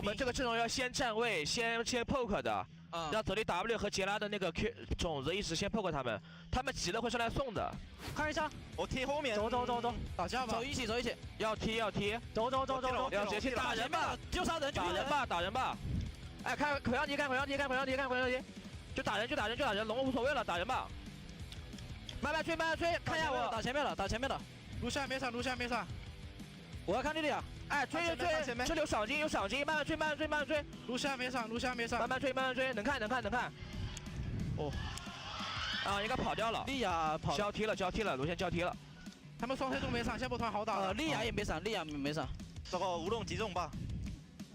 们这个阵容要先站位，先 poke 的，让泽利 W 和杰拉的那个 Q 种子一直先 poke 他们，他们急了会上来送的。看一下，我踢后面。走，打架吧，走一起，要踢，走，要直接去打人吧，就杀人，打人吧。哎，看口香题，就打人，龙无所谓了，打人吧。慢慢追，看一下我打前面了，卢锡安没上，我要看莉莉娅。哎，追，这里有赏金，慢慢追。卢锡安没上，慢慢追，能看。哦，啊，应该跑掉了。莉娅跑交踢了，卢线交踢了。他们双推都没上，下波团好打。莉娅也没上，这个无论击中吧。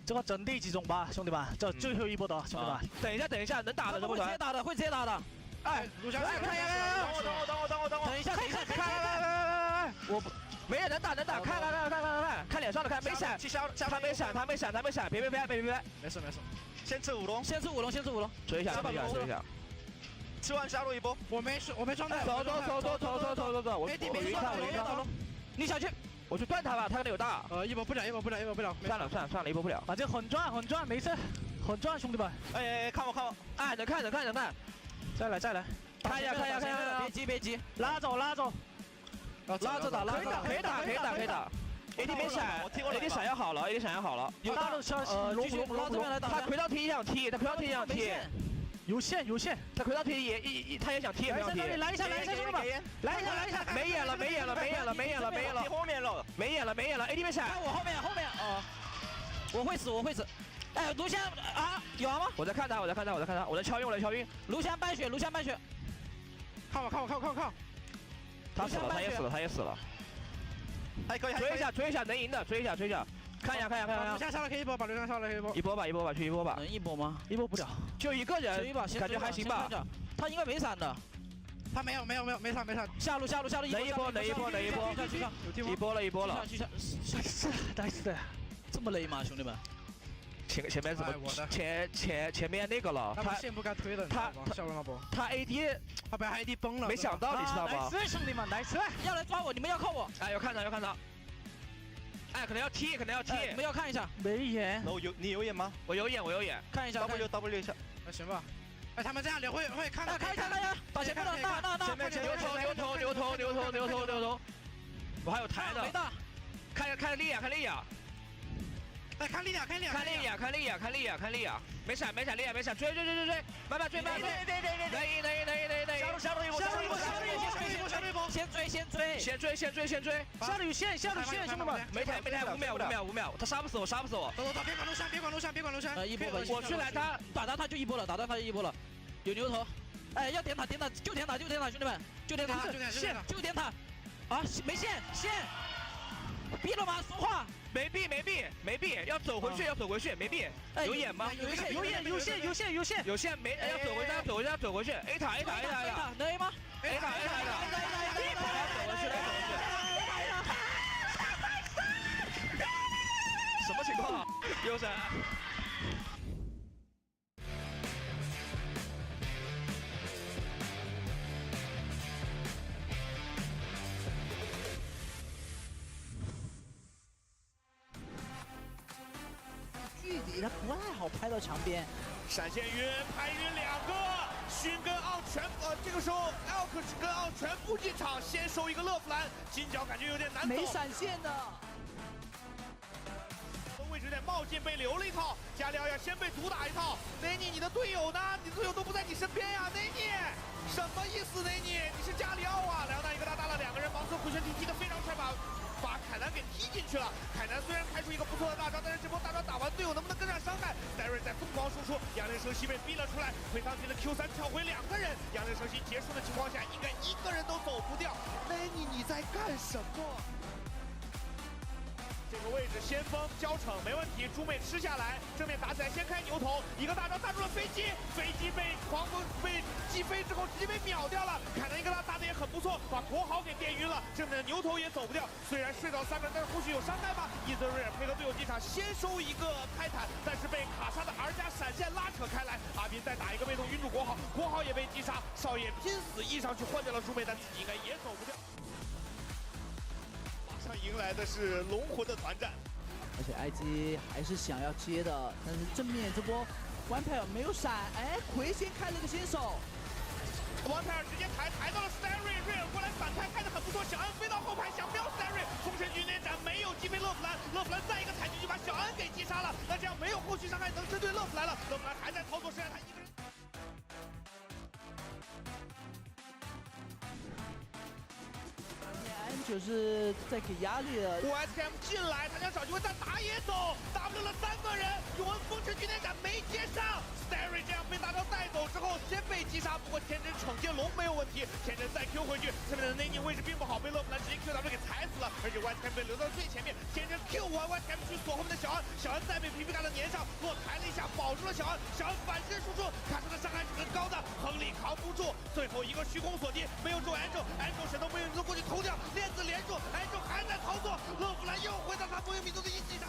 这个真的集中吧，兄弟们，这最后一波的，兄弟们。等一下，能打的会直接打的。哎，卢锡安，看一下，等我。等一下，看，我没人能打，看脸上的看，没闪，他没闪，别，没事。先吃舞龙，追一下，吃完下路一波。我没装弹。走，我晕他，你想去？我去断他吧，他可能有大。一波不了。算了，一波不了。反正很赚，没事，很赚，兄弟们。哎，看我。哎，能看。再来，看一下，别急，拉走，拉着打，可以打。AD 没闪，AD 闪要好了，有大的消息，龙这边来打。他魁道踢也想踢，有线，他魁道踢他也想踢，没有踢。来一下，兄弟们，来一下，没眼了，踢后面了，没眼了，AD 没闪。看我后面哦，我会死。哎，卢锡安啊，有吗？我在看他，我在敲晕。卢锡安半血。靠！他死了，他也死了。还可以，追一下，能赢的，追一下。看一下。卢锡安杀了可以一波，把卢锡安杀了可以一波。一波吧，去一波吧。能一波吗？一波不了，就一个人，感觉还行吧。他应该没闪的。他没有，没闪。下路，能一波。一波了。nice，这么累吗，兄弟们？前面怎么？前面那个了，他线不该推的，他下路那波，他 AD， 他把 AD 崩了，没想到你知道吗？来，兄弟们，来，要来抓我，你们要靠我。哎，要看他。哎，可能要踢。你们要看一下，没眼。你有眼吗？我有眼。看一下 W 一下。行吧。哎，他们这样会看到。看一下，打前面的，那。牛头。我还有抬的。没大。看莉亚。哎，看莉亚，没闪，莉亚没闪，追，慢慢追，能赢，下路一波，先追，下路有线，兄弟们，没抬，5秒，他杀不死我，走，别管卢山，一波，我去来他，打到他就一波了，有牛头，哎，要点塔，就点塔，兄弟们，就点塔，啊，没线，闭了吗？说话。没闭，要走回去，没闭。有眼吗？有线，没，要走回去。A 塔，能 A 吗 ？A 塔，什么情况？优神。距离他不太好拍到墙边，闪现晕，拍晕2个，勋跟奥这个时候 Elk 跟奥全部进场，先收一个乐芙兰，金角感觉有点难走，没闪现的，位置有点冒进，被留了一套，加里奥要先被毒打一套。雷尼，你的队友呢？你的队友都不在你身边呀，雷尼，什么意思？雷尼，你是加里奥啊？莱昂纳一个打了2个人，盲僧回旋踢得非常快，把凯南给踢进去了。凯南虽然开出一个不错的大招，但是这波大招打完，队友能不能跟上伤害？戴瑞在疯狂输出，杨刃蛇蝎被逼了出来，回上去的 Q3 跳回2个人，杨刃蛇蝎结束的情况下，应该1个人都走不掉。雷尼，你在干什么？这个位置先锋交惩没问题，猪妹吃下来，正面打起来，先开牛头，一个大招打住了飞机，飞机被击飞之后直接被秒掉了。凯南一个拉打的也很不错，把国豪给电晕了，正面的牛头也走不掉。虽然睡着3个人，但是或许有伤害吧。伊泽瑞尔配合队友进场，先收一个泰坦，但是被卡莎的 R 加闪现拉扯开来。阿斌再打一个被动晕住国豪，国豪也被击杀，少爷拼死一上去换掉了猪妹，但自己应该也走不掉。迎来的是龙魂的团战，而且 IG 还是想要接的，但是正面这波 Vampire 没有闪，哎，奎先开了个先手。 王凯尔直接抬到了 Starry， 瑞尔过来反开，开得很不错。小安飞到后排想瞄 Starry， 风神军连斩没有击飞勒弗兰，勒弗兰再一个踩进去把小安给击杀了。那这样没有后续伤害能针对勒弗兰了，勒弗兰还在操作，剩下他一个人。 就是在给压力了。YSKM 进来，他想找机会，但打野走 ，W 了3个人，永恩风神军连斩没接上 ，Starry 这样被大招带走之后，先被击杀，不过天真惩戒龙没有问题，天真再 Q 回去，这边的内逆位置并不好，被勒弗兰直接 QW 给踩死了，而且 YSKM 被留到了最前面，天真 Q 完 YSKM 去锁后面的小安，小安再被皮皮卡的粘上，落抬了一下，保住了小安，小安反身输出，卡特的伤害是很高的，亨利扛不住，最后一个虚空锁定，没有中Angel神偷不用民族过去偷掉，链子连住，Angel还在操作，勒弗兰又回到他不用民族的印记上。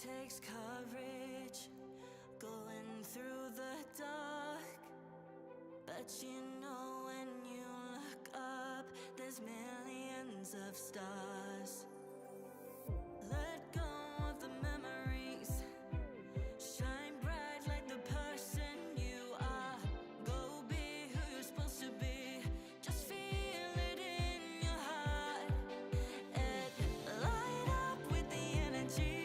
Takes courage going through the dark, but you know when you look up, there's millions of stars. Let go of the memories, shine bright like the person you are. Go be who you're supposed to be, just feel it in your heart and light up with the energy.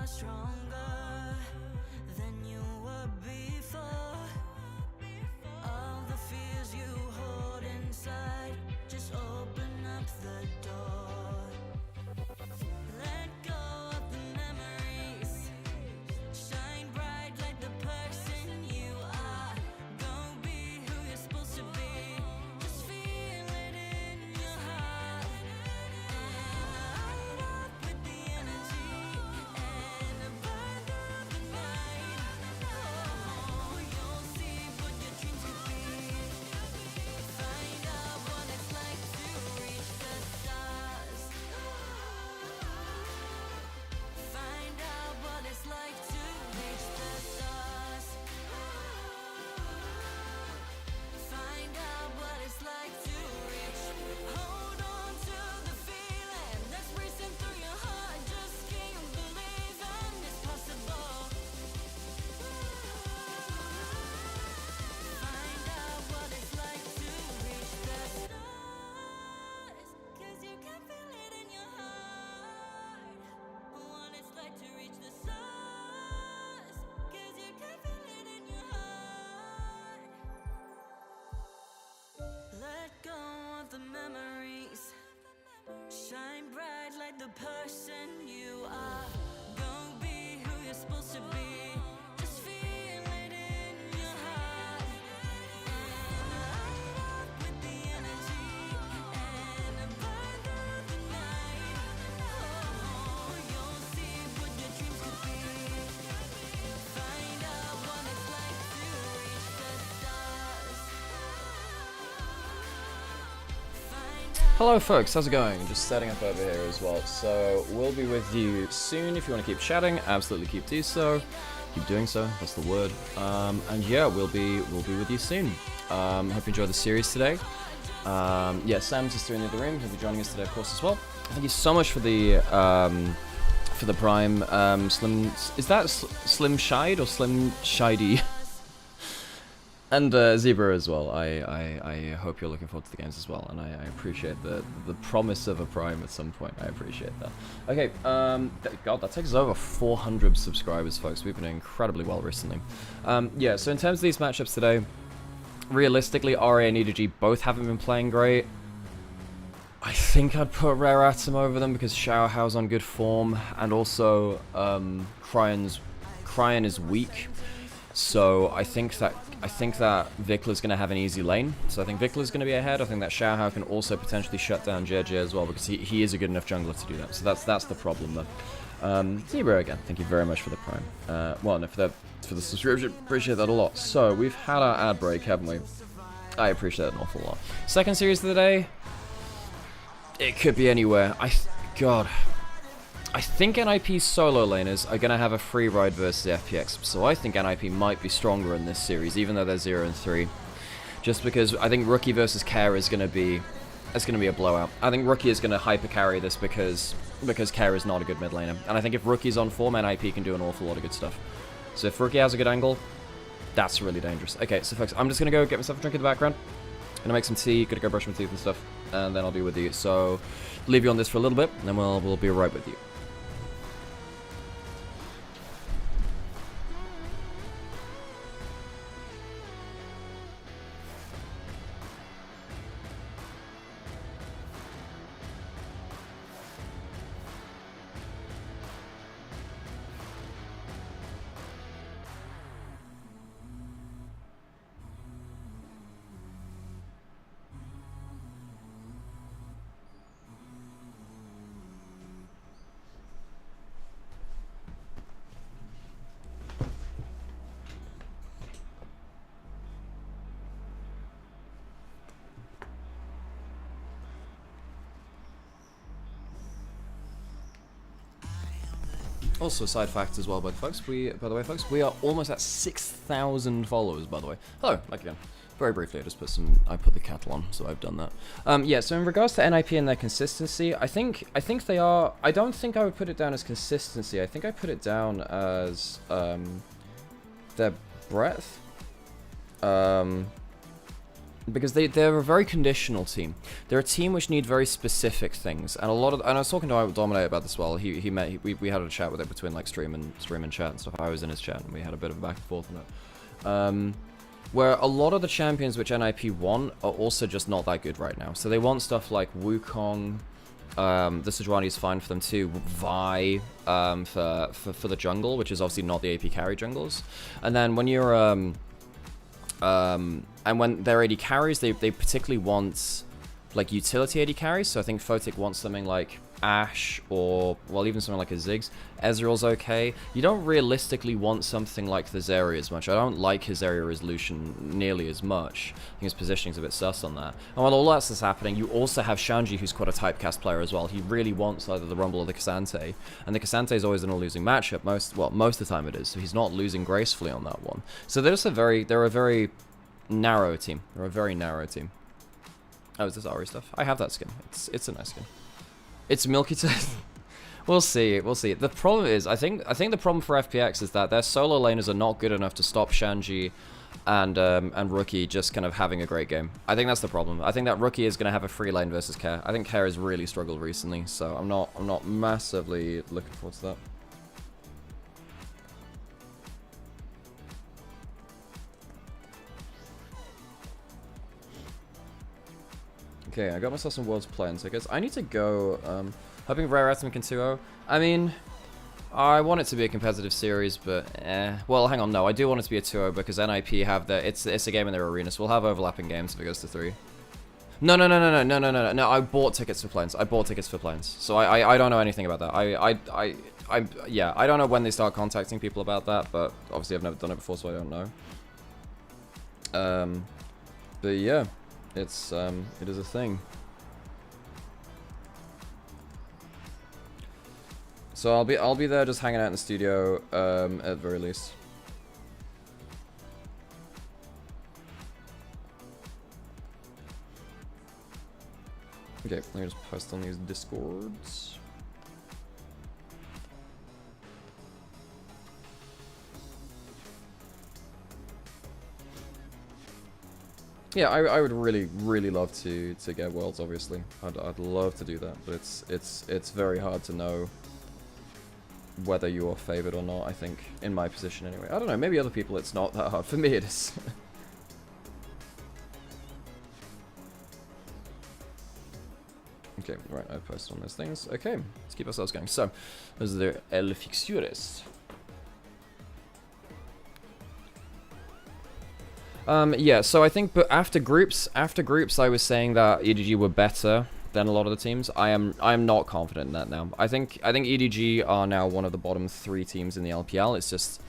Stronger than you were before. All the fears you hold inside, just open up the door. Let go of the memories, shine bright like the person you are. Go be who you're supposed to be, just feel it in your heart and light up with the energy. Let go of the memories, shine bright like the person you are. Go be who you're supposed to be, just feel it in your heart and light up with the energy and burn through the night. Oh, you'll see what your dreams could be, find out what it's like to reach the stars. Hello folks, how's it going? Just setting up over here as well. So we'll be with you soon. If you want to keep chatting, absolutely keep doing so. That's the word. And yeah, we'll be with you soon. Hope you enjoyed the series today. Yeah, Sam's just in the other room. He'll be joining us today, of course, as well. Thank you so much for the Prime. Slim, is that Slim Shide or Slim Shidey? And Zebra as well. I hope you're looking forward to the games as well, and I appreciate the promise of a Prime at some point. I appreciate that. Okay, God, that takes us over 400 subscribers, folks. We've been doing incredibly well recently. Yeah, so in terms of these matchups today, realistically, RA and EDG both haven't been playing great. I think I'd put Rare Atom over them because Xiaohao's on good form, and also Cryan is weak. So I think that Vikler's going to have an easy lane. So I think Vikler's going to be ahead. I think that Xiaohao can also potentially shut down JJ as well, because he is a good enough jungler to do that. So that's the problem though. Zebra again, thank you very much for the Prime. Well, no, for the subscription, appreciate that a lot. So we've had our ad break, haven't we? I appreciate that an awful lot. Second series of the day. It could be anywhere. God. I think NIP's solo laners are going to have a free ride versus FPX, so I think NIP might be stronger in this series, even though they're 0-3. Just because I think Rookie versus Care is going to be a blowout. I think Rookie is going to hyper carry this because Care is not a good mid laner, and I think if Rookie's on form, NIP can do an awful lot of good stuff. So if Rookie has a good angle, that's really dangerous. Okay, so folks, I'm just going to go get myself a drink in the background. Gonna make some tea, gonna go brush my teeth and stuff, and then I'll be with you. So leave you on this for a little bit, and then we'll be right with you. Also, side fact as well, by the way, folks, we are almost at 6,000 followers. By the way, hello, back again. Very briefly, I put the cattle on, so I've done that. Yeah, so in regards to NIP and their consistency, I think they are. I don't think I would put it down as consistency. I think I put it down as their breadth. Because they're a very conditional team. They're a team which need very specific things, and and I was talking to Dominate about this as well. We had a chat with it between like stream and chat and stuff. I was in his chat and we had a bit of a back and forth on it. Where a lot of the champions which NIP want are also just not that good right now. So they want stuff like Wukong. The Sejuani is fine for them too. Vi for the jungle, which is obviously not the AP carry jungles. And then when you're and when they're AD carries, they particularly want like utility AD carries. So I think Photic wants something like Ashe, or well, even something like a Ziggs. Ezreal's okay. You don't realistically want something like the Zarya as much. I don't like his area resolution nearly as much. I think his positioning's a bit sus on that. And while all that's happening, you also have Shanji, who's quite a typecast player as well. He really wants either the Rumble or the Cassante, and the Cassante is always in a losing matchup. Most of the time it is. So he's not losing gracefully on that one. So they're a very narrow team. They're a very narrow team. Oh, is this Ari stuff? I have that skin. It's a nice skin. It's Milky Tooth. We'll see. We'll see. The problem is, I think the problem for FPX is that their solo laners are not good enough to stop Shanji and Rookie just kind of having a great game. I think that's the problem. I think that Rookie is going to have a free lane versus Care. I think Care has really struggled recently, so I'm not massively looking forward to that. Okay, I got myself some Worlds planned, so I guess I need to go, hoping Rare Atom can 2-0. I mean, I want it to be a competitive series, but well, hang on, no, I do want it to be a 2-0 because NIP have their, it's a game in their arena, so we'll have overlapping games if it goes to 3. No, I bought tickets for planes. So I don't know anything about that. Yeah, I don't know when they start contacting people about that, but obviously I've never done it before, so I don't know. But yeah. It is a thing. So I'll be there just hanging out in the studio at the very least. Okay, let me just post on these discords. yeah, I would really love to get Worlds. Obviously, I'd love to do that, but it's very hard to know whether you are favored or not. I think in my position anyway. I don't know. Maybe other people it's not that hard. For me, it is. Okay, right, I've posted on those things. Okay, let's keep ourselves going. So, those are the LPX. Yeah, so I think, but after groups, I was saying that EDG were better than a lot of the teams. I am not confident in that now. I think EDG are now one of the bottom 3 teams in the LPL. It's just,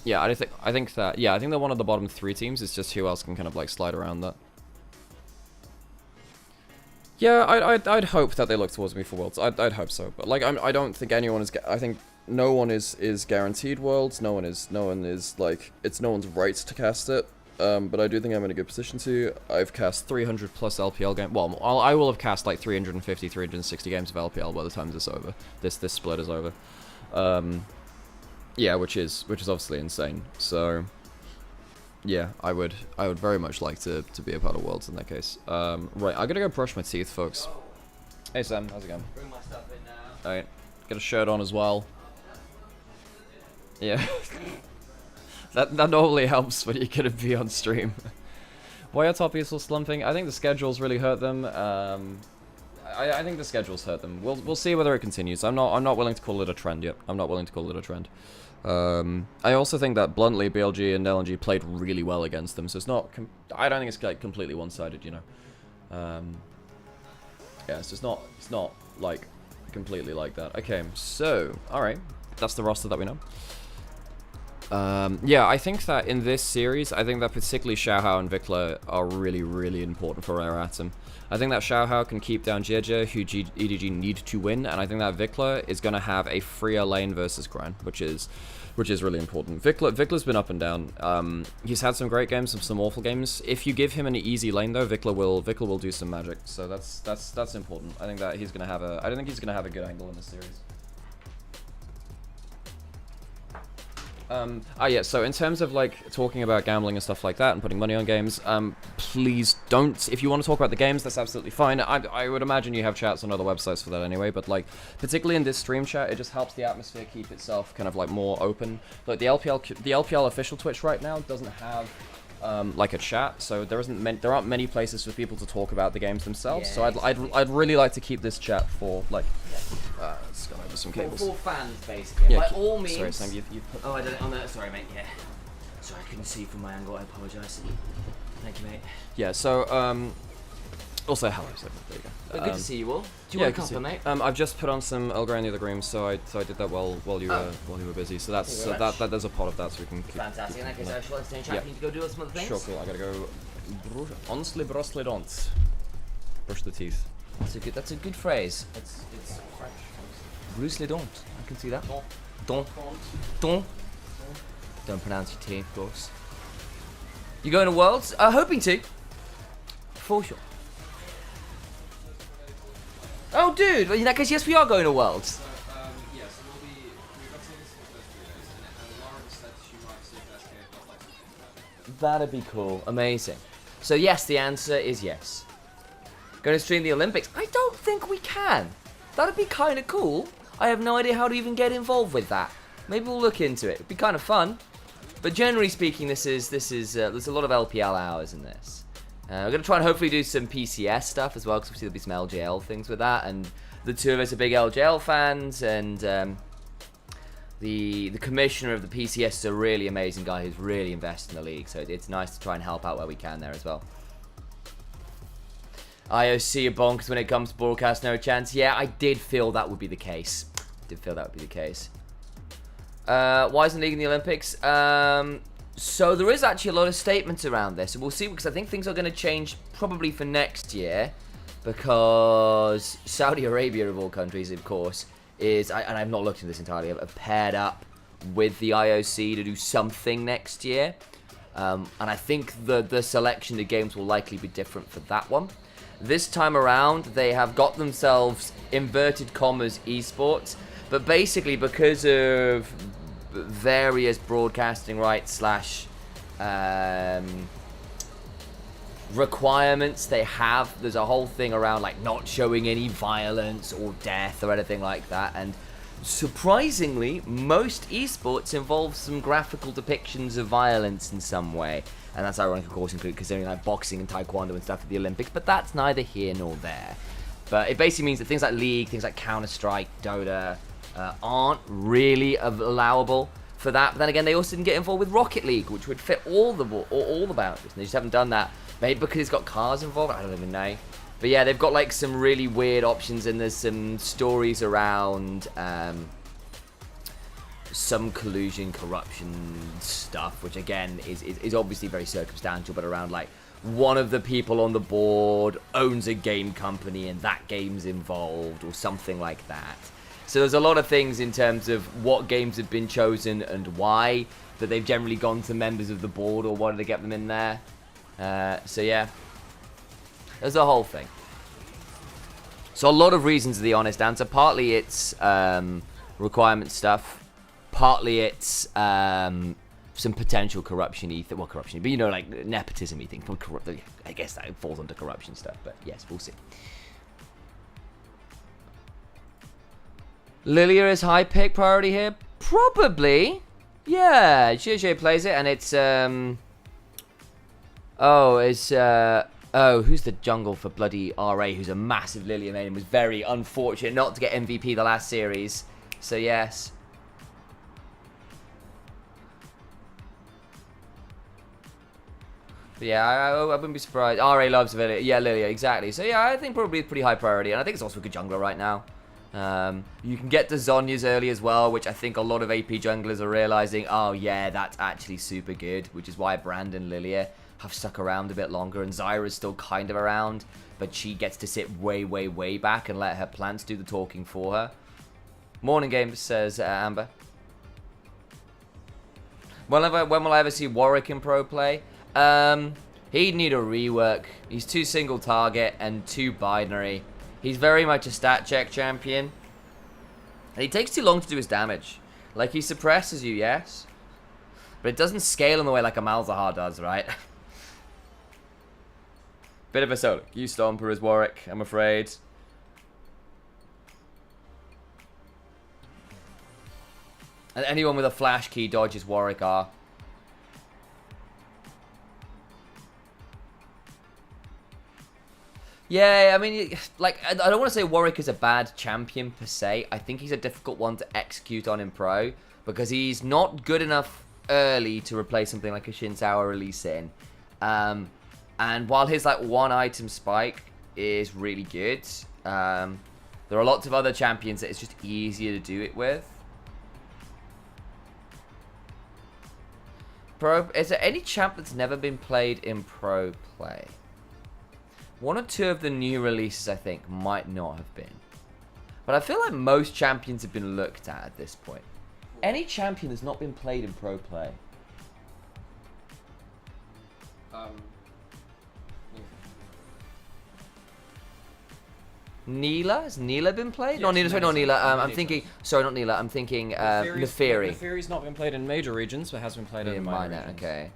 yeah, I think they're one of the bottom 3 teams. It's just who else can kind of like slide around that. Yeah, I'd hope that they look towards me for Worlds. I'd hope so, but like I don't think anyone is. I think no one is guaranteed Worlds. No one is like, it's no one's right to cast it. But I do think I'm in a good position to. I've cast 300 plus LPL games. Well, I will have cast like 350, 360 games of LPL by the time this is over. This split is over. Yeah, which is obviously insane. So yeah, I would very much like to be a part of Worlds in that case. Right, I gotta go brush my teeth, folks. Hey Sam, how's it going? Bring my stuff in now. Alright, get a shirt on as well. Yeah. That normally helps when you're gonna be on stream. Why are top still slumping? I think the schedules really hurt them. I think the schedules hurt them. We'll see whether it continues. I'm not willing to call it a trend yet. I'm not willing to call it a trend. I also think that bluntly BLG and LNG played really well against them, so it's not. I don't think it's like completely one-sided, you know. Yeah, it's just not. It's not like completely like that. Okay, so all right, that's the roster that we know. Yeah, I think that in this series, I think that particularly Xiaohao and Vikla are really important for Rare Atom. I think that Xiaohao can keep down Jieje, who EDG need to win, and I think that Vikla is going to have a freer lane versus Grind, which is really important. Vikla's been up and down. He's had some great games, some awful games. If you give him an easy lane though, Vikla will do some magic. So that's important. I think that he's going to have I don't think he's going to have a good angle in this series. Yeah, so in terms of like talking about gambling and stuff like that and putting money on games, please don't. If you want to talk about the games, that's absolutely fine. I would imagine you have chats on other websites for that anyway, but like particularly in this stream chat, it just helps the atmosphere keep itself kind of like more open. Like the LPL official Twitch right now doesn't have like a chat, so there aren't many places for people to talk about the games themselves. Yeah, so I'd really like to keep this chat for like let's go over some cables. For fans, basically. Yeah, by all means. Sorry, Sam, you've put. Oh, I don't. Oh no, sorry, mate. Yeah. Sorry, I couldn't see from my angle. I apologise. Thank you, mate. Yeah. So also hello. So there you go. But good to see you all. Do you want a cuppa, mate? I've just put on some Earl Grey and the other cream, so I did that while you were busy. So that's that there's a pot of that, so we can keep. Fantastic. In that case, I shall exchange chat. Need to go do some other things. Sure, cool. I gotta go. Honestly, brosly don't. Brush the teeth. That's a good phrase. It's French. Bruce les dents. I can see that. Don't pronounce your T, of course. You going to Worlds? Hoping to. For sure. Oh, dude! In that case, yes, we are going to Worlds. Yeah, so we've got tickets for the first 3 days, and Lauren said she might suggest like That'd be cool. Amazing. So yes, the answer is yes. Going to stream the Olympics? I don't think we can. That'd be kind of cool. I have no idea how to even get involved with that. Maybe we'll look into it. It'd be kind of fun. But generally speaking, there's a lot of LPL hours in this. We're going to try and hopefully do some PCS stuff as well, because obviously there'll be some LJL things with that. And the two of us are big LJL fans, and the commissioner of the PCS is a really amazing guy who's really invested in the league. So it's nice to try and help out where we can there as well. IOC are bonkers when it comes to broadcast, no chance. Yeah, I did feel that would be the case. Why isn't League in the Olympics? So there is actually a lot of statements around this. We'll see, because I think things are going to change probably for next year, because Saudi Arabia, of all countries, of course, and I've not looked into this entirely, have paired up with the IOC to do something next year. And I think the selection of games will likely be different for that one. This time around, they have got themselves, inverted commas, esports, but basically because of various broadcasting rights / requirements they have. There's a whole thing around like not showing any violence or death or anything like that, and surprisingly most esports involve some graphical depictions of violence in some way, and that's ironic, of course, considering like boxing and taekwondo and stuff at the Olympics, but that's neither here nor there. But it basically means that things like League, things like Counter-Strike, Dota aren't really allowable for that. But then again, they also didn't get involved with Rocket League, which would fit all the boundaries, and they just haven't done that. Maybe because it's got cars involved, I don't even know. But yeah, they've got like some really weird options, and there's some stories around some collusion, corruption stuff, which again is obviously very circumstantial, but around like one of the people on the board owns a game company and that game's involved or something like that. So there's a lot of things in terms of what games have been chosen and why, that they've generally gone to members of the board or wanted to get them in there. So yeah, there's a whole thing. So a lot of reasons are the honest answer. Partly it's requirement stuff. Partly it's some potential corruption-y, well, corruption, but you know, like nepotism-y things. I guess that falls under corruption stuff, but yes, we'll see. Lilia is high pick priority here? Probably. Yeah, JJ plays it, and it's, who's the jungle for bloody RA, who's a massive Lilia main and was very unfortunate not to get MVP the last series. So, yes. But yeah, I wouldn't be surprised. RA loves Lilia. Yeah, Lilia, exactly. So, yeah, I think probably pretty high priority, and I think it's also a good jungler right now. You can get to Zhonya's early as well, which I think a lot of AP junglers are realizing, oh yeah, that's actually super good, which is why Brand and Lilia have stuck around a bit longer, and Zyra's still kind of around, but she gets to sit way, way, way back and let her plants do the talking for her. Morning game, says Amber. When will I ever see Warwick in pro play? He'd need a rework. He's too single target and too binary. He's very much a stat check champion. And he takes too long to do his damage. Like, he suppresses you, yes. But it doesn't scale in the way like a Malzahar does, right? Bit of a solo. You Stomper as Warwick, I'm afraid. And anyone with a flash key dodges Warwick are. Yeah, I mean, like, I don't want to say Warwick is a bad champion per se. I think he's a difficult one to execute on in pro, because he's not good enough early to replace something like a Xin Zhao or a Lee Sin. And while his, like, one item spike is really good, there are lots of other champions that it's just easier to do it with. Pro, is there any champ that's never been played in pro play? One or two of the new releases, I think, might not have been. But I feel like most champions have been looked at this point. Any champion that's not been played in pro play? Neela? Has Neela been played? Yes, no, Neela, sorry, not Neela. I'm thinking... Sorry, not Neela. I'm thinking Neferi. Neferi's not been played in major regions, but has been played in minor regions. Okay.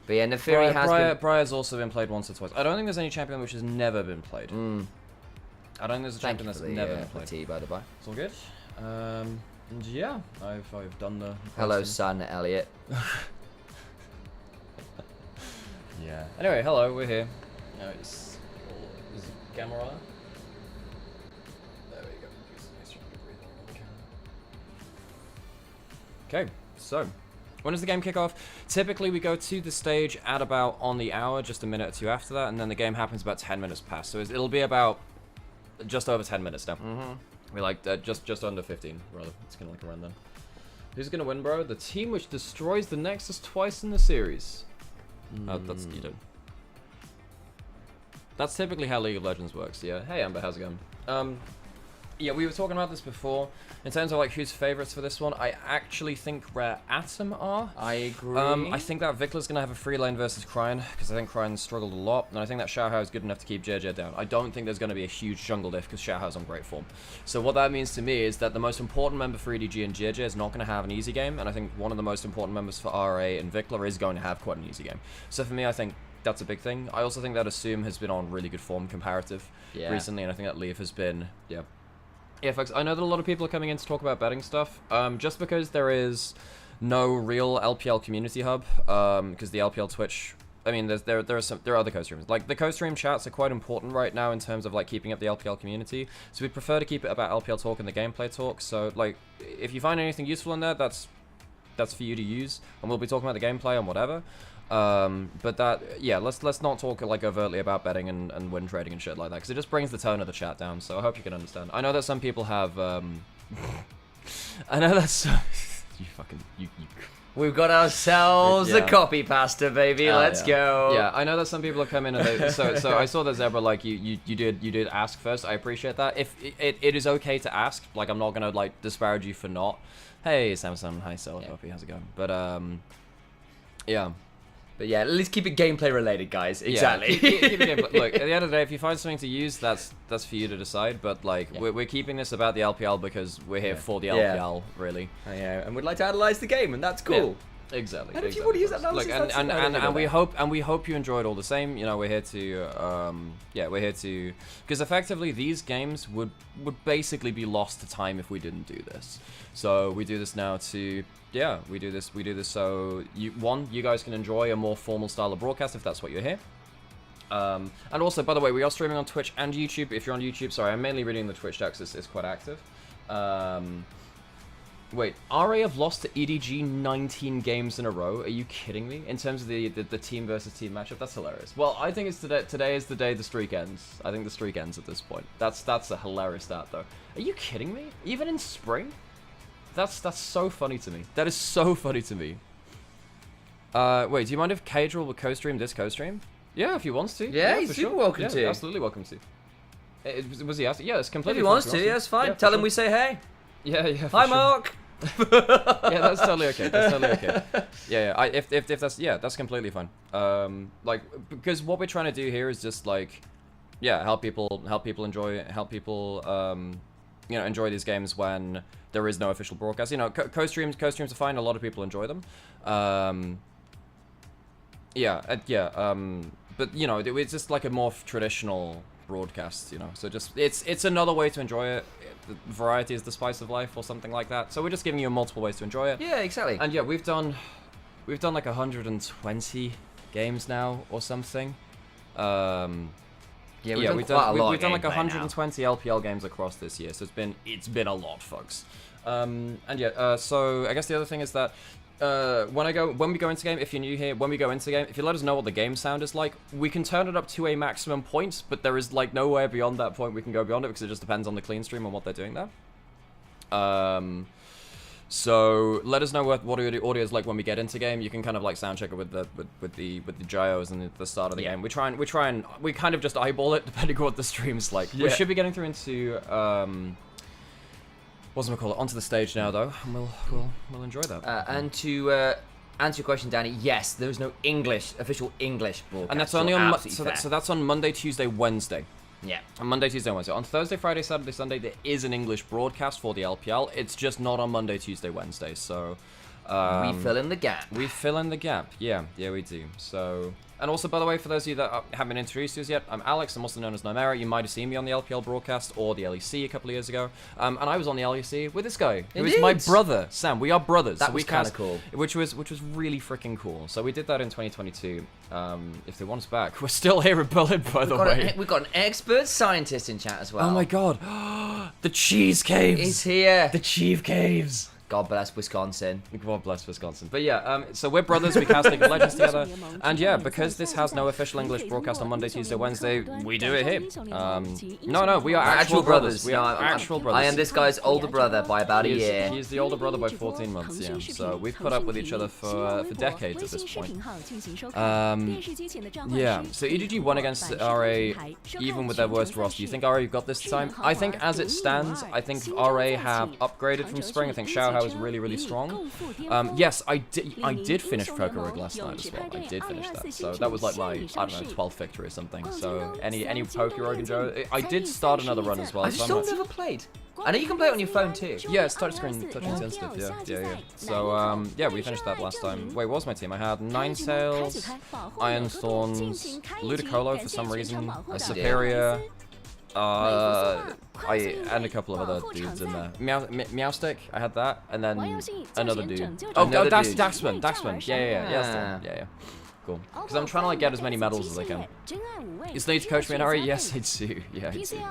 But yeah, Neferi has been... Briar's also been played once or twice. I don't think there's any champion which has never been played. I don't think there's a champion that's never been played. Tea, by the by. It's all good. And yeah, I've done the... Hello, son, Elliot. Yeah. Anyway, hello, we're here. Is it camera on? There we go. Okay, so... when does the game kick off? Typically, we go to the stage at about on the hour, just a minute or two after that, and then the game happens about 10 minutes past. So it'll be about just over 10 minutes now. We're like just under 15, rather. It's gonna like around then. Who's gonna win, bro? The team which destroys the Nexus twice in the series. That's you don't. That's typically how League of Legends works. Yeah. Hey, Amber, how's it going? Yeah, we were talking about this before. In terms of like who's favorites for this one, I actually think where Atom are. I agree. I think that Viktor's gonna have a free lane versus Cryan, because I think Cryan struggled a lot, and I think that Xiaohao is good enough to keep JJ down. I don't think there's gonna be a huge jungle diff because Xiaohao's on great form. So what that means to me is that the most important member for EDG and JJ is not gonna have an easy game, and I think one of the most important members for RA and Viktor is going to have quite an easy game. So for me, I think that's a big thing. I also think that Assume has been on really good form comparative recently, and I think that Leaf has been, yeah, folks, I know that a lot of people are coming in to talk about betting stuff, just because there is no real LPL community hub, because the LPL Twitch, I mean, there are other co-streams. Like, the co-stream chats are quite important right now in terms of, like, keeping up the LPL community, so we prefer to keep it about LPL talk and the gameplay talk, so, like, if you find anything useful in there, that's for you to use, and we'll be talking about the gameplay and whatever. But that, yeah, let's not talk like overtly about betting and win trading and shit like that, because it just brings the tone of the chat down. So I hope you can understand. I know that some people have, I know that's you. We've got ourselves a copy pasta, baby. Let's go. Yeah, I know that some people have come in and they, so I saw that Zebra, like, you did ask first. I appreciate that. If it is okay to ask, like, I'm not gonna like disparage you for not. Hey, Samsung, hi, Solar Puppy, how's it going? But yeah. But yeah, at least keep it gameplay related, guys. Exactly. Yeah, keep it gameplay. Look, at the end of the day, if you find something to use, that's for you to decide. But like, we're keeping this about the LPL because we're here for the LPL, really. Yeah, and we'd like to analyze the game, and that's cool. Yeah, exactly. And if you want to use that analysis, and we hope you enjoyed all the same. You know, we're here to because effectively these games would basically be lost to time if we didn't do this. So we do this now to. Yeah, we do this so you guys can enjoy a more formal style of broadcast if that's what you're here. And also, by the way, we are streaming on Twitch and YouTube. If you're on YouTube, sorry, I'm mainly reading the Twitch chat because it's quite active. Wait, RA have lost to EDG 19 games in a row. Are you kidding me? In terms of the team versus team matchup, that's hilarious. Well, I think it's today is the day the streak ends. I think the streak ends at this point. That's a hilarious stat, though. Are you kidding me? Even in spring? That's so funny to me. That is so funny to me. Wait, do you mind if Cadrel will co-stream this co-stream? Yeah, if he wants to. Yeah, he's super welcome to. Absolutely welcome to. Was he asking? Yeah, it's completely fine. If he wants to, yeah, it's fine. Tell him we say hey. Yeah. Hi, Mark. Yeah, that's totally okay. That's totally okay. Yeah. If that's that's completely fine. Like, because what we're trying to do here is just like, help people enjoy, enjoy these games when there is no official broadcast. You know, co-streams are fine. A lot of people enjoy them. But you know, it's just like a more traditional broadcast. You know, so just it's another way to enjoy it. Variety is the spice of life, or something like that. So we're just giving you multiple ways to enjoy it. Yeah, exactly. And yeah, we've done like 120 games now or something. We've done like 120 LPL games across this year, so it's been a lot, folks. So I guess the other thing is that when we go into game, if you're new here, when we go into game, if you let us know what the game sound is like, we can turn it up to a maximum point, but there is like nowhere beyond that point we can go beyond it because it just depends on the clean stream and what they're doing there. So let us know what audio is like when we get into game. You can kind of like sound check it with the gyros and the start of the game. We kind of just eyeball it depending on what the stream's like. We should be getting through into onto the stage now though, and we'll enjoy that. And to answer your question, Danny, yes, there's no official English broadcast. And that's only on so that's on Monday, Tuesday, Wednesday. Yeah. On Monday, Tuesday, Wednesday. On Thursday, Friday, Saturday, Sunday, there is an English broadcast for the LPL. It's just not on Monday, Tuesday, Wednesday. So we fill in the gap. We fill in the gap. Yeah, we do. So, and also, by the way, for those of you that haven't been introduced to us yet, I'm Alex. I'm also known as Nomera. You might have seen me on the LPL broadcast or the LEC a couple of years ago. And I was on the LEC with this guy, who is my brother, Sam. We are brothers. That was kind of cool. Which was really freaking cool. So we did that in 2022. If they want us back, we're still here in Berlin, by the way. We've got an expert scientist in chat as well. Oh my god. The Cheese Caves. He's here. The Cheese Caves. God bless Wisconsin. God bless Wisconsin. But yeah, so we're brothers, we cast League of Legends together. And yeah, because this has no official English broadcast on Monday, Tuesday, Wednesday, we do it here. No, we are actual brothers. We are actual brothers. I am this guy's older brother by about a year. He's the older brother by 14 months, yeah. So we've put up with each other for decades at this point. Yeah, so EDG won against RA, even with their worst roster. You think RA got this time? I think as it stands, I think RA have upgraded from spring. I think Xiao is really strong. Yes, I did finish Prokhorov last night as well. I did finish that. So that was like my, I don't know, 12th victory or something. So any Prokhorov and Joe, I did start another run as well. I've still never played. I know you can play it on your phone too. Yeah, it's touchscreen sensitive. Yeah. So yeah, we finished that last time. Wait, what was my team? I had Ninetales, Iron Thorns, Ludicolo for some reason, a Superior. And a couple of other dudes in there. Meowstick, I had that, and then another dude. Oh, Daxman. Yeah, that's the one. Yeah. Cool. Because I'm trying to like get as many medals as I can. You still need to coach me in Ari? Yes, I do. Yeah, I do.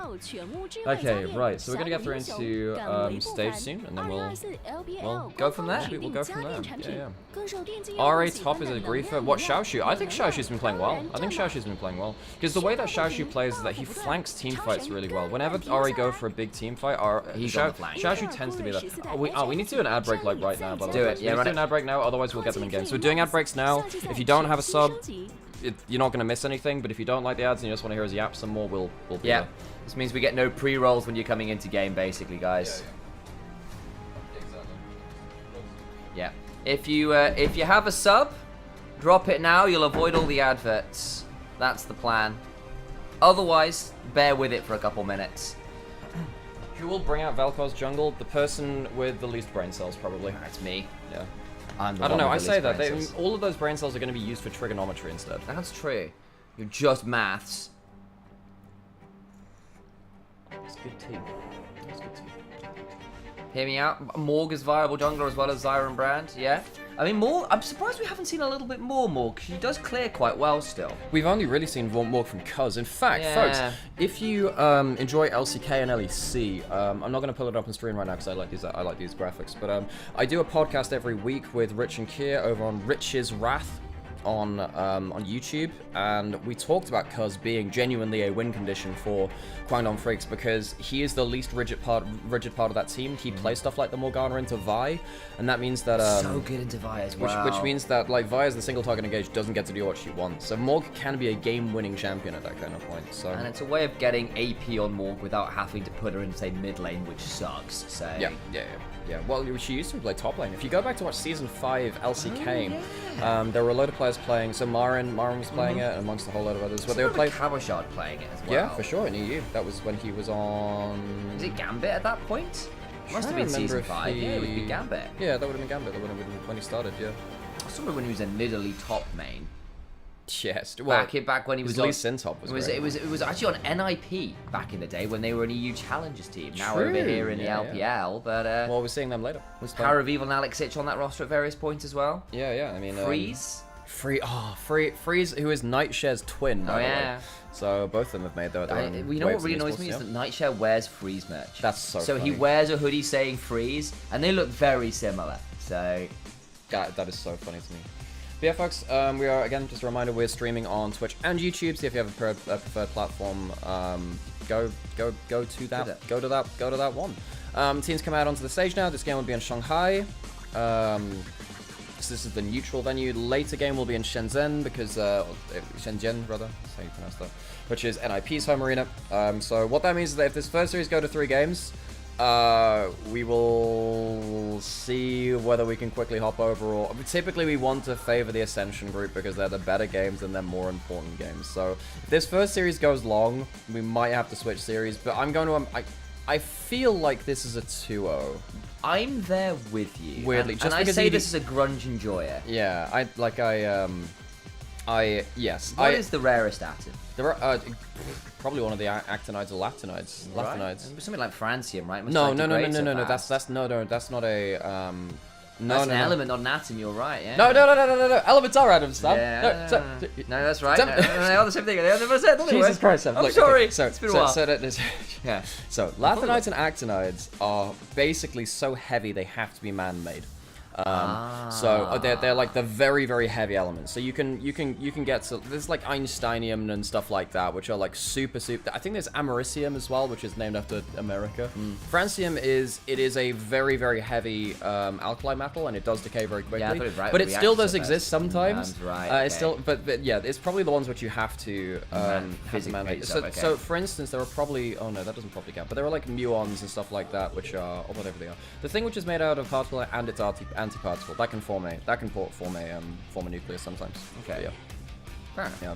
Okay, right. So we're gonna get through into stage soon, and then we'll Go from there. we'll go from there. Yeah. RA top is a griefer. What, Xiaoshu? I think Xiaoshu's been playing well. Because the way that Xiaoshu plays is that he flanks team fights really well. Whenever RA go for a big team fight, Xiaoshu tends to be there. We need to do an ad break like right now. By the way. Do it. Yeah, we need to do an ad break now. Otherwise, we'll get them in game. So we're doing ad breaks now. If you don't have a sub, you're not going to miss anything, but if you don't like the ads and you just want to hear us yap some more, we'll be there. This means we get no pre-rolls when you're coming into game, basically, guys. Yeah. If you have a sub, drop it now. You'll avoid all the adverts. That's the plan. Otherwise, bear with it for a couple minutes. Who will bring out Vel'Koz's jungle? The person with the least brain cells, probably. That's me. Yeah. I don't know, I say that. All of those brain cells are going to be used for trigonometry instead. That's true. You're just maths. It's a good team. Hear me out. Morg is viable jungler as well as Zyra and Brand. Yeah. I mean, Morg, I'm surprised we haven't seen a little bit more Morg, because he does clear quite well still. We've only really seen Morg from Cuz. In fact, folks, if you enjoy LCK and LEC, I'm not going to pull it up on screen right now because I like these graphics, but I do a podcast every week with Rich and Kier over on Rich's Wrath on YouTube, and we talked about Cuz being genuinely a win condition for Kwangdong Freaks because he is the least rigid part of that team. He plays stuff like the Morgana into Vi, and that means that so good into Vi as well. Which means that like Vi as the single target engage doesn't get to do what she wants. So Morg can be a game-winning champion at that kind of point. So and it's a way of getting AP on Morg without having to put her in say mid lane, which sucks. So yeah. Well, she used to play top lane. If you go back to watch Season 5 LCK, there were a load of players playing. So Marin was playing it, amongst a whole load of others. But they were playing. Cabochard playing it as well. Yeah, for sure in EU. That was when he was on. Is it Gambit at that point? Must have been Season 5. Yeah, it would be Gambit. Yeah, that would have been Gambit. That would have been when he started. Yeah. I saw him when he was in Italy top main. Yes, well, back when he was on Syntop it was actually on NIP back in the day when they were an EU Challengers team. Now we're over here in the LPL, but well, we're seeing them later. Was Power of Evil and Alex Sitch on that roster at various points as well? Yeah. I mean, Freeze, Freeze, who is Nightshare's twin. Oh yeah. So both of them have made their own. You know what really annoys me is that Nightshare wears Freeze merch. That's so funny. He wears a hoodie saying Freeze, and they look very similar. So that is so funny to me. But yeah, folks, we are, again, just a reminder, we're streaming on Twitch and YouTube, so if you have a preferred platform, go to that one. Teams come out onto the stage now. This game will be in Shanghai. So this is the neutral venue. Later game will be in Shenzhen, because, Shenzhen, rather, that's how you pronounce that, which is NIP's home arena. So what that means is that if this first series go to 3 games, we will see whether we can quickly hop over, or typically we want to favor the Ascension group because they're the better games and they're more important games. So if this first series goes long, we might have to switch series, but I'm going to I feel like this is a 2-0. I'm there with you. Weirdly, and I say this is a grunge enjoyer. Yeah, yes. What is the rarest atom? There are probably one of the actinides or lactinides. Right. Something like francium, right? No. That's not a That's an element, not an atom. You're right. Yeah. No. Elements are atoms, Sam. Yeah. No, that's right. They are the same thing. Jesus Christ, Sam. I'm sorry. Okay, it's been a while. So lathanides and actinides are basically so heavy they have to be man-made. So they're like the very, very heavy elements. So you can get to, there's like Einsteinium and stuff like that, which are like super. I think there's Americium as well, which is named after America. Francium is a very, very heavy alkali metal, and it does decay very quickly. Yeah, right, but it still does exist sometimes. Right. It's still, but yeah, it's probably the ones which you have to man-made. So for instance, there are probably that doesn't probably count, but there are like muons and stuff like that, which are or whatever they are. The thing which is made out of particle and its antiparticle that can form a nucleus sometimes. Okay. Yeah. Fair enough. Yeah.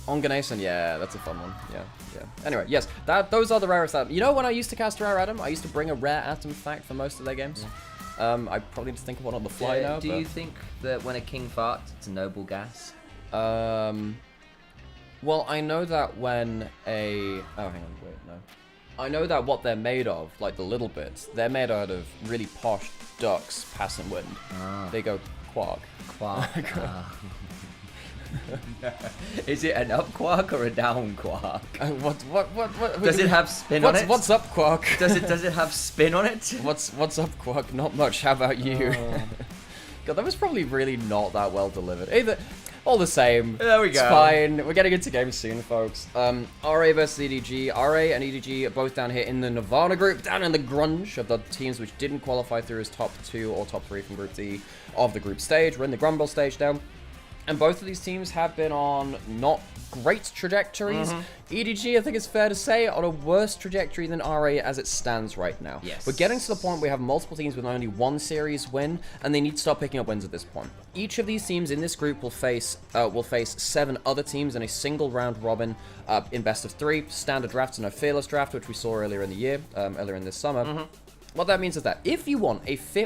Onganation, yeah, that's a fun one. Yeah. Anyway, yes, those are the rarest items. You know, when I used to cast a rare atom, I used to bring a rare atom fact for most of their games. I probably need to think of one on the fly now. Do you think that when a king farts, it's a noble gas? Well, I know that when a... Oh, hang on, wait, no. I know that what they're made of, like the little bits, they're made out of really posh ducks passing wind. They go quark. Quark. Is it an up quark or a down quark? What? Does it have spin on it? What's up, quark? Does it have spin on it? What's up, quark? Not much. How about you? God, that was probably really not that well delivered. Either, all the same. There we go. It's fine. We're getting into games soon, folks. RA versus EDG. RA and EDG are both down here in the Nirvana group, down in the grunge of the teams which didn't qualify through as top 2 or top 3 from Group D of the group stage. We're in the Grumble stage now. And both of these teams have been on not great trajectories. EDG, I think it's fair to say, on a worse trajectory than RA as it stands right now. Yes. We're getting to the point where we have multiple teams with only one series win, and they need to start picking up wins at this point. Each of these teams in this group will face 7 other teams in a single round robin in best of 3. Standard drafts and a fearless draft, which we saw earlier in the year, earlier in this summer. What that means is that if you want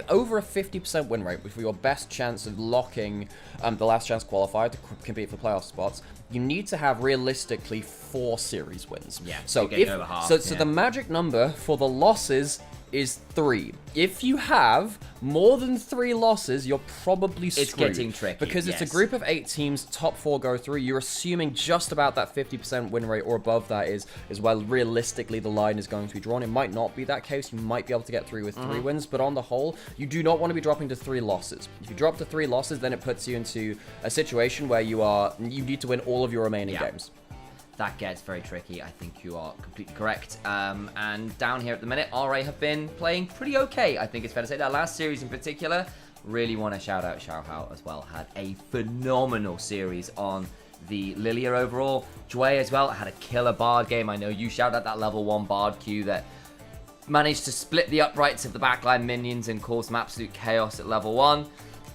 over a 50% win rate for your best chance of locking the last chance qualifier to compete for playoff spots, you need to have realistically 4 series wins. Yeah, so over half, so the magic number for the losses is 3. If you have more than 3 losses, you're probably screwed. It's getting tricky, because it's a group of 8 teams, top 4 go through. You're assuming just about that 50% win rate or above that is well realistically the line is going to be drawn. It might not be that case. You might be able to get through with 3 wins, but on the whole, you do not want to be dropping to 3 losses. If you drop to 3 losses, then it puts you into a situation where you need to win all of your remaining games. That gets very tricky. I think you are completely correct. And down here at the minute, RA have been playing pretty okay. I think it's fair to say that last series in particular, really want to shout out Xiaohao as well. Had a phenomenal series on the Lilia overall. Jue as well had a killer Bard game. I know you shouted out that level 1 Bard queue that managed to split the uprights of the backline minions and cause some absolute chaos at level 1.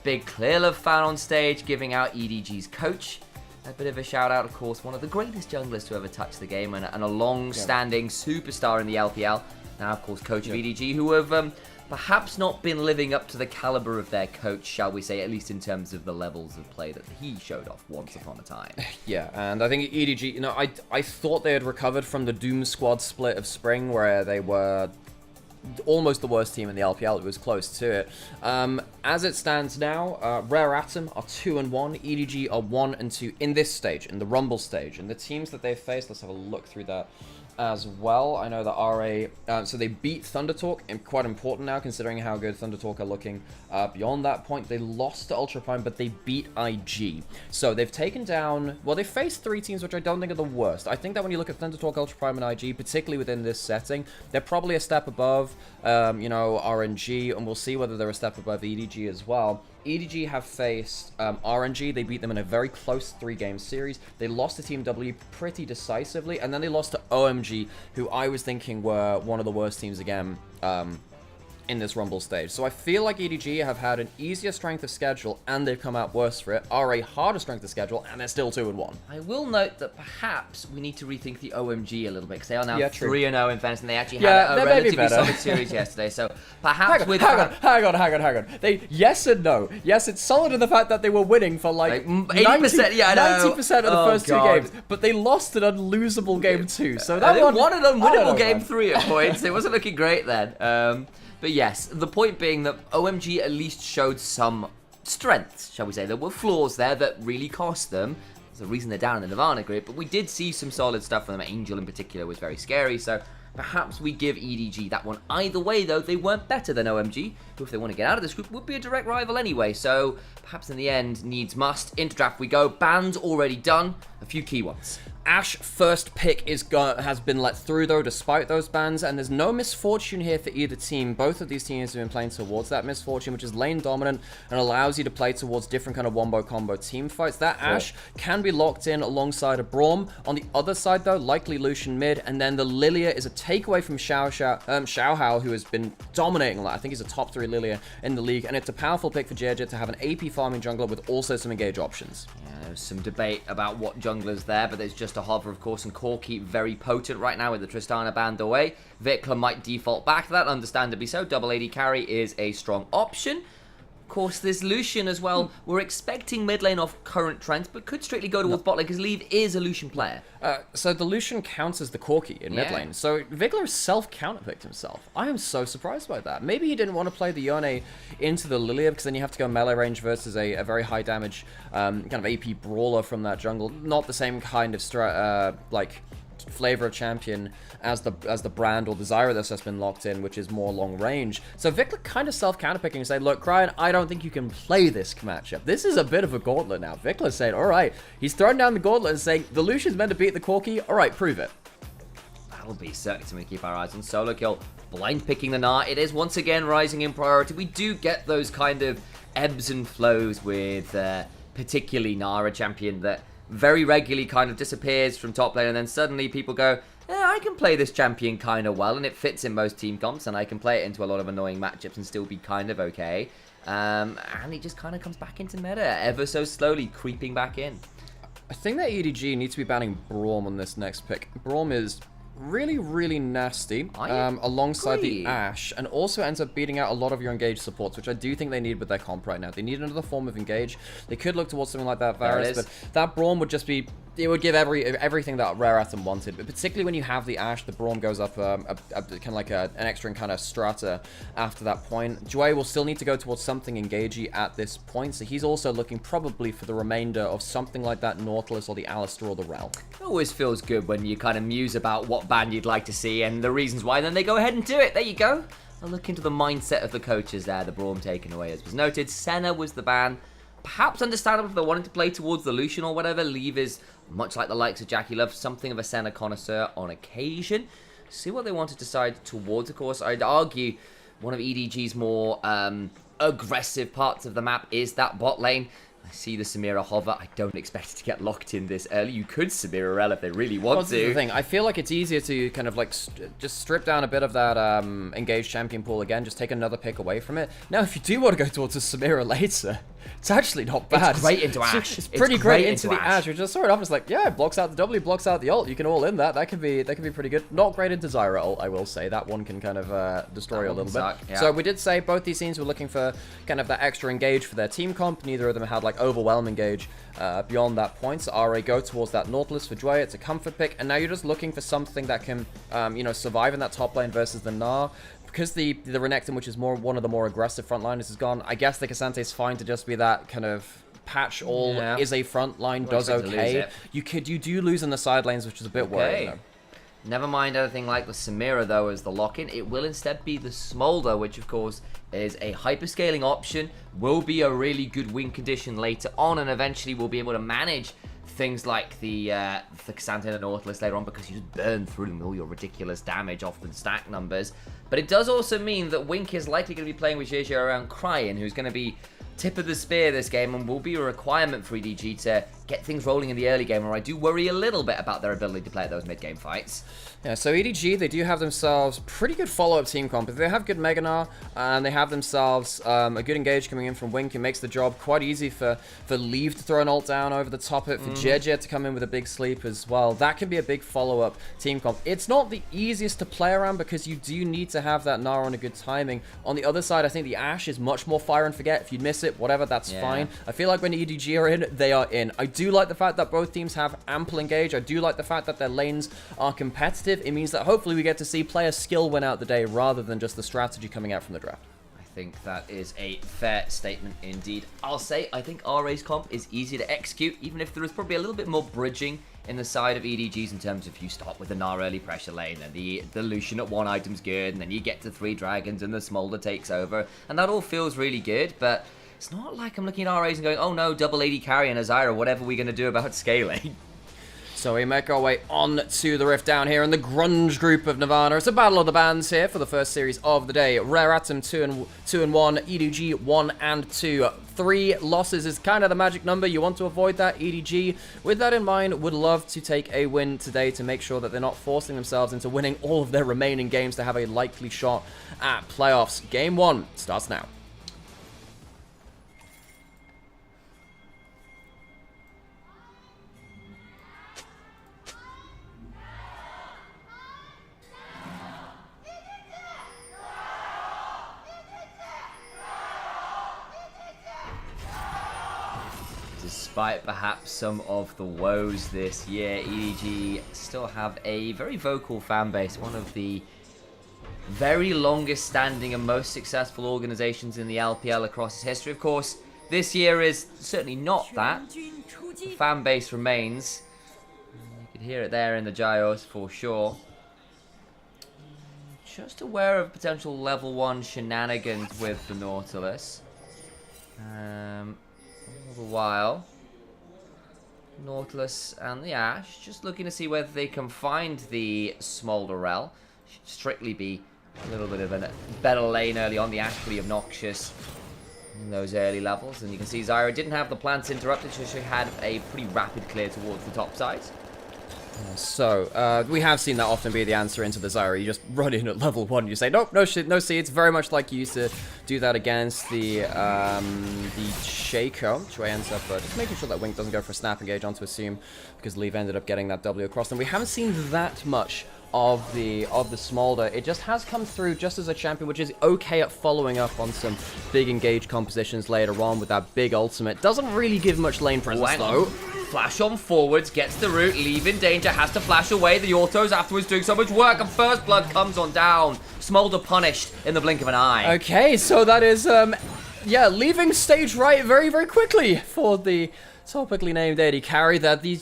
Big Clearlove fan on stage giving out EDG's coach. A bit of a shout out, of course, one of the greatest junglers to ever touch the game and a long-standing superstar in the LPL. Now, of course, coach of EDG, who have perhaps not been living up to the caliber of their coach, shall we say, at least in terms of the levels of play that he showed off once upon a time. Yeah, and I think EDG, you know, I thought they had recovered from the Doom Squad split of spring where they were almost the worst team in the LPL. It was close to it. As it stands now, Rare Atom are 2-1, EDG are 1-2 in this stage, in the Rumble stage. And the teams that they've faced, let's have a look through that as well. I know that RA, so they beat Thunder Talk, and quite important now considering how good Thunder Talk are looking. Beyond that point, they lost to Ultra Prime, but they beat IG. So they've taken down, well, they faced 3 teams, which I don't think are the worst. I think that when you look at Thunder Talk, Ultra Prime, and IG, particularly within this setting, they're probably a step above, you know, RNG, and we'll see whether they're a step above EDG as well. EDG have faced RNG. They beat them in a very close 3-game series. They lost to Team W pretty decisively, and then they lost to OMG, who I was thinking were one of the worst teams again in this Rumble stage. So I feel like EDG have had an easier strength of schedule, and they've come out worse for it. RA harder strength of schedule, and they're still 2-1. I will note that perhaps we need to rethink the OMG a little bit, because they are now 3-0 in fairness, and they actually had a relatively solid series yesterday. So perhaps hang on. Yes and no. Yes, it's solid in the fact that they were winning for like 80%. Yeah, I know. 90% of the first 2 games, but they lost an unlosable game 2. So that they one won an unwinnable game 3 at points. It wasn't looking great then. But yes, the point being that OMG at least showed some strengths, shall we say. There were flaws there that really cost them. There's the reason they're down in the Nirvana group, but we did see some solid stuff from them. Angel in particular was very scary, so perhaps we give EDG that one. Either way, though, they weren't better than OMG, who, if they want to get out of this group, would be a direct rival anyway. So perhaps in the end, needs must. Into draft we go. Bans already done. A few key ones. Ashe first pick has been let through though, despite those bans, and there's no misfortune here for either team. Both of these teams have been playing towards that misfortune, which is lane dominant and allows you to play towards different kind of wombo combo team fights. That Ashe can be locked in alongside a Braum. On the other side though, likely Lucian mid, and then the Lilia is a takeaway from Xiaohao, who has been dominating. I think he's a top 3 Lilia in the league, and it's a powerful pick for JJ to have an AP farming jungler with also some engage options. Yeah, there's some debate about what jungler's there, but there's just a hover, of course, and Corki very potent right now with the Tristana banned away. Vikla might default back to that, understandably so. Double AD carry is a strong option. Of course, there's Lucian as well. We're expecting mid lane off current trends, but could straightly go towards bot lane because Leave is a Lucian player. So the Lucian counts as the Corki in mid lane. So Vikla self-counterpicked himself. I am so surprised by that. Maybe he didn't want to play the Yone into the Lilia because then you have to go melee range versus a very high damage kind of AP brawler from that jungle. Not the same kind of like flavor of champion as the brand or the Zyra that's just been locked in, which is more long range. So Vikla kind of self-counterpicking and saying, look, Cryan, I don't think you can play this matchup. This is a bit of a gauntlet now. Vikla's saying, all right, he's throwing down the gauntlet and saying, the Lucian's meant to beat the Corki. All right, prove it. That'll be certainly something to keep our eyes on. Solo kill, blind picking the Gnar. It is once again rising in priority. We do get those kind of ebbs and flows with particularly Gnar, a champion that very regularly kind of disappears from top lane, and then suddenly people go, I can play this champion kind of well, and it fits in most team comps, and I can play it into a lot of annoying matchups and still be kind of okay. And it just kind of comes back into meta, ever so slowly creeping back in. I think that EDG needs to be banning Braum on this next pick. Braum is really, really nasty alongside the Ashe, and also ends up beating out a lot of your engage supports, which I do think they need with their comp right now. They need another form of engage. They could look towards something like that Varus, but that Braum would just be, it would give everything that Rare Atom wanted, but particularly when you have the Ashe, the Braum goes up kind of like an extra kind of strata after that point. Jue will still need to go towards something engagey at this point, so he's also looking probably for the remainder of something like that Nautilus or the Alistar or the Rel. It always feels good when you kind of muse about what ban you'd like to see and the reasons why, and then they go ahead and do it. There you go. A look into the mindset of the coaches there. The Braum taken away, as was noted. Senna was the ban. Perhaps understandable if they wanted to play towards the Lucian or whatever. Leave is, much like the likes of Jackie Love, something of a Senna connoisseur on occasion. See what they want to decide towards, of course. I'd argue one of EDG's more aggressive parts of the map is that bot lane. I see the Samira hover. I don't expect it to get locked in this early. You could Samira Rel if they really want to. That's the thing. I feel like it's easier to kind of like just strip down a bit of that engaged champion pool again. Just take another pick away from it. Now, if you do want to go towards a Samira later, it's actually not bad. It's great into Ashe. It's pretty great into the Ashe. We just saw it off. It's like, yeah, it blocks out the W, blocks out the ult. You can all in that. That could be pretty good. Not great into Zyra ult, I will say. That one can kind of destroy you a little bit. Yeah. So we did say both these teams were looking for kind of that extra engage for their team comp. Neither of them had like overwhelm engage beyond that point. So RA go towards that Nautilus for Jue. It's a comfort pick, and now you're just looking for something that can you know, survive in that top lane versus the Gnar. Because the Renekton, which is one of the more aggressive frontliners, is gone, I guess the Cassante is fine to just be that kind of patch all is a frontline, does okay. You do lose in the side lanes, which is a bit worrying though. Never mind anything like the Samira though as the lock-in. It will instead be the Smolder, which of course is a hyperscaling option, will be a really good win condition later on, and eventually we'll be able to manage things like the Cassante and the Nautilus later on, because you just burn through them with all your ridiculous damage off the stack numbers. But it does also mean that Wink is likely going to be playing with JJ around Cryan, who's going to be tip of the spear this game and will be a requirement for EDG to get things rolling in the early game, where I do worry a little bit about their ability to play at those mid-game fights. Yeah, so EDG, they do have themselves pretty good follow-up team comp. They have good Mega Gnar, and they have themselves a good engage coming in from Wink. It makes the job quite easy for Leave to throw an ult down over the top of it, for JJ to come in with a big sleep as well. That can be a big follow-up team comp. It's not the easiest to play around because you do need to have that Gnar on a good timing. On the other side, I think the Ashe is much more fire and forget. If you miss it, whatever, that's fine. I feel like when EDG are in, they are in. I do like the fact that both teams have ample engage. I do like the fact that their lanes are competitive. It means that hopefully we get to see player skill win out the day rather than just the strategy coming out from the draft. I think that is a fair statement indeed. I'll say I think RA's comp is easy to execute, even if there is probably a little bit more bridging in the side of EDG's in terms of you start with the Gnar early pressure lane, and the Lucian at 1 item's good, and then you get to 3 dragons and the Smolder takes over, and that all feels really good, but it's not like I'm looking at RAs and going, oh no, double AD carry and a Zyra, whatever are we going to do about scaling? So we make our way on to the rift down here in the grunge group of Nirvana. It's a battle of the bands here for the first series of the day. Rare Atom 2 and 1, EDG 1 and 2. 3 losses is kind of the magic number. You want to avoid that. EDG, with that in mind, would love to take a win today to make sure that they're not forcing themselves into winning all of their remaining games to have a likely shot at playoffs. Game 1 starts now. Despite perhaps some of the woes this year, EDG still have a very vocal fan base, one of the very longest standing and most successful organizations in the LPL across its history. Of course, this year is certainly not that. The fan base remains. You can hear it there in the gyros for sure. Just aware of potential level 1 shenanigans with the Nautilus. All the while, Nautilus and the Ash just looking to see whether they can find the Smolderell. Should strictly be a little bit of a better lane early on. The Ash pretty obnoxious in those early levels, and you can see Zyra didn't have the plants interrupted, so she had a pretty rapid clear towards the top side. So, we have seen that often be the answer into the Zyra. You just run in at level 1, you say, nope, no shit, no seeds. Very much like you used to do that against the Shaco, which ends up just making sure that Wink doesn't go for a snap engage onto Assume, because Leave ended up getting that W across them. We haven't seen that much of the Smolder. It just has come through just as a champion, which is okay at following up on some big engage compositions later on with that big ultimate. Doesn't really give much lane presence, though. Flash on forwards, gets the root, Leave in danger, has to flash away. The autos afterwards doing so much work, and first blood comes on down. Smolder punished in the blink of an eye. Okay, so that is, yeah, leaving stage right very, very quickly for the topically named AD carry. That the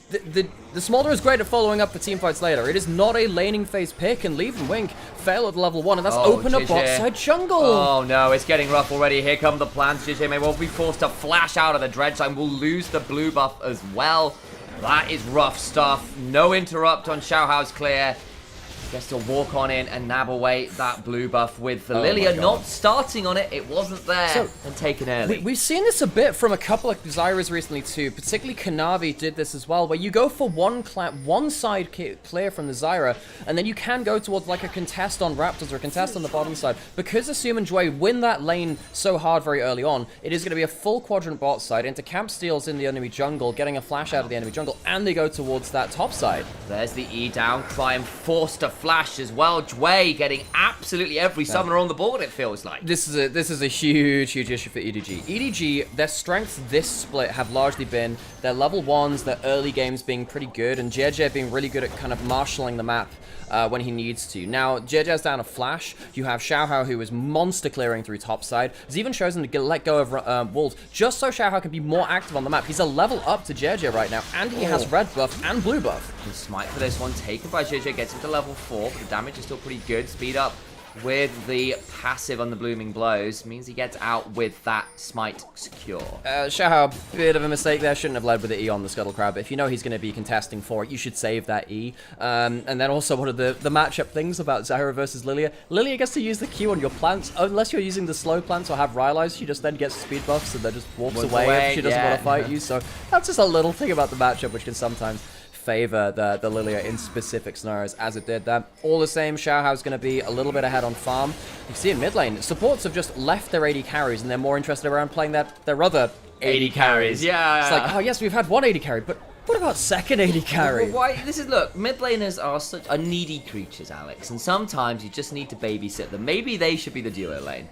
Smolder is great at following up for teamfights later. It is not a laning phase pick, and Leave and Wink fail at level 1, and that's opened up bot side jungle. Oh no, it's getting rough already. Here come the plants. JJ may well be forced to flash out of the dredge line. We'll lose the blue buff as well. That is rough stuff. No interrupt on Xiaohao's clear. Gets to walk on in and nab away that blue buff with the Lilia not starting on it. It wasn't there and taken early. We've seen this a bit from a couple of Zyras recently too. Particularly Kanavi did this as well, where you go for one side clear from the Zyra, and then you can go towards like a contest on Raptors or a contest on the bottom side. Because Assume and Jue win that lane so hard very early on, it is going to be a full quadrant bot side into camp steals in the enemy jungle, getting a flash out of the enemy jungle, and they go towards that top side. There's the E down, Climb forced to flash as well. Jue getting absolutely every summoner on the board, it feels like. This is a huge issue for EDG. EDG, their strengths this split have largely been their level 1s, their early games being pretty good, and JJ being really good at kind of marshalling the map when he needs to. Now, JJ's down a flash. You have Xiaohao, who is monster clearing through topside. Has even chosen to let go of walls, just so Xiaohao can be more active on the map. He's a level up to JJ right now, and he has red buff and blue buff. The smite for this one taken by JJ, gets him to level 4, but the damage is still pretty good. Speed up with the passive on the blooming blows means he gets out with that smite secure. Xiaohao, bit of a mistake there. Shouldn't have led with the E on the Scuttle Crab. If you know he's going to be contesting for it, you should save that E. And then also one of the matchup things about Zyra versus Lilia. Lilia gets to use the Q on your plants. Unless you're using the slow plants or have Rylai's, she just then gets speed buffs and then just walks away if she doesn't want to fight you. So that's just a little thing about the matchup which can sometimes favor the Lilia in specific scenarios, as it did that. All the same, Xiaohao's going to be a little bit ahead on farm. You see in mid lane, supports have just left their AD carries and they're more interested around playing their other AD carries. Yeah. It's like, oh yes, we've had one AD carry, but what about second AD carry? Well, why? Look, mid laners are such needy creatures, Alex, and sometimes you just need to babysit them. Maybe they should be the duo lane.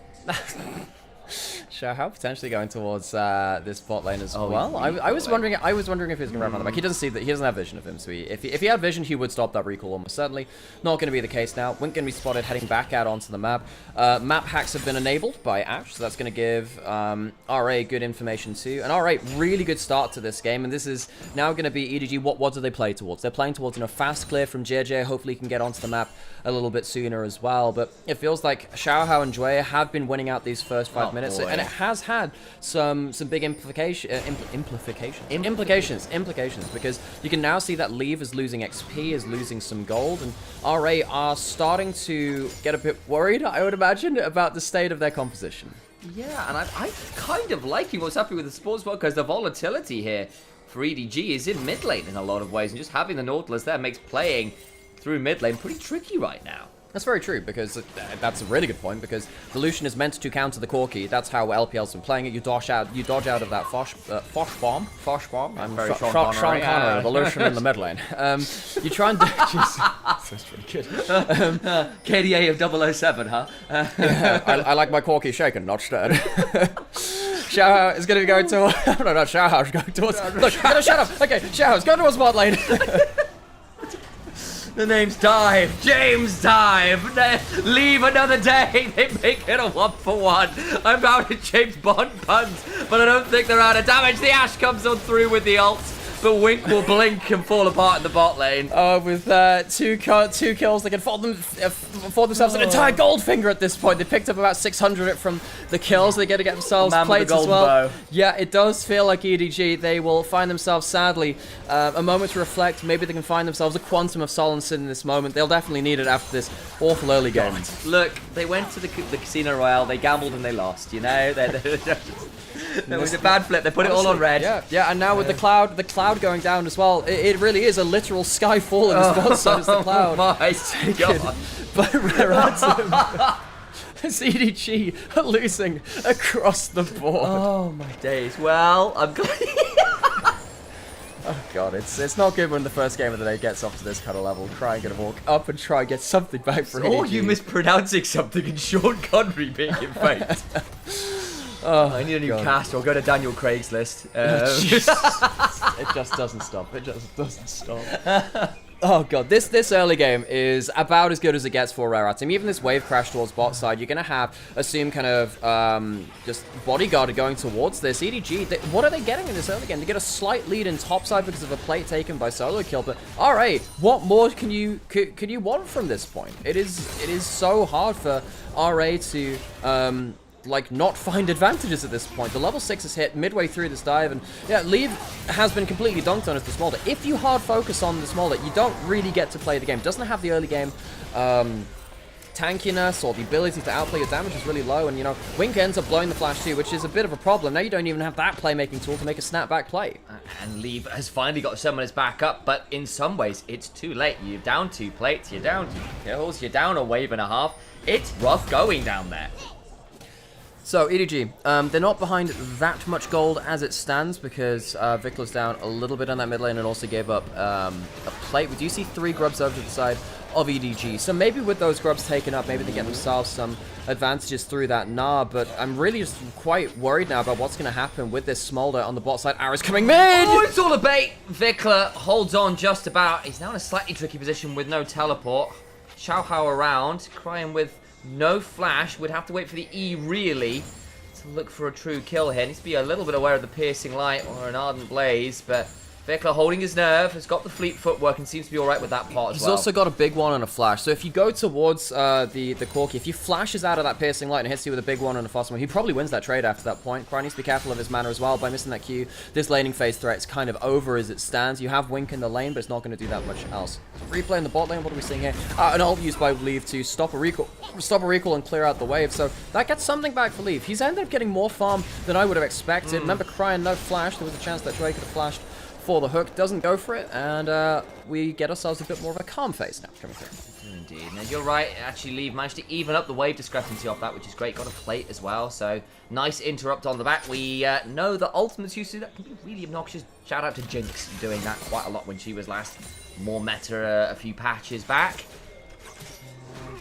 Xiaohao potentially going towards this bot lane as well. I was wondering if he was going to run on the back. He doesn't see that. He doesn't have vision of him. So if he had vision, he would stop that recall almost certainly. Not going to be the case now. Wink going to be spotted heading back out onto the map. Map hacks have been enabled by Ash, so that's going to give RA good information too. And RA really good start to this game. And this is now going to be EDG. What do they play towards? They're playing towards fast clear from JJ. Hopefully he can get onto the map a little bit sooner as well. But it feels like Xiaohao and Jue have been winning out these first 5 minutes. And it has had some big implications, because you can now see that Leave is losing XP, is losing some gold, and RA are starting to get a bit worried, I would imagine, about the state of their composition. Yeah, and I'm kind of liking what's happening with the sports ball, because the volatility here for EDG is in mid lane in a lot of ways, and just having the Nautilus there makes playing through mid lane pretty tricky right now. That's very true, because that's a really good point, because the Lucian is meant to counter the Corki. That's how LPL's been playing it. You dodge out of that Fosh bomb. I'm very Sean Sean Connery, the Lucian in the mid lane. You try and that's pretty good. KDA of 007, huh? Yeah, I like my Corki shaken, not stirred. Xiaohao is going to be going to... no, not Xiaohao is going towards... Look, shut up. Okay, Xiaohao's going towards bot lane. The name's Dive, James Dive, leave another day, they make it a 1-for-1. I'm out of James Bond puns, but I don't think they're out of damage. The Ashe comes on through with the ult, but Wink will blink and fall apart in the bot lane. With two kills, they can afford themselves an entire Goldfinger at this point. They picked up about 600 from the kills. They get to get themselves plates as well. Yeah, it does feel like EDG. They will find themselves, sadly, a moment to reflect. Maybe they can find themselves a quantum of solace in this moment. They'll definitely need it after this awful early game. Look, they went to the Casino Royale, they gambled and they lost, you know? It was a bad flip. They put it all on red. Yeah, and now with the cloud going down as well, it really is a literal sky fall in the spot side as the cloud. Oh my God. But Reratum, as EDG are losing across the board. Oh my days. Well, I'm glad. Oh god, it's not good when the first game of the day gets up to this kind of level. Try and get a walk up and try and get something back for EDG. Or you mispronouncing something and Sean Connery being in fate. Oh, I need a new cast, or go to Daniel Craig's list. It just doesn't stop. It just doesn't stop. Oh god, this early game is about as good as it gets for Reratum. Even this wave crash towards bot side, you're going to assume kind of just bodyguard going towards this. EDG, what are they getting in this early game? They get a slight lead in top side because of a plate taken by solo kill, but alright, what more can you want from this point? It is so hard for RA to like not find advantages at this point. The level 6 is hit midway through this dive, and yeah, Leave has been completely dunked on as the Smolder. If you hard focus on the Smolder, you don't really get to play the game. Doesn't have the early game tankiness or the ability to outplay. Your damage is really low, and you know, Wink ends up blowing the flash too, which is a bit of a problem. Now you don't even have that playmaking tool to make a snapback play. And Leave has finally got someone as backup, but in some ways it's too late. You're down 2 plates, you're down 2 kills, you're down a wave and a half. It's rough going down there. So, EDG, they're not behind that much gold as it stands, because Victor's down a little bit on that mid lane and also gave up a plate. We do see 3 grubs over to the side of EDG. So maybe with those grubs taken up, maybe they get themselves some advantages through that Gnar, but I'm really just quite worried now about what's going to happen with this Smolder on the bot side. Arrow's coming mid! Oh, it's all a bait! Vikla holds on just about. He's now in a slightly tricky position with no teleport. Xiaohao around, crying with no flash. Would have to wait for the E really to look for a true kill here. Needs to be a little bit aware of the piercing light or an ardent blaze, but Vikla holding his nerve, has got the fleet footwork and seems to be alright with that part as well. He's also got a big one and a flash. So if you go towards the Corki, if he flashes out of that piercing light and hits you with a big one and a fast one, he probably wins that trade after that point. Cry needs to be careful of his mana as well by missing that Q. This laning phase threat is kind of over as it stands. You have Wink in the lane, but it's not going to do that much else. Replay in the bot lane, what are we seeing here? An ult used by Leave to stop a recall and clear out the wave. So that gets something back for Leave. He's ended up getting more farm than I would have expected. Remember, Cry and no flash. There was a chance that Drake could have flashed for the hook, doesn't go for it, and we get ourselves a bit more of a calm phase now coming through. Indeed. Now, you're right, actually Leave managed to even up the wave discrepancy off that, which is great. Got a plate as well, so nice interrupt on the back. We know that ultimates used to do that can be really obnoxious. Shout out to Jinx doing that quite a lot when she was last more meta a few patches back.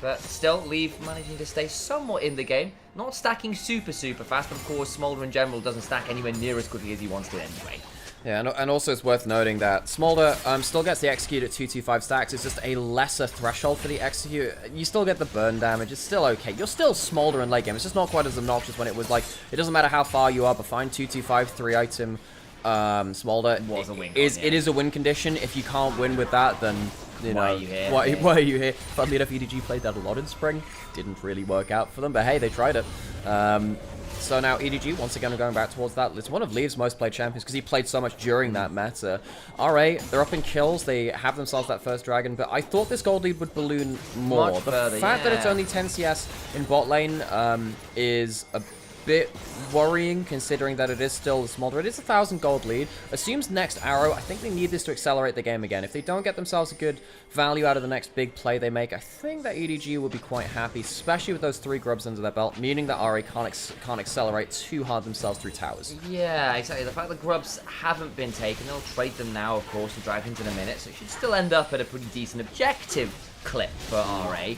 But still, Leave managing to stay somewhat in the game. Not stacking super fast, but of course Smolder in general doesn't stack anywhere near as quickly as he wants to anyway. Yeah, and also it's worth noting that Smolder still gets the execute at 225 stacks. It's just a lesser threshold for the execute. You still get the burn damage. It's still okay. You're still Smolder in late game. It's just not quite as obnoxious when it was like, it doesn't matter how far you are, but fine 225 3-item Smolder it is a win condition. If you can't win with that, then you know, why are you here? Funnily enough, EDG played that a lot in spring. Didn't really work out for them, but hey, they tried it. So now EDG, once again, are going back towards that. It's one of Leave's most played champions because he played so much during that meta. RA, they're up in kills. They have themselves that first dragon, but I thought this gold lead would balloon more. Much The further, fact that it's yeah. only 10 CS in bot lane is a bit worrying, considering that it is still a small. It is 1,000 gold lead. Assumes next arrow. I think they need this to accelerate the game again. If they don't get themselves a good value out of the next big play they make, I think that EDG will be quite happy, especially with those 3 grubs under their belt, meaning that RA can't accelerate too hard themselves through towers. Yeah, exactly. The fact that grubs haven't been taken, they'll trade them now, of course, and dragons in a minute, so it should still end up at a pretty decent objective clip for RA.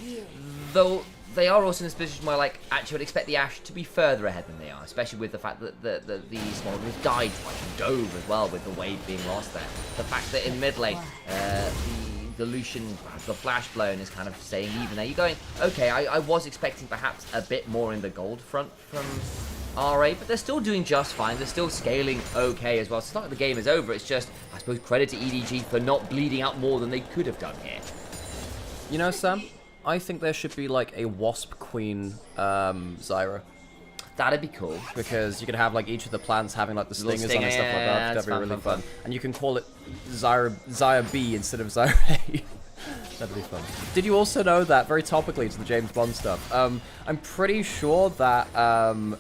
Though they are also in this position where, like, actually would expect the Ashe to be further ahead than they are, especially with the fact that the Smolderers died twice and dove as well with the wave being lost there. The fact that in mid lane, the Lucian, the flash blown is kind of staying even there. You're going, okay, I was expecting perhaps a bit more in the gold front from RA, but they're still doing just fine. They're still scaling okay as well. So it's not like the game is over. It's just, I suppose, credit to EDG for not bleeding out more than they could have done here. You know, Sam, I think there should be like a Wasp Queen Zyra. That'd be cool. Because you could have like each of the plants having like the stingers on and stuff like yeah, that. That'd be really fun. And you can call it Zyra B instead of Zyra A. That'd be fun. Did you also know that, very topically to the James Bond stuff, I'm pretty sure that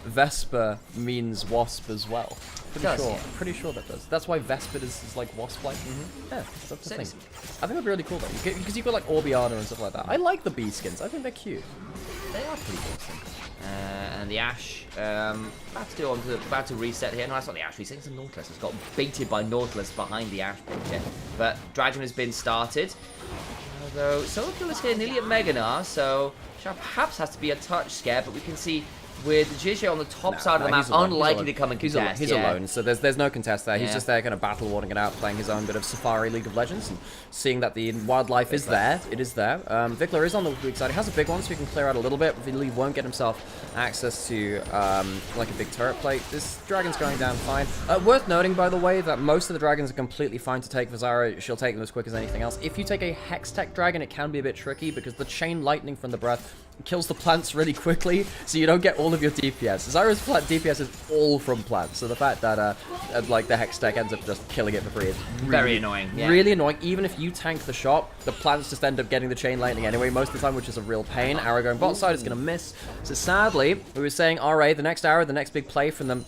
Vesper means wasp as well. Pretty sure that does. That's why Vesper is like wasp-like. Yeah, that's the thing. I think that'd be really cool though, because you've got like Orbiana and stuff like that. I like the bee skins. I think they're cute. They are pretty awesome. And the Ashe, about to reset here. No, that's not the Ashe reset, it's the Nautilus. It's got baited by Nautilus behind the Ashe here. But Dragon has been started. Although Solar Kill is here nearly at Meganar, so perhaps has to be a touch scare, but we can see with GG on the top side of the map, unlikely to come and contest. He's alone, so there's no contest there. He's Yeah. just there kind of battle warding it out, playing his own bit of Safari League of Legends, and seeing that the wildlife is there. It is there. Vikler is on the weak side. He has a big one, so he can clear out a little bit. Really won't get himself access to like a big turret plate. This dragon's going down fine. Worth noting, by the way, that most of the dragons are completely fine to take for Zyra. She'll take them as quick as anything else. If you take a Hextech dragon, it can be a bit tricky because the chain lightning from the breath kills the plants really quickly, so you don't get all of your DPS. Zyra's plant DPS is all from plants, so the fact that like the Hextech ends up just killing it for free is really, very annoying. Yeah. Really annoying. Even if you tank the shot, the plants just end up getting the chain lightning anyway most of the time, which is a real pain. Arrow going bot side is going to miss. So sadly, we were saying RA, the next arrow, the next big play from them,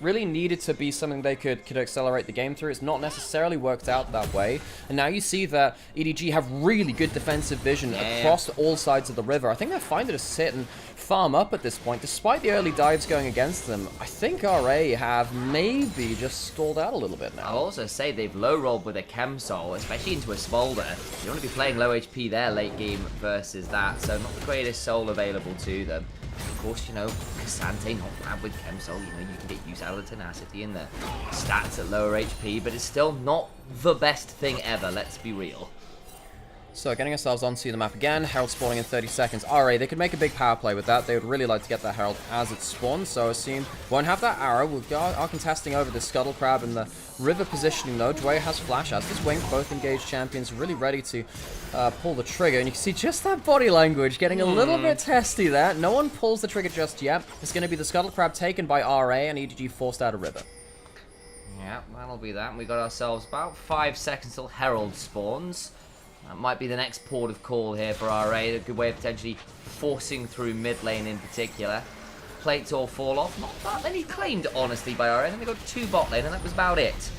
really needed to be something they could accelerate the game through. It's not necessarily worked out that way. And now you see that EDG have really good defensive vision across all sides of the river. I think they're fine to just sit and farm up at this point. Despite the early dives going against them, I think RA have maybe just stalled out a little bit now. I'll also say they've low rolled with a Chem Soul, especially into a Smolder. You want to be playing low HP there late game versus that, so not the greatest soul available to them. Of course, you know, Cassante not bad with Chem Soul. You know, you can get use out of the tenacity and the stats at lower HP, but it's still not the best thing ever, let's be real. So getting ourselves onto the map again, Herald spawning in 30 seconds. RA, they could make a big power play with that. They would really like to get that Herald as it spawns, so assume won't have that arrow. We are contesting over the Scuttle Crab and the river positioning though. Dwyer has Flash, as does Wink, both engaged champions, really ready to pull the trigger. And you can see just that body language getting a little bit testy there. No one pulls the trigger just yet. It's going to be the Scuttle Crab taken by RA and EDG forced out of river. Yeah, that'll be that. We got ourselves about 5 seconds till Herald spawns. That might be the next port of call here for RA. A good way of potentially forcing through mid lane in particular. Plates all fall off. Not that many claimed, honestly, by RA. I think they got 2 bot lane, and that was about it.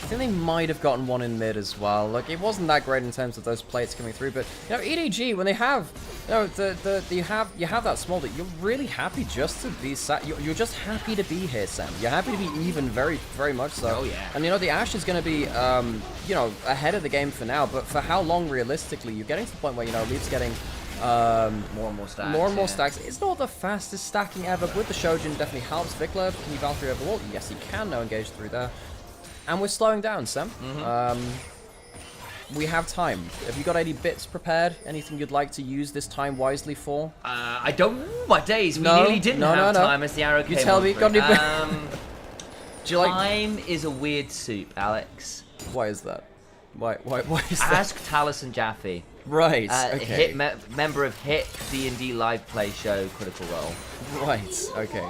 I think they might have gotten one in mid as well. Like, it wasn't that great in terms of those plates coming through, but you know, EDG, when they have, you know, you have that small, that you're really happy just to be you're just happy to be here, Sam. You're happy to be even, very, very much so. Oh yeah. And you know, the Ashe is going to be, you know, ahead of the game for now, but for how long realistically? You're getting to the point where, you know, Leaf's getting more and more stacks. More and more stacks. It's not the fastest stacking ever, but with the Shojin definitely helps. Vikler, can you Valkyrie over the wall? Yes, he can. No engage through there. And we're slowing down, Sam. We have time. Have you got any bits prepared? Anything you'd like to use this time wisely for? I don't. My days. We nearly didn't have time as the arrow came. You tell me. Got any Do you like? Time is a weird soup, Alex. Why is that? Why is that? Ask Talus and Jaffe. Right, okay. Member of Hit D&D live play show Critical Role. Right, okay.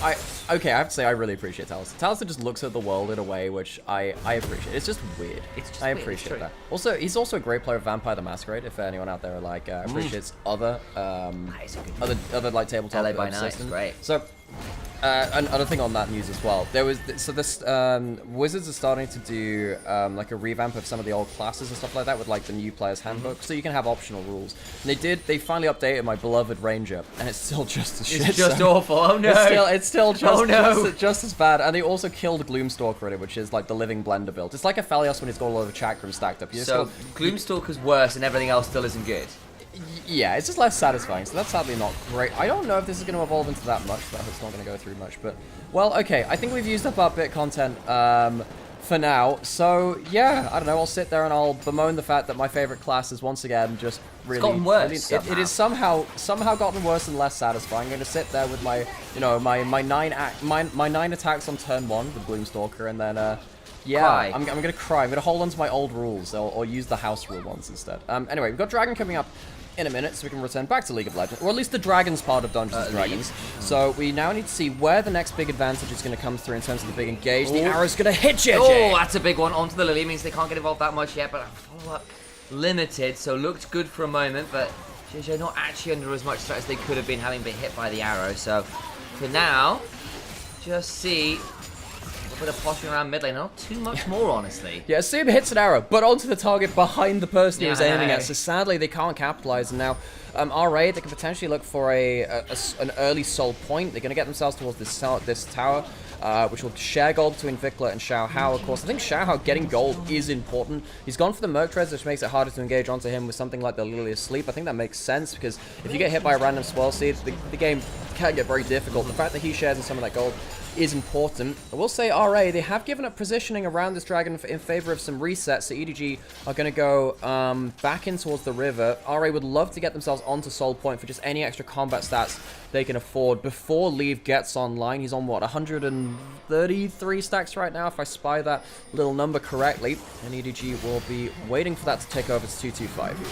I have to say I really appreciate Taliesin. Taliesin just looks at the world in a way which I appreciate. It's just weird. I appreciate that. Also, he's also a great player of Vampire the Masquerade. If anyone out there like appreciates other other like tabletop LA by Night, systems. great. So another thing on that news as well. There was this Wizards are starting to do like a revamp of some of the old classes and stuff like that with like the new player's handbook, so you can have optional rules. And they finally updated my beloved Ranger, and it's still just as shit. It's just awful. Oh no. It's still just as bad. And they also killed Gloomstalker in it, which is like the living blender build. It's like a Phalios when he's got a lot of chakrams stacked up. So Gloomstalker's worse and everything else still isn't good. Yeah, it's just less satisfying, so that's sadly not great. I don't know if this is going to evolve into that much, but it's not going to go through much. But, well, okay, I think we've used up our bit content for now. So, yeah, I don't know, I'll sit there and I'll bemoan the fact that my favorite class is once again just really... It's gotten worse. It is somehow gotten worse and less satisfying. I'm going to sit there with my, you know, my nine attacks on turn 1 with Gloomstalker, and then... yeah, I'm going to cry. I'm going to hold on to my old rules, or use the house rule ones instead. Anyway, we've got Dragon coming up in a minute, so we can return back to League of Legends, or at least the Dragons part of Dungeons & Dragons. So we now need to see where the next big advantage is going to come through in terms of the big engage. The arrow's going to hit you, Oh, that's a big one. Onto the Lily means they can't get involved that much yet, but follow-up limited, so looked good for a moment, but JJ not actually under as much threat as they could have been, having been hit by the arrow. So for now, just see a bit of poshing around mid lane, not too much more, honestly. Yeah, Assume hits an arrow, but onto the target behind the person he was aiming at, so sadly they can't capitalize. And now, RA, they can potentially look for an early soul point. They're going to get themselves towards this tower, which will share gold between Vikla and Xiao Hao, of course. I think Xiao Hao getting gold is important. He's gone for the Merc Treads, which makes it harder to engage onto him with something like the Lily of Sleep. I think that makes sense, because if you get hit by a random Swirl Seed, the game can get very difficult. The fact that he shares in some of that gold is important. I will say RA, they have given up positioning around this dragon in favor of some resets, so EDG are going to go back in towards the river. RA would love to get themselves onto Soul Point for just any extra combat stats they can afford before Leave gets online. He's on, what, 133 stacks right now, if I spy that little number correctly. And EDG will be waiting for that to take over to 225. And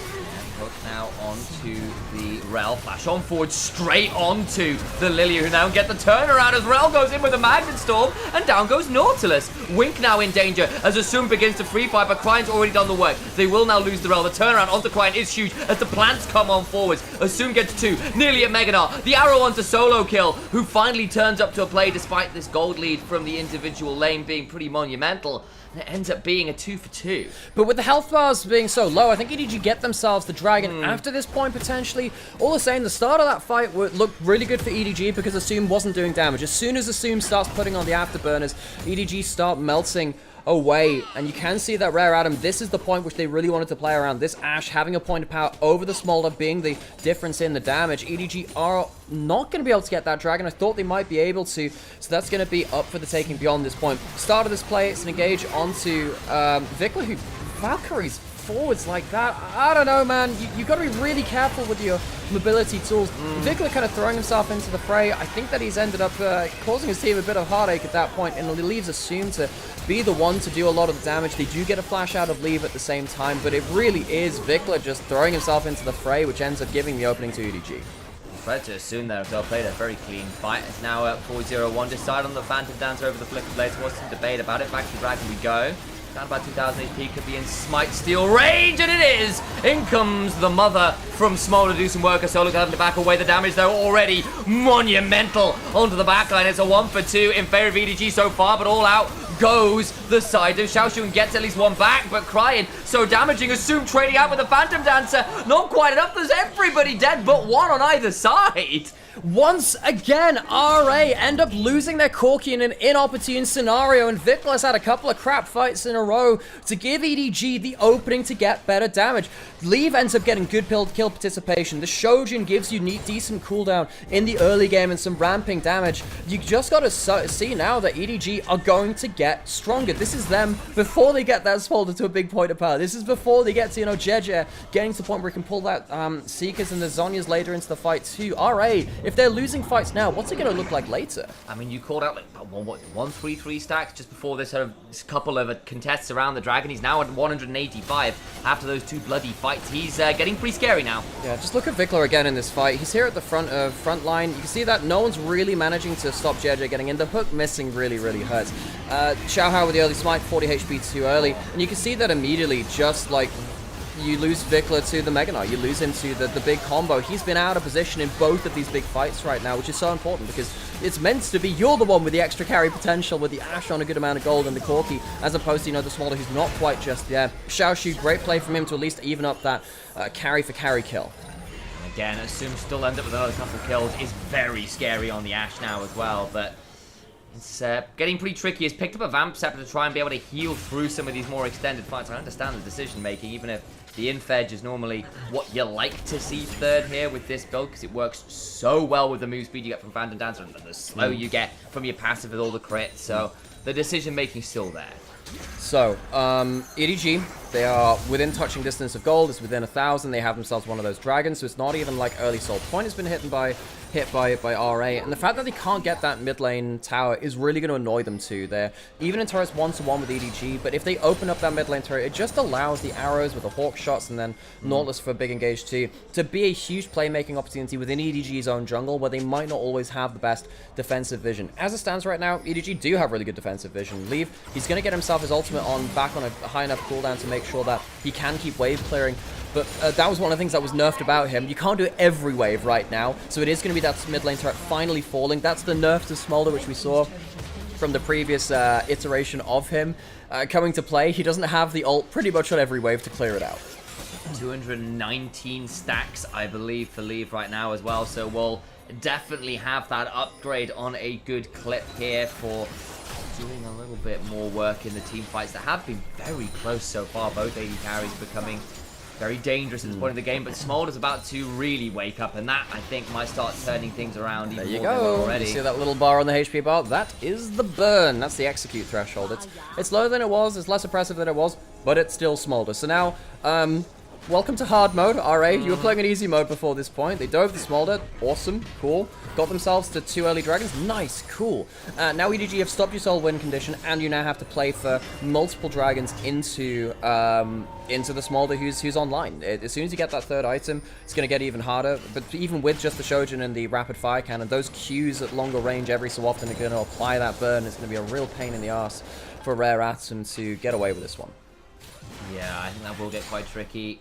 hook now onto the Rel. Flash on forward, straight onto the Lily, who now get the turnaround as Rel goes in with a Magnet Storm, and down goes Nautilus. Wink now in danger as Assume begins to free fire, but Kryan's already done the work. They will now lose the Rel. The turnaround onto Kryan is huge as the plants come on forwards. Assume gets 2, nearly at Meganar. The arrow onto Solo Kill, who finally turns up to a play despite this gold lead from the individual lane being pretty monumental. And it ends up being a 2 for 2. But with the health bars being so low, I think EDG get themselves the dragon after this point, potentially. All the same, the start of that fight looked really good for EDG because Assume wasn't doing damage. As soon as Assume starts putting on the afterburners, EDG start melting away, and you can see that Rare Adam, this is the point which they really wanted to play around. This Ashe having a point of power over the Smolder being the difference in the damage. EDG are not going to be able to get that dragon. I thought they might be able to, so that's going to be up for the taking beyond this point. Start of this play, it's an engage onto Vikla, who Valkyrie's forwards like that. I don't know, man. You got to be really careful with your mobility tools. Vikla kind of throwing himself into the fray. I think that he's ended up causing his team a bit of heartache at that point, and it leaves Assume to be the one to do a lot of the damage. They do get a flash out of Leave at the same time, but it really is Vikla just throwing himself into the fray, which ends up giving the opening to EDG. Fair to assume that they'll play a very clean fight. It's now at 4-0-1. Decide on the Phantom Dancer over the Flicker Blades. What's some debate about it? Back to Dragon we go. Down about 2,000 HP, could be in Smite Steel range, and it is! In comes the mother from Smolder to do some work. Solo having to back away. The damage, though, already monumental onto the backline. It's a 1 for 2 in favor of EDG so far, but all out goes the side of Xiaoxun, and gets at least one back, but Kryan so damaging. Assume trading out with the Phantom Dancer. Not quite enough. There's everybody dead but one on either side. Once again, RA end up losing their Corki in an inopportune scenario, and Vikla's had a couple of crap fights in a row to give EDG the opening to get better damage. Leave ends up getting good kill participation. The Shojin gives you decent cooldown in the early game and some ramping damage. You just got to see now that EDG are going to get stronger. This is them before they get that Smolder to a big point of power. This is before they get to, Jeje getting to the point where he can pull that Seekers and the Zhonya's later into the fight too. RA if they're losing fights now, what's it going to look like later? I mean, you called out like 133 stacks just before this sort of this couple of contests around the Dragon. He's now at 185 after those 2 bloody fights. He's getting pretty scary now. Yeah, just look at Vikler again in this fight. He's here at the front line. You can see that no one's really managing to stop JJ getting in. The hook missing really hurts. Xiaohao with the early smite, 40 HP too early, and you can see that immediately, just like you lose Vikler to the Mega Knight, you lose him to the big combo. He's been out of position in both of these big fights right now, which is so important because it's meant to be you're the one with the extra carry potential with the Ashe on a good amount of gold and the Corki, as opposed to, you know, the Smolder who's not quite just there. Xiaoshu, great play from him to at least even up that carry for carry kill. Again, Assume still ends up with another couple kills. Is very scary on the Ashe now as well, but it's getting pretty tricky. He's picked up a Vamp Scepter to try and be able to heal through some of these more extended fights. I understand the decision making, even if the Infedge is normally what you like to see third here with this build, because it works so well with the move speed you get from Phantom Dancer and the slow you get from your passive with all the crits. So the decision making is still there. So, EDG, they are within touching distance of gold. It's within 1,000. They have themselves one of those dragons, so it's not even like early soul point has been hit by RA. And the fact that they can't get that mid lane tower is really going to annoy them too. They're even in turrets 1-to-1 with EDG, but if they open up that mid lane turret, it just allows the arrows with the hawk shots and then Nautilus for big engage too to be a huge playmaking opportunity within EDG's own jungle, where they might not always have the best defensive vision. As it stands right now, EDG do have really good defensive vision. Leave, he's going to get himself his ultimate on back on a high enough cooldown to make sure that he can keep wave clearing. But that was one of the things that was nerfed about him. You can't do it every wave right now, so it is going to be that mid lane turret finally falling. That's the nerf to Smolder, which we saw from the previous iteration of him coming to play. He doesn't have the ult pretty much on every wave to clear it out. 219 stacks, I believe, for Leave right now as well, so we'll definitely have that upgrade on a good clip here for doing a little bit more work in the team fights that have been very close so far. Both AD carries becoming very dangerous at this point in the game, but Smolder's about to really wake up, and that, I think, might start turning things around even more than already. You see that little bar on the HP bar? That is the burn. That's the execute threshold. It's lower than it was, it's less oppressive than it was, but it's still Smolder. So now, welcome to hard mode, RA. You were playing an easy mode before this point. They dove the Smolder. Awesome. Cool. Got themselves to 2 early dragons. Nice. Cool. Now EDG have stopped your soul win condition, and you now have to play for multiple dragons into the Smolder who's online. As soon as you get that third item, it's going to get even harder. But even with just the Shojin and the rapid fire cannon, those Qs at longer range every so often are going to apply that burn. It's going to be a real pain in the ass for Rare Atom to get away with this one. Yeah, I think that will get quite tricky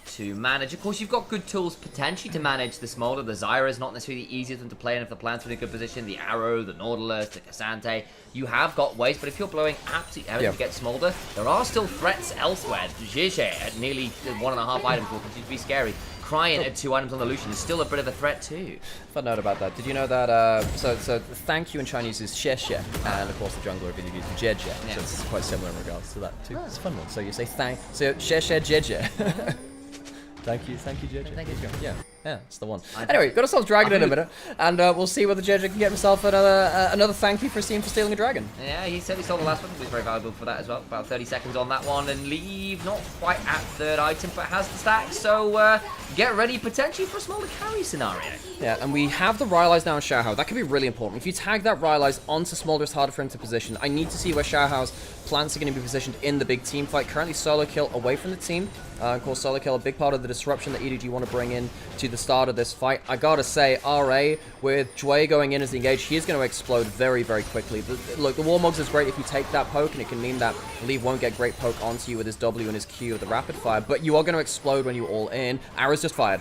to manage. Of course, you've got good tools potentially to manage the Smolder. The Zyra is not necessarily easy for them to play, and if the plant's in a good position, the Arrow, the Nautilus, the Cassante, you have got ways, but if you're blowing absolutely everything to get Smolder, there are still threats elsewhere. JJ at nearly 1.5 items will continue to be scary. Crying at 2 items on the Lucian is still a bit of a threat too. Fun note about that. Did you know that, so thank you in Chinese is xie xie, and of course the jungler would be jie jie, so it's quite similar in regards to that too. It's a fun one. So you say thank, so xie xie jie jie. Thank you, JJ. Thank you. Yeah, it's the one. Anyway, got ourselves dragon in a minute, and we'll see whether JJ can get himself another thank you for Steam for stealing a dragon. Yeah, he certainly stole the last one. He was very valuable for that as well. About 30 seconds on that one, and Leave not quite at third item, but has the stack. So get ready potentially for a smaller carry scenario. Yeah, and we have the Rylai's now on Xiaohao. That could be really important. If you tag that Rylai's onto Smolder, it's harder for him to position. I need to see where Xiaohao's plants are going to be positioned in the big team fight. Currently solo kill away from the team. Of course, solo kill, a big part of the disruption that EDG want to bring in to the start of this fight. I gotta say, RA, with Jue going in as the engage, he is going to explode very, very quickly. Look, the Warmogs is great if you take that poke, and it can mean that Leave won't get great poke onto you with his W and his Q with the rapid fire, but you are going to explode when you all in. Arrow's just fired.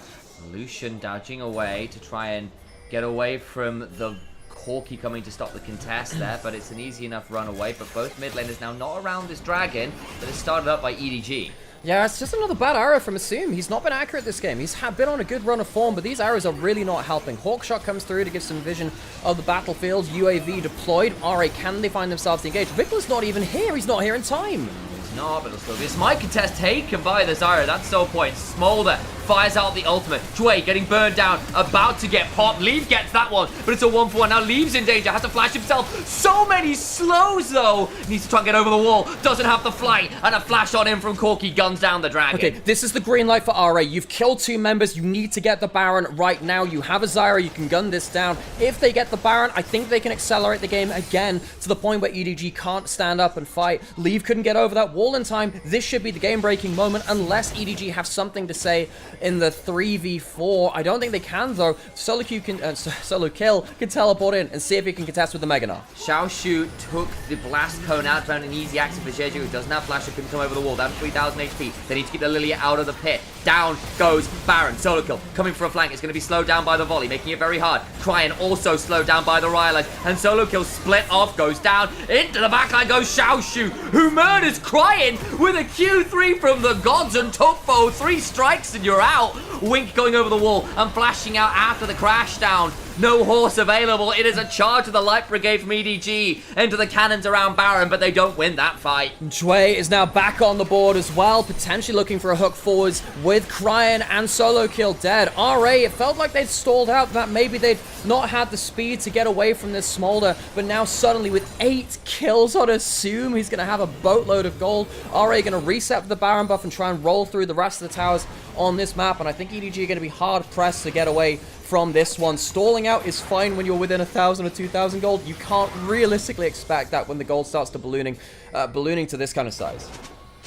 Lucian dodging away to try and get away from the Corki coming to stop the contest there, but it's an easy enough run away. But both mid laners now not around this dragon that is started up by EDG. Yeah, it's just another bad arrow from Assume. He's not been accurate this game. He's been on a good run of form, but these arrows are really not helping. Hawkshot comes through to give some vision of the battlefield. UAV deployed. RA, can they find themselves engaged? Vikler's not even here. He's not here in time. He's not, but it'll still be a smite contest taken by the Zyra. That's so point. Smolder fires out the ultimate. Dway getting burned down, about to get popped. Leave gets that one, but it's a 1-for-1. Now Leave's in danger, has to flash himself. So many slows though. Needs to try and get over the wall. Doesn't have the flight, and a flash on him from Corki guns down the dragon. Okay, this is the green light for RA. You've killed 2 members. You need to get the Baron right now. You have a Zyra. You can gun this down. If they get the Baron, I think they can accelerate the game again to the point where EDG can't stand up and fight. Leave couldn't get over that wall in time. This should be the game-breaking moment unless EDG have something to say in the 3v4. I don't think they can though. Solo Kill can teleport in and see if he can contest with the Mega Gnar. Xiaoshu took the blast cone out, found an easy action for Jeju, who doesn't have flash, who couldn't come over the wall, down to 3,000 HP. They need to keep the Lilia out of the pit. Down goes Baron. Solo Kill coming for a flank. It's going to be slowed down by the volley, making it very hard. Cryin also slowed down by the Rylai's, and Solo Kill split off, goes down. Into the backline goes Xiaoshu, who murders Cryin with a Q3 from the gods and Topfo. 3 strikes and you're out. Wink going over the wall and flashing out after the crash down. No horse available. It is a charge of the Light Brigade from EDG into the cannons around Baron, but they don't win that fight. Dway is now back on the board as well, potentially looking for a hook forwards with Cryin and Solo Kill dead. RA, it felt like they'd stalled out, that maybe they'd not had the speed to get away from this Smolder, but now suddenly with 8 kills on Assume, he's going to have a boatload of gold. RA going to reset for the Baron buff and try and roll through the rest of the towers on this map, and I think EDG are going to be hard pressed to get away from this one. Stalling out is fine when you're within 1,000 or 2,000 gold. You can't realistically expect that when the gold starts to ballooning to this kind of size.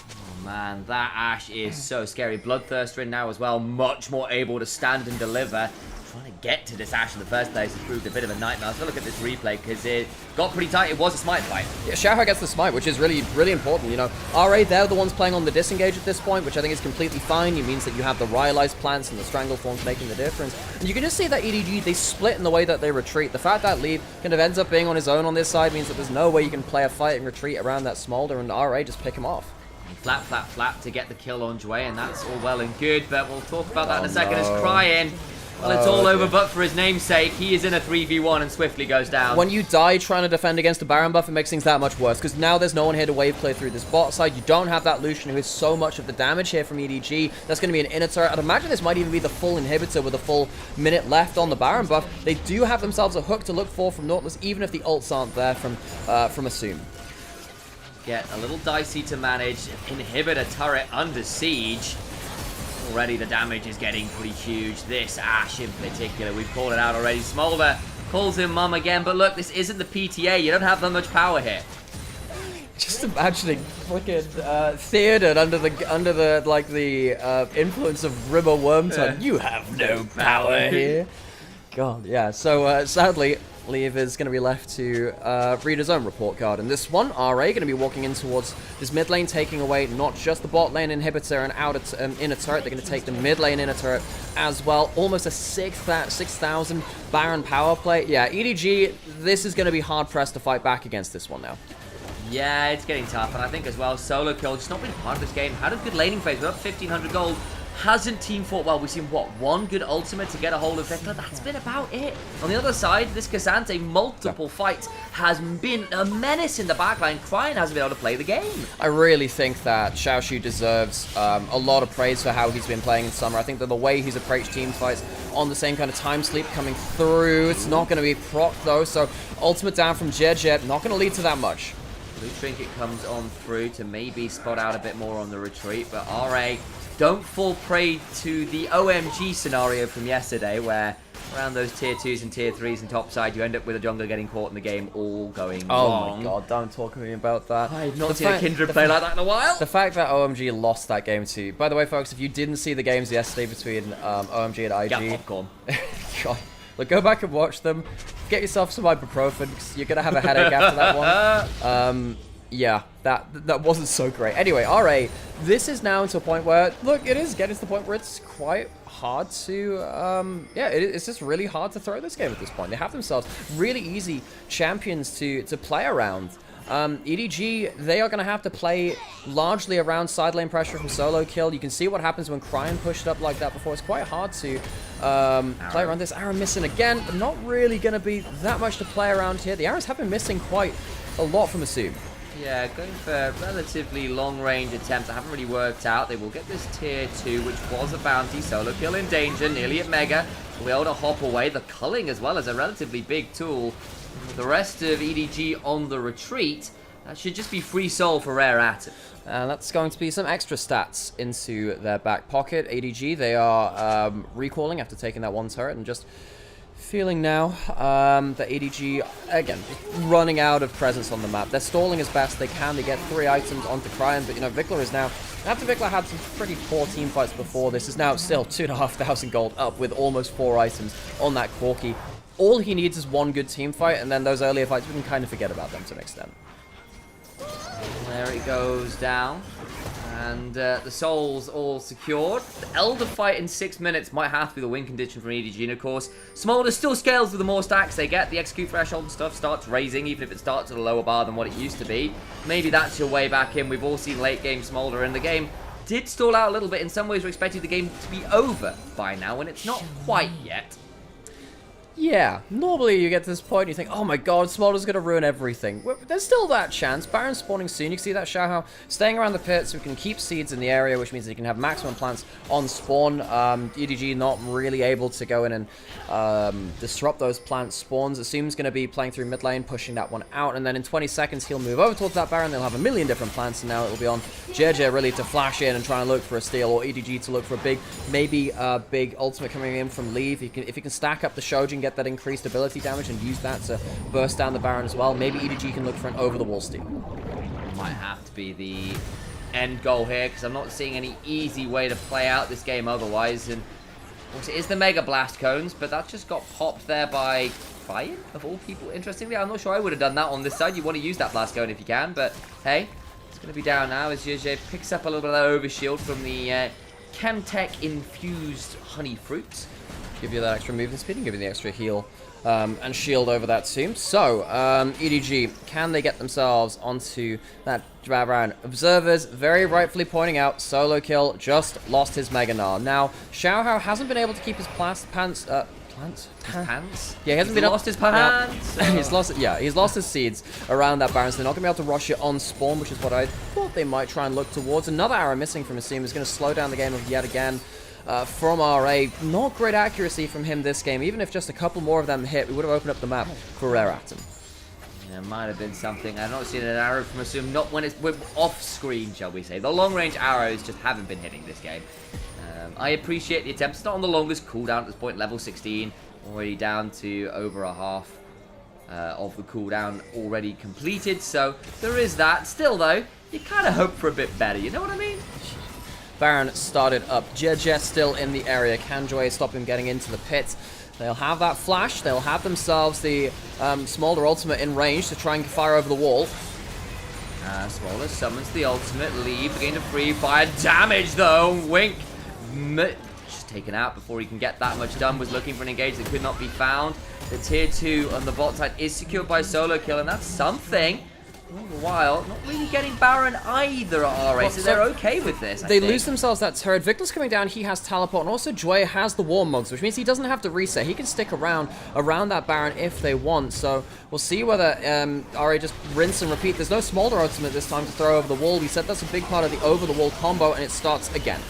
Oh man, that Ashe is so scary. Bloodthirster in now as well, much more able to stand and deliver. Trying to get to this Ashe in the first place has proved a bit of a nightmare. Let's look at this replay because it got pretty tight. It was a smite fight. Yeah, Xiaohua gets the smite, which is really, really important. You know, RA, they're the ones playing on the disengage at this point, which I think is completely fine. It means that you have the Rylai's plants and the Strangleforms making the difference. And you can just see that EDG, they split in the way that they retreat. The fact that Leave kind of ends up being on his own on this side means that there's no way you can play a fight and retreat around that Smolder, and RA just pick him off. Flap, flap, flap to get the kill on Dway, and that's all well and good, but we'll talk about that in a second. As Cryin, well, it's all over but for his namesake. He is in a 3v1 and swiftly goes down. When you die trying to defend against a Baron buff, it makes things that much worse, because now there's no one here to wave clear through this bot side. You don't have that Lucian who is so much of the damage here from EDG. That's going to be an inner turret. I'd imagine this might even be the full inhibitor with a full minute left on the Baron buff. They do have themselves a hook to look for from Nautilus, even if the ults aren't there from Assume. Get a little dicey to manage. Inhibitor turret under siege. Already the damage is getting pretty huge. This Ashe in particular, we've called it out already. Smolder calls him mum again, but look, this isn't the PTA. You don't have that much power here. Just imagining fucking Theoden under the influence of Rimmer Wormtongue. You have no power here. God, yeah. So sadly, Leave is going to be left to read his own report card. And this one, RA going to be walking in towards this mid lane, taking away not just the bot lane inhibitor and outer inner turret. They're going to take the mid lane inner turret as well. Almost a 6,000 Baron power play. Yeah, EDG, this is going to be hard pressed to fight back against this one now. Yeah, it's getting tough, and I think as well, Solo Kill just not been part of this game. Had a good laning phase, we're up 1,500 gold. Hasn't team fought well. We've seen, what, one good ultimate to get a hold of Vector? That's been about it. On the other side, this K'Sante, multiple fights, has been a menace in the backline. Cryin hasn't been able to play the game. I really think that Xiaoshu deserves a lot of praise for how he's been playing in summer. I think that the way he's approached team fights on the same kind of time sleep coming through, it's not going to be proc though, so ultimate down from Jejet, not going to lead to that much. Blue Trinket comes on through to maybe spot out a bit more on the retreat, but RA don't fall prey to the OMG scenario from yesterday, where around those tier 2s and tier 3s and top side, you end up with a jungler getting caught in the game, all going wrong. Oh my god, don't talk to me about that. I've not seen a Kindred play like that in a while. The fact that OMG lost that game too. By the way, folks, if you didn't see the games yesterday between OMG and IG... Get popcorn. God. Look, go back and watch them. Get yourself some ibuprofen, because you're going to have a headache after that one. Yeah, that wasn't so great. Anyway, RA, this is now to a point where, look, it is getting to the point where it's quite hard to, yeah, it's just really hard to throw this game at this point. They have themselves really easy champions to play around. EDG, they are going to have to play largely around side lane pressure from Solo Kill. You can see what happens when Cryin pushed up like that before. It's quite hard to play around this. Arrow missing again, but not really going to be that much to play around here. The arrows have been missing quite a lot from Assume. Yeah, going for relatively long-range attempts that haven't really worked out. They will get this tier 2, which was a bounty. Solo kill in danger, nearly at Mega. Will be able to hop away. The culling as well as a relatively big tool. With the rest of EDG on the retreat, that should just be free soul for Rare Atom. And that's going to be some extra stats into their back pocket. ADG, they are recalling after taking that one turret and just feeling now that ADG, again, running out of presence on the map. They're stalling as best they can. They get 3 items onto Cryon, but, you know, Vikla is now, after Vikla had some pretty poor team fights before, this is now still 2,500 gold up with almost 4 items on that Corki. All he needs is one good team fight, and then those earlier fights, we can kind of forget about them to an extent. There it goes down. And the souls all secured. The Elder fight in 6 minutes might have to be the win condition from EDG. And of course, Smolder still scales with the more stacks they get. The execute threshold and stuff starts raising, even if it starts at a lower bar than what it used to be. Maybe that's your way back in. We've all seen late game Smolder, and the game did stall out a little bit. In some ways, we're expecting the game to be over by now, and it's not quite yet. Yeah, normally you get to this point and you think, oh my god, Smolder's going to ruin everything. Well, there's still that chance. Baron's spawning soon. You can see that Xiaohao staying around the pit so we can keep seeds in the area, which means that you can have maximum plants on spawn. EDG not really able to go in and disrupt those plant spawns. Assume's going to be playing through mid lane, pushing that one out, and then in 20 seconds he'll move over towards that Baron. They'll have a million different plants, and now it'll be on JJ really to flash in and try and look for a steal, or EDG to look for a big, maybe a big ultimate coming in from Leave. If he can stack up the Shojin, get that increased ability damage and use that to burst down the Baron as well. Maybe EDG can look for an over-the-wall steal. Might have to be the end goal here, because I'm not seeing any easy way to play out this game otherwise. And of course it is the Mega Blast Cones, but that just got popped there by Fire, of all people. Interestingly, I'm not sure I would have done that on this side. You want to use that Blast Cone if you can, but hey, it's going to be down now as JJ picks up a little bit of that overshield from the Chemtech infused honey fruits. Give you that extra movement speed and give you the extra heal and shield over that too. So, EDG, can they get themselves onto that Baron? Observers very rightfully pointing out, solo kill, just lost his Mega Gnar. Now, Xiaohao hasn't been able to keep his pants? Yeah, he hasn't been lost his pants. No. He's lost his seeds around that Baron, so they're not going to be able to rush it on spawn, which is what I thought they might try and look towards. Another arrow missing from his team is going to slow down the game of yet again. From RA, not great accuracy from him this game. Even if just a couple more of them hit, we would have opened up the map for Rare Atom. There might have been something. I've not seen an arrow from Assume, not when it's off screen, shall we say. The long range arrows just haven't been hitting this game. I appreciate the attempt. It's not on the longest cooldown at this point, level 16. Already down to over a half of the cooldown already completed. So there is that. Still though, you kind of hope for a bit better, you know what I mean? Baron started up. Jeje still in the area. Can Joy stop him getting into the pit? They'll have that flash. They'll have themselves the Smolder ultimate in range to try and fire over the wall. Smolder summons the ultimate. Leave again to free fire. Damage though. Wink. Just taken out before he can get that much done. Was looking for an engage that could not be found. The tier 2 on the bot side is secured by solo kill, and that's something. All the while, not really getting Baron either at RA, so they're okay with this. They lose themselves that turret. Victor's coming down, he has teleport, and also Joy has the War Mugs, which means he doesn't have to reset. He can stick around that Baron if they want, so we'll see whether RA just rinse and repeat. There's no Smolder ultimate this time to throw over the wall. We said that's a big part of the over-the-wall combo, and it starts again.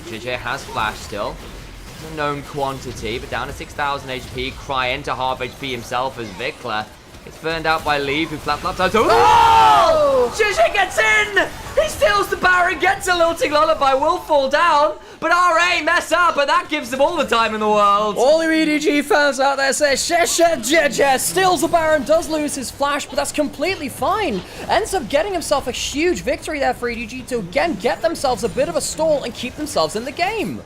JJ has flash still. It's a known quantity, but down to 6,000 HP. Cryon to half HP himself as Vikla. It's burned out by Leave, who flaps out. Oh! JJ gets in! He steals the Baron, gets a lilting lullaby, will fall down, but RA mess up, but that gives them all the time in the world. All you EDG fans out there say, JJ steals the Baron, does lose his flash, but that's completely fine. Ends up getting himself a huge victory there for EDG to again get themselves a bit of a stall and keep themselves in the game. We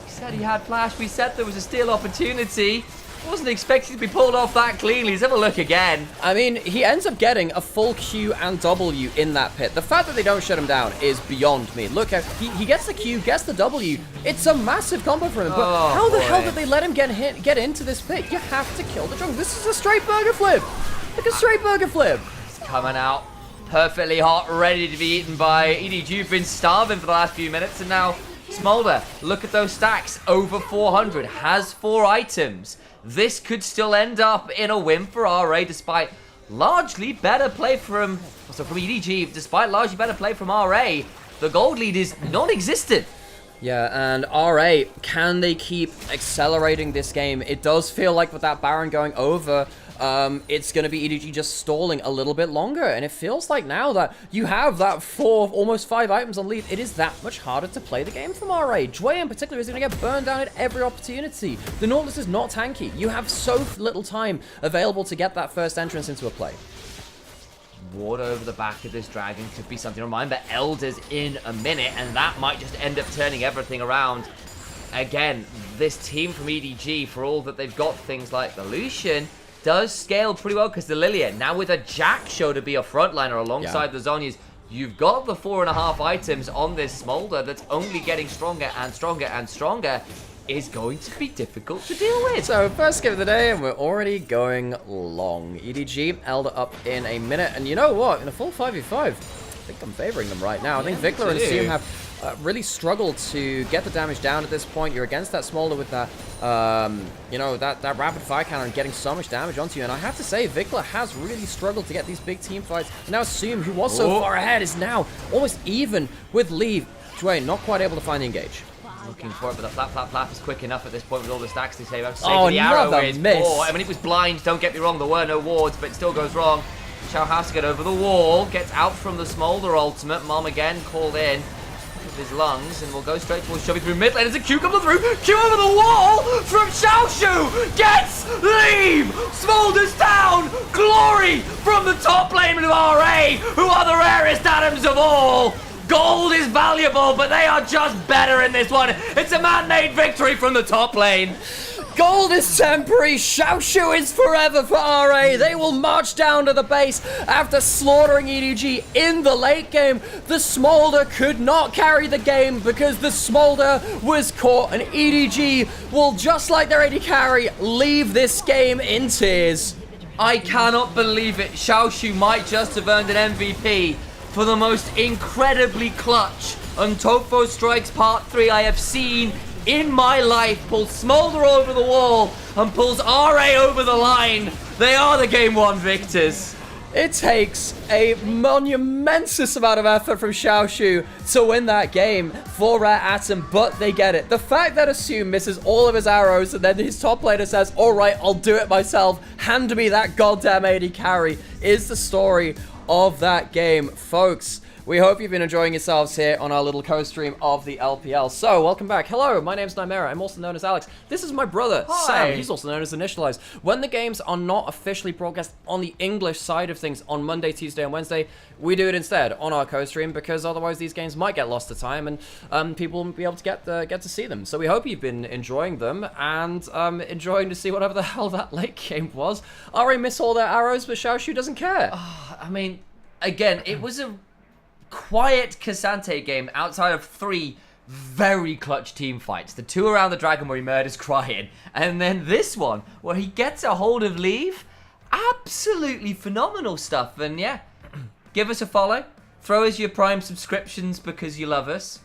said he had flash, we said there was a steal opportunity. Wasn't expecting to be pulled off that cleanly. Let's have a look again. I mean, he ends up getting a full Q and W in that pit. The fact that they don't shut him down is beyond me. Look, he gets the Q, gets the W. It's a massive combo for him. But how the hell did they let him get into this pit? You have to kill the jungle. This is a straight burger flip. Like a straight burger flip. It's coming out perfectly hot, ready to be eaten by EDG. You've been starving for the last few minutes, and now Smolder, look at those stacks. Over 400, has 4 items. This could still end up in a win for RA, despite largely better play from EDG, despite largely better play from RA, the gold lead is non-existent. Yeah, and RA, can they keep accelerating this game? It does feel like with that Baron going over, it's going to be EDG just stalling a little bit longer. And it feels like now that you have that almost 5 items on lead, it is that much harder to play the game from RA. Dway in particular is going to get burned down at every opportunity. The Nautilus is not tanky. You have so little time available to get that first entrance into a play. Ward over the back of this dragon could be something. Remember, Elder's in a minute, and that might just end up turning everything around. Again, this team from EDG, for all that they've got things like the Lucian, does scale pretty well because the Lilia, now with a Jack Show to be a frontliner alongside the Zhonya's, you've got the 4.5 items on this Smolder that's only getting stronger and stronger and stronger. Is going to be difficult to deal with. So, first game of the day, and we're already going long. EDG, Elder up in a minute, and you know what? In a full 5v5, I think I'm favoring them right now. I think Vikler and Zoom have really struggled to get the damage down at this point. You're against that Smolder with that, you know, that rapid fire cannon getting so much damage onto you, and I have to say, Vikler has really struggled to get these big team fights. And now Zoom, who was so far ahead, is now almost even with Leave. Dwayne, not quite able to find the engage. Looking for it, but the flap is quick enough at this point with all the stacks to save up. Oh, the arrow another is miss. poor. I mean, it was blind, don't get me wrong, there were no wards, but it still goes wrong. Xiao has to get over the wall, gets out from the Smolder ultimate. Mom again called in with his lungs, and will go straight towards Chubby through mid lane. There's a Q coming through. Q over the wall from Xiaoshu. Gets leave. Smolder's down. Glory from the top lane of RA, who are the rarest atoms of all. Gold is valuable, but they are just better in this one. It's a man-made victory from the top lane. Gold is temporary, Xiaoshu is forever for RA. They will march down to the base after slaughtering EDG in the late game. The Smolder could not carry the game because the Smolder was caught, and EDG will, just like their AD carry, leave this game in tears. I cannot believe it. Xiaoshu might just have earned an MVP for the most incredibly clutch Untofo Strikes Part 3 I have seen in my life. Pulls Smolder over the wall and pulls RA over the line. They are the Game 1 victors. It takes a monumentous amount of effort from Xiaoshu to win that game for Rare Atom, but they get it. The fact that Assume misses all of his arrows and then his top laner says, alright, I'll do it myself, hand me that goddamn AD carry, is the story of that game, folks. We hope you've been enjoying yourselves here on our little co-stream of the LPL. So, welcome back. Hello, my name's Nymera. I'm also known as Alex. This is my brother, Sam. He's also known as Initialized. When the games are not officially broadcast on the English side of things on Monday, Tuesday, and Wednesday, we do it instead on our co-stream because otherwise these games might get lost to time and people won't be able to get to see them. So we hope you've been enjoying them and enjoying to see whatever the hell that late game was. RA miss all their arrows, but Xiaoshu doesn't care. I mean, again, it was a quiet Cassante game outside of 3 very clutch team fights. The 2 around the dragon where he murders Crying, and then this one where he gets a hold of Leave. Absolutely phenomenal stuff. And yeah, give us a follow, throw us your Prime subscriptions because you love us.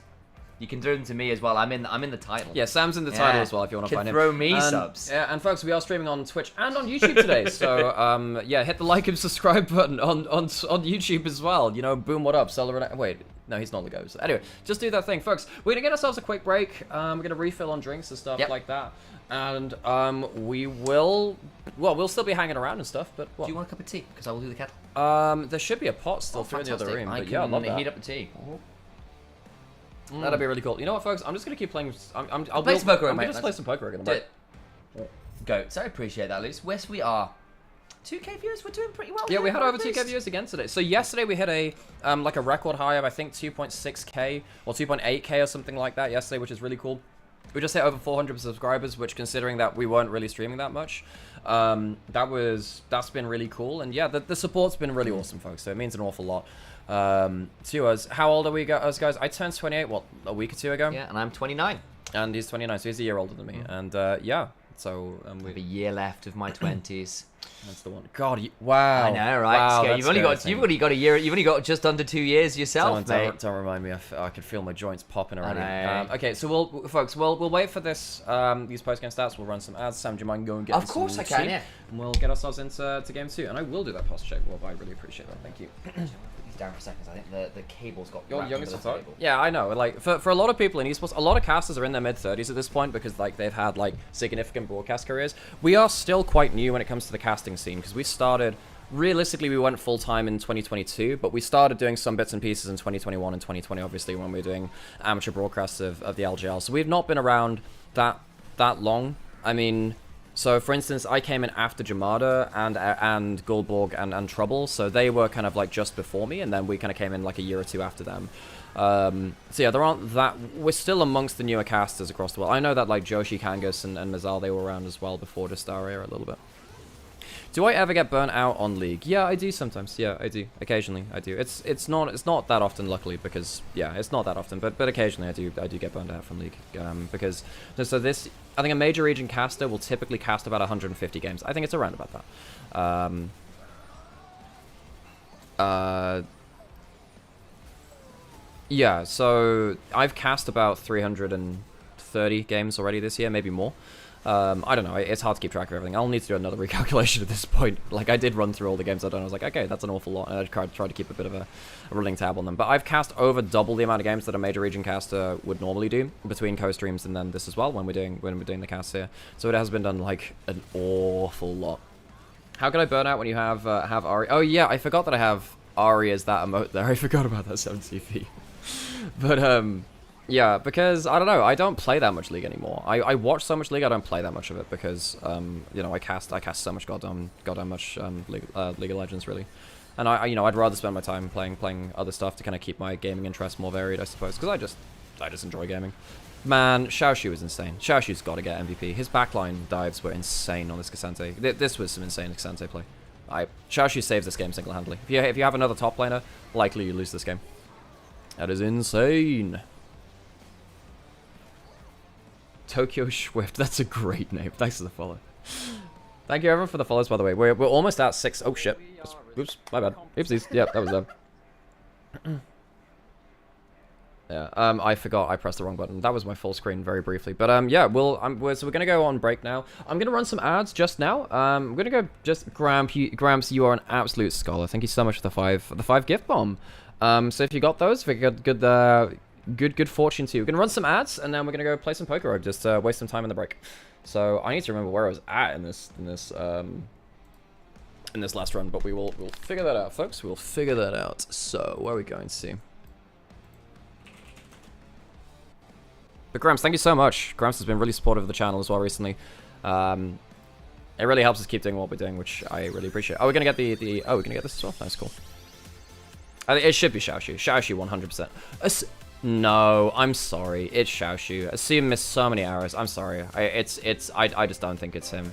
You can do them to me as well. I'm in the title. Yeah, Sam's in the title as well if you want to find him. Throw me subs. Yeah, and folks, we are streaming on Twitch and on YouTube today. So yeah, hit the like and subscribe button on YouTube as well. You know, boom, what up? Wait, no, he's not Legos. Anyway, just do that thing, folks. We're gonna get ourselves a quick break. We're gonna refill on drinks and stuff like that. And we will, well, we'll still be hanging around and stuff. But what? Do you want a cup of tea? Because I will do the kettle. There should be a pot still through in the other room. I But can yeah, I love that. heat up the tea. That'd be really cool. You know what, folks? I'm just gonna keep playing. I'll play some poker, I'm mate. gonna play some poker again. Do it. Goats, I appreciate that, Luce. Yes, we are. 2K viewers, we're doing pretty well. Yeah, we had over 2K viewers again today. So yesterday we hit a like a record high of I think 2.6K or 2.8K or something like that yesterday, which is really cool. We just hit over 400 subscribers, which considering that we weren't really streaming that much, that's been really cool. And yeah, the support's been really awesome, folks. So it means an awful lot to us. How old are we guys? I turned 28 what, a week or 2 ago? Yeah, and I'm 29. And he's 29, so he's a year older than me. And yeah, So I have a year left of my 20s. that's the one. God, wow. I know, right? Wow, Scary. that's You've only got a year. You've only got just under 2 years yourself, mate. Don't remind me. I can feel my joints popping already. know. Okay, so we'll wait for this. These post game stats. We'll run some ads. Sam, do you mind going get? Of course I can. tea? Yeah. And we'll get ourselves into game 2, and I will do that post check. Well, I really appreciate that. Thank you. Put these down for seconds. I think the cable's got. Your wrapped youngest under the table. Yeah, I know. Like for a lot of people in esports, a lot of casters are in their mid-30s at this point because like they've had like significant broadcast careers. We are still quite new when it comes to the casting scene because we started. Realistically, we went full-time in 2022, but we started doing some bits and pieces in 2021 and 2020, obviously, when we were doing amateur broadcasts of the LGL. So we've not been around that long. I mean, so for instance, I came in after Jamada and Goldborg and Trouble, so they were kind of like just before me, and then we kind of came in like a year or two after them. So yeah, there aren't that. We're still amongst the newer casters across the world. I know that like Joshi, Kangas, and Mazal, they were around as well before Destaria a little bit. Do I ever get burnt out on League? Yeah, I do sometimes. Yeah, I do. Occasionally, I do. It's not that often, luckily, because yeah, it's not that often. But occasionally, I do get burnt out from League because so this. I think a major region caster will typically cast about 150 games. I think it's around about that. Yeah. So I've cast about 330 games already this year, maybe more. I don't know, it's hard to keep track of everything. I'll need to do another recalculation at this point. Like, I did run through all the games I've done. I was like, okay, that's an awful lot. And I tried to keep a bit of a running tab on them. But I've cast over double the amount of games that a major region caster would normally do between co-streams and then this as well when we're doing the casts here. So it has been done, like, an awful lot. How can I burn out when you have Ari? Oh, yeah, I forgot that I have Ari as that emote there. I forgot about that 7CV. But, yeah, because, I don't know, I don't play that much League anymore. I watch so much League, I don't play that much of it because, you know, I cast so much goddamn much League of Legends, really. And, I'd rather spend my time playing other stuff to kind of keep my gaming interest more varied, I suppose, because I just enjoy gaming. Man, Xiaoshu is insane. Xiaoshu's got to get MVP. His backline dives were insane on this Cassante. This was some insane Cassante play. Xiaoshu saves this game single-handedly. If you have another top laner, likely you lose this game. That is insane. Tokyo Swift, that's a great name. Thanks for the follow. Thank you everyone for the follows, by the way. We're almost at 6. Oh shit. Oops, my bad. Oopsies. Yeah, that was them. Yeah, I forgot I pressed the wrong button. That was my full screen very briefly. But yeah, so we're gonna go on break now. I'm gonna run some ads just now. I'm gonna go just Gramps, you are an absolute scholar. Thank you so much for the 5 gift bomb. So if you got those, if you got good fortune to you. We're gonna run some ads and then we're gonna go play some poker, just waste some time in the break. So I need to remember where I was at in this last run, but we'll figure that out, folks. We'll figure that out. So where are we going to see? But Gramps, thank you so much. Gramps has been really supportive of the channel as well recently. It really helps us keep doing what we're doing, which I really appreciate. Oh, we're gonna get oh, we're gonna get this as well. Nice, cool. I think it should be Xiaoshu. Xiaoshu 100%. No, I'm sorry. It's Xiaoshu. Assume missed so many arrows. I'm sorry. I just don't think it's him.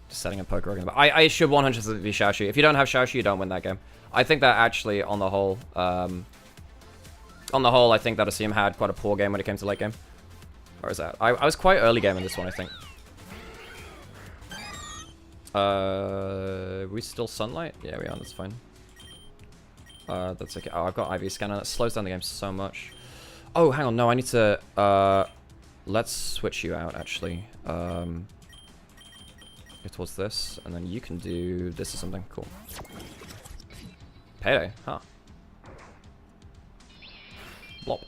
Just setting a poker organ. I should 100% be Xiaoshu. If you don't have Xiaoshu, you don't win that game. I think that actually, on the whole, I think that Asim had quite a poor game when it came to late game. Or is that? I was quite early game in this one, I think. We still sunlight? Yeah, we are, that's fine. That's okay. Oh, I've got IV scanner. That slows down the game so much. Oh, hang on, no, I need to, let's switch you out, actually. Go towards this, and then you can do this or something. Cool. Payday, huh. Blop.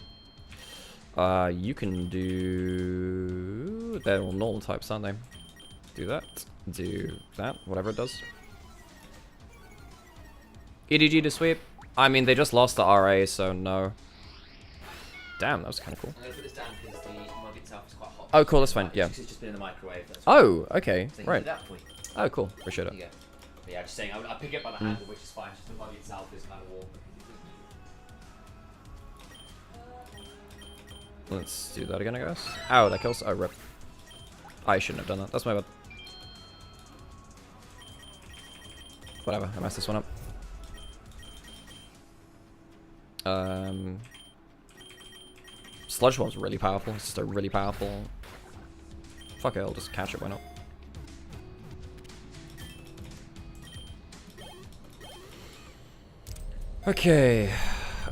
You can do... They're all normal types, aren't they? Do that. Do that, whatever it does. EDG to sweep. I mean, they just lost the RA, so no. Damn, that was kind of cool. I'm gonna put this down because the mug itself is quite hot. Oh, cool, that's fine, yeah. It's just been in the microwave. Oh, okay, So right. that for you. Oh, cool, appreciate it. There you go. But yeah, just saying, I'll pick it up by the handle, which is fine. Just the mug itself is kind of warm. Let's do that again, I guess. Ow, that kills. Oh, rip. I shouldn't have done that. That's my bad. Whatever, I messed this one up. Sludge Bomb's really powerful. It's just a really powerful... Fuck it, I'll just catch it, why not? Okay.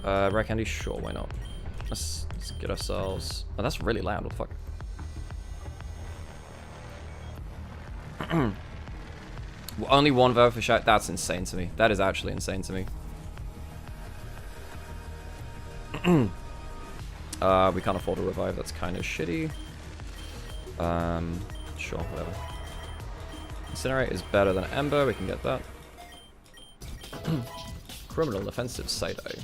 Rare Candy, sure, why not? Let's get ourselves... Oh, that's really loud, what the fuck? Only one vote for shout. That's insane to me. That is actually insane to me. We can't afford a revive. That's kind of shitty. Sure, whatever. Incinerate is better than Ember. We can get that. Criminal offensive side eye.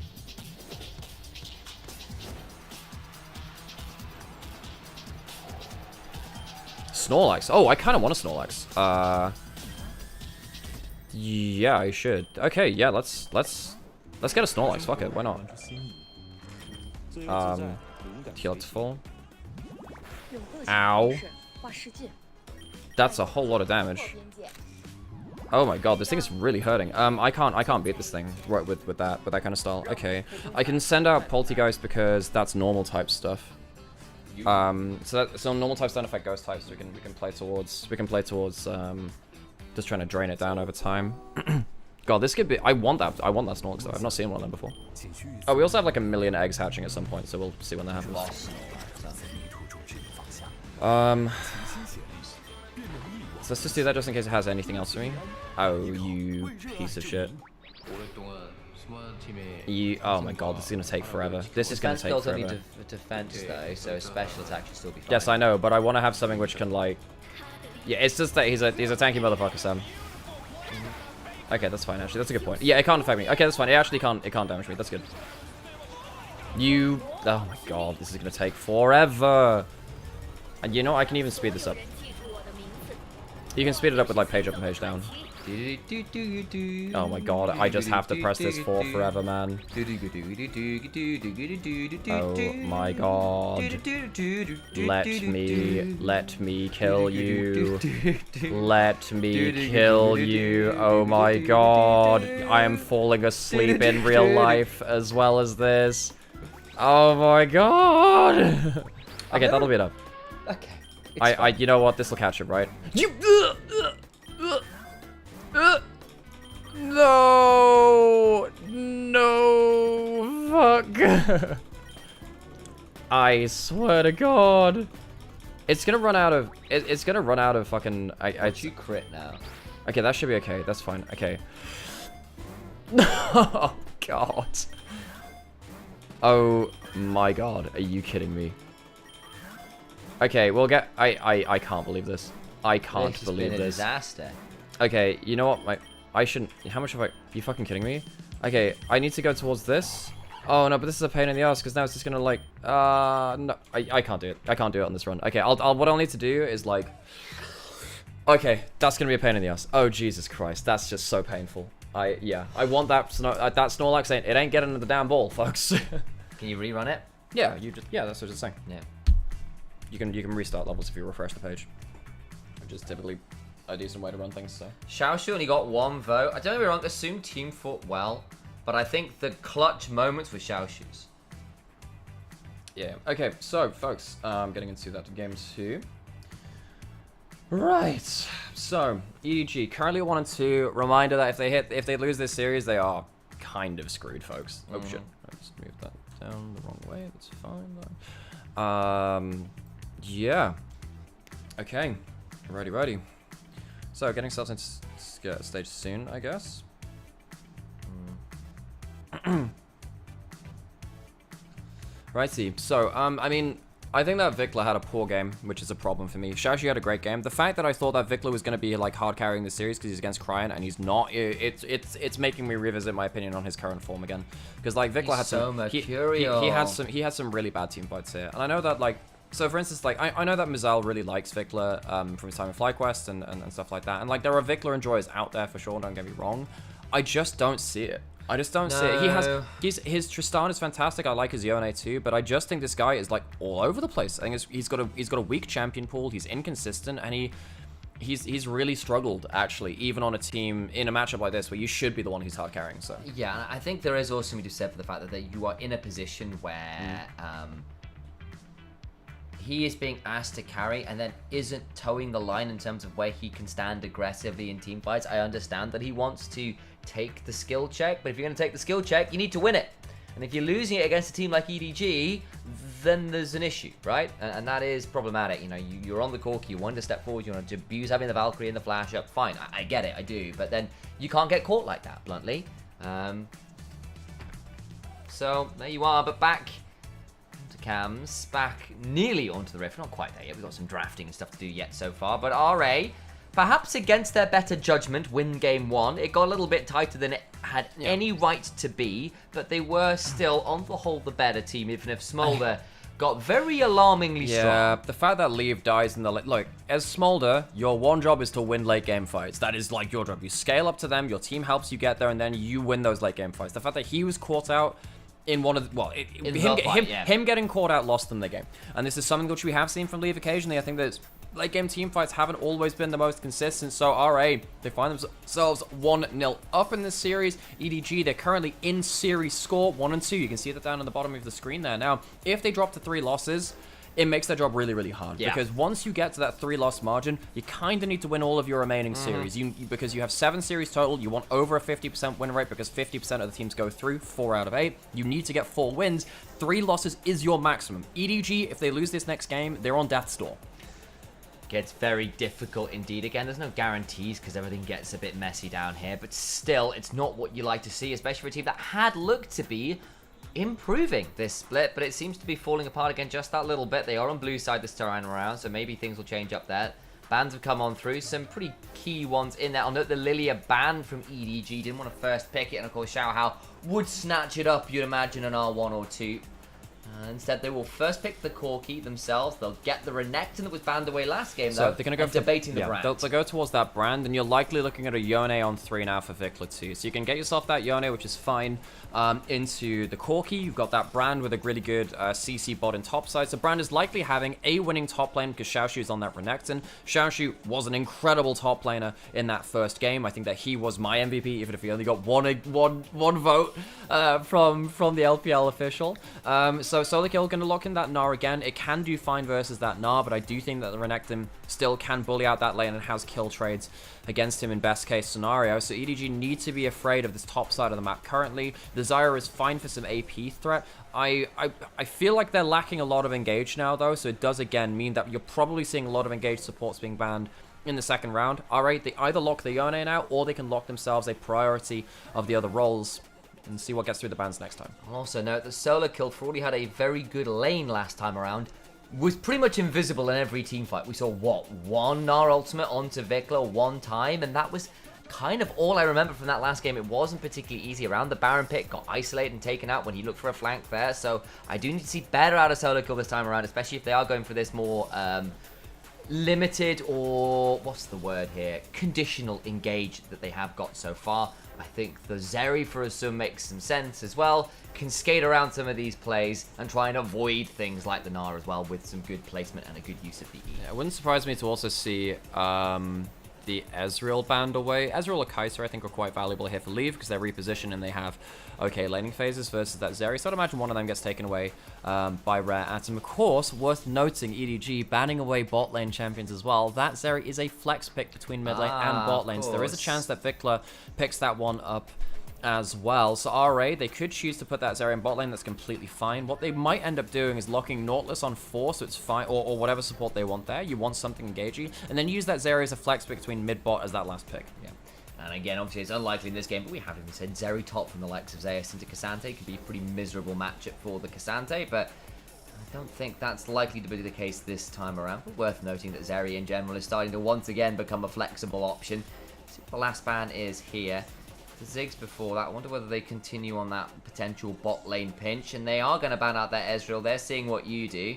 Snorlax. Oh, I kind of want a Snorlax. Yeah, I should. Okay, yeah, let's get a Snorlax. Fuck it, why not? Heal to full. Ow. That's a whole lot of damage. Oh my god, this thing is really hurting. I can't beat this thing right with that kind of style. Okay, I can send out Poltergeist because that's normal type stuff. So normal types don't affect ghost types. So we can play towards just trying to drain it down over time. God, this could be. I want that Snorlax though. I've not seen one of them before. Oh, we also have like 1 million eggs hatching at some point, so we'll see when that happens. So let's just do that just in case it has anything else for me. Oh, you piece of shit. Oh my god, this is gonna take forever. This is gonna take forever. Only defense though, so a special attack should still be fine. Yes, I know, but I want to have something which can like. Yeah, it's just that he's a tanky motherfucker, Sam. Okay, that's fine actually. That's a good point. Yeah, it can't affect me. Okay, that's fine. It actually can't damage me. That's good. You. Oh my god, this is gonna take forever. And you know, I can even speed this up. You can speed it up with like page up and page down. Oh my god, I just have to press this for forever, man. Oh my god. Let me kill you. Let me kill you. Oh my god. I am falling asleep in real life as well as this. Oh my god. Okay, that'll be enough. Okay. You know what? This will catch him, right? No, fuck. I swear to God, it's gonna run out of. It's gonna run out of fucking. You crit now. Okay, that should be okay. That's fine. Okay. Oh God. Oh my God. Are you kidding me? Okay, we'll get. I can't believe this. I can't believe this. It's been a disaster. Okay, you know what? I shouldn't. How much have I? Are you fucking kidding me? Okay, I need to go towards this. Oh no, but this is a pain in the ass because now it's just gonna like. No, I can't do it. I can't do it on this run. Okay, what I'll need to do is like. Okay, that's gonna be a pain in the ass. Oh Jesus Christ, that's just so painful. Yeah, I want that Snorlax. It ain't getting the damn ball, folks. Can you rerun it? Yeah, that's what it's saying. Yeah. You can restart levels if you refresh the page, which is typically a decent way to run things. So Xiaoshu only got 1 vote. I don't get me wrong, assume team fought well, but I think the clutch moments were Xiaoshu's. Yeah. Okay. So folks, getting into that game 2. Right. So EDG currently 1-2. Reminder that if they lose this series, they are kind of screwed, folks. Oh shit! I just moved that down the wrong way. That's fine though. Yeah. Okay. Ready. So, getting ourselves into stage soon, I guess. Righty. So, I mean, I think that Vikla had a poor game, which is a problem for me. Xiaoshu had a great game. The fact that I thought that Vikla was going to be like hard carrying the series because he's against Cryan and he's not, it's making me revisit my opinion on his current form again. Because like Vikla had some, he had some really bad team fights here, and I know that like. So, for instance, like, I know that Mizal really likes Vikla from his time in FlyQuest and stuff like that. And, like, there are Vikla enjoyers out there for sure, don't get me wrong. I just don't see it. I just don't see it. His Tristan is fantastic. I like his Yone too, but I just think this guy is, like, all over the place. I think he's got a weak champion pool. He's inconsistent, and he's really struggled, actually, even on a team, in a matchup like this, where you should be the one who's hard carrying, so. Yeah, I think there is also something to be said for the fact that you are in a position where... he is being asked to carry and then isn't towing the line in terms of where he can stand aggressively in team fights. I understand that he wants to take the skill check, but if you're going to take the skill check, you need to win it. And if you're losing it against a team like EDG, then there's an issue, right? And that is problematic. You know, you're on the Corki, you want to step forward, you want to abuse having the Valkyrie and the flash up. Fine, I get it, I do. But then you can't get caught like that, bluntly. So there you are, but back to Cams, back nearly onto the rift. Not quite there yet. We've got some drafting and stuff to do yet so far. But RA, perhaps against their better judgment, win game 1. It got a little bit tighter than it had any right to be, but they were still, on the whole, the better team, even if Smolder got very alarmingly strong. Yeah, the fact that Leave dies in the late... Look, as Smolder, your one job is to win late game fights. That is like your job. You scale up to them, your team helps you get there, and then you win those late game fights. The fact that he was caught out in one of the... Well, him getting caught out lost them the game. And this is something which we have seen from Leave occasionally. I think that late game team fights haven't always been the most consistent, so RA, they find themselves 1-0 up in this series. EDG, they're currently in series score 1-2. You can see that down on the bottom of the screen there. Now, if they drop to 3 losses, it makes their job really, really hard. Yeah. Because once you get to that 3-loss margin, you kind of need to win all of your remaining series. Because you have 7 series total, you want over a 50% win rate because 50% of the teams go through, 4 out of 8. You need to get 4 wins. 3 losses is your maximum. EDG, if they lose this next game, they're on death's door. Gets very difficult indeed. Again, there's no guarantees because everything gets a bit messy down here, but still, it's not what you like to see, especially for a team that had looked to be improving this split, but it seems to be falling apart again just that little bit. They are on blue side this time around, so maybe things will change up there. Bans have come on through, some pretty key ones in there. I'll note the Lilia ban from EDG, didn't want to first pick it, and of course Xiaohao would snatch it up, you'd imagine, an R1 or 2. Instead, they will first pick the Corki themselves. They'll get the Renekton that was banned away last game, though. So they're going to go for debating the brand. They'll go towards that brand, and you're likely looking at a Yone on 3 now for Vikla too. So you can get yourself that Yone, which is fine, into the Corki. You've got that brand with a really good CC bot in top side. So brand is likely having a winning top lane because Xiaoshu is on that Renekton. Xiaoshu was an incredible top laner in that first game. I think that he was my MVP, even if he only got one vote from the LPL official. So Solarkill going to lock in that Gnar again. It can do fine versus that Gnar, but I do think that the Renekton still can bully out that lane and has kill trades against him in best case scenario. So EDG need to be afraid of this top side of the map currently. The Zyra is fine for some AP threat. I feel like they're lacking a lot of engage now though, so it does again mean that you're probably seeing a lot of engaged supports being banned in the second round. Alright, they either lock the Yone now or they can lock themselves a priority of the other roles and see what gets through the bans next time. I'll also note that Solarkill, for all he had a very good lane last time around, was pretty much invisible in every team fight. We saw, what, one Gnar ultimate onto Vikla one time, and that was kind of all I remember from that last game. It wasn't particularly easy around. The Baron pick got isolated and taken out when he looked for a flank there, so I do need to see better out of Solarkill this time around, especially if they are going for this more limited, or what's the word here, conditional engage that they have got so far. I think the Zeri for Asum makes some sense as well. Can skate around some of these plays and try and avoid things like the Gnar as well with some good placement and a good use of the E. Yeah, it wouldn't surprise me to also see the Ezreal banned away. Ezreal or Kai'Sa, I think, are quite valuable here for Leave because they're repositioned and they have okay laning phases versus that Zeri. So I'd imagine one of them gets taken away by Rare Atom. Of course, worth noting, EDG banning away bot lane champions as well. That Zeri is a flex pick between mid lane and bot lane, so there is a chance that Vikla picks that one up as well. So RA, they could choose to put that Zeri in bot lane. That's completely fine. What they might end up doing is locking Nautilus on 4, so it's fine, or whatever support they want there. You want something engaging, and then use that Zeri as a flex pick between mid bot as that last pick. Yeah. And again, obviously, it's unlikely in this game, but we haven't even said Zeri top from the likes of Zeus into Cassante. Could be a pretty miserable matchup for the Cassante, but I don't think that's likely to be the case this time around. But worth noting that Zeri in general is starting to once again become a flexible option. See what the last ban is here. The Ziggs before that. I wonder whether they continue on that potential bot lane pinch, and they are going to ban out their Ezreal. They're seeing what you do.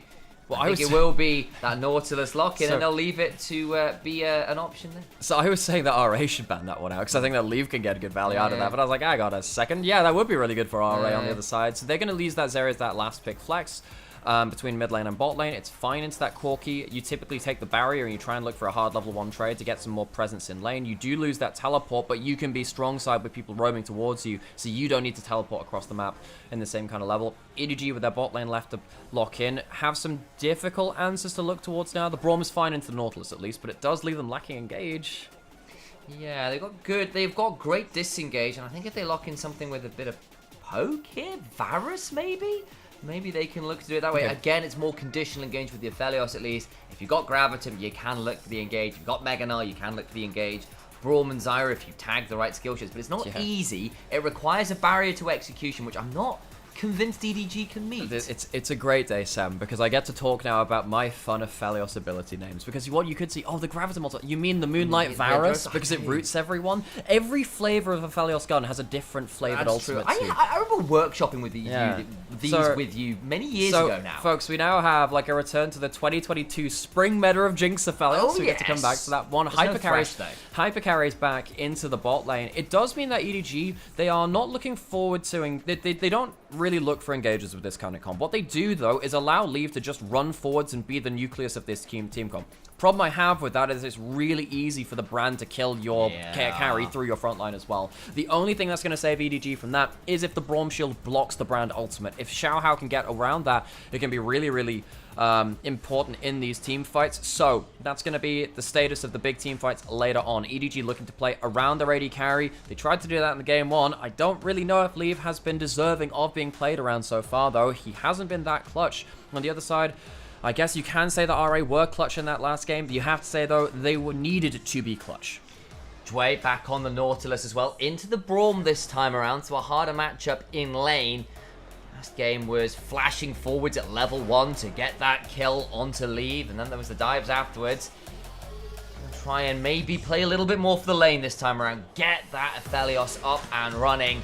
Well, I think it will be that Nautilus lock-in, and they'll leave it to be an option there. So I was saying that RA should ban that one out, because I think that Leave can get a good value out of that, but I was like, I got a second. Yeah, that would be really good for RA on the other side. So they're going to use that Zeri as that last pick flex. between mid lane and bot lane. It's fine into that Corki. You typically take the barrier and you try and look for a hard level 1 trade to get some more presence in lane. You do lose that teleport, but you can be strong side with people roaming towards you, so you don't need to teleport across the map in the same kind of level. EDG with their bot lane left to lock in have some difficult answers to look towards now. The Braum is fine into the Nautilus at least, but it does leave them lacking engage. Yeah, they've got great disengage, and I think if they lock in something with a bit of poke here, Varus maybe? Maybe they can look to do it that way. Okay. Again, it's more conditional engage with the Aphelios at least. If you've got Gravitum, you can look for the engage. If you've got Mega Null, you can look for the engage. Braum and Zyra if you tag the right skill shots, but it's not easy. It requires a barrier to execution, which I'm not convinced EDG can meet. It's a great day, Sam, because I get to talk now about my fun of Aphelios ability names. Because what you could see, oh, the Gravitum multi. You mean the Moonlight Varus? Because it roots everyone. Every flavor of Aphelios gun has a different flavored ultimate. I remember workshopping with with you many years ago now. Folks, we now have like a return to the 2022 spring meta of Jinx Aphelios. So we get to come back to that one. Hyper carries back into the bot lane. It does mean that EDG, they are not looking forward to, they don't really look for engages with this kind of comp. What they do though is allow Leave to just run forwards and be the nucleus of this team comp. Problem I have with that is it's really easy for the brand to kill your carry through your front line as well. The only thing that's going to save EDG from that is if the Braum shield blocks the brand ultimate. If Xiaohao can get around that, it can be really, really important in these team fights. So that's going to be the status of the big team fights later on. EDG looking to play around their AD carry. They tried to do that in the game 1. I don't really know if Leave has been deserving of being played around so far though. He hasn't been that clutch. On the other side, I guess you can say that RA were clutch in that last game, but you have to say though they were needed to be clutch. Dway back on the Nautilus as well, into the Braum this time around, so a harder matchup in lane. Last game was flashing forwards at level 1 to get that kill onto Leave, and then there was the dives afterwards. Try and maybe play a little bit more for the lane this time around, get that Aphelios up and running.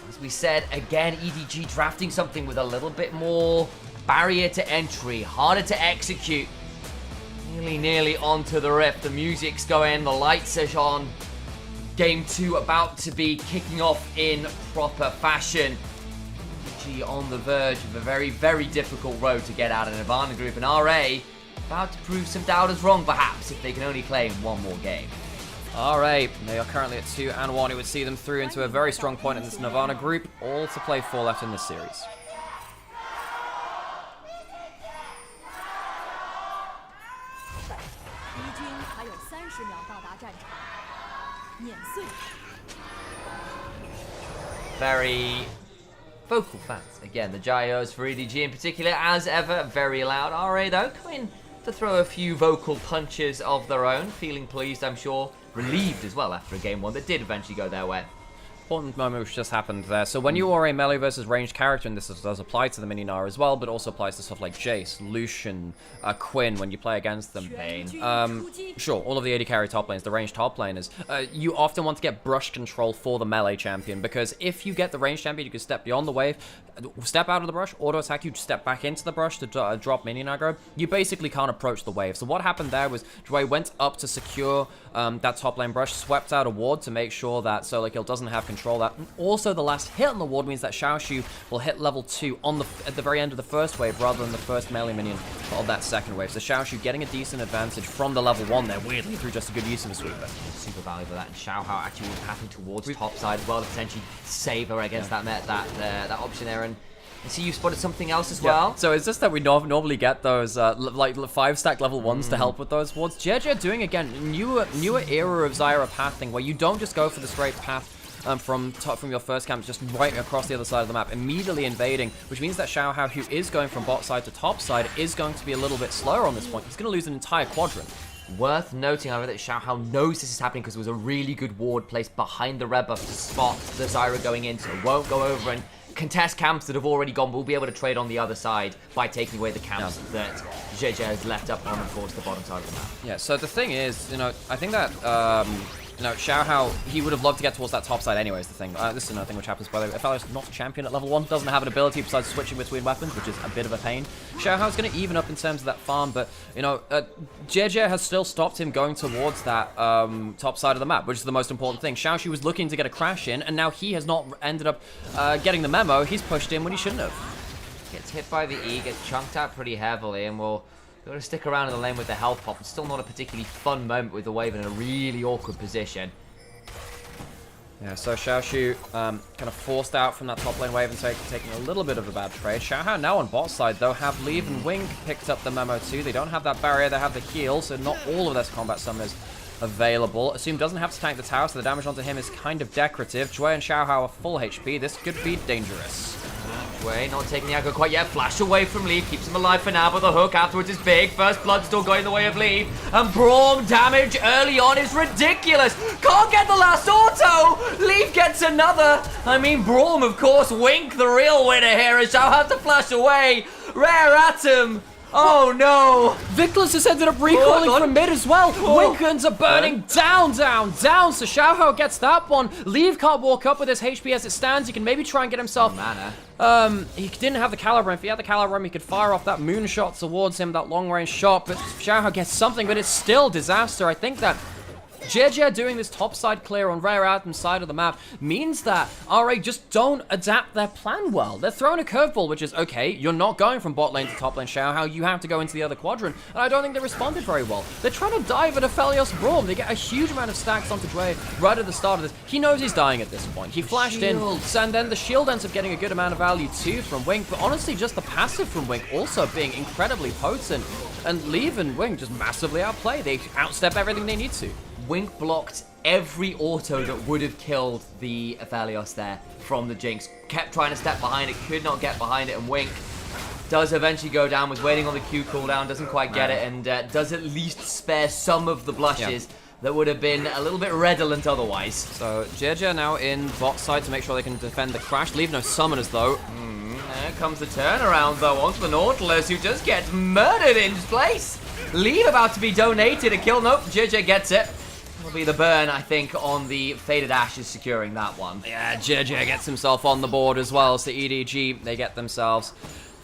As we said, again, EDG drafting something with a little bit more barrier to entry, harder to execute. Nearly onto the Rift. The music's going, the lights are on. Game 2 about to be kicking off in proper fashion. EDG on the verge of a very, very difficult road to get out of Nirvana group, and RA about to prove some doubters wrong, perhaps, if they can only claim one more game. RA, they are currently at 2-1. It would see them through into a very strong point in this Nirvana group, all to play for left in this series. Very vocal fans. Again, the Gyos for EDG in particular, as ever, very loud. RA, though, coming to throw a few vocal punches of their own. Feeling pleased, I'm sure. Relieved as well after a game 1 that did eventually go their way. Important moment which just happened there. So when you are a melee versus ranged character, and this does apply to the Mini-Gnar as well, but also applies to stuff like Jace, Lucian, Quinn when you play against them. Sure, all of the AD carry top lanes, the ranged top laners, you often want to get brush control for the melee champion, because if you get the ranged champion, you can step beyond the wave, step out of the brush, auto attack you, step back into the brush to drop minion aggro. You basically can't approach the wave. So what happened there was Dway went up to secure that top lane brush, swept out a ward to make sure that Solar Kill doesn't have control that. And also the last hit on the ward means that Xiaoshu will hit level 2 on at the very end of the first wave rather than the first melee minion of that second wave. So Xiaoshu getting a decent advantage from the level 1 there, weirdly through just a good use of the sweeper. Super valuable that, and Xiaohao actually was passing towards top side as well to potentially save her against that option there. And I see you spotted something else as well. So it's just that we normally get those like 5-stack level 1s to help with those wards. JJ doing again newer era of Zyra pathing where you don't just go for the straight path from your first camp, just right across the other side of the map, immediately invading, which means that Xiaohao, who is going from bot side to top side, is going to be a little bit slower on this point. He's going to lose an entire quadrant. Worth noting, however, that Xiaohao knows this is happening because there was a really good ward placed behind the red buff to spot the Zyra going in, so won't go over and contest camps that have already gone, but we'll be able to trade on the other side by taking away the camps that JJ has left up on, of course, the bottom side of the map. Yeah, so the thing is, I think that, Xiaohao, he would have loved to get towards that top side anyways, the thing. This is another thing which happens, by the way. Aphelios not a champion at level 1, doesn't have an ability besides switching between weapons, which is a bit of a pain. Xiaohao's going to even up in terms of that farm, but, JJ has still stopped him going towards that top side of the map, which is the most important thing. Xiaoshu was looking to get a crash in, and now he has not ended up getting the memo. He's pushed in when he shouldn't have. Gets gets hit by the E, gets chunked out pretty heavily, and will go to stick around in the lane with the health pop. It's still not a particularly fun moment with the wave in a really awkward position. Yeah, so Xiaoshu kind of forced out from that top lane wave and taking a little bit of a bad trade. Xiaohao now on bot side, though, have Leave and Wink picked up the memo too. They don't have that barrier, they have the heal, so not all of their combat summoners available. Assume doesn't have to tank the tower, so the damage onto him is kind of decorative. Jue and Xiaohao are full HP. This could be dangerous. Jue not taking the aggro quite yet. Flash away from Leave. Keeps him alive for now, but the hook afterwards is big. First blood still going the way of Leave. And Braum damage early on is ridiculous. Can't get the last auto. Leave gets another. I mean, Braum, of course. Wink, the real winner here, as Xiao has to flash away. Rare Atom. Oh no! Vickless has ended up recalling from mid as well. Wink ends up burning down. So Xiaohao gets that one. Leave can't walk up with his HP as it stands. He can maybe try and get himself mana. He didn't have the caliber. If he had the caliber, he could fire off that moonshot towards him, that long range shot. But Xiaohao gets something, but it's still disaster. I think that JJ doing this topside clear on Rare Atom's side of the map means that RA just don't adapt their plan well. They're throwing a curveball, which is, okay, you're not going from bot lane to top lane Xiaohao, you have to go into the other quadrant, and I don't think they responded very well. They're trying to dive at Aphelios Braum. They get a huge amount of stacks onto Jue right at the start of this. He knows he's dying at this point. He flashed in, and then the shield ends up getting a good amount of value too from Wink, but honestly, just the passive from Wink also being incredibly potent, and Leave and Wink just massively outplay. They outstep everything they need to. Wink blocked every auto that would have killed the Aphelios there from the Jinx. Kept trying to step behind it, could not get behind it, and Wink does eventually go down, was waiting on the Q cooldown, doesn't quite get it, and does at least spare some of the blushes that would have been a little bit redolent otherwise. So JJ now in bot side to make sure they can defend the crash. Leave no summoners though. There comes the turnaround though onto the Nautilus, who just gets murdered in place. Leave about to be donated a kill. Nope, JJ gets it. Will be the burn, I think, on the Faded Ashes securing that one. Yeah, JJ gets himself on the board as well. So EDG, they get themselves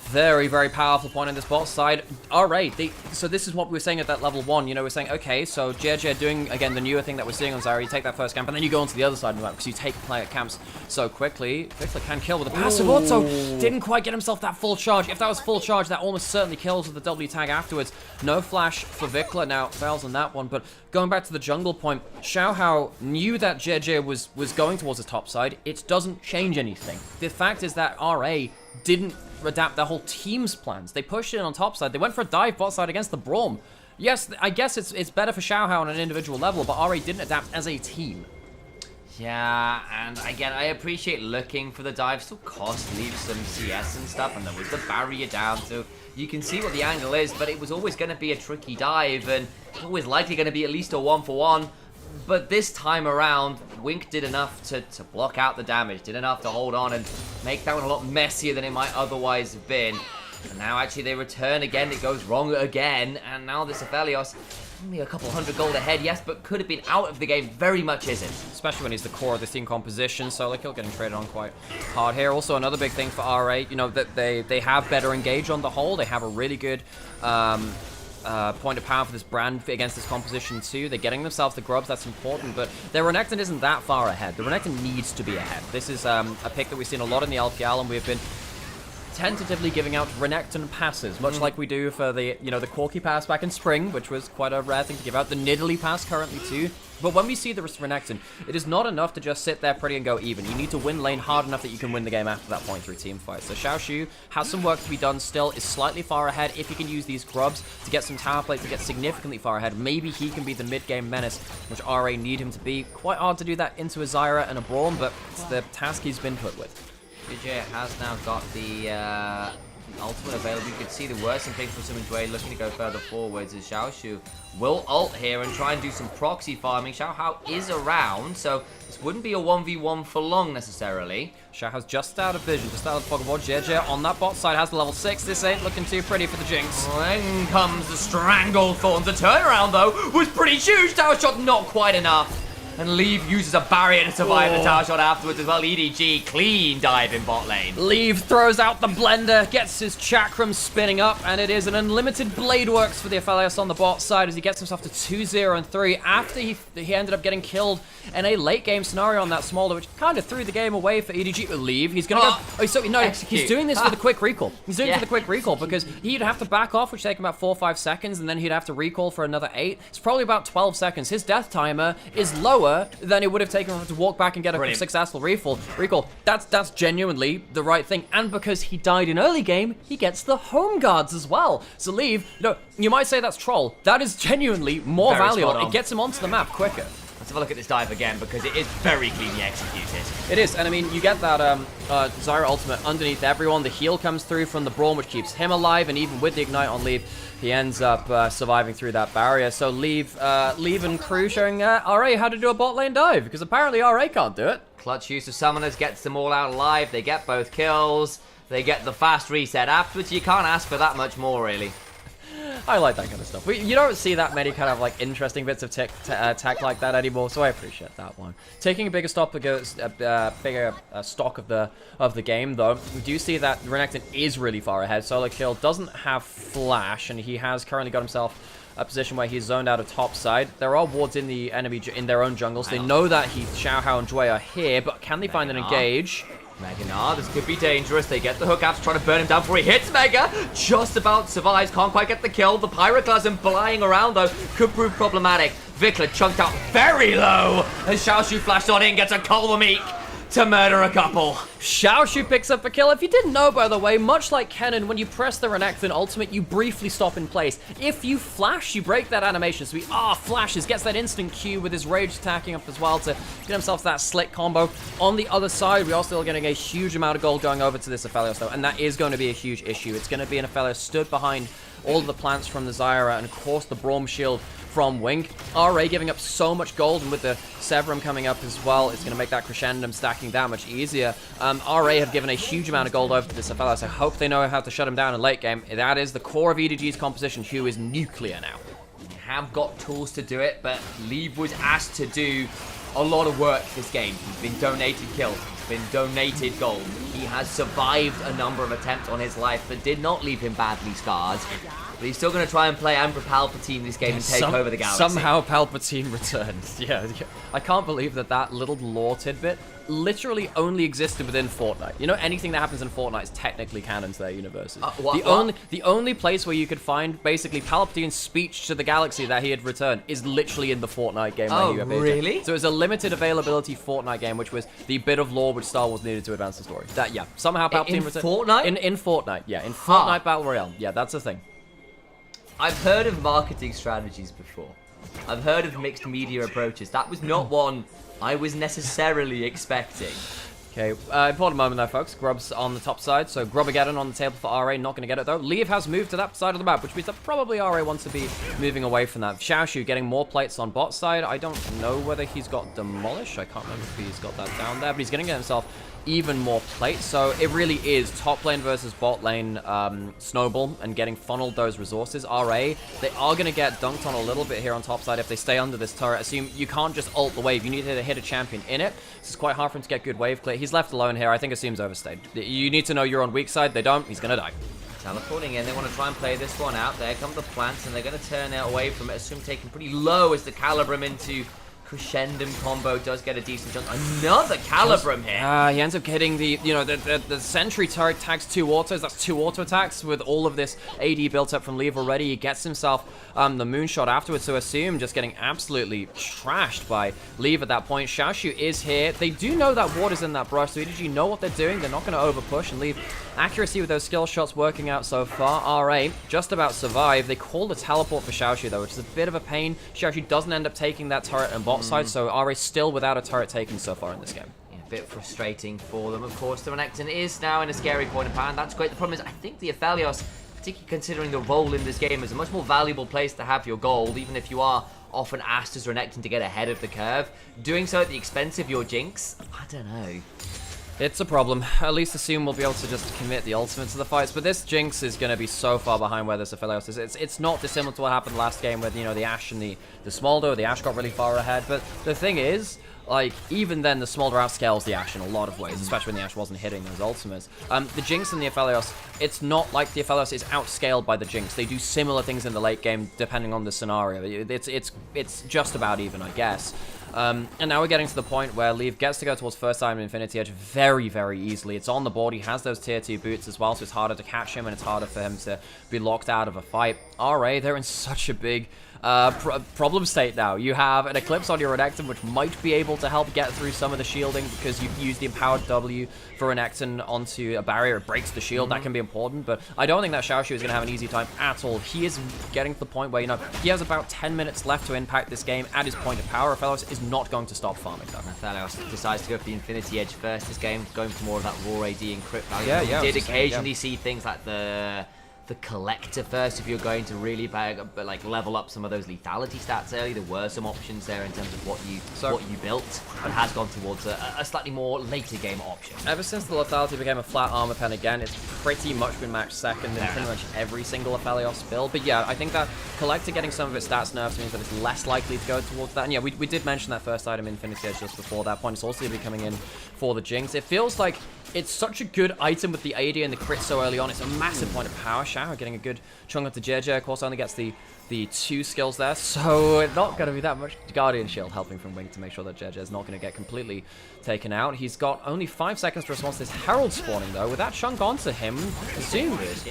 very, very powerful point on this bot side. All right, so this is what we were saying at that level 1. You know, we're saying, okay, so JJ doing, again, the newer thing that we're seeing on Zyra, you take that first camp, and then you go onto the other side of the map, because you take player camps so quickly. Victor can kill with a passive auto. Didn't quite get himself that full charge. If that was full charge, that almost certainly kills with the W tag afterwards. No flash for Vikla now, fails on that one, but going back to the jungle point, Xiaohao knew that JJ was going towards the top side. It doesn't change anything. The fact is that RA didn't adapt their whole team's plans. They pushed in on top side. They went for a dive bot side against the Braum. Yes, I guess it's better for Xiaohao on an individual level, but RA didn't adapt as a team. Yeah, and again, I appreciate looking for the dive. Still cost Leave some CS and stuff, and there was the barrier down, so you can see what the angle is, but it was always going to be a tricky dive, and always likely going to be at least a 1-for-1. But this time around, Wink did enough to block out the damage, did enough to hold on and make that one a lot messier than it might otherwise have been. And now actually they return again, it goes wrong again, and now this Aphelios, only a couple hundred gold ahead, yes, but could have been out of the game, very much isn't. Especially when he's the core of this team composition, so like he'll getting traded on quite hard here. Also another big thing for RA, you know, that they have better engage on the whole, they have a really good point of power for this brand against this composition too. They're getting themselves the grubs, that's important, but their Renekton isn't that far ahead. The Renekton needs to be ahead. This is a pick that we've seen a lot in the LPL, and we've been tentatively giving out Renekton passes, much like we do for the, you know, the Corki pass back in spring, which was quite a rare thing to give out, the Nidalee pass currently too. But when we see the Renekton, it is not enough to just sit there pretty and go even. You need to win lane hard enough that you can win the game after that point through team fights. So Xiaoshu has some work to be done still, is slightly far ahead. If he can use these grubs to get some tower plates to get significantly far ahead, maybe he can be the mid-game menace, which RA need him to be. Quite hard to do that into a Zyra and a Braum, but it's the task he's been put with. JJ has now got the ultimate available. You can see the worsening thing for Summon Jue looking to go further forwards as Xiaoshu will ult here and try and do some proxy farming. Xiaohao is around, so this wouldn't be a 1v1 for long necessarily. Xiaohao's just out of vision, just out of the fog of war. JJ on that bot side has the level 6. This ain't looking too pretty for the Jinx. Then comes the Stranglethorn. The turnaround, though, was pretty huge. Tower shot not quite enough. And Leave uses a barrier to survive the tower shot afterwards as well. EDG, clean dive in bot lane. Leave throws out the blender, gets his chakram spinning up, and it is an unlimited blade works for the Aphelios on the bot side as he gets himself to 2-0 and 3 after he ended up getting killed in a late game scenario on that Smolder, which kind of threw the game away for EDG to Leave. He's gonna go. Oh, so no, execute. he's doing this for the quick recall. He's doing it for the quick recall because he'd have to back off, which would take him about 4 or 5 seconds, and then he'd have to recall for another 8. It's probably about 12 seconds. His death timer is lower than it would have taken him to walk back and get a successful recall. That's genuinely the right thing, and because he died in early game, he gets the home guards as well. So Leave, you might say that's troll. That is genuinely more valuable. It gets him onto the map quicker. Let's have a look at this dive again because it is very cleanly executed. It is, and I mean, you get that Zyra ultimate underneath everyone. The heal comes through from the Braum, which keeps him alive, and even with the Ignite on Leave, he ends up surviving through that barrier. So Leave and crew showing RA how to do a bot lane dive, because apparently RA can't do it. Clutch use of summoners gets them all out alive. They get both kills. They get the fast reset afterwards. You can't ask for that much more, really. I like that kind of stuff. You don't see that many kind of like interesting bits of tech like that anymore, so I appreciate that one. Taking a bigger stock of the game, though, we do see that Renekton is really far ahead. Solo Kill doesn't have flash, and he has currently got himself a position where he's zoned out of top side. There are wards in the enemy in their own jungles. They know that Xiaohao and Jue are here, but can they find an engage? Mega, this could be dangerous. They get the hook out to try to burn him down before he hits Mega. Just about survives, can't quite get the kill. The Pyroclasm flying around, though, could prove problematic. Vikla chunked out very low as Xiaoshu flashed on in, gets a Culver Meek to murder a couple. Xiaoshu picks up a kill. If you didn't know, by the way, much like Kennen, when you press the Renekton ultimate, you briefly stop in place. If you flash, you break that animation. So he flashes, gets that instant Q with his rage attacking up as well to get himself that slick combo. On the other side, we are still getting a huge amount of gold going over to this Aphelios, though, and that is going to be a huge issue. It's going to be an Aphelios stood behind all of the plants from the Zyra, and of course the Braum shield from Wink. RA giving up so much gold, and with the Severum coming up as well, it's going to make that crescendum stacking that much easier. RA have given a huge amount of gold over to this Aphelios. I hope they know how to shut him down in late game. That is the core of EDG's composition, who is nuclear now. They have got tools to do it, but Leave was asked to do a lot of work this game. He's been donated kills, he's been donated gold. He has survived a number of attempts on his life that did not leave him badly scarred. But he's still going to try and play Emperor Palpatine this game and take over the galaxy. Somehow Palpatine returns. Yeah, I can't believe that little lore tidbit literally only existed within Fortnite. You know, anything that happens in Fortnite is technically canon to their universes. The only place where you could find basically Palpatine's speech to the galaxy that he had returned is literally in the Fortnite game. Oh, really? So it was a limited availability Fortnite game, which was the bit of lore which Star Wars needed to advance the story. Somehow Palpatine returned. Fortnite? In Fortnite, yeah. In Fortnite Battle Royale. Yeah, that's the thing. I've heard of marketing strategies before. I've heard of mixed media approaches. That was not one I was necessarily expecting. Okay, important moment there, folks. Grub's on the top side, so Grubageddon on the table for RA, not going to get it though. Leave has moved to that side of the map, which means that probably RA wants to be moving away from that. Xiaoshu getting more plates on bot side. I don't know whether he's got Demolish. I can't remember if he's got that down there, but he's going to get himself even more plates. So it really is top lane versus bot lane snowball and getting funneled those resources. RA, they are going to get dunked on a little bit here on top side if they stay under this turret. Assume you can't just ult the wave. You need to hit a champion in it. This is quite hard for him to get good wave clear. He's left alone here. I think Assume's overstayed. You need to know you're on weak side. They don't. He's going to die. Teleporting in, they want to try and play this one out. There come the plants, and they're going to turn it away from it. Assume taken pretty low as the Calibrum into Crescendum combo does get a decent jump. Another Calibrum here. He ends up getting the Sentry turret tags 2 autos. That's 2 auto attacks with all of this AD built up from Leave already. He gets himself the moonshot afterwards. So Assume just getting absolutely trashed by Leave at that point. Xiaoshu is here. They do know that ward is in that brush. So EDG know what they're doing. They're not going to over push and Leave. Accuracy with those skill shots working out so far. RA just about survive. They call the teleport for Xiaoshu though, which is a bit of a pain. Xiaoshu doesn't end up taking that turret and bot side, so RA still without a turret taken so far in this game. Yeah, a bit frustrating for them. Of course, the Renekton is now in a scary point of power, and that's great. The problem is, I think the Aphelios, particularly considering the role in this game, is a much more valuable place to have your gold, even if you are often asked as Renekton to get ahead of the curve. Doing so at the expense of your Jinx, I don't know. It's a problem. At least assume we'll be able to just commit the ultimate to the fights, but this Jinx is going to be so far behind where this Aphelios is. It's not dissimilar to what happened last game with, you know, the Ashe and the Smolder. The Ashe got really far ahead, but the thing is, like, even then, the Smolder outscales the Ashe in a lot of ways, especially when the Ashe wasn't hitting those ultimates. The Jinx and the Aphelios, it's not like the Aphelios is outscaled by the Jinx. They do similar things in the late game, depending on the scenario. It's just about even, I guess. And now we're getting to the point where Leave gets to go towards first time in Infinity Edge very, very easily. It's on the board. He has those tier 2 boots as well, so it's harder to catch him, and it's harder for him to be locked out of a fight. RA, they're in such a big problem state now. You have an Eclipse on your Renekton, which might be able to help get through some of the shielding because you've used the Empowered W for Renekton onto a barrier. It breaks the shield. That can be important, but I don't think that Xiaoshu is going to have an easy time at all. He is getting to the point where, you know, he has about 10 minutes left to impact this game at his point of power. Aphelios is not going to stop farming, though. Aphelios decides to go for the Infinity Edge first this game, going for more of that raw AD and crit value. Yeah, We did occasionally see things like the Collector first if you're going to really like level up some of those lethality stats early. There were some options there in terms of what you built, but has gone towards a slightly more later game option. Ever since the lethality became a flat armor pen again, it's pretty much been matched second in pretty much every single Aphelios build. But yeah, I think that Collector getting some of its stats nerfs means that it's less likely to go towards that. And yeah, we did mention that first item Infinity Edge just before that point. It's also going to be coming in for the Jinx. It feels like it's such a good item with the AD and the crit so early on. It's a massive point of power. Shower getting a good chunk of the JJ. Of course, only gets the 2 skills there, so not going to be that much. Guardian Shield helping from Wing to make sure that JJ is not going to get completely taken out. He's got only 5 seconds to respond to this Herald spawning, though. With that chunk onto him, assume with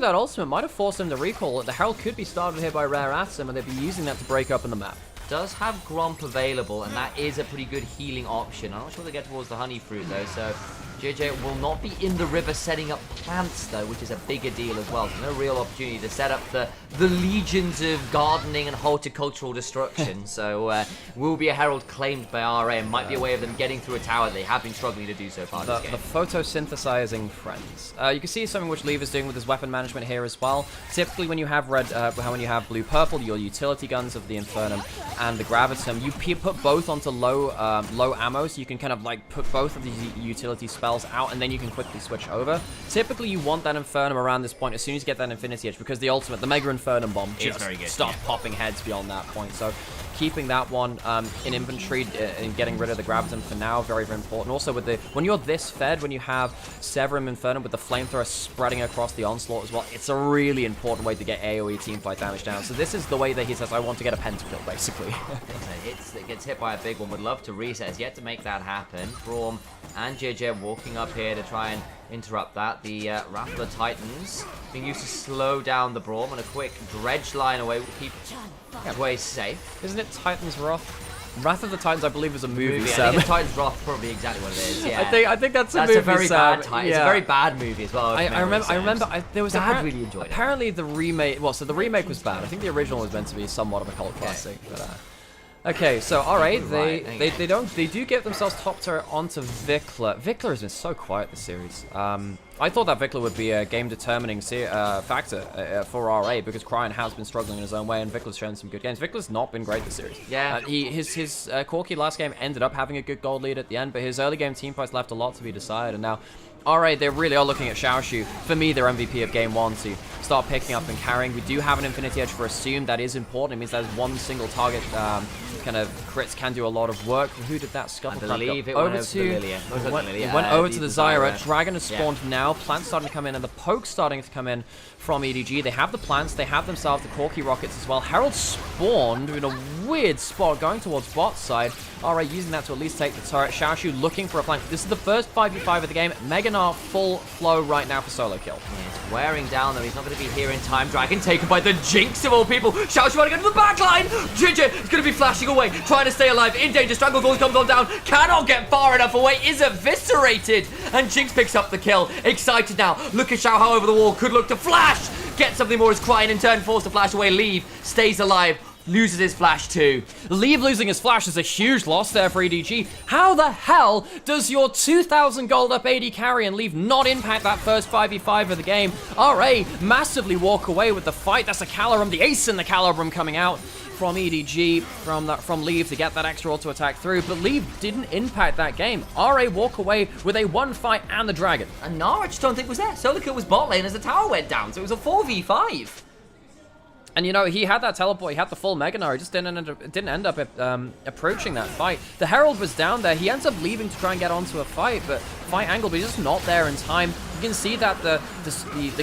that ultimate might have forced him to recall. The Herald could be started here by Rare Atom, and they'd be using that to break open the map. Does have Gromp available, and that is a pretty good healing option. I'm not sure they get towards the Honey Fruit, though, so JJ will not be in the river setting up plants, though, which is a bigger deal as well. There's no real opportunity to set up the legions of gardening and horticultural destruction. So will be a Herald claimed by RA, and might be a way of them getting through a tower. They have been struggling to do so far this game. The photosynthesizing friends. You can see something which Leave is doing with his weapon management here as well. Typically, when you have when you have blue-purple, your utility guns of the Infernum and the Gravitum, you put both onto low ammo, so you can kind of like put both of these utility spells out, and then you can quickly switch over. Typically, you want that Infernum around this point as soon as you get that Infinity Edge, because the ultimate, the Mega Infernum Bomb, just starts popping heads beyond that point. So keeping that one in inventory and getting rid of the Graviton for now, very, very important. Also, with when you're this fed, when you have Severum Infernum with the Flamethrower spreading across the Onslaught as well, it's a really important way to get AoE teamfight damage down. So this is the way that he says, I want to get a pentakill, basically. It gets hit by a big one. Would love to reset. Has yet to make that happen. Braum and JJ walking up here to try and interrupt that. The Wrath of the Titans being used to slow down the Braum, and a quick dredge line away will keep way safe. Isn't it Titans Wrath? Wrath of the Titans, I believe, is a movie. I think Titans Wrath probably exactly what it is. Yeah. I think that's a movie. A very Sam. bad It's a very bad movie as well. I remember. There was Dad really enjoyed it. Apparently, the remake. Well, so the remake was bad. I think the original was meant to be somewhat of a cult classic, but. Okay, so alright, they do get themselves top tier onto Vikla. Vikla has been so quiet this series. I thought that Vikla would be a game-determining factor for RA, because Cryon has been struggling in his own way, and Vikla's shown some good games. Vikla's not been great this series. Yeah. His Corki last game ended up having a good gold lead at the end, but his early game team fights left a lot to be decided, and now RA, they really are looking at Xiaoshu, for me, their MVP of game 1, to start picking up and carrying. We do have an Infinity Edge for Assume. That is important. It means that one single target kind of crits can do a lot of work. Who did that scuffle? I believe it went over to Lilia. It went over to the Zyra. Dragon has spawned now. Plants starting to come in, and the Poke's starting to come in from EDG. They have the plants. They have themselves the Corki rockets as well. Herald spawned in a weird spot going towards bot side. RA using that to at least take the turret. Xiaoshu looking for a flank. This is the first 5v5 of the game. Meganar full flow right now for solo kill. Yeah, it's wearing down though. He's not going to be here in time. Dragon taken by the Jinx of all people. Xiaoshu want to go to the back line. JJ is going to be flashing away, trying to stay alive. In danger. Stranglehold comes on down. Cannot get far enough away. Is eviscerated. And Jinx picks up the kill. Excited now. Look at Xiao over the wall. Could look to flash. Get something more as Cryon in turn forced to flash away. Leave. Stays alive. loses his flash too. Leave losing his flash is a huge loss there for EDG. How the hell does your 2,000 gold up AD carry and Leave not impact that first 5v5 of the game? RA massively walk away with the fight. That's a Calirum, the ace in the Calirum coming out from EDG, from Leave to get that extra auto attack through, but Leave didn't impact that game. RA walk away with a 1 fight and the Dragon. And Nara, I just don't think was there. Solo kill was bot lane as the tower went down, so it was a 4v5. And you know, he had that teleport, he had the full Mega Gnar, he just didn't end up approaching that fight. The Herald was down there, he ends up leaving to try and get onto a fight angle, but he's just not there in time. You can see that the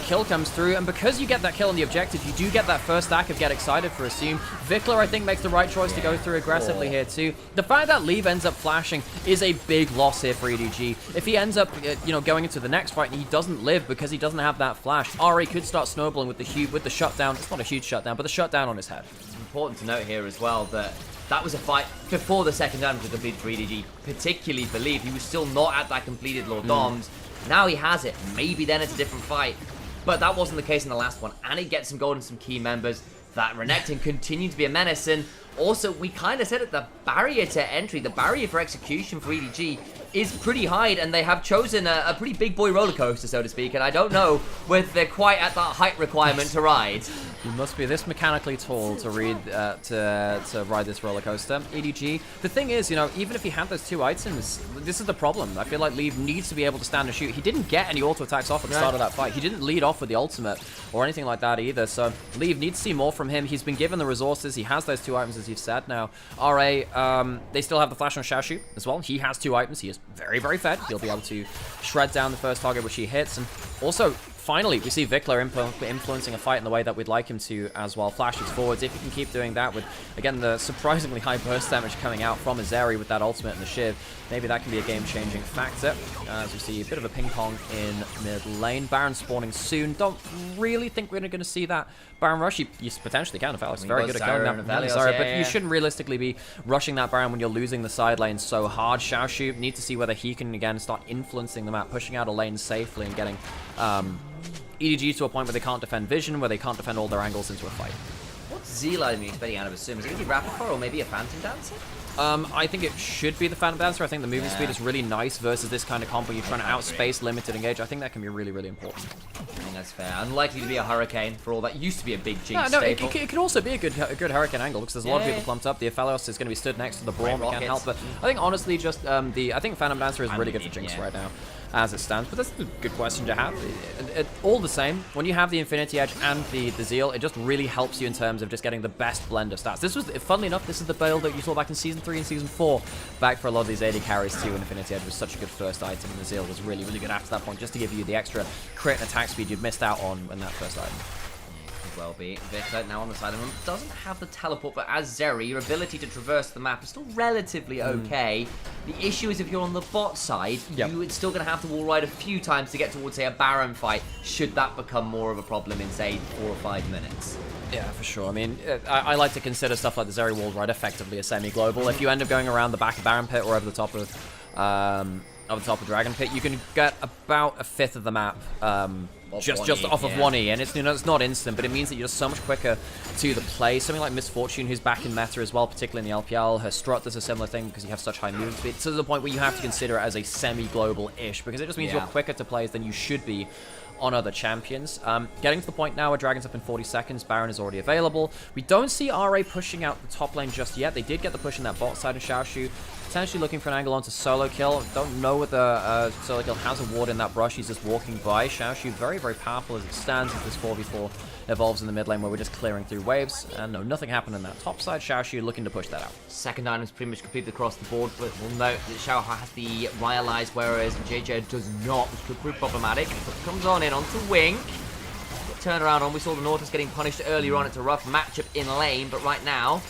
kill comes through, and because you get that kill on the objective, you do get that first stack of Get Excited for Assume. Vikler, I think, makes the right choice to go through aggressively here too. The fact that Leave ends up flashing is a big loss here for EDG. If he ends up, you know, going into the next fight and he doesn't live because he doesn't have that flash, RA could start snowballing with the shutdown. It's not a huge shutdown, but the shutdown on his head. It's important to note here as well that that was a fight before the second damage was completed for EDG, particularly for Leave. He was still not at that completed Lord Doms. Now he has it. Maybe then it's a different fight. But that wasn't the case in the last one. And he gets some gold and some key members. That Renekton continued to be a menace. And also, we kind of said it, the barrier to entry, the barrier for execution for EDG is pretty high, and they have chosen a pretty big boy roller coaster, so to speak, and I don't know whether they're quite at that height requirement to ride. You must be this mechanically tall to ride this roller coaster. EDG. The thing is, you know, even if he had those 2 items, this is the problem. I feel like Leave needs to be able to stand and shoot. He didn't get any auto attacks off at the start of that fight. He didn't lead off with the ultimate or anything like that either. So Leave needs to see more from him. He's been given the resources. He has those 2 items, as you've said. Now, RA, they still have the flash on Xiaoshu as well. He has 2 items. He is very, very fed. He'll be able to shred down the first target which he hits, and also finally, we see Vikler influencing a fight in the way that we'd like him to as well. Flashes forwards. If he can keep doing that with, again, the surprisingly high burst damage coming out from Azeri with that ultimate and the Shiv, maybe that can be a game-changing factor. As we see a bit of a ping-pong in mid lane. Baron spawning soon. Don't really think we're going to see that Baron rush. You potentially can if Alex is very good at killing that. But you shouldn't realistically be rushing that Baron when you're losing the side lane so hard. Xiaoshu, need to see whether he can, again, start influencing the map, pushing out a lane safely and getting EDG to a point where they can't defend vision, where they can't defend all their angles into a fight. What's Zealot expecting out of Assume? Is it going to be Rapid Fire or maybe a Phantom Dancer? I think it should be the Phantom Dancer. I think the moving speed is really nice versus this kind of comp where you're trying to outspace limited engage. I think that can be really, really important. I think that's fair. Unlikely to be a Hurricane for all that used to be a big Jinx no, staple. it could also be a good Hurricane angle because there's a lot of people plumped up. The Aphelios is going to be stood next to the Braum. We can't help but I think honestly just I think Phantom Dancer is really good for Jinx right now as it stands. But that's a good question to have. All the same, when you have the Infinity Edge and the Zeal, it just really helps you in terms of just getting the best blend of stats. This was, funnily enough, this is the build that you saw back in Season 3 and Season 4, back for a lot of these AD carries too, and Infinity Edge was such a good first item, and the Zeal was really, really good after that point, just to give you the extra crit and attack speed you'd missed out on in that first item. Well be. Vikler now on the side of him doesn't have the teleport, but as Zeri, your ability to traverse the map is still relatively okay. The issue is if you're on the bot side, you're still going to have to wall ride a few times to get towards, say, a Baron fight, should that become more of a problem in, say, 4 or 5 minutes. Yeah, for sure. I mean, I like to consider stuff like the Zeri wall ride effectively a semi-global. If you end up going around the back of Baron Pit or over the top of Dragon Pit, you can get about a fifth of the map just off of 1E, and it's, you know, it's not instant, but it means that you're so much quicker to the play. Something like Misfortune, who's back in meta as well, particularly in the LPL, her Strut does a similar thing because you have such high movement speed, to the point where you have to consider it as a semi-global-ish, because it just means you're quicker to plays than you should be on other champions. Getting to the point now where Dragon's up in 40 seconds, Baron is already available. We don't see RA pushing out the top lane just yet. They did get the push in that bot side of Xiaoshu, potentially looking for an angle onto solo kill. Don't know whether solo kill has a ward in that brush. He's just walking by. Xiaoshu very, very powerful as it stands as this 4v4 evolves in the mid lane where we're just clearing through waves. And no, nothing happened in that top side. Xiaoshu looking to push that out. Second item is pretty much completed across the board, but we'll note that Xiao has the Ryalize, whereas JJ does not, which could prove problematic. But comes on in onto Wink. Turn around on. We saw the Nautilus getting punished earlier on. It's a rough matchup in lane, but right now,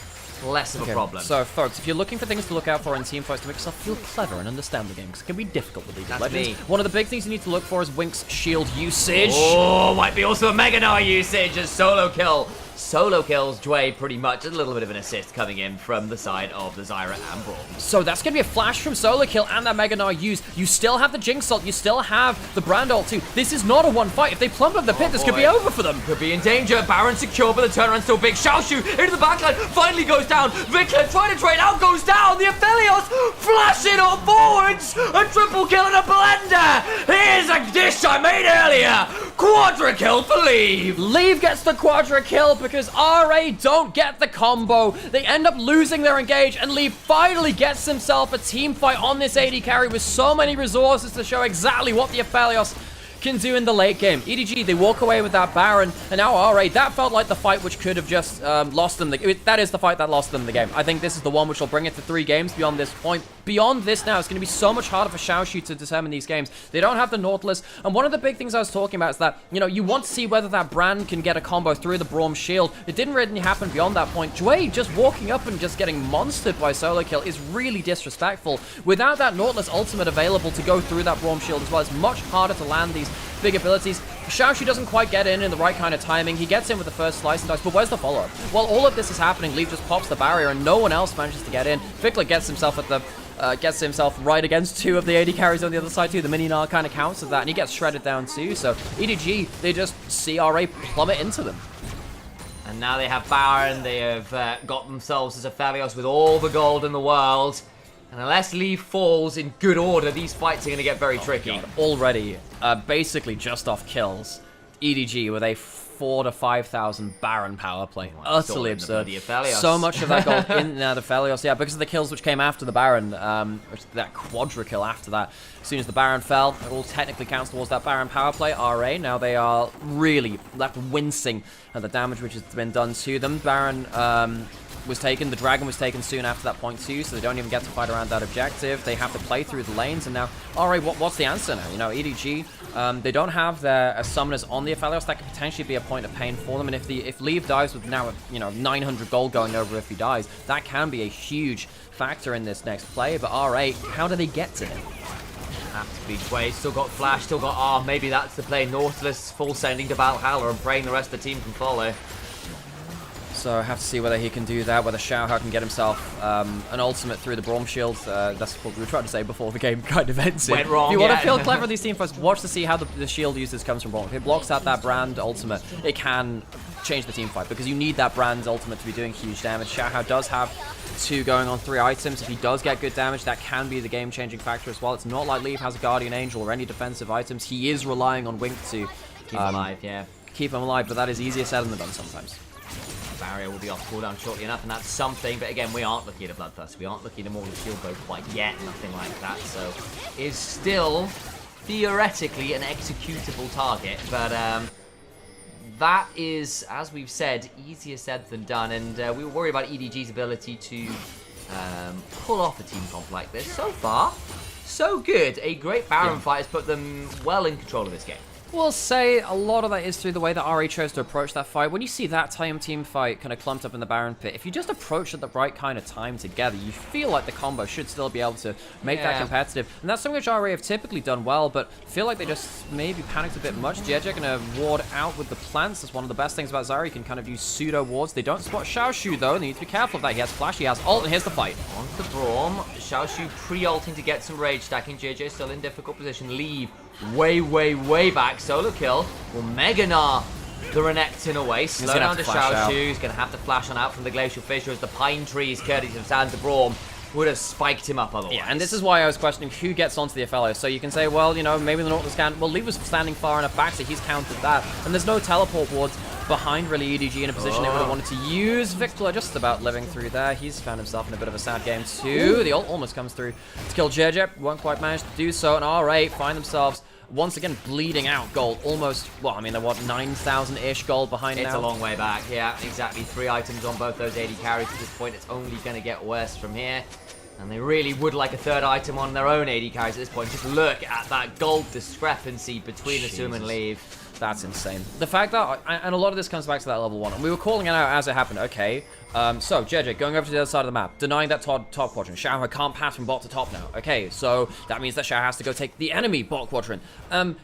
less of a problem. So, folks, if you're looking for things to look out for in team fights to make yourself feel clever and understand the game, because it can be difficult with League of Legends. One of the big things you need to look for is Wink's shield usage. Oh, might be also a Mega Gnar usage as solo kill Solo kills Dway pretty much. A little bit of an assist coming in from the side of the Zyra and Braum. So that's going to be a flash from Solo Kill and that Mega Gnar use. You still have the Jinx ult. You still have the Brand ult too. This is not a one fight. If they plummet up the pit, this could be over for them. Could be in danger. Baron secure, but the turnaround's still big. Xiaoshu into the backline. Finally goes down. Vickler trying to trade out. Goes down. The Aphelios flashing on forwards. A triple kill and a blender. Here's a dish I made earlier. Quadra kill for Leave. Leave gets the Quadra kill because RA don't get the combo. They end up losing their engage, and Leave finally gets himself a team fight on this AD carry with so many resources to show exactly what the Aphelios can do in the late game. EDG, they walk away with that Baron, and now RA, that felt like the fight which could have just lost them. That is the fight that lost them the game. I think this is the one which will bring it to 3 games beyond this point. Beyond this now, it's going to be so much harder for Xiaoshu to determine these games. They don't have the Nautilus, and one of the big things I was talking about is that, you know, you want to see whether that Brand can get a combo through the Braum shield. It didn't really happen beyond that point. Dway just walking up and just getting monstered by Solo Kill is really disrespectful. Without that Nautilus ultimate available to go through that Braum shield as well, it's much harder to land these big abilities. Xiaoshu doesn't quite get in the right kind of timing. He gets in with the first slice and dice, but where's the follow-up? While all of this is happening, Leaf just pops the barrier and no one else manages to get in. Vickler gets himself at the gets himself right against 2 of the AD carries on the other side too. The mini Gnar kind of counts as that, and he gets shredded down too. So EDG, they just see RA plummet into them. And now they have Baron. They have got themselves as Aphelios with all the gold in the world. And unless Leave falls in good order, these fights are going to get very tricky. God. Already, basically just off kills, EDG with a 4,000 to 5,000 Baron power play. Utterly absurd. So much of that gold in the Aphelios, yeah, because of the kills which came after the Baron, that Quadra kill after that. As soon as the Baron fell, it all technically counts towards that Baron power play. RA, now they are really left wincing at the damage which has been done to them. Baron was taken, the Dragon was taken soon after that point too, so they don't even get to fight around that objective. They have to play through the lanes, and now, RA, what's the answer now? You know, EDG, they don't have their summoners on the Aphelios. That could potentially be a point of pain for them, and if Leave dies with now, 900 gold going over if he dies, that can be a huge factor in this next play. But RA, how do they get to him? Have to be Dway, still got Flash, still got R. Maybe that's the play. Nautilus full sending to Valhalla and praying the rest of the team can follow. So I have to see whether he can do that, whether Xiaohao can get himself an ultimate through the Braum shield. That's what we were trying to say before the game kind of ends. Went wrong, if you want to feel clever at these team fights, watch to see how the shield usage comes from Braum. If it blocks out that Brand ultimate, it can change the team fight, because you need that Brand ultimate to be doing huge damage. Xiaohao does have 2 going on 3 items. If he does get good damage, that can be the game-changing factor as well. It's not like Leaf has a Guardian Angel or any defensive items. He is relying on Wink to keep him alive, yeah. Keep him alive, but that is easier said than done sometimes. Barrier will be off cooldown shortly enough, and that's something. But again, we aren't looking at a Bloodthirst. We aren't looking at a Mortal Shield Bow quite yet. Nothing like that. So, is still theoretically an executable target. But that is, as we've said, easier said than done. And we worry about EDG's ability to pull off a team comp like this. So far, so good. A great Baron fight has put them well in control of this game. We'll say a lot of that is through the way that RA chose to approach that fight. When you see that team fight kind of clumped up in the Baron pit, if you just approach at the right kind of time together, you feel like the combo should still be able to make that competitive. And that's something which RA have typically done well, but feel like they just maybe panicked a bit much. JJ gonna ward out with the plants. That's one of the best things about Zyra. You can kind of use pseudo wards. They don't spot Xiaoshu though. They need to be careful of that. He has flash, he has ult, and here's the fight. On to Braum. Xiaoshu pre-ulting to get some rage stacking. JJ still in difficult position. Leave way back. Solo kill will Mega Gnar the Renekton away. Slow down to Xiaoshu. He's going to have to flash on out from the Glacial Fissure as the pine trees, courtesy of Santa Braum, would have spiked him up otherwise. Yeah, and this is why I was questioning who gets onto the Aphelios. So you can say, well, maybe the Nautilus can. Well, Leaf was standing far enough back, so he's countered that. And there's no teleport wards behind really EDG in a position they would have wanted to use. Vickler just about living through there. He's found himself in a bit of a sad game too. The ult almost comes through to kill JJ. Won't quite manage to do so. And RA find themselves once again bleeding out gold. Almost, well, I mean, they're what, 9,000-ish gold behind now? It's a long way back, yeah, exactly. 3 items on both those AD carries at this point. It's only going to get worse from here. And they really would like a 3rd item on their own AD carries at this point. Just look at that gold discrepancy between the Assume and Leave. That's insane. The fact that, and a lot of this comes back to that level 1, and we were calling it out as it happened, okay. So, JJ, going over to the other side of the map, denying that top quadrant. Xiao can't pass from bot to top now. Okay, so that means that Xiao has to go take the enemy bot quadrant.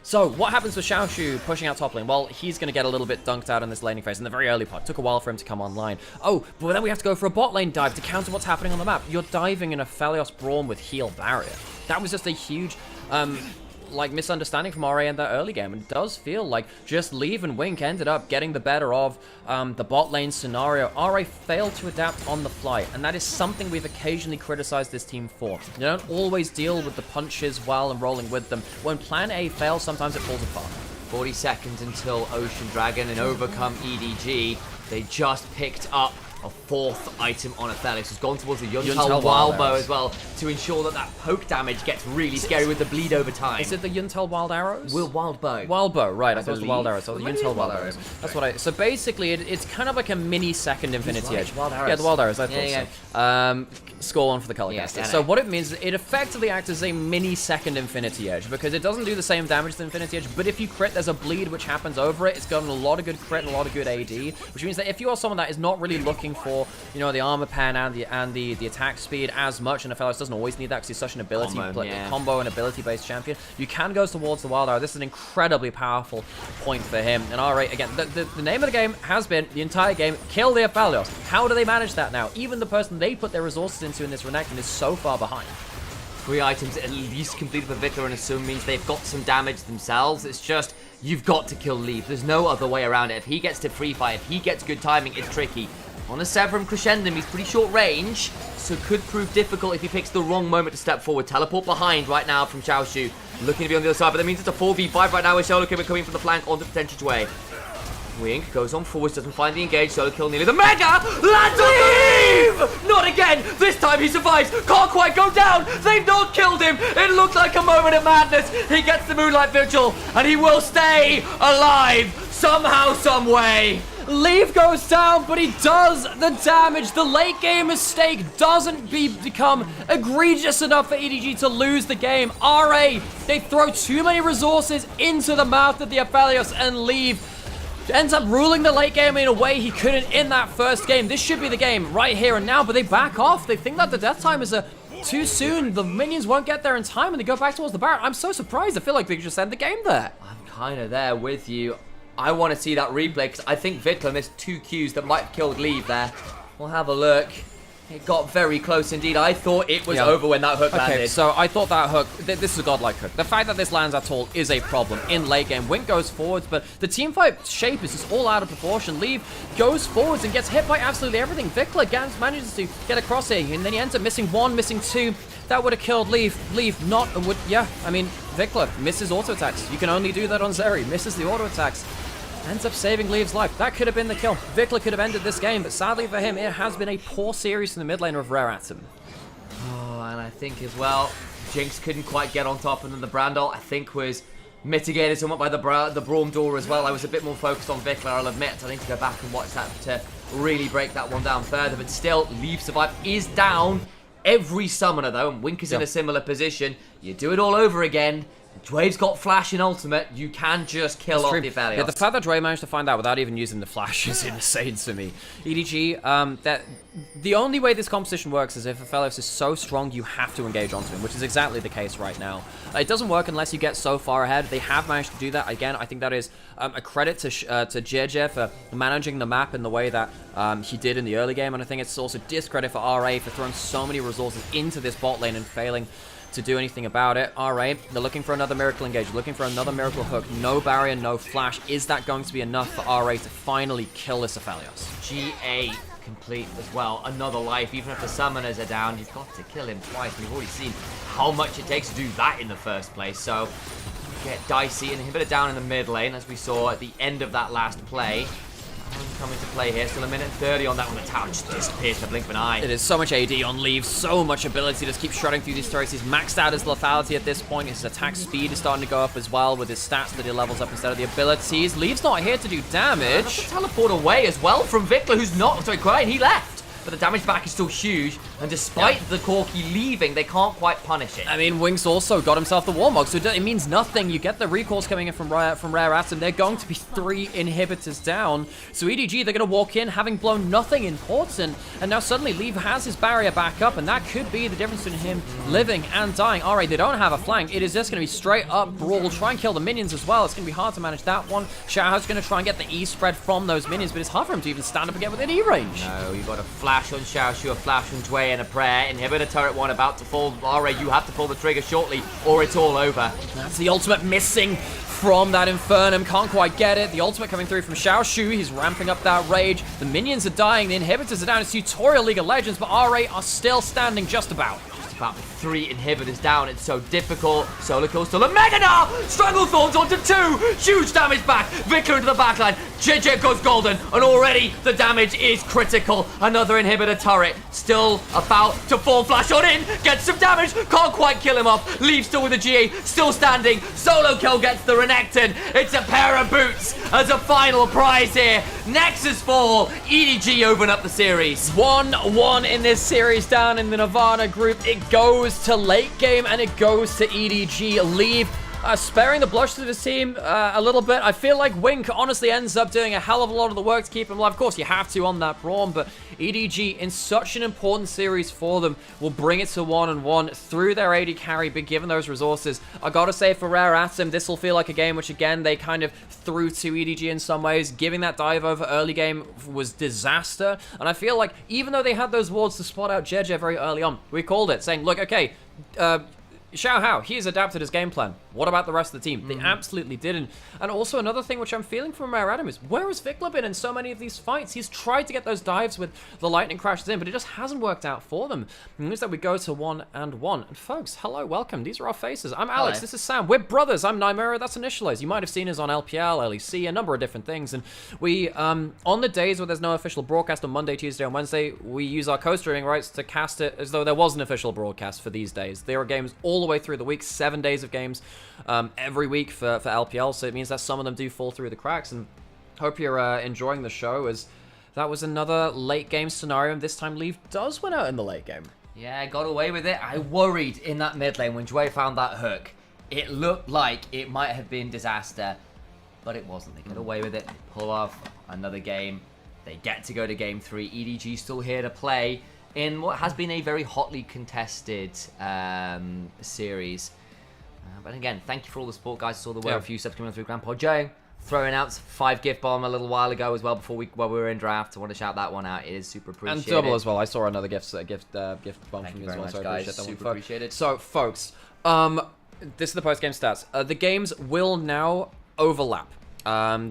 So what happens with Xiaoshu pushing out top lane? Well, he's going to get a little bit dunked out in this laning phase in the very early part. Took a while for him to come online. Oh, but then we have to go for a bot lane dive to counter what's happening on the map. You're diving in a Phalios Braum with heal barrier. That was just a huge, like, misunderstanding from RA in that early game, and it does feel like just Leave and Wink ended up getting the better of the bot lane scenario. RA failed to adapt on the fly, and that is something we've occasionally criticized this team for. You don't always deal with the punches while and rolling with them. When plan A fails, sometimes it falls apart. 40 seconds until Ocean Dragon and overcome EDG. They just picked up a 4th item on Aphelios. Has gone towards the Yuntal Wild Bow as well to ensure that that poke damage gets really scary with the bleed over time. Is it the Yuntal Wild Arrows? Wild Bow. Wild Bow, right. I thought it was the Wild Arrows. So the Maybe Yuntal Wild Wild Arrows. Arrows. That's what I... So basically, it's kind of like a mini-second Infinity Edge. Wild Arrows. Yeah, the Wild Arrows, I thought Yeah, so. Score 1 for the color Yeah, caster. yeah, So no. what it means is it effectively acts as a mini-second Infinity Edge, because it doesn't do the same damage as the Infinity Edge, but if you crit, there's a bleed which happens over it. It's got a lot of good crit and a lot of good AD, which means that if you are someone that is not really looking for, you know, the armor pan and the attack speed as much, and Aphelios doesn't always need that because he's such an ability combo and ability-based champion, you can go towards the Wild Arrow. This is an incredibly powerful point for him. And RA, again, the name of the game has been, the entire game, kill the Aphelios. How do they manage that now? Even the person they put their resources into in this Renekton is so far behind. 3 items at least completed for Viktor, and assume means they've got some damage themselves. It's just, you've got to kill Leaf. There's no other way around it. If he gets to free fire, if he gets good timing, it's tricky. On a Severum Crescendum, he's pretty short range, so could prove difficult if he picks the wrong moment to step forward. Teleport behind right now from Xiaoshu, looking to be on the other side, but that means it's a 4v5 right now with Solo Kill coming from the flank onto the potential way. Wink goes on forwards, doesn't find the engage. Solo Kill nearly the Mega! Lands on Leave! Not again! This time he survives! Can't quite go down! They've not killed him! It looked like a moment of madness! He gets the Moonlight Vigil, and he will stay alive! Somehow, some way! Leave goes down, but he does the damage. The late game mistake doesn't become egregious enough for EDG to lose the game. RA, they throw too many resources into the mouth of the Aphelios, and Leave ends up ruling the late game in a way he couldn't in that first game. This should be the game right here and now, but they back off. They think that the death time is too soon. The minions won't get there in time, and they go back towards the Baron. I'm so surprised. I feel like they just end the game there. I'm kind of there with you. I want to see that replay because I think Viktor missed 2 Qs that might have killed Leave there. We'll have a look. It got very close indeed. I thought it was over when that hook landed. So I thought that hook, this is a godlike hook. The fact that this lands at all is a problem in late game. Wink goes forwards, but the teamfight shape is just all out of proportion. Leave goes forwards and gets hit by absolutely everything. Viktor manages to get across here, and then he ends up missing 1, missing 2. That would have killed Leave. Leave not, yeah, I mean, Viktor misses auto attacks. You can only do that on Zeri. Misses the auto attacks. Ends up saving Leave's life. That could have been the kill. Viktor could have ended this game, but sadly for him, it has been a poor series from the mid laner of Rare Atom. Oh, and I think as well, Jinx couldn't quite get on top, and then the Brandol, I think, was mitigated somewhat by the Braum door as well. I was a bit more focused on Viktor, I'll admit. I need to go back and watch that to really break that one down further, but still, Leave survive is down every summoner though, and Wink is in a similar position. You do it all over again. Dwave's got Flash in Ultimate. You can just kill off the Aphelios. Yeah, the fact that Dwave managed to find out without even using the Flash is insane to me. EDG, the only way this composition works is if Aphelios is so strong, you have to engage onto him, which is exactly the case right now. It doesn't work unless you get so far ahead. They have managed to do that. Again, I think that is a credit to JJ for managing the map in the way that he did in the early game, and I think it's also discredit for RA for throwing so many resources into this bot lane and failing to do anything about it. RA, they're looking for another miracle engage, looking for another miracle hook. No barrier, no flash. Is that going to be enough for RA to finally kill this Aphelios? GA complete as well. Another life, even if the summoners are down, you've got to kill him twice. We've already seen how much it takes to do that in the first place. So, get dicey. Inhibitor down in the mid lane, as we saw at the end of that last play. Coming to play here, still a minute 30 on that one. The tower just disappears in the blink of an eye. It is so much AD on Leave, so much ability to just keep shredding through these turrets. He's maxed out his lethality at this point. His attack speed is starting to go up as well with his stats that he levels up instead of the abilities. Leave's not here to do damage. Teleport away as well from Viktor, who's not, sorry, quiet, he left. But the damage back is still huge. And despite the Corki leaving, they can't quite punish it. I mean, Wings also got himself the Warmog, so it means nothing. You get the recalls coming in from Rare Atom. They're going to be 3 inhibitors down. So EDG, they're going to walk in having blown nothing important. And now suddenly Leave has his barrier back up, and that could be the difference between him living and dying. All right, they don't have a flank. It is just going to be straight up brawl. Try and kill the minions as well. It's going to be hard to manage that one. Xiaohao's going to try and get the E spread from those minions, but it's hard for him to even stand up again within E range. No, you've got a flash on Xiaoshu, a flash on Dway, and a prayer. Inhibitor turret 1 about to fall. RA, you have to pull the trigger shortly, or it's all over. That's the ultimate missing from that Infernum. Can't quite get it. The ultimate coming through from Xiaoshu. He's ramping up that rage. The minions are dying. The inhibitors are down. It's Tutorial League of Legends, but RA are still standing just about. About 3 inhibitors down, it's so difficult. Solar Kill still a Mega Gnar! Strangle Thorns onto 2! Huge damage back! Vicar into the backline. JJ goes golden, and already the damage is critical. Another inhibitor turret still about to fall. Flash on in, gets some damage, can't quite kill him off. Leaves still with the GA, still standing. Solo Kill gets the Renekton. It's a pair of boots as a final prize here. Nexus fall, EDG open up the series. 1-1 in this series down in the Nirvana group. It goes to late game, and it goes to EDG. Leave sparing the blush to his team a little bit. I feel like Wink honestly ends up doing a hell of a lot of the work to keep him alive. Of course, you have to on that Braum, but EDG, in such an important series for them, will bring it to 1-1 through their AD carry, but given those resources, I gotta say for Rare Atom, this will feel like a game which, again, they kind of threw to EDG in some ways. Giving that dive over early game was disaster, and I feel like even though they had those wards to spot out JJ very early on, we called it, saying, look, okay, Xiaohao, he's adapted his game plan. What about the rest of the team? They absolutely didn't. And also another thing which I'm feeling from Rare Atom is, where has Vikla been in so many of these fights? He's tried to get those dives with the lightning crashes in, but it just hasn't worked out for them. It means that we go to 1-1. And folks, hello, welcome. These are our faces. I'm Alex, this is Sam. We're brothers. I'm Nymura, that's Initialize. You might have seen us on LPL, LEC, a number of different things. And we, on the days where there's no official broadcast on Monday, Tuesday, and Wednesday, we use our co-streaming rights to cast it as though there was an official broadcast for these days. There are games all the way through the week, 7 days of games every week for LPL, so it means that some of them do fall through the cracks, and hope you're enjoying the show, as that was another late game scenario, and this time Leave does win out in the late game. Yeah, I got away with it. I worried in that mid lane when Dway found that hook. It looked like it might have been disaster, but it wasn't. They got away with it, they pull off another game, they get to go to game 3. EDG still here to play in what has been a very hotly contested series. But again, thank you for all the support, guys. I saw there were a few subs coming through. Grandpa Joe throwing out 5 gift bomb a little while ago as well before we were in draft. I want to shout that one out. It is super appreciated. And double as well. I saw another gift bomb Thank from you you as very well. much, So I guys. appreciate that Super one. appreciated. So, folks, this is the post-game stats. The games will now overlap. So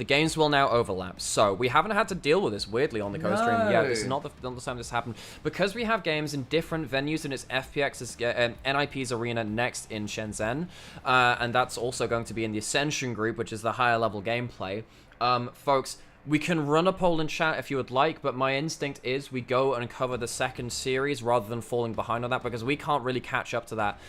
we haven't had to deal with this weirdly on the co-stream yet. This is not the time this happened, because we have games in different venues, and it's FPX's NIP's arena next in Shenzhen, and that's also going to be in the Ascension group, which is the higher level gameplay. Folks, we can run a poll in chat if you would like, but my instinct is we go and cover the second series rather than falling behind on that, because we can't really catch up to that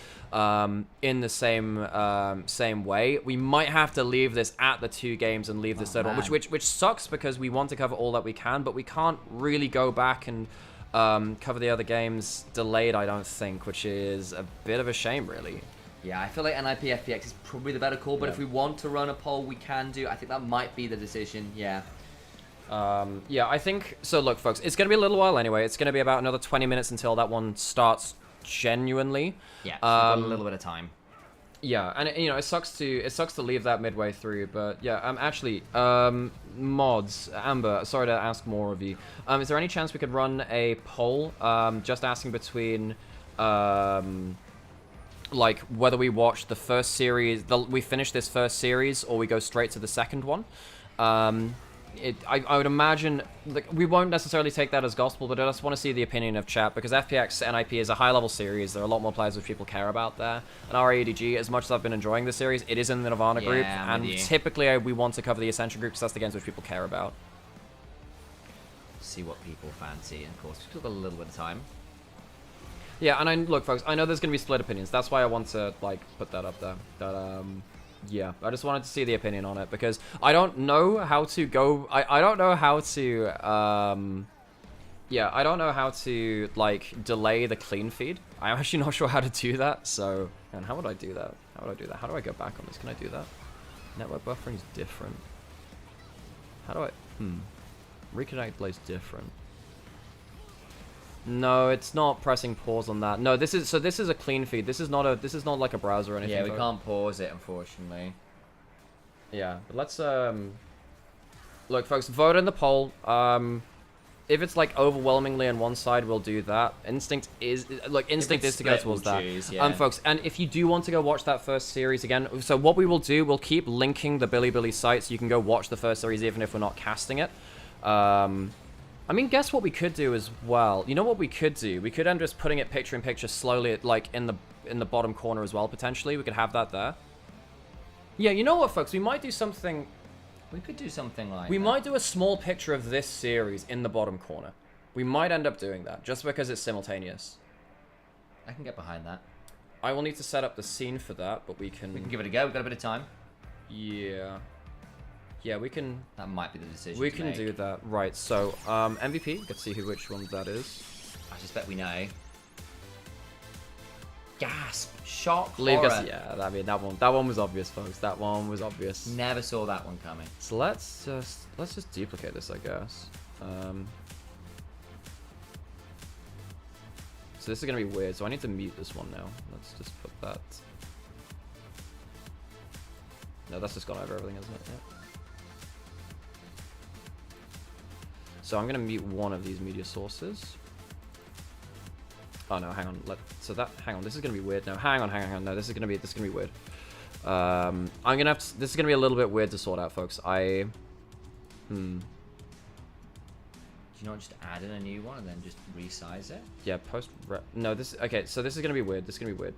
in the same way. We might have to leave this at the 2 games and leave this third one, which sucks, because we want to cover all that we can, but we can't really go back and cover the other games delayed, I don't think, which is a bit of a shame, really. Yeah, I feel like NIP FPX is probably the better call, but if we want to run a poll, we can do. I think that might be the decision, yeah. Yeah, I think so. Look, folks, it's going to be a little while anyway. It's going to be about another 20 minutes until that one starts genuinely. Yeah, so we've got a little bit of time. Yeah, and it sucks to leave that midway through, but yeah, actually, mods, Amber, sorry to ask more of you. Is there any chance we could run a poll, just asking between, like, whether we watch the first series, we finish this first series, or we go straight to the second one? I would imagine, like, we won't necessarily take that as gospel, but I just want to see the opinion of chat, because FPX NIP is a high-level series. There are a lot more players which people care about there. And our EDG, as much as I've been enjoying the series, it is in the Nirvana group, and typically we want to cover the Ascension group, because that's the games which people care about. See what people fancy, and of course, we took a little bit of time. Yeah, and look, folks, I know there's going to be split opinions. That's why I want to, like, put that up there. That, yeah, I just wanted to see the opinion on it, because I don't know how to go... I don't know how to Yeah, I don't know how to, like, delay the clean feed. I'm actually not sure how to do that, so... And how would I do that? How would I do that? How do I go back on this? Can I do that? Network buffering is different. How do I... Reconnect plays different. No, it's not pressing pause on that. No, this is... So this is a clean feed. This is not a... This is not like a browser or anything. Yeah, we can't pause it, unfortunately. Yeah, but let's, Look, folks, vote in the poll. If it's like overwhelmingly on one side, we'll do that. Instinct is to go towards that. Choose, yeah. Folks, and if you do want to go watch that first series again, so what we will do, we'll keep linking the Bilibili site so you can go watch the first series even if we're not casting it. I mean, guess what we could do as well. You know what we could do? We could end just putting it picture in picture slowly, like in the bottom corner as well. Potentially, we could have that there. Yeah, you know what, folks? We might do something. We could do something like We might do a small picture of this series in the bottom corner. We might end up doing that, just because it's simultaneous. I can get behind that. I will need to set up the scene for that, but we can... We can give it a go. We've got a bit of time. Yeah. Yeah, we can... That might be the decision We to can make. do that. Right, so, MVP. Let's see which one that is. I suspect we know. Gasp! Shock! Leave horror. us... Yeah, I mean, that one was obvious, folks. That one was obvious. Never saw that one coming. So let's just duplicate this, I guess. So this is gonna be weird. So I need to mute this one now. Let's just put that. No, that's just gone over everything, isn't it? Yeah. So I'm gonna mute one of these media sources. Oh no, hang on. Hang on. This is gonna be weird now. Hang on. No, this is gonna be weird. I'm gonna have to, this is gonna be a little bit weird to sort out, folks. Do you not just add in a new one and then just resize it? Yeah, no, okay, so this is gonna be weird.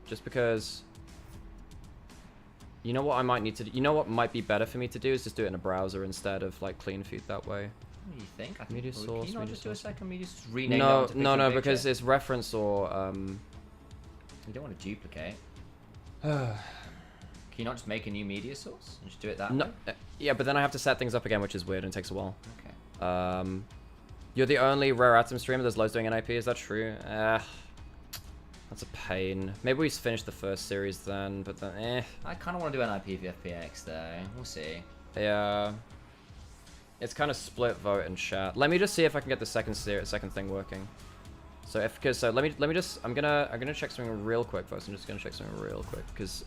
Just because, you know what I might need to do? You know what might be better for me to do is just do it in a browser instead of like clean feed that way. What do you think? I think Media source, Can you not media just do a source. second media source? Rename that to No, picture? because it's reference or You don't want to duplicate. Can you not just make a new media source and just do it that no, way? yeah, but then I have to set things up again, which is weird and takes a while. Okay. You're the only Rare Atom streamer that's loads doing NIP, is that true? That's a pain. Maybe we finish the first series then, but then I kind of want to do NIP for FPX though. We'll see. Yeah. It's kind of split vote and chat. Let me just see if I can get the second thing working. So let me just I'm gonna check something real quick first. I'm just gonna check something real quick because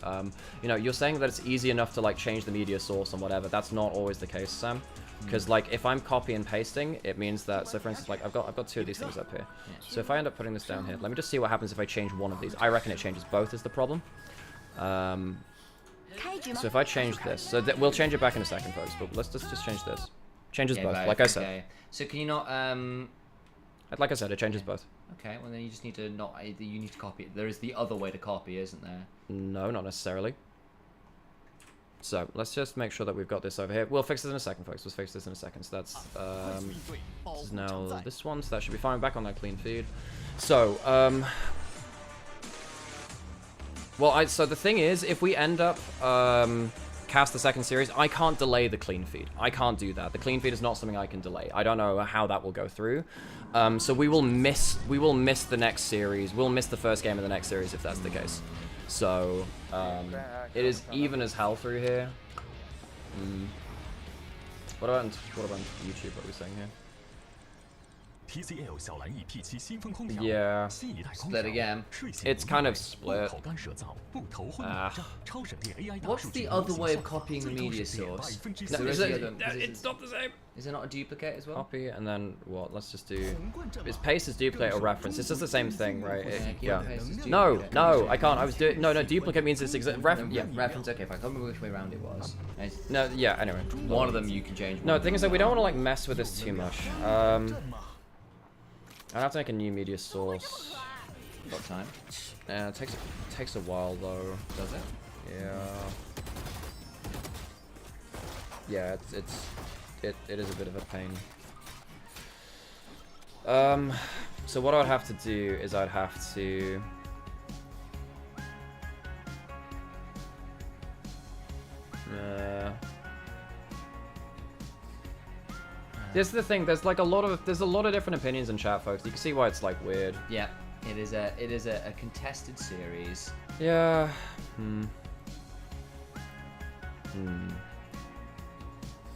you know, you're saying that it's easy enough to like change the media source and whatever. That's not always the case, Sam. Because like if I'm copy and pasting, it means that, so for instance, like I've got two of these things up here. So if I end up putting this down here, let me just see what happens if I change one of these. I reckon it changes both is the problem. So if I change this, so we'll change it back in a second, folks. But let's just change this. Changes both, like I said. Okay. So can you not Like I said, it changes both. Okay, well then you just need to you need to copy it. There is the other way to copy, isn't there? No, not necessarily. So let's just make sure that we've got this over here. We'll fix this in a second, folks. We'll fix this in a second. So that's this is now this one, so that should be fine. Back on that clean feed. So so the thing is, if we end up cast the second series, I can't delay the clean feed. I can't do that. The clean feed is not something I can delay. I don't know how that will go through. So we will miss the next series. We'll miss the first game of the next series if that's the case. So it is even as hell through here. What about YouTube? What are we saying here? Yeah. Split again. It's kind of split. What's the other way of copying the media source? No, it's not the same. Is it not a duplicate as well? Copy and then what? Let's just do. It's paste as duplicate or reference. It's just the same thing, right? Yeah. No, I can't. I was doing. No, duplicate means it's reference. Yeah, reference. Okay, fine. I can't remember which way around it was. No, yeah. Anyway, one of them you can change. No, the thing is that we don't want to like mess with this too much. I'd have to make a new media source. Got time? Yeah, it takes a while though. Does it? Yeah. Yeah, it is a bit of a pain. So what I'd have to do is I'd have to This is the thing. There's like a lot of different opinions in chat, folks. You can see why it's like weird. Yeah, it is a contested series. Yeah.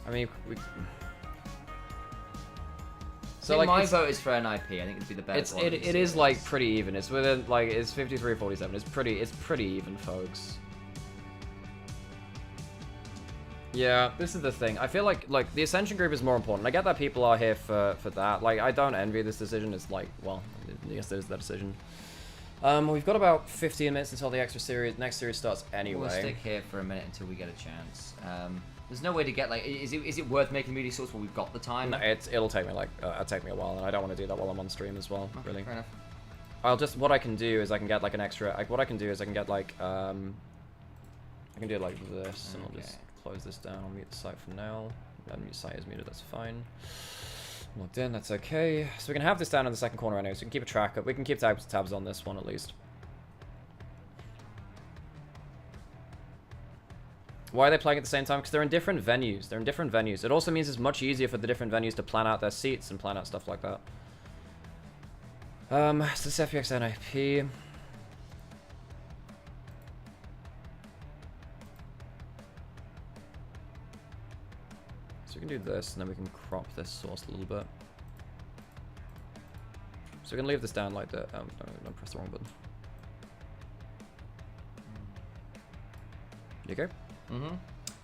I mean, So like my vote is for NIP. I think it'd be the best. It is like pretty even. It's within like it's 53-47. It's pretty even, folks. Yeah, this is the thing. I feel like the Ascension group is more important. I get that people are here for that. Like, I don't envy this decision. It's like, well, yes, there's that decision. We've got about 15 minutes until the next series starts anyway. We'll stick here for a minute until we get a chance. There's no way to get like, is it worth making media source while we've got the time? No, it'll take me like a while, and I don't want to do that while I'm on stream as well. Okay, really. fair enough. What I can do is I can get like an extra. Like, what I can do is I can get like I can do it like this, and I'll just close this down. I'll mute the site for now. Mute site is muted. That's fine. Logged in. That's okay. So we can have this down in the second corner anyway. So we can keep a track of. We can keep tabs on this one at least. Why are they playing at the same time? Because they're in different venues. It also means it's much easier for the different venues to plan out their seats and plan out stuff like that. So this FPX NIP. So we can do this, and then we can crop this source a little bit. So we can leave this down like that. Don't press the wrong button. You go? Mm-hmm.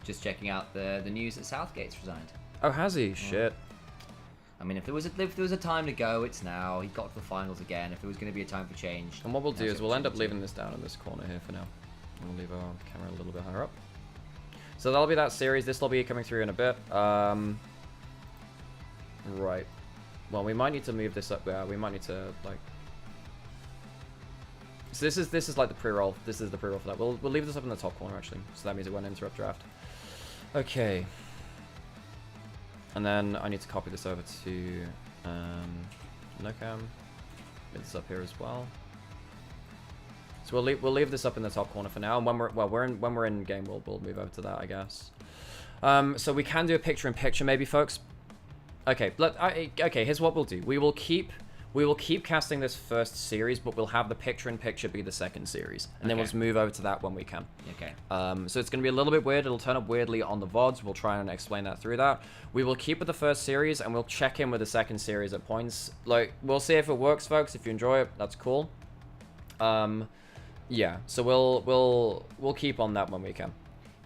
Just checking out the news that Southgate's resigned. Oh, has he? Shit. I mean, if there was a time to go, it's now. He got to the finals again. If there was going to be a time for change. And what we'll do is we'll end up leaving this down in this corner here for now. And we'll leave our camera a little bit higher up. So that'll be that series. This will be coming through in a bit. Right. Well, we might need to move this up. Yeah, we might need to like. So this is like the pre-roll. This is the pre-roll for that. We'll leave this up in the top corner actually. So that means it won't interrupt draft. Okay. And then I need to copy this over to NoCam. Get this up here as well. So we'll leave this up in the top corner for now. And when we're in game, we'll move over to that, I guess. So we can do a picture-in-picture, maybe, folks. Okay. Okay. Here's what we'll do. We will keep casting this first series, but we'll have the picture-in-picture be the second series, and then we'll just move over to that when we can. Okay. So it's going to be a little bit weird. It'll turn up weirdly on the VODs. We'll try and explain that through that. We will keep with the first series, and we'll check in with the second series at points. Like, we'll see if it works, folks. If you enjoy it, that's cool. Yeah. So we'll keep on that when we can.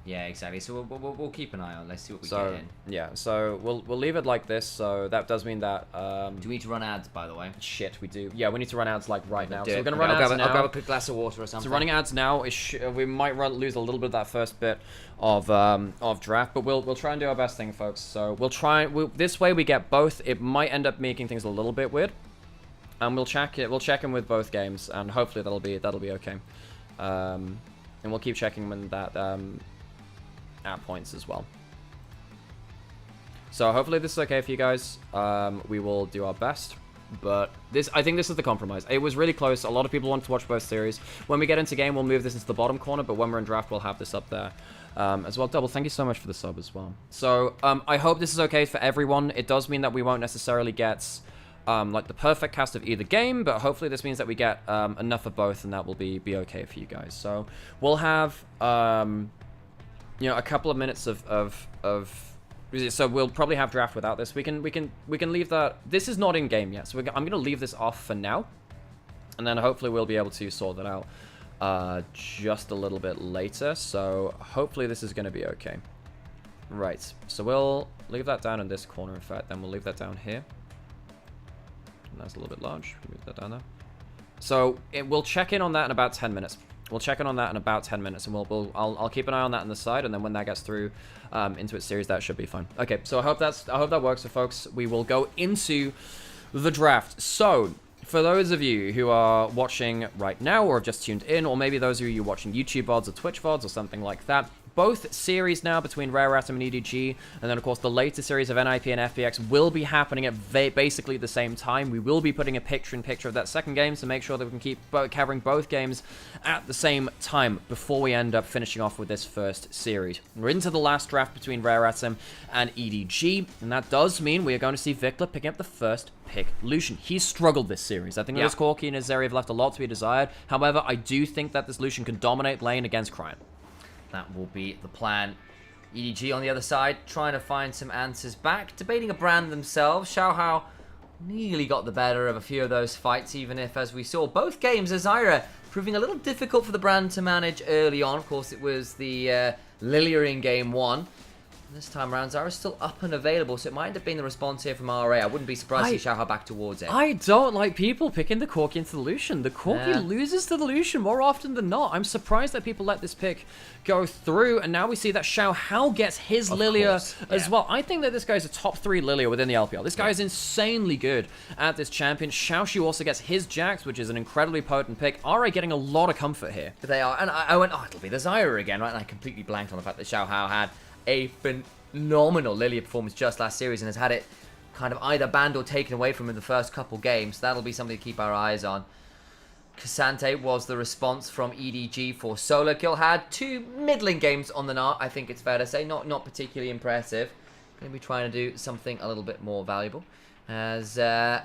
Yeah, exactly. So we'll keep an eye on. Let's see what we get in. Yeah. So we'll leave it like this. So that does mean that. Do we need to run ads, by the way? Shit, we do. Yeah, we need to run ads like right now. So we're gonna run ads now. I'll grab a quick glass of water or something. So running ads now is we might lose a little bit of that first bit of draft, but we'll try and do our best thing, folks. So we'll try. This way we get both. It might end up making things a little bit weird, and we'll check in with both games, and hopefully that'll be okay. And we'll keep checking when that at points as well. So hopefully this is okay for you guys. We will do our best, but I think this is the compromise. It was really close. A lot of people wanted to watch both series. When we get into game, we'll move this into the bottom corner, but when we're in draft, we'll have this up there as well. Double, thank you so much for the sub as well. So I hope this is okay for everyone. It does mean that we won't necessarily get like the perfect cast of either game, but hopefully this means that we get enough of both, and that will be okay for you guys. So we'll have you know, a couple of minutes of so we'll probably have draft without this. We can leave that. This is not in game yet, so I'm gonna leave this off for now, and then hopefully we'll be able to sort that out just a little bit later. So hopefully this is gonna be okay. Right. So we'll leave that down in this corner. In fact, then we'll leave that down here. And that's a little bit large. Move that down there. So we'll check in on that in about 10 minutes. We'll check in on that in about 10 minutes, and I'll keep an eye on that on the side, and then when that gets through into its series, that should be fine. Okay, so I hope that works for folks. We will go into the draft. So for those of you who are watching right now or have just tuned in, or maybe those of you watching YouTube VODs or Twitch VODs or something like that, both series now between Rare Atom and EDG, and then of course the later series of NIP and FPX will be happening at basically the same time. We will be putting a picture-in-picture of that second game to make sure that we can keep covering both games at the same time before we end up finishing off with this first series. We're into the last draft between Rare Atom and EDG, and that does mean we are going to see Viktor picking up the first pick Lucian. He's struggled this series. I think this Corki and his Zeri have left a lot to be desired. However, I do think that this Lucian can dominate lane against Cryon. That will be the plan. EDG on the other side, trying to find some answers back, debating a brand themselves. Xiaohao nearly got the better of a few of those fights, even if, as we saw, both games, Azira proving a little difficult for the brand to manage early on. Of course, it was the Lilia in game 1. This time around, Zara's still up and available, so it might end up being the response here from RA. I wouldn't be surprised to see Xiaohao back towards it. I don't like people picking the Corki into the Lucian. The Corki loses to the Lucian more often than not. I'm surprised that people let this pick go through, and now we see that Xiaohao gets his Lilia as well. I think that this guy's a top 3 Lilia within the LPL. This guy is insanely good at this champion. Xiaoshu also gets his Jax, which is an incredibly potent pick. RA getting a lot of comfort here. They are, and I went, oh, it'll be the Zyra again, right? And I completely blanked on the fact that Xiaohao had a phenomenal Lilia performance just last series and has had it kind of either banned or taken away from him in the first couple games. That'll be something to keep our eyes on. Cassante was the response from EDG for solo kill. Had 2 middling games on the NAR, I think it's fair to say. Not particularly impressive. Going to be trying to do something a little bit more valuable. As now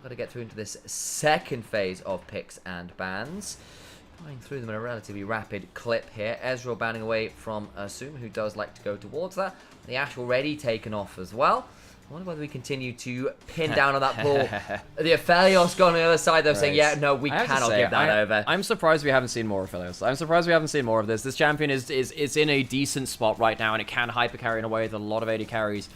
got to get through into this second phase of picks and bans. Going through them in a relatively rapid clip here. Ezreal banning away from Asum, who does like to go towards that. The Ashe already taken off as well. I wonder whether we continue to pin down on that ball. The Aphelios gone on the other side, though, saying, yeah, no, we cannot give that over. I'm surprised we haven't seen more Aphelios. I'm surprised we haven't seen more of this. This champion is in a decent spot right now, and it can hyper carry in a way that a lot of AD carries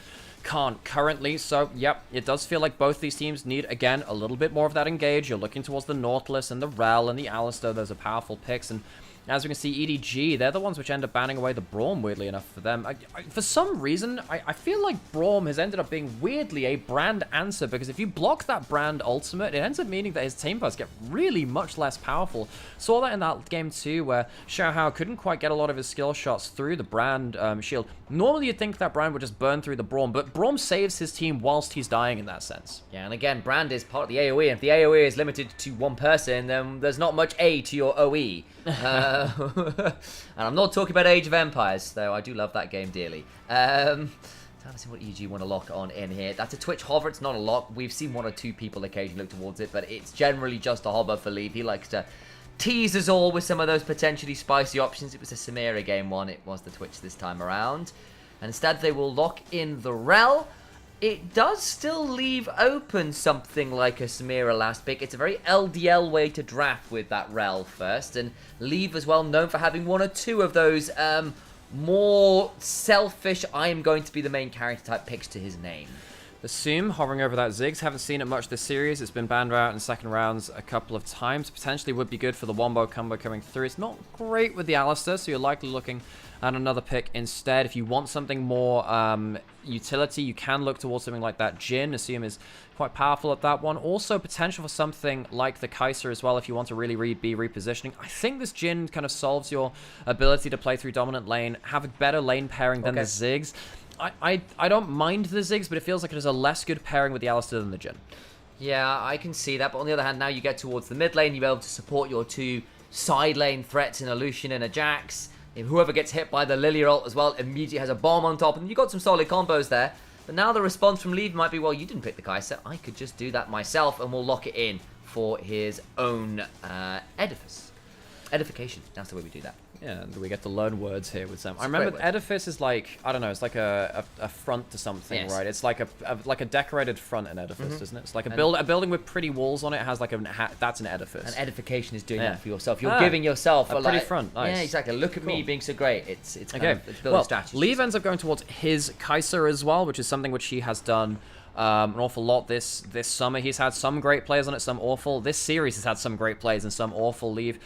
can't currently. So, yep, it does feel like both these teams need, again, a little bit more of that engage. You're looking towards the Nautilus and the Rel and the Alistar. Those are powerful picks, and as we can see, EDG, they're the ones which end up banning away the Braum, weirdly enough, for them. For some reason, I feel like Braum has ended up being, weirdly, a brand answer, because if you block that brand ultimate, it ends up meaning that his team buffs get really much less powerful. Saw that in that game too, where Xiaohao couldn't quite get a lot of his skill shots through the brand shield. Normally you'd think that brand would just burn through the Braum, but Braum saves his team whilst he's dying in that sense. Yeah, and again, brand is part of the AoE, and if the AoE is limited to one person, then there's not much A to your OE. And I'm not talking about Age of Empires, though I do love that game dearly. Time to see what EG want to lock on in here. That's a Twitch hover, it's not a lock. We've seen 1 or 2 people occasionally look towards it, but it's generally just a hover for Leave. He likes to tease us all with some of those potentially spicy options. It was a Samira game 1, it was the Twitch this time around. And instead they will lock in the Rel. It does still leave open something like a Samira last pick. It's a very LDL way to draft with that Rel first. And Leave as well, known for having 1 or 2 of those more selfish, I am going to be the main character type picks to his name. Assume hovering over that Ziggs. Haven't seen it much this series. It's been banned out in second rounds a couple of times. Potentially would be good for the Wombo combo coming through. It's not great with the Alistar, so you're likely looking at another pick instead. If you want something more utility, you can look towards something like that Jhin. Assume is quite powerful at that one. Also potential for something like the Kai'Sa as well if you want to really be repositioning. I think this Jhin kind of solves your ability to play through dominant lane, have a better lane pairing than the Ziggs. I don't mind the Ziggs, but it feels like it is a less good pairing with the Alistar than the Jhin. Yeah, I can see that, but on the other hand, now you get towards the mid lane, you'll be able to support your 2 side lane threats in a Lucian and a Jax. If whoever gets hit by the Lilia ult as well immediately has a bomb on top, and you've got some solid combos there. But now the response from Leave might be, well, you didn't pick the Kai'Sa, I could just do that myself, and we'll lock it in for his own edification. That's the way we do that. Yeah, and we get to learn words here with Sam. I remember edifice is like, I don't know, it's like a front to something, right? It's like a decorated front in edifice, isn't it? It's like a building with pretty walls on it has like that's an edifice. And edification is doing that for yourself. You're giving yourself a pretty front. Nice. Yeah, exactly. Look at me being so great. It's okay. It's building strategy. Leave ends up going towards his Kai'Sa as well, which is something which he has done an awful lot this summer. He's had some great players on it, some awful. This series has had some great players and some awful. Leave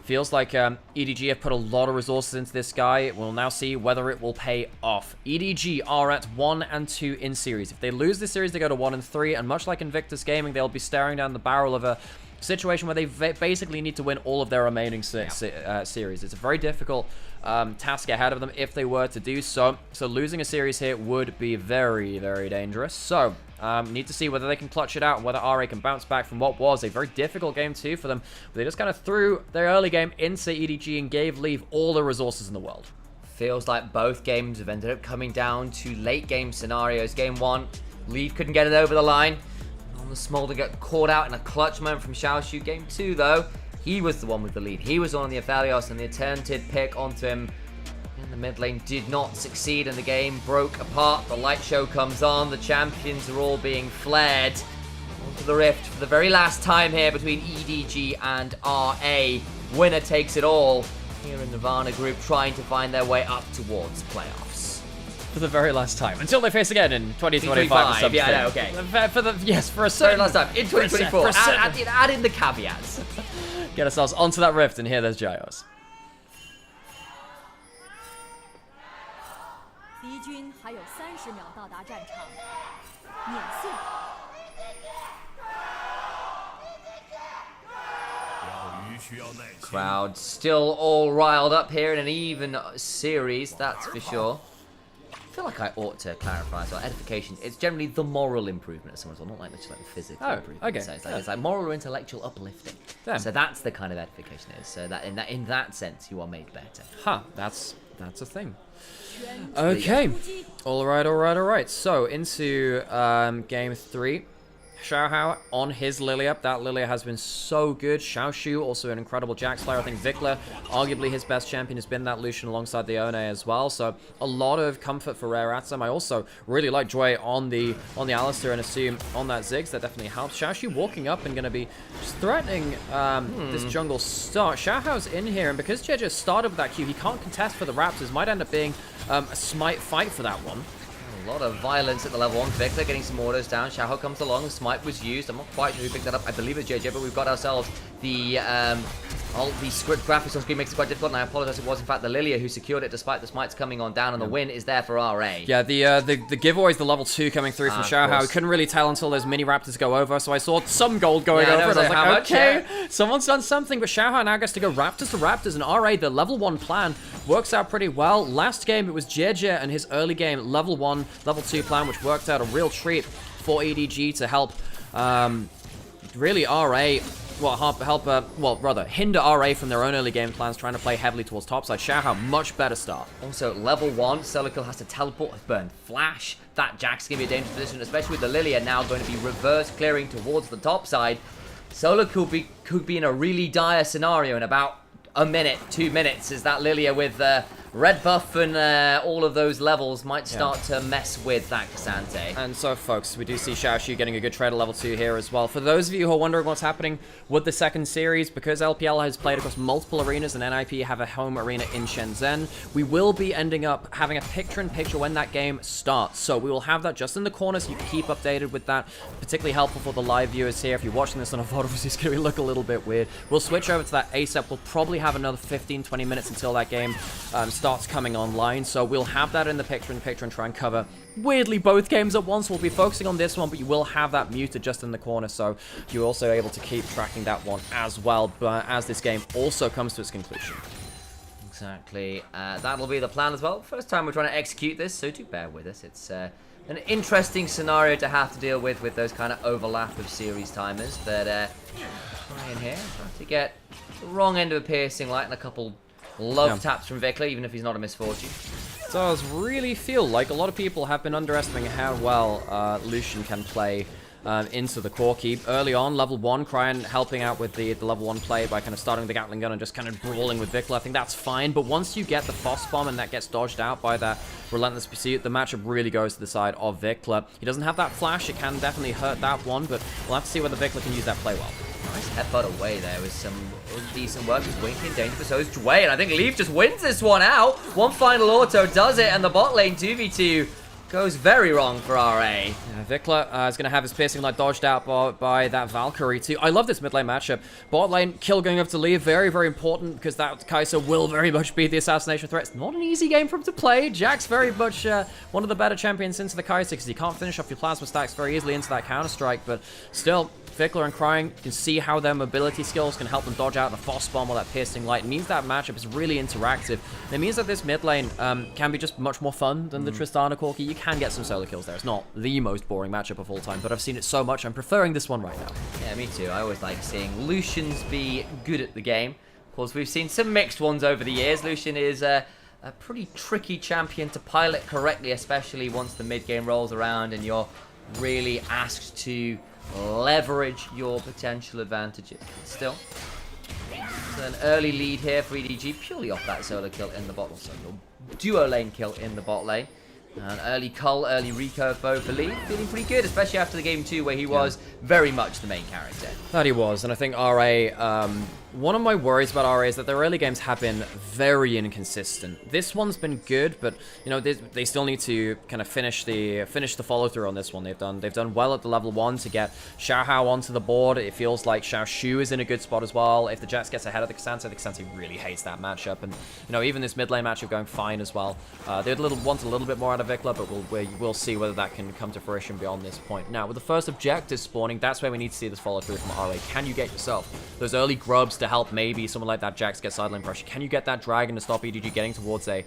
feels like EDG have put a lot of resources into this guy. We'll now see whether it will pay off. EDG are at 1 and 2 in series. If they lose this series, they go to 1 and 3, and much like Invictus Gaming, they'll be staring down the barrel of a situation where they basically need to win all of their remaining series. It's a very difficult task ahead of them if they were to do so. So losing a series here would be very, very dangerous. So need to see whether they can clutch it out and whether RA can bounce back from what was a very difficult game 2 for them. They just kind of threw their early game into EDG and gave Leave all the resources in the world. Feels like both games have ended up coming down to late game scenarios. Game 1, Leave couldn't get it over the line. On the Smolder got caught out in a clutch moment from Xiaoshu. Game 2 though, he was the one with the lead. He was on the Aphelios, and the attempted pick onto him in the mid lane did not succeed, and the game broke apart. The light show comes on. The champions are all being flared onto the rift for the very last time here between EDG and RA. Winner takes it all here in Nirvana Group, trying to find their way up towards playoffs. For the very last time. Until they face again in 2025 or something. Yeah, okay. For a certain... Very last time, in 2024. Add in the caveats. Get ourselves onto that rift, and here there's Giles. 敌军还有30秒到达战场，免信。 Crowd still all riled up here in an even series, that's for sure. I feel like I ought to clarify as well. Edification, it's generally the moral improvement of someone as well, not like just like the physical improvement. Okay. So it's like moral or intellectual uplifting. Damn. So that's the kind of edification it is. So that in that sense, you are made better. Huh, that's a thing. Okay. Alright. So into game 3. Xiaohao on his Lilia. That Lilia has been so good. Xiaoshu, also an incredible Jax player. I think Vikla, arguably his best champion, has been that Lucian alongside the One as well. So a lot of comfort for Rare Atom. I also really like Joy on the Alistair and Assume on that Ziggs. That definitely helps. Xiaoshu walking up and going to be just threatening this jungle start. Xiaohao's in here, and because JJ started with that Q, he can't contest for the Raptors. Might end up being a smite fight for that one. A lot of violence at the level 1. Victor getting some orders down. Xiaohao comes along. Smite was used. I'm not quite sure who picked that up. I believe it's JJ, but we've got ourselves the script graphics on screen makes it quite difficult, and I apologize. It was in fact the Lilia who secured it despite the smites coming on down, and the win is there for RA. Yeah, the giveaway is the level 2 coming through from Xiaohao. We couldn't really tell until those mini Raptors go over, so I saw some gold going over, and I was like, okay, someone's done something, but Xiaohao now gets to go Raptors to Raptors, and RA, the level 1 plan works out pretty well. Last game, it was JJ and his early game level 1, level 2 plan, which worked out a real treat for EDG to help, really RA... Well, hinder RA from their own early game plans, trying to play heavily towards topside. Xiaohao, much better start. Also, level 1, Solokill has to teleport, burn flash. That Jack's going to be a dangerous position, especially with the Lilia now going to be reverse clearing towards the top side. Solokill could be in a really dire scenario in about a minute, 2 minutes, as that Lilia with red buff and all of those levels might start to mess with that Cassante. And so, folks, we do see Xiaoshu getting a good trade at level 2 here as well. For those of you who are wondering what's happening with the second series, because LPL has played across multiple arenas and NIP have a home arena in Shenzhen, we will be ending up having a picture-in-picture when that game starts. So we will have that just in the corner, so you can keep updated with that. Particularly helpful for the live viewers here. If you're watching this on a VOD, obviously it's going to look a little bit weird. We'll switch over to that ASAP. We'll probably have another 15-20 minutes until that game starts coming online, so we'll have that in the picture-in-picture and try and cover, weirdly, both games at once. We'll be focusing on this one, but you will have that muted just in the corner, so you're also able to keep tracking that one as well, but as this game also comes to its conclusion. Exactly. That'll be the plan as well. First time we're trying to execute this, so do bear with us. It's an interesting scenario to have to deal with those kind of overlap of series timers, but Ryan here trying to get the wrong end of a piercing light and a couple love taps from Vikla, even if he's not a misfortune. It does really feel like a lot of people have been underestimating how well Lucian can play into the core keep. Early on, level 1, Cryan helping out with the level 1 play by kind of starting the Gatling gun and just kind of brawling with Vikla. I think that's fine, but once you get the Foss Bomb and that gets dodged out by that Relentless Pursuit, the matchup really goes to the side of Vikla. He doesn't have that flash, it can definitely hurt that one, but we'll have to see whether Vikla can use that play well. Nice headbutt away there with some decent work. He's winking in danger, but so is Dway, and I think Leaf just wins this one out. One final auto does it, and the bot lane 2v2 goes very wrong for RA. Yeah, Vikla is going to have his piercing light dodged out by that Valkyrie too. I love this mid lane matchup. Bot lane kill going up to Leaf, very, very important, because that Kai'Sa will very much be the assassination threat. It's not an easy game for him to play. Jack's very much one of the better champions into the Kai'Sa, because you can't finish off your plasma stacks very easily into that Counter-Strike, but still, Vikler and Crying, you can see how their mobility skills can help them dodge out the Frost Bomb or that Piercing Light. It means that matchup is really interactive. And it means that this mid lane can be just much more fun than the Tristana Corki. You can get some solo kills there. It's not the most boring matchup of all time, but I've seen it so much, I'm preferring this one right now. Yeah, me too. I always like seeing Lucians be good at the game. Of course, we've seen some mixed ones over the years. Lucian is a pretty tricky champion to pilot correctly, especially once the mid game rolls around and you're really asked to leverage your potential advantages. Still, it's an early lead here for EDG, purely off that solo kill in the bottom, so your duo lane kill in the bot lane. An early cull, early recurve bow for Lee, feeling pretty good, especially after the game 2 where he was very much the main character. That he was, and I think RA, one of my worries about RA is that their early games have been very inconsistent. This one's been good, but you know they still need to kind of finish the follow through on this one. They've done well at the level 1 to get Xiaohao onto the board. It feels like Xiao Shu is in a good spot as well. If the Jax gets ahead of the K'Sante really hates that matchup, and you know even this mid lane matchup going fine as well. They'd want a little bit more out of Vikler, but we'll see whether that can come to fruition beyond this point. Now with the first objective spawning, that's where we need to see this follow through from RA. Can you get yourself those early grubs to help maybe someone like that Jax get sideline pressure? Can you get that dragon to stop EDG getting towards a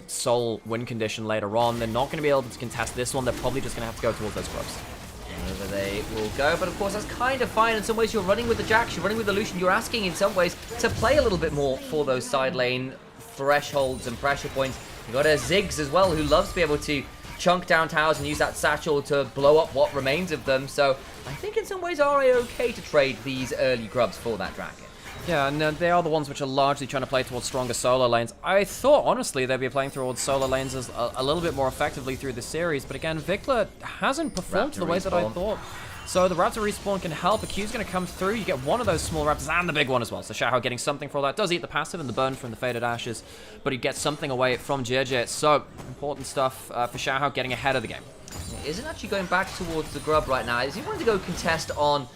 soul win condition later on? They're not going to be able to contest this one. They're probably just going to have to go towards those grubs. Over they will go, but of course that's kind of fine. In some ways you're running with the Jax, you're running with the Lucian, you're asking in some ways to play a little bit more for those side lane thresholds and pressure points. You've got a Ziggs as well, who loves to be able to chunk down towers and use that satchel to blow up what remains of them. So I think in some ways RA okay to trade these early grubs for that dragon. Yeah, and they are the ones which are largely trying to play towards stronger solo lanes. I thought, honestly, they'd be playing towards solo lanes as a little bit more effectively through the series, but again, Vikler hasn't performed the way that I thought. So the Raptor respawn can help. A Q's going to come through. You get one of those small Raptors and the big one as well. So Xiaohao getting something for all that. Does eat the passive and the burn from the Faded Ashes, but he gets something away from JJ. So important stuff for Xiaohao getting ahead of the game. He isn't actually going back towards the grub right now. Is he wanting to go contest on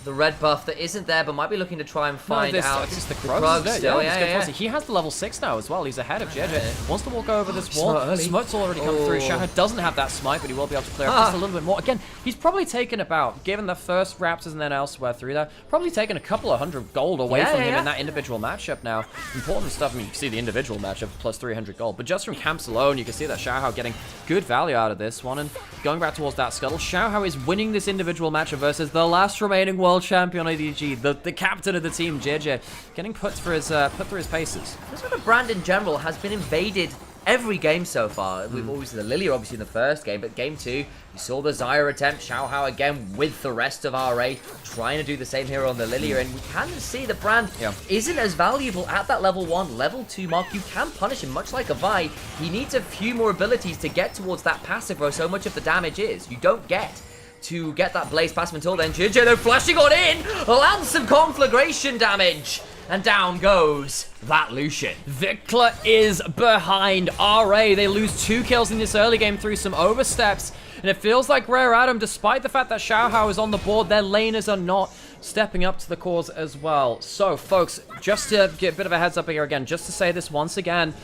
the red buff that isn't there, but might be looking to try and find out the grub still. Yeah. He has the level 6 now as well. He's ahead of JJ. Wants to walk over this wall. Smite's already come through. Xiaohao doesn't have that smite, but he will be able to clear up just a little bit more. Again, he's probably taken about, given the first Raptors and then elsewhere through there, probably taken a couple of 100 gold away from him in that individual matchup now. Important stuff. I mean, you can see the individual matchup plus 300 gold, but just from camps alone, you can see that Xiaohao getting good value out of this one. And going back towards that scuttle, Xiaohao is winning this individual matchup versus the last remaining world champion EDG, the captain of the team, JJ, getting put through his paces. This sort of brand in general has been invaded every game so far. We've always seen the Lilia obviously in the first game, but game 2, you saw the Zyra attempt, Xiaohao again with the rest of RA trying to do the same here on the Lilia, and we can see the brand isn't as valuable at that level 1, level 2 mark. You can punish him much like a Vi. He needs a few more abilities to get towards that passive where so much of the damage is. You don't get to get that blaze passive until then. JJ though flashing on in, lands some conflagration damage, and down goes that Lucian. Vikler is behind RA. They lose 2 kills in this early game through some oversteps, and it feels like Rare Adam, despite the fact that Xiaohao is on the board, their laners are not stepping up to the cause as well. So folks, just to get a bit of a heads up here again, just to say this once again,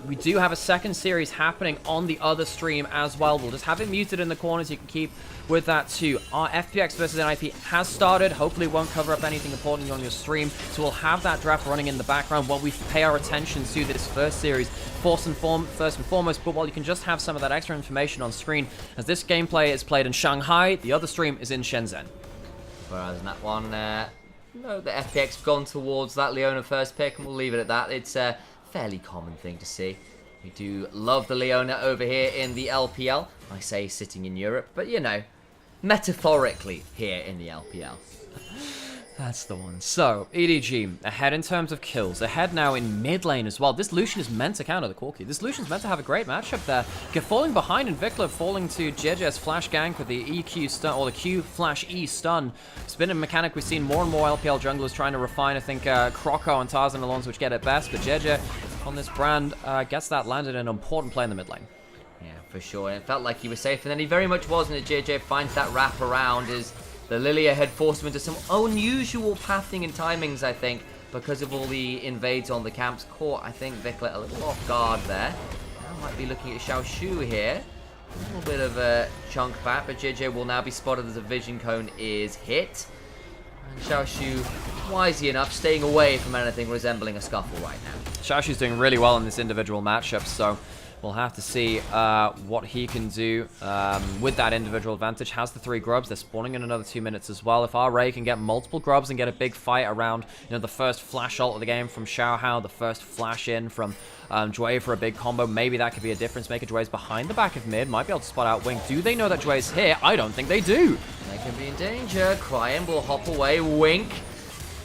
we do have a second series happening on the other stream as well. We'll just have it muted in the corners. You can keep with that too. Our FPX versus NIP has started. Hopefully it won't cover up anything important on your stream, so we'll have that draft running in the background while we pay our attention to this first series first and foremost. But while you can just have some of that extra information on screen, as this gameplay is played in Shanghai, the other stream is in Shenzhen. Whereas in that one, no, the FPX have gone towards that Leona first pick, and we'll leave it at that. It's a fairly common thing to see. We do love the Leona over here in the LPL. I say sitting in Europe, but you know, metaphorically here in the LPL. That's the one. So, EDG, ahead in terms of kills. Ahead now in mid lane as well. This Lucian is meant to counter the Corki. This Lucian's meant to have a great matchup there. Falling behind, and Vikler falling to JJ's flash gank with the EQ stun, or the Q flash E stun. It's been a mechanic we've seen more and more LPL junglers trying to refine. I think Croco and Tarzan are the ones which get it best, but JJ on this brand gets that landed in an important play in the mid lane. Yeah, for sure. And it felt like he was safe, and then he very much wasn't. JJ finds that wrap around as the Lilia had forced him into some unusual pathing and timings, I think, because of all the invades on the camp's court. I think Vikler a little off guard there. Now might be looking at Xiao Shu here. A little bit of a chunk back, but JJ will now be spotted as a vision cone is hit. And Xiaoshu, wisely enough, staying away from anything resembling a scuffle right now. Xiaoshu's doing really well in this individual matchup, so we'll have to see what he can do with that individual advantage. Has the 3 grubs. They're spawning in another 2 minutes as well. If RA can get multiple grubs and get a big fight around, the first flash ult of the game from Xiaohao, the first flash in from Jue for a big combo, maybe that could be a difference maker. Jue's behind the back of mid, might be able to spot out Wink. Do they know that Jue's here? I don't think they do. They can be in danger. Cryin will hop away. Wink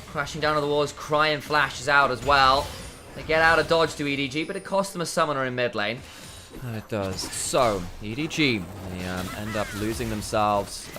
crashing down on the walls. Cryin flashes out as well. They get out of dodge to EDG, but it costs them a summoner in mid lane. It does. So, EDG, they end up losing themselves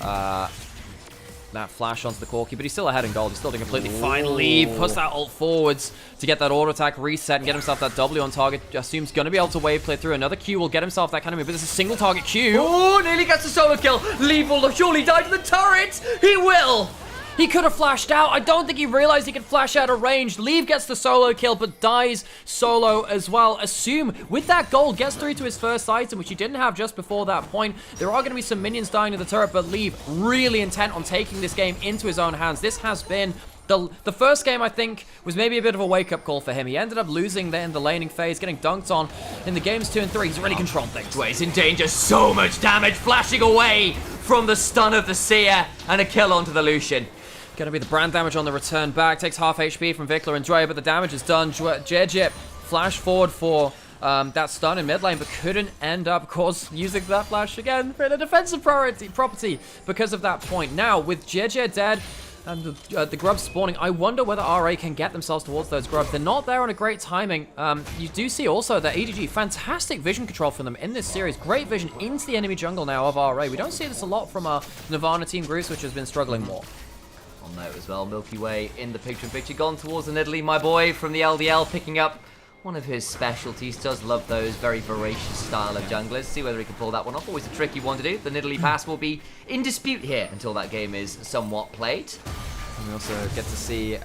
that flash onto the Corki, but he's still ahead in gold. He's still doing completely fine. Leave, puts that ult forwards to get that auto attack reset and get himself that W on target. Assumes going to be able to wave clear through. Another Q will get himself that kind of move, but it's a single target Q. Oh, nearly gets a solo kill. Leave will surely die to the turret. He will. He could have flashed out. I don't think he realized he could flash out of range. Leave gets the solo kill, but dies solo as well. Assume, with that gold, gets through to his first item, which he didn't have just before that point. There are going to be some minions dying to the turret, but Leave really intent on taking this game into his own hands. This has been the first game, I think, was maybe a bit of a wake-up call for him. He ended up losing there in the laning phase, getting dunked on in the games 2 and 3. He's really controlled things. Jue's in danger. So much damage, flashing away from the stun of the Seer, and a kill onto the Lucian. Gonna be the brand damage on the return back. Takes half HP from Vikler and Dre, but the damage is done. JJ flash forward for that stun in mid lane, but couldn't end up, of course, using that flash again for a defensive property because of that point. Now, with JJ dead and the grubs spawning, I wonder whether RA can get themselves towards those grubs. They're not there on a great timing. You do see also that EDG, fantastic vision control from them in this series. Great vision into the enemy jungle now of RA. We don't see this a lot from our Nirvana team groups, which has been struggling more. On note as well, Milky Way in the picture-in-picture, gone towards the Nidalee, my boy from the LDL, picking up one of his specialties. Does love those very voracious style of junglers. See whether he can pull that one off. Always a tricky one to do. The Nidalee pass will be in dispute here until that game is somewhat played. And we also get to see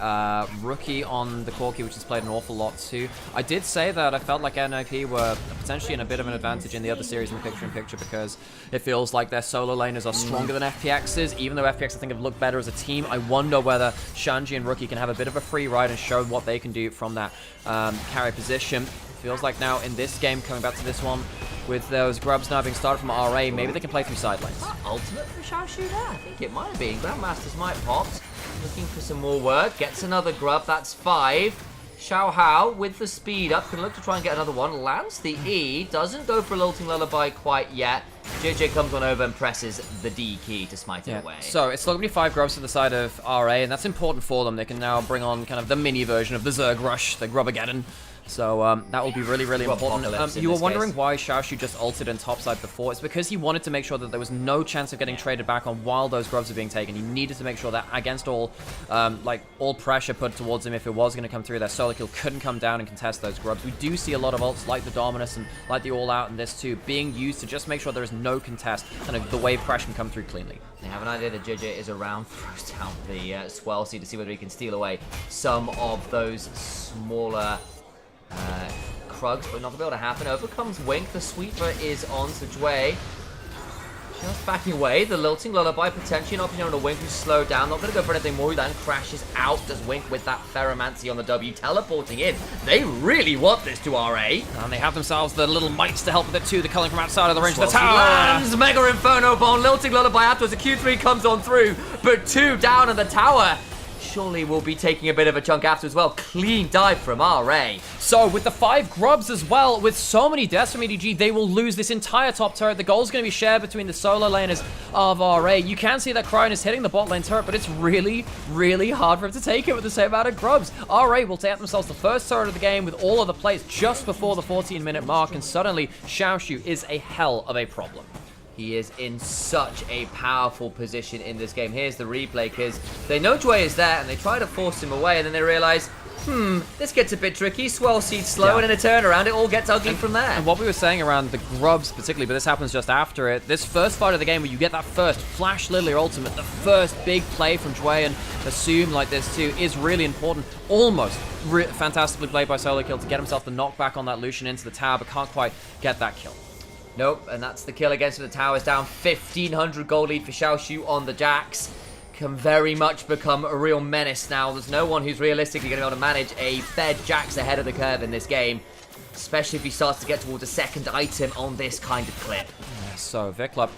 Rookie on the Corki, which has played an awful lot too. I did say that I felt like NOP were potentially in a bit of an advantage in the other series in the picture-in-picture because it feels like their solo laners are stronger than FPX's. Even though FPX, I think, have looked better as a team, I wonder whether Shanji and Rookie can have a bit of a free ride and show what they can do from that carry position. Feels like now in this game, coming back to this one, with those grubs now being started from RA, maybe they can play through side lanes. Ultimate for Xiaoshu there. I think it might have been. Grandmasters might have popped. Looking for some more work. Gets another grub. That's 5. Xiaohao with the speed up. Can look to try and get another one. Lands the E. Doesn't go for a lilting lullaby quite yet. JJ comes on over and presses the D key to smite it away. So it's still going to be 5 grubs to the side of RA, and that's important for them. They can now bring on kind of the mini version of the Zerg Rush, the Grubageddon. So that will be really, really important. You were wondering why Xiaoshu just ulted in topside before. It's because he wanted to make sure that there was no chance of getting traded back on while those grubs are being taken. He needed to make sure that against all pressure put towards him, if it was going to come through, their solo kill couldn't come down and contest those grubs. We do see a lot of ults like the Dominus and like the All Out and this too being used to just make sure there is no contest and the wave crash can come through cleanly. They have an idea that JJ is around, throws down the Swell Seed to see whether he can steal away some of those smaller Krugs, but not going to be able to happen. Over comes Wink. The sweeper is on to Jue. Just backing away. The lilting lullaby potentially an option on a Wink who's slowed down. Not going to go for anything more. He then crashes out. Does Wink with that Ferromancy on the W. Teleporting in. They really want this to RA. And they have themselves the little mites to help with it too. They're coming from outside of the range of the tower. Lands Mega Inferno Bomb. Lilting lullaby afterwards. The Q3 comes on through, but 2 down in the tower. Surely will be taking a bit of a chunk after as well. Clean dive from RA. So with the 5 grubs as well, with so many deaths from EDG, they will lose this entire top turret. The goal's going to be shared between the solo laners of RA. You can see that Cryin is hitting the bot lane turret, but it's really, really hard for him to take it with the same amount of grubs. RA will take themselves the first turret of the game with all of the plays just before the 14-minute mark, and suddenly Xiaoshu is a hell of a problem. He is in such a powerful position in this game. Here's the replay, because they know Jue is there, and they try to force him away, and then they realize, this gets a bit tricky. Swell Seed slow, and in a turnaround, it all gets ugly from there. And what we were saying around the grubs particularly, but this happens just after it, this first fight of the game where you get that first Flash Lily ultimate, the first big play from Jue, and Assume like this too, is really important. Almost fantastically played by Solo Kill to get himself the knockback on that Lucian into the tower, but can't quite get that kill. Nope, and that's the kill against the towers down. 1,500 gold lead for Xiaoshu on the Jax. Can very much become a real menace now. There's no one who's realistically going to be able to manage a fed Jax ahead of the curve in this game, especially if he starts to get towards a second item on this kind of clip. Yeah, so Vikla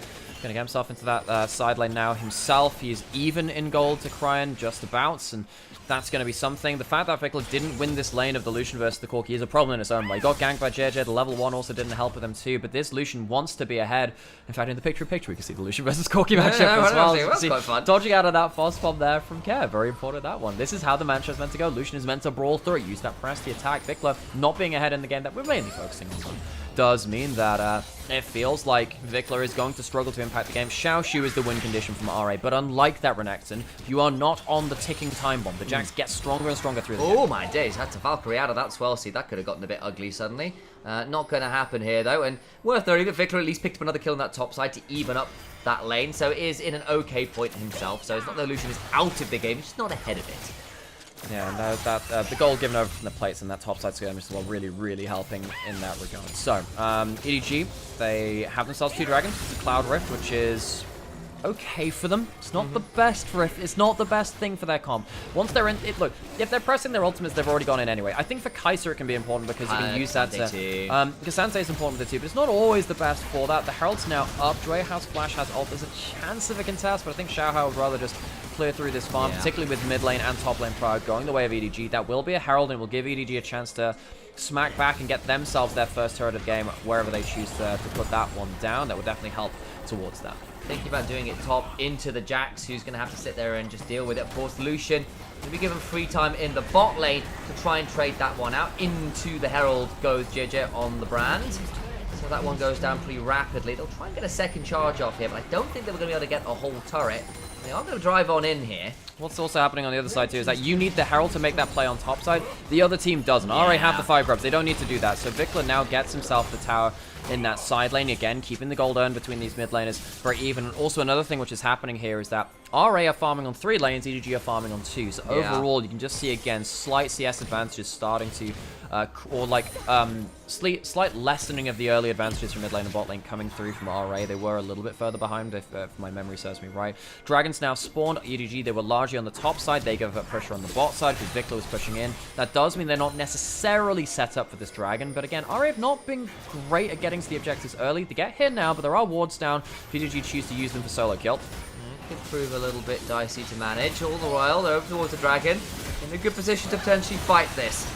gonna get himself into that side lane now himself. He is even in gold to Cryan, just about, and that's going to be something. The fact that Vikla didn't win this lane of the Lucian versus the Corki is a problem in its own way. He got ganked by JJ. The level 1 also didn't help with him too, but this Lucian wants to be ahead. In fact, in the picture-in-picture, we can see the Lucian versus Corki matchup as well. That's quite fun. Dodging out of that false bomb there from Care. Very important, that one. This is how the match is meant to go. Lucian is meant to brawl through it, use that press to attack. Vikla not being ahead in the game that we're mainly focusing on does mean that it feels like Vikla is going to struggle to impact the game. Xiaoshu is the win condition from RA, but unlike that Renekton, you are not on the ticking time bomb. The Jax gets stronger and stronger through the game. Oh my days, had to Valkyrie out of that swell seed. That could have gotten a bit ugly suddenly. Not going to happen here though, and worth noting that Vikla at least picked up another kill on that top side to even up that lane, so it is in an okay point himself. So it's not that Lucian is out of the game, he's just not ahead of it. Yeah, and the goal given over from the plates and that topside skirmish as well, really helping in that regard. So, EDG, they have themselves 2 dragons. It's a Cloud Rift, which is okay for them. It's not the best Rift. It's not the best thing for their comp. Once they're in, look, if they're pressing their ultimates, they've already gone in anyway. I think for Kai'Sa it can be important because you can use that to... because Sansei is important with it too, but it's not always the best for that. The Herald's now up. Dre has Flash, has ult. There's a chance of a contest, but I think Xiaohao would rather just clear through this farm, particularly with mid lane and top lane pride going the way of EDG. That will be a Herald and will give EDG a chance to smack back and get themselves their first turret of the game wherever they choose to put that one down. That would definitely help towards that. Thinking about doing it top into the Jax, who's going to have to sit there and just deal with it. Of course, Lucian going to be given free time in the bot lane to try and trade that one out. Into the Herald goes JJ on the Brand. So that one goes down pretty rapidly. They'll try and get a second charge off here, but I don't think they were going to be able to get a whole turret. They are going to drive on in here. What's also happening on the other side too is that you need the Herald to make that play on top side. The other team doesn't. RA have the 5 grubs. They don't need to do that. So Vikla now gets himself the tower in that side lane. Again, keeping the gold earned between these mid laners very even. And also another thing which is happening here is that RA are farming on 3 lanes, EDG are farming on 2. So overall, you can just see again slight CS advantages starting to, slight lessening of the early advantages from mid lane and bot lane coming through from RA. They were a little bit further behind, if my memory serves me right. Dragons now spawned. EDG, they were largely on the top side. They gave up pressure on the bot side because Vikla was pushing in. That does mean they're not necessarily set up for this dragon, but again, RA have not been great at getting to the objectives early. They get here now, but there are wards down. If EDG choose to use them for solo kill. Could prove a little bit dicey to manage. All the while, they're over towards the dragon. In a good position to potentially fight this.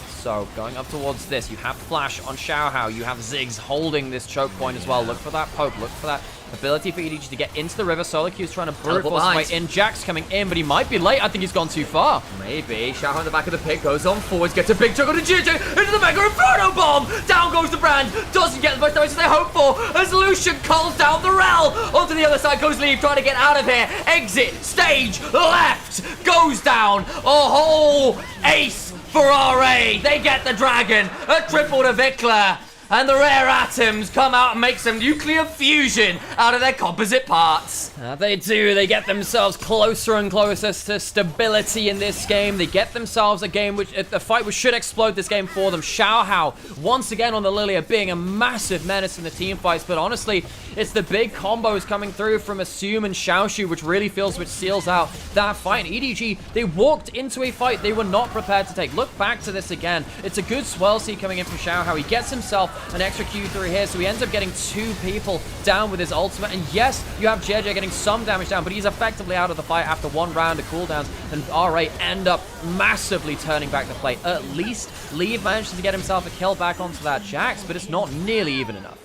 So, going up towards this, you have Flash on Xiaohao. You have Ziggs holding this choke point as well. Look for that poke. Look for that ability for EDG to get into the river. Solo Q's trying to brute force his way in. Jax coming in, but he might be late. I think he's gone too far. Maybe. Xiaohao in the back of the pit goes on forwards, gets a big chunk on the JJ into the Mega Inferno Bomb. Down goes the Brand. Doesn't get the most damage they hope for as Lucian calls down the Rel. Onto the other side goes Leave, trying to get out of here. Exit stage left goes down. A whole ace for RA. They get the dragon. A triple to Vikla. And the rare atoms come out and make some nuclear fusion out of their composite parts. They do. They get themselves closer and closer to stability in this game. They get themselves a game which, a fight which should explode this game for them. Xiaohao, once again on the Lilia, being a massive menace in the team fights. But honestly, it's the big combos coming through from Assume and Xiaoshu, which really feels, which seals out that fight. And EDG, they walked into a fight they were not prepared to take. Look back to this again. It's a good swell seed coming in from Xiaohao. He gets himself an extra Q through here, so he ends up getting 2 people down with his ultimate. And yes, you have JJ getting some damage down, but he's effectively out of the fight after 1 round of cooldowns, and RA end up massively turning back the play. At least Leave manages to get himself a kill back onto that Jax, but it's not nearly even enough.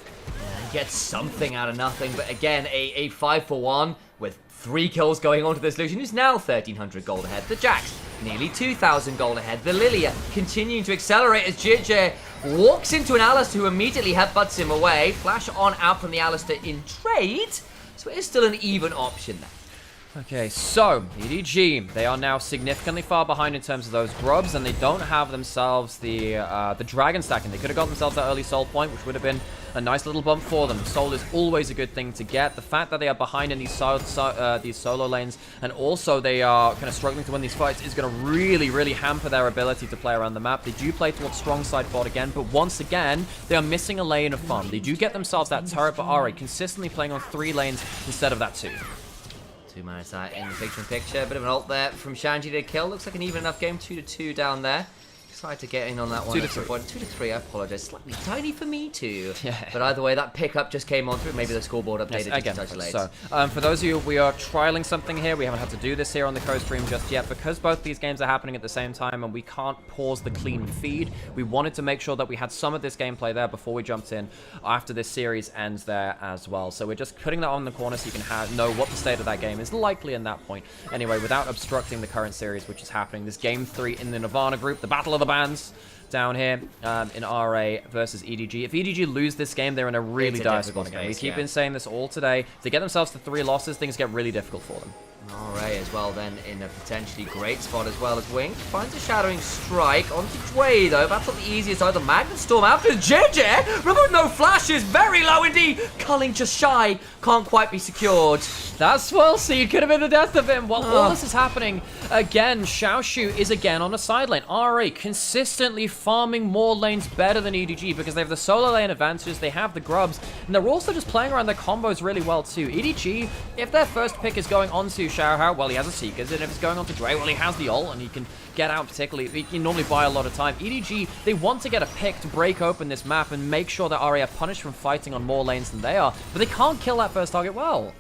Gets something out of nothing, but again, a 5-for-1 with 3 kills going on to this Lucian, who's now 1,300 gold ahead. The Jax, nearly 2,000 gold ahead. The Lilia continuing to accelerate as JJ walks into an Alistar who immediately headbutts him away. Flash on out from the Alistar in trade, so it is still an even option there. Okay, so EDG, they are now significantly far behind in terms of those grubs, and they don't have themselves the dragon stacking. They could have got themselves that early soul point, which would have been a nice little bump for them. Soul is always a good thing to get. The fact that they are behind in these solo lanes, and also they are kind of struggling to win these fights, is going to really, really hamper their ability to play around the map. They do play towards strong side bot again, but once again, they are missing a lane of farm. They do get themselves that turret, but Ari consistently playing on 3 lanes instead of that 2. 2 mana sight in the picture. Bit of an ult there from Shanji to kill. Looks like an even enough game. 2-2 down there. Excited to get in on that one. 2-3. 2-3, I apologize. Slightly tiny for me too. Yeah. But either way, that pickup just came on through. Maybe the scoreboard updated Yes, again, just a touch late. so, for those of you, we are trialing something here. We haven't had to do this here on the co-stream just yet because both these games are happening at the same time and we can't pause the clean feed. We wanted to make sure that we had some of this gameplay there before we jumped in after this series ends there as well. So we're just putting that on the corner so you can know what the state of that game is likely in that point. Anyway, without obstructing the current series, which is happening. This game 3 in the Nirvana group, the Battle of the Bands. Down here in RA versus EDG. If EDG lose this game, they're in a really dire spot again. We keep been saying this all today. If they get themselves to 3 losses, things get really difficult for them. RA as well then in a potentially great spot as well as Wing. Finds a Shadowing Strike onto Dway though. That's not the easiest side. The Magnet Storm after JJ. Remember with no flashes. Very low indeed. Culling just shy. Can't quite be secured. That Swirl Seed could have been the death of him. While all this is happening, again, Xiaoshu is again on a side lane. RA consistently farming more lanes better than EDG because they have the solo lane advantages, they have the grubs, and they're also just playing around their combos really well too. EDG, if their first pick is going onto Xiaohao, well, he has a Seekers, and if it's going on to Dre, well, he has the ult, and he can get out particularly. He can normally buy a lot of time. EDG, they want to get a pick to break open this map and make sure that RA are punished from fighting on more lanes than they are, but they can't kill that first target well.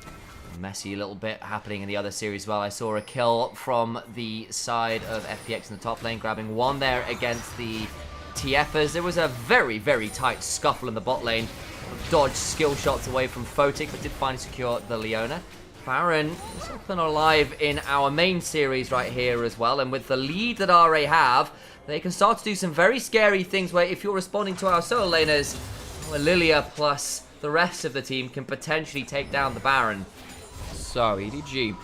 Messy little bit happening in the other series as well. I saw a kill from the side of FPX in the top lane, grabbing one there against the TFers. There was a very, very tight scuffle in the bot lane. Dodged skill shots away from Photic, but did finally secure the Leona. Baron is up and alive in our main series right here as well, and with the lead that RA have, they can start to do some very scary things where if you're responding to our solo laners, well, Lilia plus the rest of the team can potentially take down the Baron. So, EDG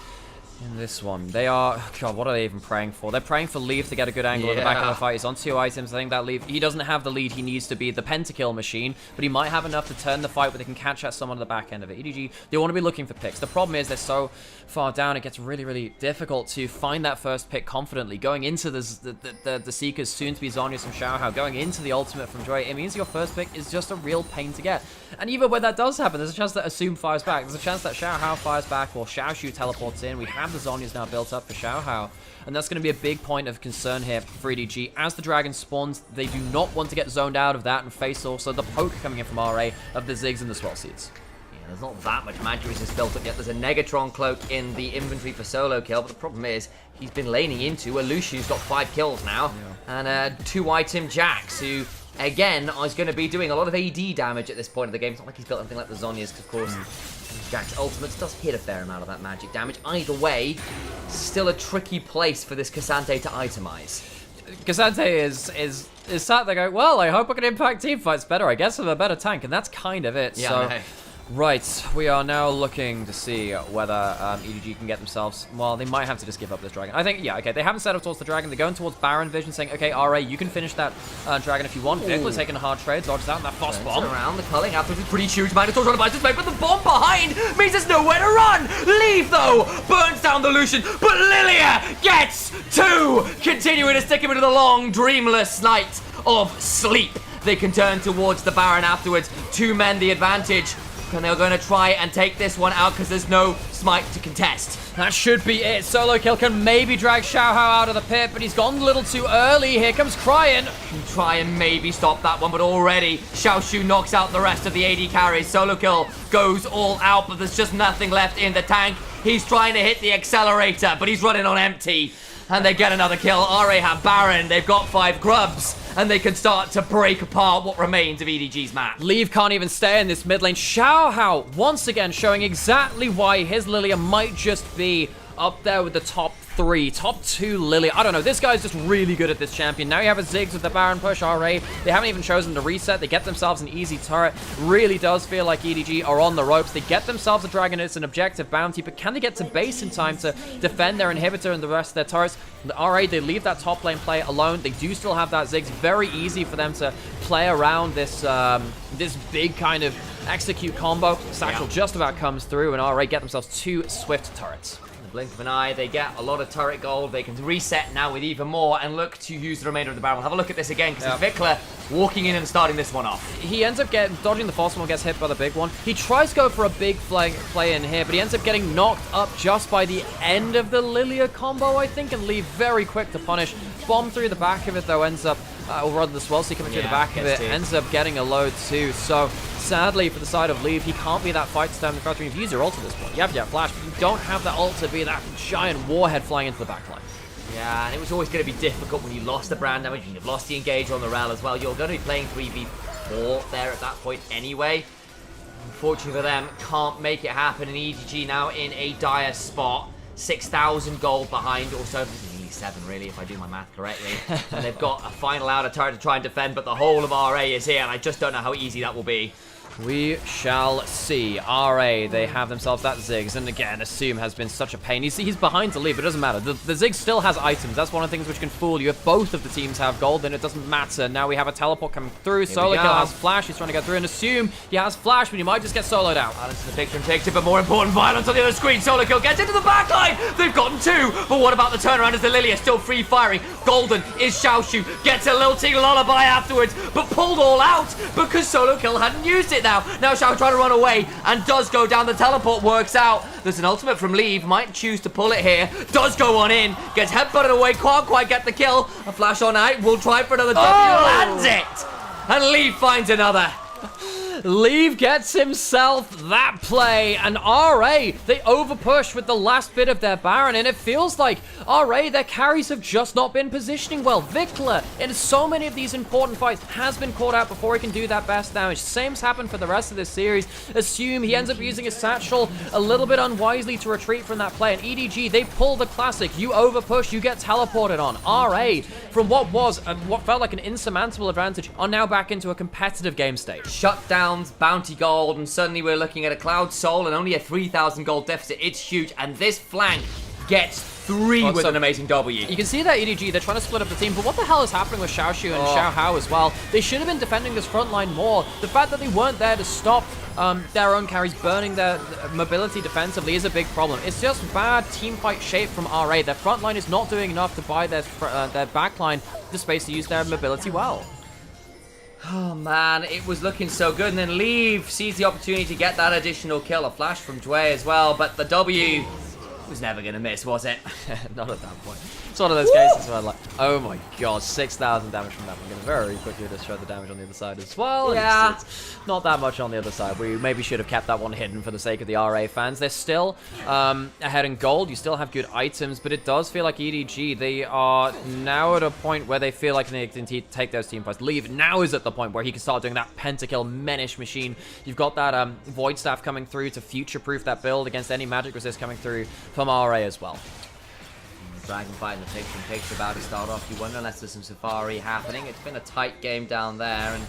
in this one, they are, God, what are they even praying for? They're praying for Leaf to get a good angle in the back of the fight. He's on 2 items. I think that Leaf, he doesn't have the lead he needs to be the pentakill machine, but he might have enough to turn the fight where they can catch out someone at the back end of it. EDG, they want to be looking for picks. The problem is they're so far down, it gets really, really difficult to find that first pick confidently. Going into the Seekers, soon to be Zhonya's from Xiaohao, going into the ultimate from Joy, it means your first pick is just a real pain to get. And even when that does happen, there's a chance that Assume fires back. There's a chance that Xiaohao fires back or Xiaoshu teleports in. We have the Zhonya's now built up for Xiaohao. And that's going to be a big point of concern here for EDG. As the dragon spawns, they do not want to get zoned out of that and face also the poke coming in from RA of the Ziggs and the Swell Seeds. There's not that much magic resist built up yet. There's a Negatron cloak in the inventory for solo kill, but the problem is he's been laning into a Lucian who's got 5 kills now, and a 2-item Jax who, again, is going to be doing a lot of AD damage at this point of the game. It's not like he's built anything like the Zhonya's, because of course Jax Ultimates does hit a fair amount of that magic damage. Either way, still a tricky place for this Cassante to itemize. Cassante is sat there going, well, I hope I can impact team fights better. I guess I'm a better tank, and that's kind of it. Yeah, so. Right, we are now looking to see whether EDG can get themselves, well, they might have to just give up this dragon. I think, yeah, okay, they haven't set up towards the dragon. They're going towards Baron Vision, saying, okay, RA, you can finish that dragon if you want. Vickler's taking a hard trade, dodges out in that fast bomb. Around the culling afterwards is pretty huge. Magnetor's trying to buy his way, but the bomb behind means there's nowhere to run. Leave, though, burns down the Lucian, but Lilia gets 2, continuing to stick him into the long, dreamless night of sleep. They can turn towards the Baron afterwards. 2 men the advantage. And they're going to try and take this one out because there's no smite to contest. That should be it. Solo kill can maybe drag Xiaohao out of the pit, but he's gone a little too early. Here comes Cryin. Can try and maybe stop that one, but already Xiaoshu knocks out the rest of the AD carries. Solo kill goes all out, but there's just nothing left in the tank. He's trying to hit the accelerator, but he's running on empty. And they get another kill. RA have Baron. They've got 5 grubs. And they can start to break apart what remains of EDG's map. Leave can't even stay in this mid lane. Xiaohao, once again, showing exactly why his Lilia might just be up there with the top 3, top 2 Lily. I don't know, this guy's just really good at this champion. Now you have a Ziggs with the Baron push, RA. They haven't even chosen to reset. They get themselves an easy turret. Really does feel like EDG are on the ropes. They get themselves a dragon. It's an objective bounty, but can they get to base in time to defend their inhibitor and the rest of their turrets? The RA, they leave that top lane play alone. They do still have that Ziggs. Very easy for them to play around this this big kind of execute combo. Satchel just about comes through, and RA get themselves 2 swift turrets. In the blink of an eye, they get a lot of turret gold. They can reset now with even more and look to use the remainder of the barrel. Have a look at this again, because it's Vikla walking in and starting this one off. He ends up dodging the false one, gets hit by the big one. He tries to go for a big play in here, but he ends up getting knocked up just by the end of the Lilia combo, I think, and Leave very quick to punish. Bomb through the back of it, though, ends up, or rather the Swellsea coming through the back of it, ends up getting a load too. So, sadly, for the side of Leave, he can't be that fight to stand the factory. You've used your ult at this point. You have your flash, but you don't have that ult to be that giant warhead flying into the backline. Yeah, and it was always going to be difficult when you lost the brand damage, and you've lost the engager on the Rel as well. You're going to be playing 3v4 there at that point anyway. Unfortunately for them, can't make it happen, and EDG now in a dire spot. 6,000 gold behind, also nearly 7 really, if I do my math correctly. And they've got a final outer turret to try and defend, but the whole of RA is here, and I just don't know how easy that will be. We shall see. RA, they have themselves that Ziggs, and again, Assume has been such a pain. He's behind to leave, but it doesn't matter. The Ziggs still has items. That's one of the things which can fool you. If both of the teams have gold, then it doesn't matter. Now we have a teleport coming through. Solo Kill has flash. He's trying to get through, and Assume he has flash, but he might just get soloed out. Balance in the picture and takes it, but more important, Violence on the other screen. Solo Kill gets into the backline. They've gotten 2, but what about the turnaround as the Lily is still free firing? Golden is Xiaoshu, gets a lilting lullaby afterwards, but pulled all out because Solo Kill hadn't used it now. Now Xiao trying to run away and does go down. The teleport works out. There's an ultimate from Leave. Might choose to pull it here. Does go on in. Gets headbutted away. Can't quite get the kill. A flash on out. Will try for another W. Lands it. And Leave finds another. Leave gets himself that play, and RA, they overpush with the last bit of their Baron, and it feels like RA, their carries have just not been positioning well. Vikla, in so many of these important fights, has been caught out before he can do that best damage. Same's happened for the rest of this series. Assume he ends up using his satchel a little bit unwisely to retreat from that play, and EDG, they pull the classic. You overpush, you get teleported on. RA, from what was, what felt like an insurmountable advantage, are now back into a competitive game state. Shut down bounty gold, and suddenly we're looking at a Cloud Soul and only a 3,000 gold deficit. It's huge, and this flank gets 3 with an amazing W. You can see that EDG, they're trying to split up the team, but what the hell is happening with Xiaoshu and Xiao Hao as well? They should have been defending this front line more. The fact that they weren't there to stop their own carries burning their mobility defensively is a big problem. It's just bad team fight shape from RA. Their front line is not doing enough to buy their back line the space to use their mobility well. Oh man, it was looking so good, and then Leave sees the opportunity to get that additional kill. A flash from Dway as well, but the W was never going to miss, was it? Not at that point. It's one of those cases where, like, oh my god, 6,000 damage from that. I'm going to very quickly just show the damage on the other side as well. Yeah. It's not that much on the other side. We maybe should have kept that one hidden for the sake of the RA fans. They're still ahead in gold. You still have good items, but it does feel like EDG, they are now at a point where they feel like they can take those team fights. Leave now is at the point where he can start doing that pentakill menace machine. You've got that Void Staff coming through to future-proof that build against any magic resist coming through from RA as well. Dragon fight in the picture and takes about to start off. You wonder unless there's some Safari happening. It's been a tight game down there and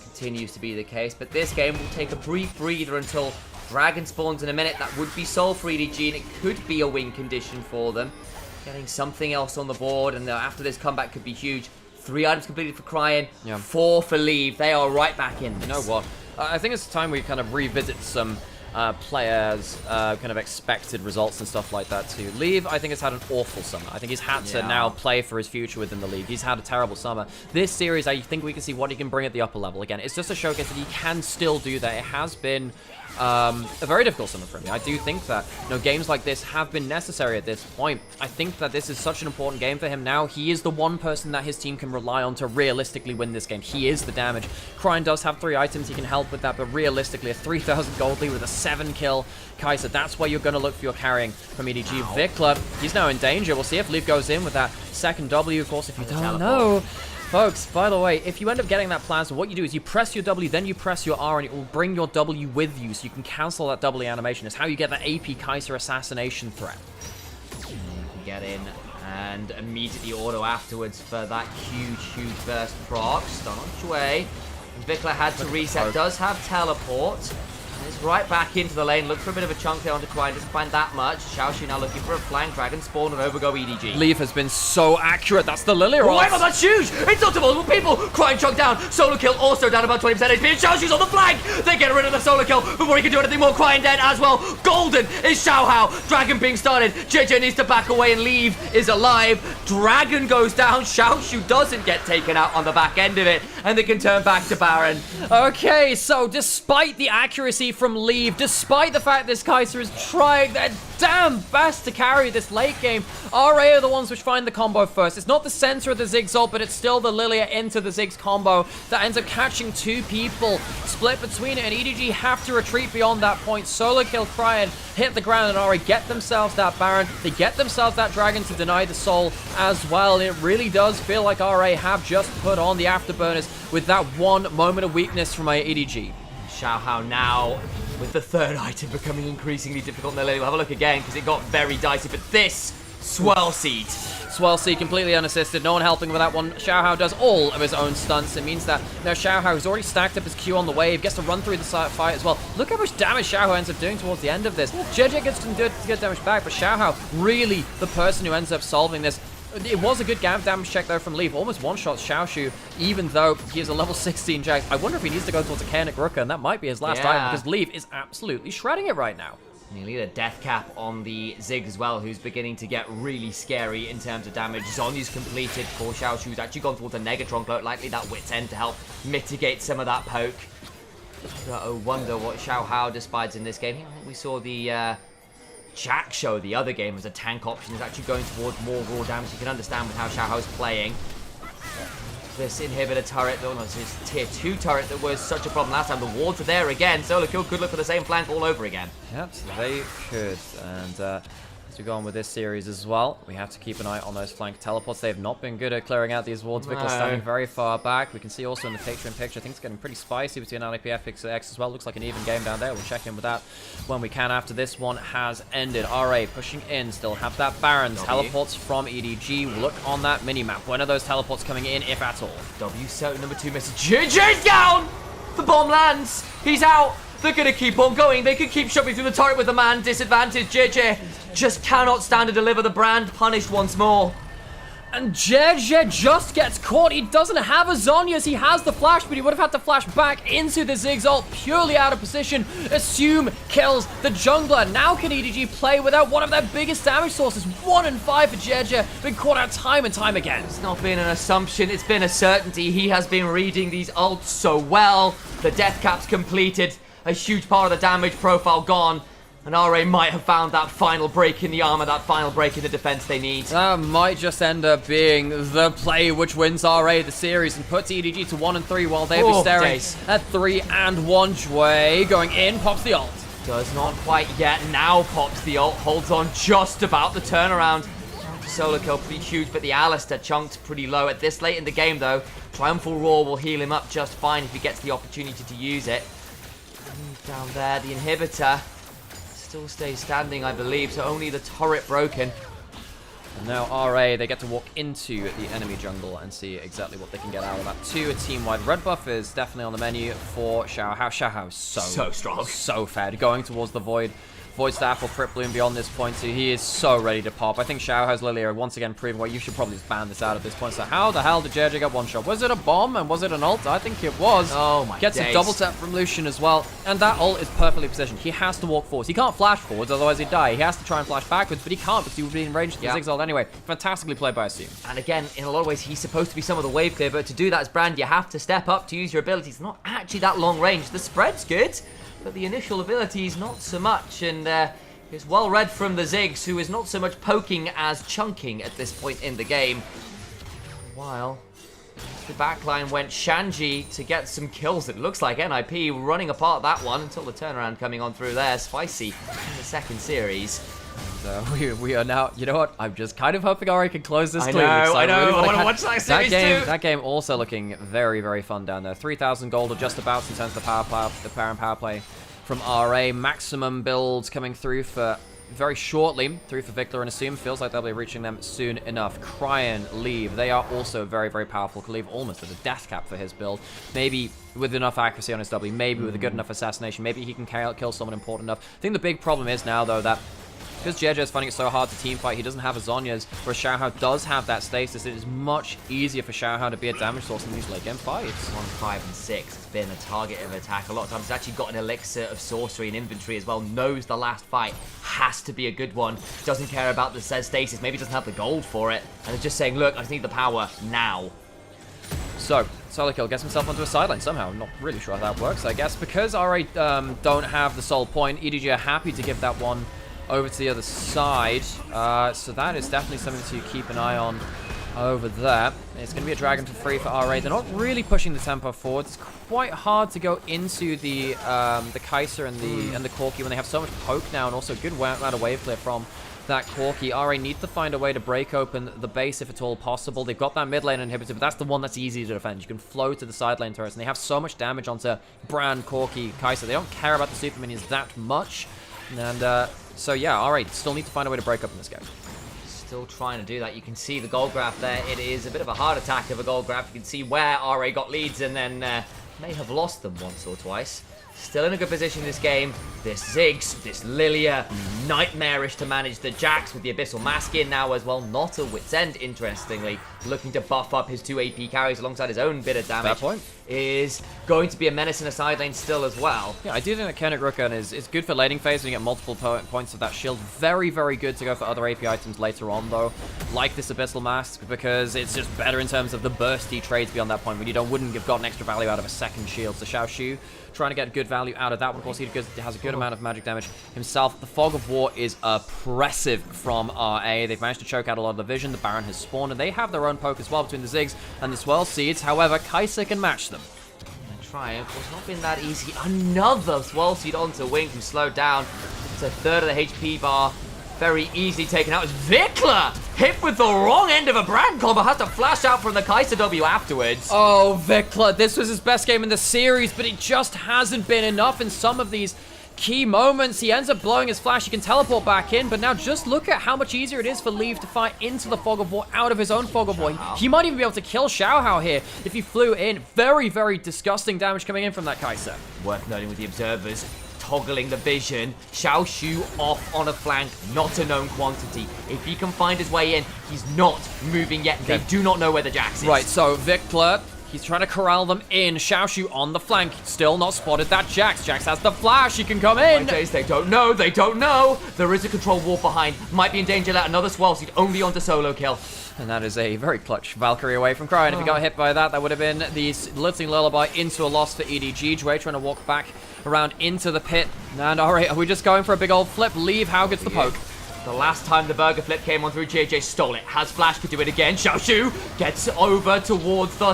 continues to be the case. But this game will take a brief breather until Dragon spawns in a minute. That would be sold for EDG, and it could be a win condition for them. Getting something else on the board, and after this comeback could be huge. 3 items completed for Cryin, 4 for Leave. They are right back in this. You know what? I think it's time we kind of revisit some players' kind of expected results and stuff like that too. Leave, I think, has had an awful summer. I think he's had to now play for his future within the league. He's had a terrible summer. This series, I think we can see what he can bring at the upper level again. It's just a showcase that he can still do that. It has been a very difficult summer for me. I do think that, you know, games like this have been necessary at this point. I think that this is such an important game for him now. He is the one person that his team can rely on to realistically win this game. He is the damage. Cryin does have 3 items. He can help with that, but realistically, a 3,000 gold lead with a 7-kill Kai'Sa, that's where you're going to look for your carrying from EDG. Vikla, he's now in danger. We'll see if Leaf goes in with that second W. Of course, if you don't know, folks, by the way, if you end up getting that plasma, what you do is you press your W, then you press your R, and it will bring your W with you, so you can cancel that W animation. It's how you get that AP Kai'Sa assassination threat. Get in and immediately auto afterwards for that huge burst proc. Stun on Shui. Vikla had to reset, does have teleport. Is right back into the lane. Look for a bit of a chunk there onto Quine. Doesn't find that much. Xiaoxu now looking for a flank. Dragon spawn and over go EDG. Leaf has been so accurate. That's the Lily roll. Oh my god, that's huge! It's up to multiple people! Quine chunk down. Solo kill also down about 20% HP. And Xiaoxu's on the flank! They get rid of the solo kill before he can do anything more. Quine dead as well. Golden is Xiaohao. Dragon being started. JJ needs to back away and leave. Is alive. Dragon goes down. Xiaoxu doesn't get taken out on the back end of it. And they can turn back to Baron. Okay, so despite the accuracy from Leave, despite the fact this Kai'Sa is trying their damn best to carry this late game, RA are the ones which find the combo first. It's not the center of the Ziggs ult, but it's still the Lilia into the Ziggs combo that ends up catching two people. Split between it, and EDG have to retreat beyond that point. Solo kill Cryan, hit the ground, and RA get themselves that Baron. They get themselves that Dragon to deny the soul as well. It really does feel like RA have just put on the afterburners with that one moment of weakness from EDG. Xiaohao now with the third item becoming increasingly difficult. Now, we'll have a look again because it got very dicey, but this Swell Seed. Swell Seed completely unassisted, no one helping with that one. Xiaohao does all of his own stunts. It means that now Xiaohao has already stacked up his Q on the wave, gets to run through the fight as well. Look how much damage Xiaohao ends up doing towards the end of this. JJ gets some good damage back, but Xiaohao really the person who ends up solving this. It was a good damage check though from Leaf. Almost one-shots Xiaoxu, even though he is a level 16 Jax. I wonder if he needs to go towards a Chaotic Rooker, and that might be his last item, because Leaf is absolutely shredding it right now. Nearly a death cap on the Ziggs as well, who's beginning to get really scary in terms of damage. Zonya's completed for Xiaoxu, who's actually gone towards a Negatron cloak, likely that Wit's End to help mitigate some of that poke. I wonder what Xiaohao despises in this game. I think we saw the Jack show the other game as a tank option is actually going towards more raw damage. You can understand with how Xiaohao's playing. This inhibitor turret, this tier 2 turret that was such a problem last time. The wards are there again. Solo kill could look for the same flank all over again. Yep, they could. And as we go on with this series as well, we have to keep an eye on those flank teleports. They have not been good at clearing out these wards. Vikla standing very far back. We can see also in the picture-in-picture, I think it's getting pretty spicy between LPL FPX as well. Looks like an even game down there. We'll check in with that when we can after this one has ended. RA pushing in, still have that Baron. Teleports from EDG. Look on that mini-map. When are those teleports coming in, if at all? W so number 2 misses. JJ's down! The bomb lands. He's out. They're going to keep on going. They could keep shoving through the turret with the man disadvantage. JJ just cannot stand to deliver. The brand punished once more. And JJ just gets caught. He doesn't have a Zhonya's. He has the flash, but he would have had to flash back into the Ziggs ult, purely out of position. Assume kills the jungler. Now can EDG play without one of their biggest damage sources? 1 in 5 for JJ. Been caught out time and time again. It's not been an assumption. It's been a certainty. He has been reading these ults so well. The death cap's completed. A huge part of the damage profile gone. And RA might have found that final break in the armor, that final break in the defense they need. That might just end up being the play which wins RA the series and puts EDG to 1 and 3 while they'll be staring at 3 and 1. Jue going in, pops the ult. Does not quite yet. Now pops the ult, holds on just about the turnaround. Solo kill pretty huge, but the Alistair chunked pretty low at this late in the game though. Triumphal Roar will heal him up just fine if he gets the opportunity to use it. Down there, the inhibitor still stays standing, I believe, so only the turret broken. And now RA, they get to walk into the enemy jungle and see exactly what they can get out of that. 2, a team-wide red buff is definitely on the menu for Xiaohao. Xiaohao is so strong, so fed, going towards the Void Staff or Crypt Bloom beyond this point, so he is so ready to pop. I think Xiaohao's Lilia once again proving why you should probably just ban this out at this point. So how the hell did JJ get one shot? Was it a bomb and was it an ult? I think it was. Oh my Gets a double tap from Lucian as well, and that ult is perfectly positioned. He has to walk forwards. He can't flash forwards, otherwise he'd die. He has to try and flash backwards, but he can't because he would be in range of the Ziggs ult anyway. Fantastically played by Assume. And again, in a lot of ways, he's supposed to be some of the wave clear, but to do that as Brand, you have to step up to use your abilities. Not actually that long range. The spread's good, but the initial abilities not so much, and it's well read from the Ziggs, who is not so much poking as chunking at this point in the game. While the backline went Shanji to get some kills. It looks like NIP running apart that one until the turnaround coming on through there. Spicy in the second series. And we are now, you know what? I'm just kind of hoping RA can close this clean. I know. I want to watch that series too. That game also looking very, very fun down there. 3,000 gold or just about in terms of the power and power play from RA. Maximum builds coming through for very shortly. 3 for Victor and Assume. Feels like they'll be reaching them soon enough. Cryan, Leave. They are also very, very powerful. Leave almost at a death cap for his build. Maybe with enough accuracy on his W. Maybe with a good enough assassination. Maybe he can kill someone important enough. I think the big problem is now, though, that because JJ is finding it so hard to teamfight, he doesn't have a Zhonya's, where Xiaohao does have that stasis. It is much easier for Xiaohao to be a damage source in these late game fights. 1, 5, and 6 has been a target of attack. A lot of times he's actually got an elixir of sorcery and inventory as well. Knows the last fight has to be a good one. Doesn't care about the stasis. Maybe doesn't have the gold for it. And is just saying, look, I just need the power now. So, solo kill gets himself onto a sideline somehow. I'm not really sure how that works, I guess. Because RA don't have the soul point, EDG are happy to give that one over to the other side. So that is definitely something to keep an eye on over there. It's going to be a dragon for free for RA. They're not really pushing the tempo forward. It's quite hard to go into the Kai'Sa and the Corki when they have so much poke now, and also a good amount of wave clear from that Corki. RA need to find a way to break open the base if at all possible. They've got that mid lane inhibitor, but that's the one that's easy to defend. You can flow to the side lane turrets, and they have so much damage onto Bran, Corki, Kai'Sa. They don't care about the super minions that much. And so yeah, RA still need to find a way to break up in this game. Still trying to do that. You can see the gold graph there. It is a bit of a heart attack of a gold graph. You can see where RA got leads and then may have lost them once or twice. Still in a good position in this game. This Ziggs, this Lilia, nightmarish to manage the Jax with the Abyssal Mask in now as well. Not a wit's end, interestingly. Looking to buff up his 2 AP carries alongside his own bit of damage. Fair point. Is going to be a menace in a side lane still as well. Yeah, I do think that Kenrick Rookan is good for laning phase when you get multiple points of that shield. Very, very good to go for other AP items later on, though. Like this Abyssal Mask, because it's just better in terms of the bursty trades beyond that point, when you wouldn't have gotten extra value out of a second shield. So Xiao Shu trying to get good value out of that one. Of course, he has a good amount of magic damage himself. The Fog of War is oppressive from RA. They've managed to choke out a lot of the vision. The Baron has spawned, and they have their own poke as well between the Ziggs and the Swell Seeds. However, Kai'Sa can match them. Try, of course, not been that easy. Another Swell Seed onto Wing from slowed down. It's a third of the HP bar. Very easily taken out. As Vikla hit with the wrong end of a brand combo, has to flash out from the Kai'Sa W afterwards. Oh, Vikla, this was his best game in the series, but it just hasn't been enough in some of these key moments. He ends up blowing his flash. He can teleport back in, but now just look at how much easier it is for Leave to fight into the Fog of War out of his own Fog of War. He might even be able to kill Xiaohao here if he flew in. Very, very disgusting damage coming in from that Kai'Sa. Worth noting with the observers, toggling the vision. Xiao Shu off on a flank, not a known quantity. If he can find his way in, he's not moving yet. Okay. They do not know where the Jax is. Right, so Vikla, he's trying to corral them in. Xiao Shu on the flank, still not spotted that Jax. Jax has the flash, he can come in. They don't know, they don't know. There is a control wall behind. Might be in danger that another Swell Seed only onto solo kill. And that is a very clutch Valkyrie away from Cryan. If he got hit by that, that would have been the Blitzing Lullaby into a loss for EDG. Jue trying to walk back around into the pit. And alright, are we just going for a big old flip? Leave, how gets the poke? The last time the burger flip came on through, JJ stole it. Has flash, could do it again. Xiao Shu gets over towards the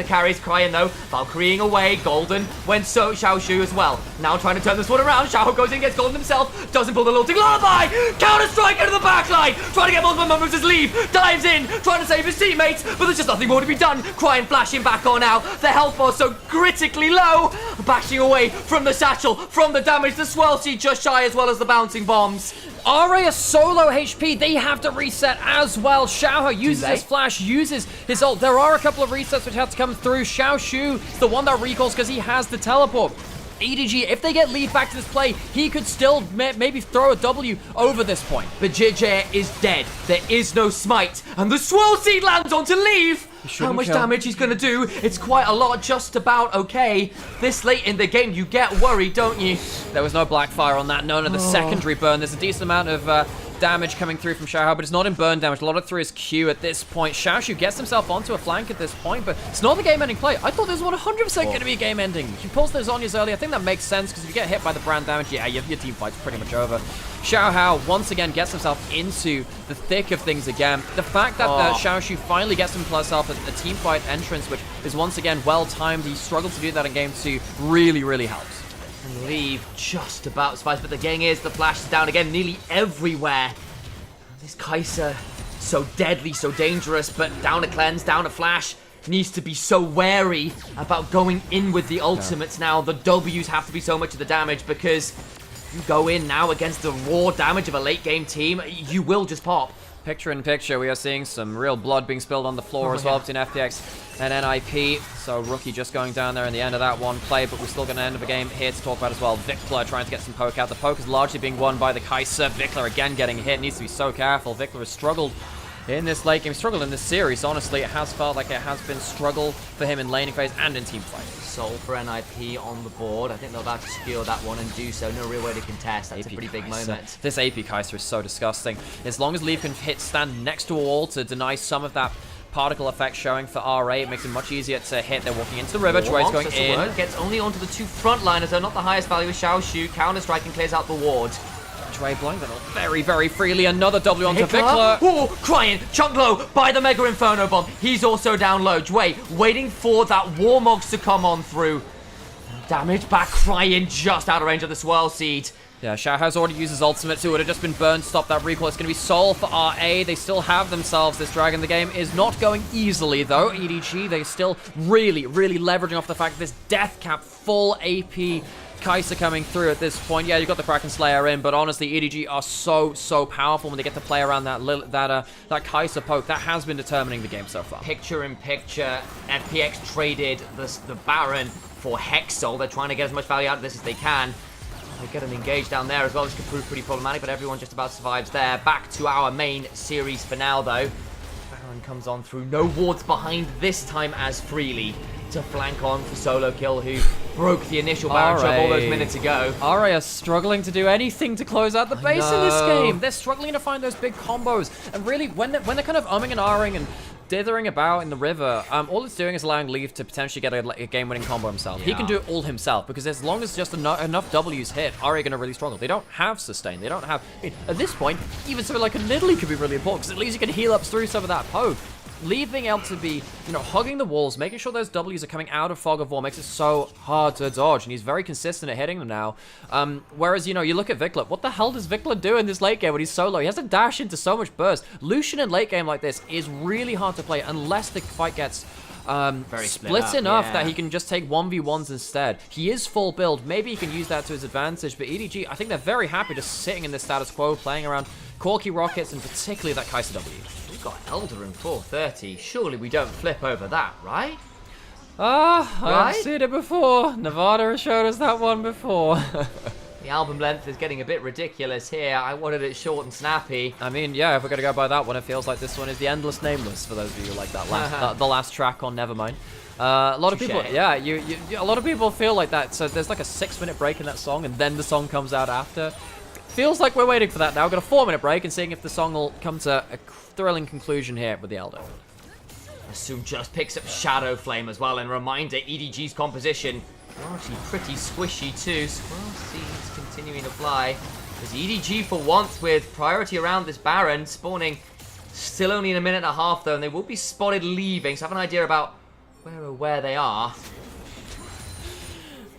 carries. Cryan though, Valkyrieing away. Golden went so Xiao Shu as well. Now trying to turn this one around. Xiao goes in, gets Golden himself. Doesn't pull the lilting lullaby. Counter strike into the backline. Trying to get multiple moments as Leave. Dives in, trying to save his teammates. But there's just nothing more to be done. Cryan flashing back on now. The health bar so critically low. Bashing away from the satchel, from the damage. The Swell Seed just shy as well as the bouncing bombs. RA is so low HP, they have to reset as well. Xiaohao uses his flash, uses his ult. There are a couple of resets which have to come through. Xiao Shu is the one that recalls because he has the teleport. EDG, if they get Leave back to this play, he could still maybe throw a W over this point. But JJ is dead. There is no smite. And the Swell Seed lands onto Leave. How much damage he's going to do? It's quite a lot, just about okay. This late in the game, you get worried, don't you? There was no Blackfire on that, none of the secondary burn. There's a decent amount of damage coming through from Xiaohao, but it's not in burn damage. A lot of through his Q at this point. Xiao Shu gets himself onto a flank at this point, but it's not the game-ending play. I thought this was 100% going to be game-ending. He pulls those Zhonya's early. I think that makes sense, because if you get hit by the brand damage, yeah, your team fight's pretty much over. Xiaohao once again gets himself into the thick of things again. The fact that Xiao Shu finally gets himself a team fight entrance, which is once again well-timed. He struggled to do that in game 2, really helps. And Leave just about survives, but the gang is, the flash is down again, nearly everywhere. This Kai'Sa, so deadly, so dangerous, but down a cleanse, down a flash. Needs to be so wary about going in with the ultimates now. The W's have to be so much of the damage because You go in now against the raw damage of a late game team, you will just pop. Picture in picture, we are seeing some real blood being spilled on the floor as well between FPX and NIP. So Rookie just going down there in the end of that one play, but we're still going to end of the game here to talk about as well. Vikler trying to get some poke out. The poke is largely being won by the Kaiser. Vikler again getting hit, needs to be so careful. Vikler has struggled in this late game, struggled in this series. Honestly, it has felt like it has been struggle for him in laning phase and in team fight. Soul for NIP on the board. I think they're about to secure that one and do so. No real way to contest. That's a pretty big moment. This AP Kaiser is so disgusting. As long as Leaf can stand next to a wall to deny some of that particle effect showing for RA, it makes it much easier to hit. They're walking into the river. Jue's going in. Gets only onto the two frontliners, though not the highest value with Xiaoshu. Counter-striking clears out the ward. Jue blowing that very, very freely. Another W onto Vikler. Oh, crying. Chunk low by the Mega Inferno Bomb. He's also down low. Jue waiting for that Warmogs to come on through. Damage back, crying just out of range of the Swirl Seed. Yeah, Xiao has already used his ultimate too. It would have just been burned. Stop that recoil. It's going to be Soul for RA. They still have themselves this dragon. The game is not going easily though. EDG, they still really, really leveraging off the fact that this death cap full AP Kaiser coming through at this point. Yeah, you've got the Kraken Slayer in, but honestly, EDG are so powerful when they get to play around that Kaiser poke. That has been determining the game so far. Picture in picture, FPX traded the Baron for Hexol. They're trying to get as much value out of this as they can. They get them engaged down there as well, which could prove pretty problematic, but everyone just about survives there. Back to our main series for now, though. Baron comes on through. No wards behind this time as freely to flank on for Solo Kill, who broke the initial Baron trap all those minutes ago. RA are struggling to do anything to close out the base in this game. They're struggling to find those big combos. And really, when they're kind of umming and ahhing and dithering about in the river, all it's doing is allowing Leaf to potentially get a game-winning combo himself. Yeah. He can do it all himself, because as long as just enough W's hit, RA are going to really struggle. They don't have sustain. They don't have... I mean, at this point, even something like a Nidalee could be really important, because at least you can heal up through some of that poke. Leaf being able to be, hugging the walls, making sure those W's are coming out of Fog of War makes it so hard to dodge, and he's very consistent at hitting them now. Whereas, you look at Vikler. What the hell does Vikler do in this late game when he's solo? He has to dash into so much burst. Lucian in late game like this is really hard to play unless the fight gets very split enough that he can just take 1v1s instead. He is full build. Maybe he can use that to his advantage, but EDG, I think they're very happy just sitting in this status quo, playing around Corky Rockets, and particularly that Kaiser W. We've got Elder in 430. Surely we don't flip over that, right? I've seen it before. Nevada has showed us that one before. The album length is getting a bit ridiculous here. I wanted it short and snappy. I mean, yeah, if we're going to go by that one, it feels like this one is the Endless Nameless, for those of you who like that last, the last track on Nevermind. A lot of people, yeah, a lot of people feel like that. So there's like a 6-minute break in that song, and then the song comes out after. Feels like we're waiting for that now. We've got a 4-minute break and seeing if the song will come to a thrilling conclusion here with the Elder. Asu just picks up Shadow Flame as well, and reminder, EDG's composition largely pretty squishy too. Swirl Seeds continuing to fly. There's EDG for once with priority around this Baron, spawning still only in a minute and a half though, and they will be spotted leaving, so have an idea about where they are.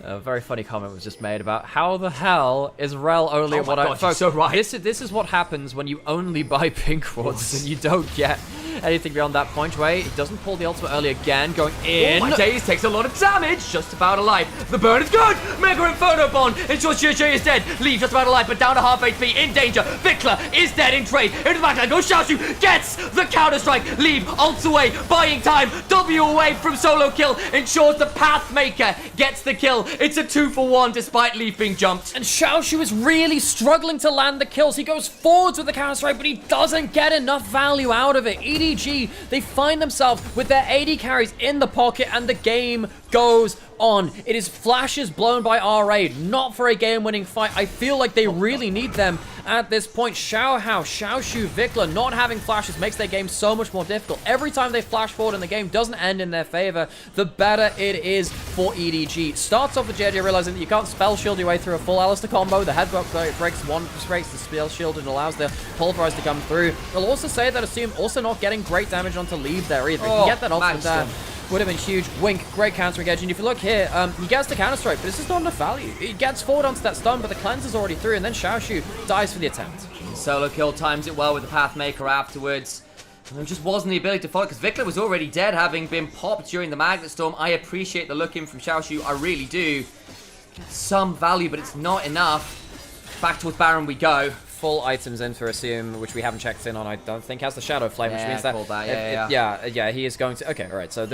A very funny comment was just made about how the hell is Rel only at what I... Folks, so right. This is what happens when you only buy pink wards and you don't get anything beyond that point. Wait, it doesn't pull the ultimate early again, going in. Oh my days, takes a lot of damage, just about alive. The burn is good! Mega Inferno Bond ensures Xiaoshu is dead. Leave just about alive, but down to half HP, in danger. Vikler is dead in trade. Into the backline goes Xiaoshu, gets the counter-strike. Leave, ults away, buying time. W away from Solo Kill, ensures the Pathmaker gets the kill. It's a 2-for-1 despite Leaf being jumped. And Xiaoshu is really struggling to land the kills. He goes forwards with the counter-strike, but he doesn't get enough value out of it. EDG, they find themselves with their AD carries in the pocket, and the game goes on. It is flashes blown by RA, not for a game-winning fight. I feel like they really need them at this point. Xiaoshu, Vikler not having flashes makes their game so much more difficult. Every time they flash forward and the game doesn't end in their favor, the better it is for EDG. Starts off with JJ realizing that you can't spell shield your way through a full Alistair combo. The headbutt breaks the spell shield and allows the pulverize to come through. They'll also say that Assume also not getting great damage onto leave there either. He can get that ultimate there. Would have been huge. Wink, great countering edge. And if you look here, he gets the counter strike, but this is not enough value. He gets forward onto that stun, but the cleanser's already through, and then Xiaoshu dies for the attempt. Solo Kill times it well with the Pathmaker afterwards. And there just wasn't the ability to follow, because Vikler was already dead, having been popped during the Magnet Storm. I appreciate the look in from Xiaoshu, I really do. Get some value, but it's not enough. Back towards Baron we go. Full items in for Assume, which we haven't checked in on, I don't think, has the Shadow Flame, which means that... Yeah, he is going to... Okay, alright, so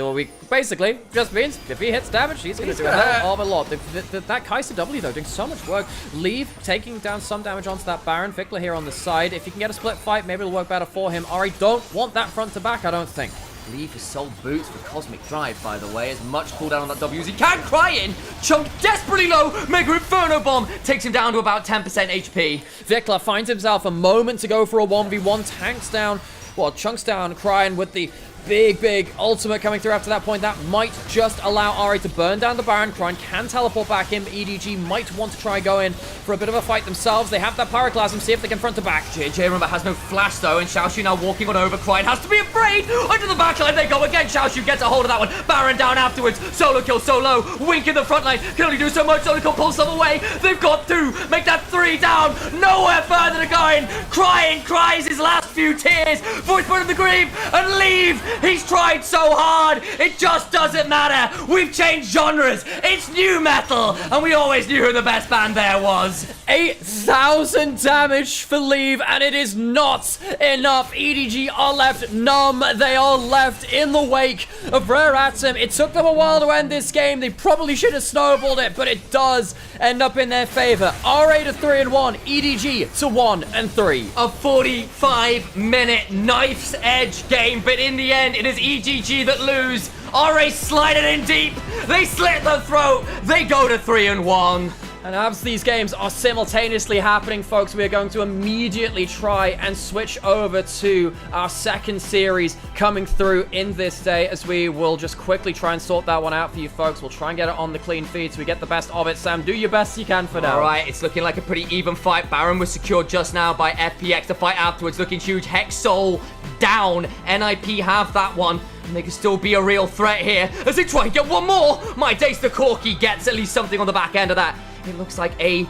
basically, just means if he hits damage, he's going to do a hell of a lot. That Kaiser W, though, doing so much work. Leave taking down some damage onto that Baron. Vikla here on the side. If he can get a split fight, maybe it'll work better for him. Ari don't want that front to back, I don't think. Leave his soul boots for Cosmic Drive, by the way. As much cooldown on that W as he can. Crying! Chunk desperately low. Mega Inferno Bomb takes him down to about 10% HP. Vikla finds himself a moment to go for a 1v1. Tanks down, well, Chunks down, Crying with the big ultimate coming through after that point. That might just allow Ari to burn down the Baron. Crying can teleport back in. EDG might want to try go in for a bit of a fight themselves. They have that Pyroclasm, see if they can front to back. JJ, remember, has no flash though, and Xiaoxu now walking on over. Crying has to be afraid. Under the backline they go again. Xiaoxu gets a hold of that one. Baron down afterwards. Solo kill so low. Wink in the front line. Can only do so much. Solo kill pulls some away. They've got to make that 3 down. Nowhere further to go in. Crying cries his last few tears. Voice Bird of the Grave and leave. He's tried so hard, it just doesn't matter. We've changed genres. It's new metal, and we always knew who the best band there was. 8,000 damage for Leave, and it is not enough. EDG are left numb. They are left in the wake of Rare Atom. It took them a while to end this game. They probably should have snowballed it, but it does end up in their favor. RA to 3-1, EDG to 1-3. A 45-minute knife's edge game, but in the end, it is EDG that lose. RA slide it in deep. They slit the throat. They go to 3-1. And as these games are simultaneously happening, folks, we are going to immediately try and switch over to our second series coming through in this day, as we will just quickly try and sort that one out for you folks. We'll try and get it on the clean feed so we get the best of it. Sam, do your best you can for now. All right, it's looking like a pretty even fight. Baron was secured just now by FPX. The fight afterwards looking huge. Hex Soul down. NIP have that one. And they can still be a real threat here as they try and get one more. My days, the Corky gets at least something on the back end of that. It looks like a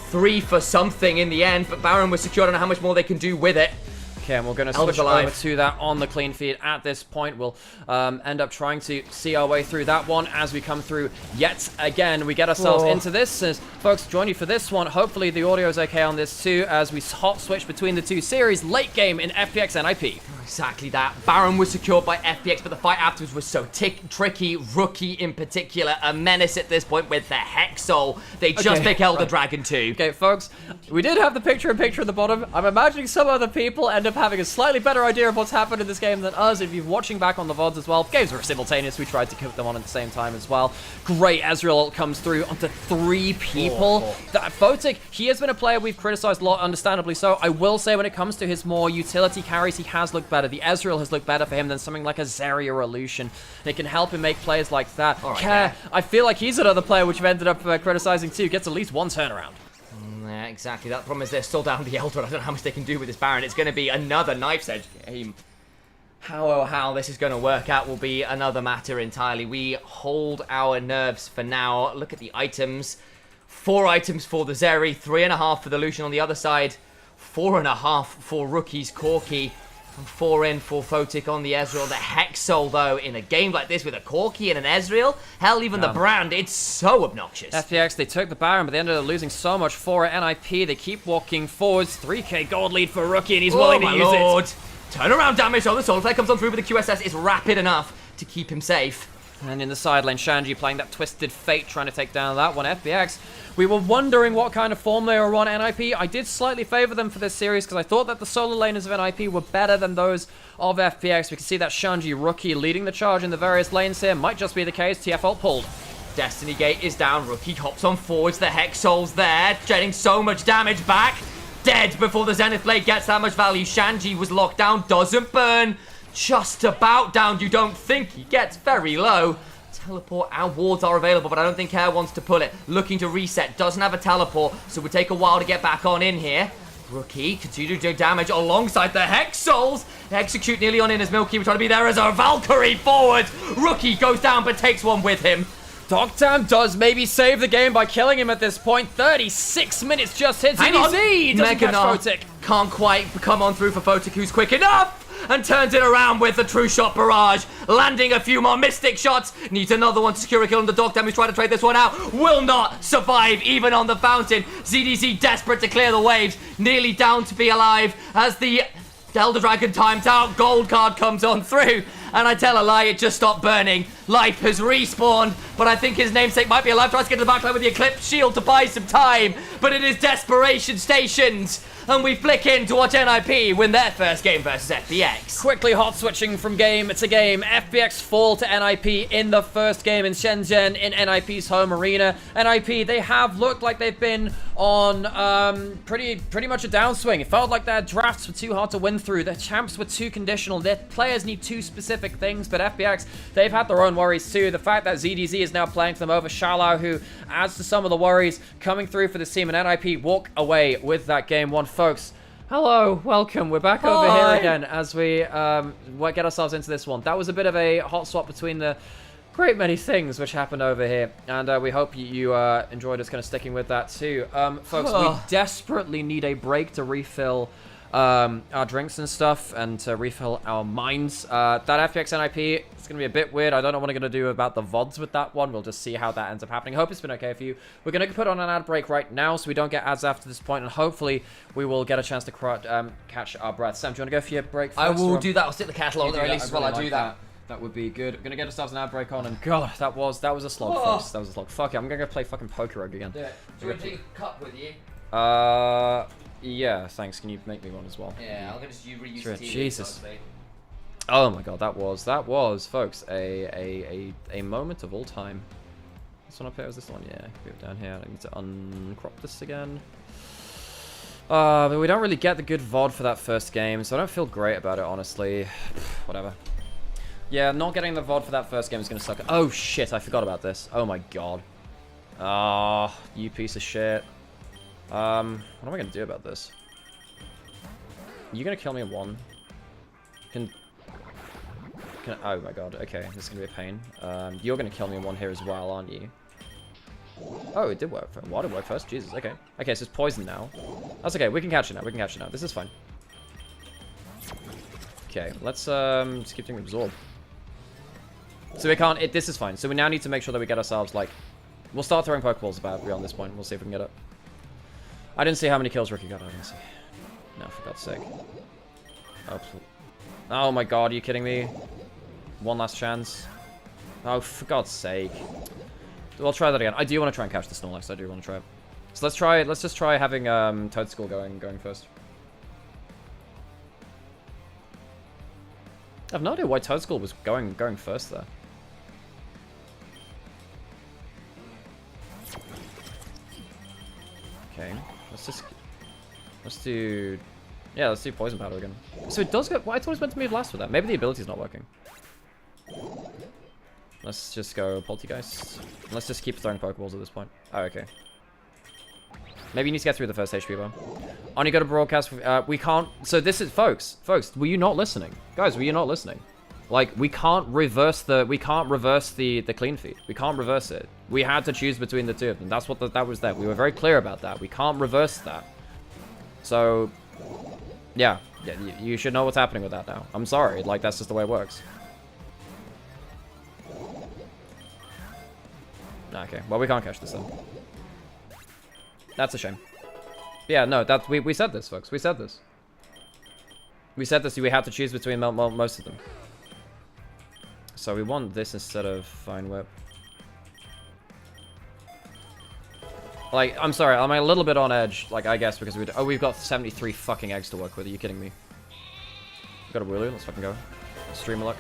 3 for something in the end, but Baron was secured. I don't know how much more they can do with it. Okay, and we're going to switch over to that on the clean feed at this point. We'll end up trying to see our way through that one as we come through yet again. We get ourselves into this. As folks join you for this one, hopefully the audio is okay on this too, as we hot switch between the two series. Late game in FPX NIP. Exactly that. Baron was secured by FPX, but the fight afterwards was so tricky. Rookie in particular, a menace at this point with the Hex Soul. They just pick Elder Dragon too. Okay, folks, we did have the picture-in-picture at the bottom. I'm imagining some other people end up having a slightly better idea of what's happened in this game than us. If you're watching back on the VODs as well, games were simultaneous. We tried to keep them on at the same time as well. Great Ezreal ult comes through onto 3 people. That Photic, he has been a player we've criticized a lot, understandably so. I will say when it comes to his more utility carries, he has looked better. The Ezreal has looked better for him than something like a Zarya or a Lucian. It can help him make plays like that. I feel like he's another player which we've ended up criticizing too. Gets at least one turnaround. Yeah, exactly. That problem is they're still down the Elder. I don't know how much they can do with this Baron. It's going to be another knife's edge game. How this is going to work out will be another matter entirely. We hold our nerves for now. Look at the items. 4 items for the Zeri, 3.5 for the Lucian on the other side, 4.5 for Rookie's Corky. 4 in for Photic on the Ezreal. The Hex Soul, though, in a game like this with a Corky and an Ezreal, hell, even the brand, it's so obnoxious. FPX, they took the Baron, but they ended up losing so much for it. NIP, they keep walking forwards. 3k gold lead for Rookie, and he's willing to use it. Turnaround damage on the Soul Flare comes on through, but the QSS is rapid enough to keep him safe. And in the side lane, Shanji playing that Twisted Fate, trying to take down that one. FPX, we were wondering what kind of form they were on. NIP, I did slightly favor them for this series because I thought that the solo laners of NIP were better than those of FPX. We can see that Shanji Rookie leading the charge in the various lanes here. Might just be the case. TF ult pulled. Destiny Gate is down. Rookie hops on forwards. The Hex Soul's there, getting so much damage back. Dead before the Zenith Blade gets that much value. Shanji was locked down, doesn't burn. Just about down, you don't think. He gets very low. Teleport and wards are available, but I don't think Care wants to pull it. Looking to reset, doesn't have a teleport, so it would take a while to get back on in here. Rookie continue to do damage alongside the Hex Souls. Execute nearly on in as Milky. We're trying to be there as our Valkyrie forward. Rookie goes down, but takes one with him. Dogtam does maybe save the game by killing him at this point. 36 minutes just hits. Hang on. Doesn't catch Photic. Can't quite come on through for Photic, who's quick enough. and turns it around with the true shot barrage, landing a few more mystic shots. Needs another one to secure a kill on the dog. Who's trying to trade this one out. Will not survive even on the fountain. ZDZ desperate to clear the waves, nearly down to be alive as the Elder Dragon times out. Gold card comes on through, and I tell a lie, it just stopped burning. Life has respawned, but I think his namesake might be alive. Tries to get to the backline with the Eclipse Shield to buy some time, but it is Desperation Stations, and we flick in to watch NIP win their first game versus FPX. Quickly hot switching from game to game. FPX fall to NIP in the first game in Shenzhen in NIP's home arena. NIP, they have looked like they've been on pretty much a downswing. It felt like their drafts were too hard to win through. Their champs were too conditional. Their players need too specific things, but FPX, they've had their own worries too. The fact that ZDZ is now playing for them over Shalau, who adds to some of the worries coming through for this team, and NIP walk away with that game one. Folks, hello, welcome. We're back over here again as we get ourselves into this one. That was a bit of a hot swap between the great many things which happened over here, and we hope you enjoyed us kind of sticking with that too. Folks, we desperately need a break to refill our drinks and stuff, and to refill our minds. That FPX NIP, it's going to be a bit weird. I don't know what I'm going to do about the VODs with that one. We'll just see how that ends up happening. Hope it's been okay for you. We're going to put on an ad break right now so we don't get ads after this point, and hopefully we will get a chance to catch our breath. Sam, do you want to go for your break first? I will do that. I'll stick the cattle on there at least while I do that. That would be good. We're going to get ourselves an ad break on, and God, that was a slog, folks. That was a slog. Fuck it, I'm going to go play fucking Poker Rogue again. Yeah. Do you want to take a cup with you? Yeah, thanks. Can you make me one as well? Yeah, I'm going to just reuse the TV. Jesus. Oh my God, that was, folks, a moment of all time. This one up here, is this one? Yeah, go down here. I need to uncrop this again. But we don't really get the good VOD for that first game, so I don't feel great about it, honestly. Whatever. Yeah, not getting the VOD for that first game is going to suck. Oh shit, I forgot about this. Oh my God. Ah, you piece of shit. What am I going to do about this? You going to kill me in one? Oh my God, okay, this is going to be a pain. You're going to kill me in one here as well, aren't you? Oh, it did work. Why did it work first? Jesus, okay. Okay, so it's poison now. That's okay, we can catch it now, This is fine. Okay, let's just keep doing absorb. So we can't, this is fine. So we now need to make sure that we get ourselves, like, we'll start throwing Pokeballs about beyond this point. We'll see if we can get it. I didn't see how many kills Ricky got, I didn't see. No, for God's sake. Oh my God, are you kidding me? One last chance. Oh, for God's sake. We'll try that again. I do want to try and catch the Snorlax. I do want to try it. So let's just try having Toadstool going first. I have no idea why Toadstool was going first there. Okay, let's do Poison Powder again. So it does go. Well, I thought it was meant to move last with that. Maybe the ability's not working. Let's just go Poltergeist. Let's just keep throwing Pokeballs at this point. Oh, okay. Maybe you need to get through the first HP bar. Only got to broadcast. We can't. So this is, folks. Were you not listening, guys? Were you not listening? Like, we can't reverse the clean feed. We can't reverse it. We had to choose between the two of them. That's what that was there. We were very clear about that. We can't reverse that. So, yeah, you should know what's happening with that now. I'm sorry. Like, that's just the way it works. Okay, well, we can't catch this then. That's a shame. Yeah, no, we said this, folks. We said this. We said this. We had to choose between most of them. So we want this instead of Fine Whip. Like, I'm sorry, I'm a little bit on edge, like, I guess, because we've got 73 fucking eggs to work with. Are you kidding me? We've got a Wooloo. Let's fucking go. Streamer luck.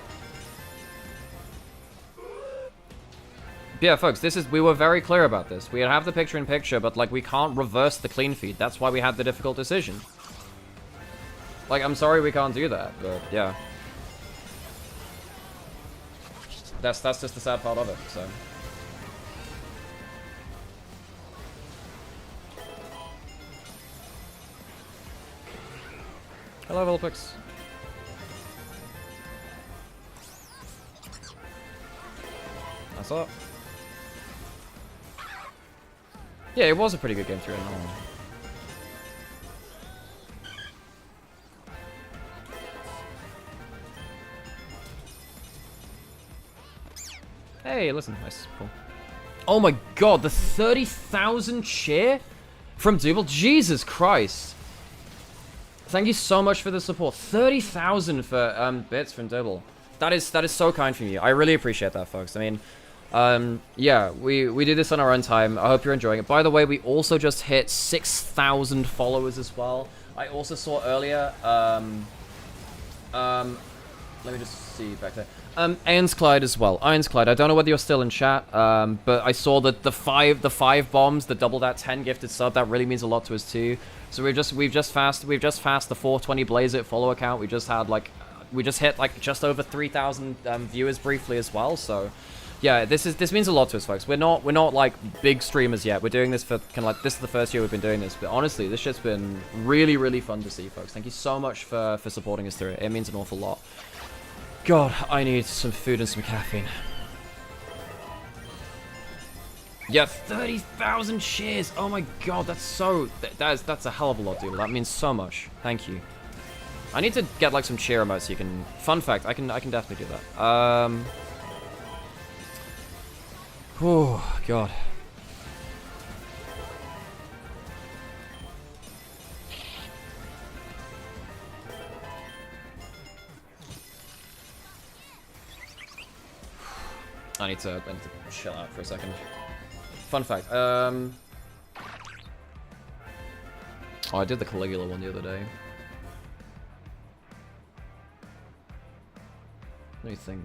Yeah, folks, we were very clear about this. We have the picture-in-picture, but, like, we can't reverse the clean feed. That's why we had the difficult decision. Like, I'm sorry we can't do that, but, yeah. That's just the sad part of it, so. Hello, Vulpix. That's up. Yeah, it was a pretty good game 3 and 1. Hey, listen, nice, cool. Oh my god, the 30,000 cheer from Double. Jesus Christ. Thank you so much for the support. 30,000 for bits from Double. That is so kind from you. I really appreciate that, folks. I mean, yeah, we do this on our own time. I hope you're enjoying it. By the way, we also just hit 6,000 followers as well. I also saw earlier, let me just see back there. Irons Clyde as well. Irons Clyde. I don't know whether you're still in chat, but I saw that the five bombs, the double that 10 gifted sub, that really means a lot to us too. So we've just passed the 420 Blaze It follow account. We just hit like just over 3,000 viewers briefly as well. So yeah, this means a lot to us, folks. We're not like big streamers yet. We're doing this for kind of like, this is the first year we've been doing this. But honestly, this shit's been really, really fun to see, folks. Thank you so much for supporting us through it. It means an awful lot. God, I need some food and some caffeine. Yeah, 30,000 shares. Oh my god, that's a hell of a lot, dude. That means so much. Thank you. I need to get like some cheer emotes so you can. Fun fact, I can definitely do that. Oh god. I need to chill out for a second. Fun fact, oh, I did the Caligula one the other day. What do you think?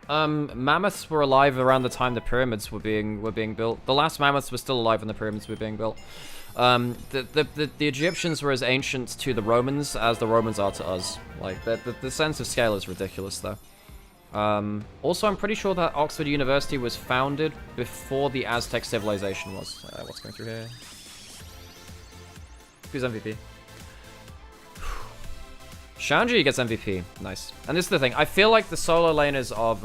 Mammoths were alive around the time the pyramids were being built. The last mammoths were still alive when the pyramids were being built. The Egyptians were as ancient to the Romans as the Romans are to us. Like, the sense of scale is ridiculous, though. Also, I'm pretty sure that Oxford University was founded before the Aztec civilization was. What's going through here? Who's MVP? Shanji gets MVP. Nice. And this is the thing. I feel like the solo laners of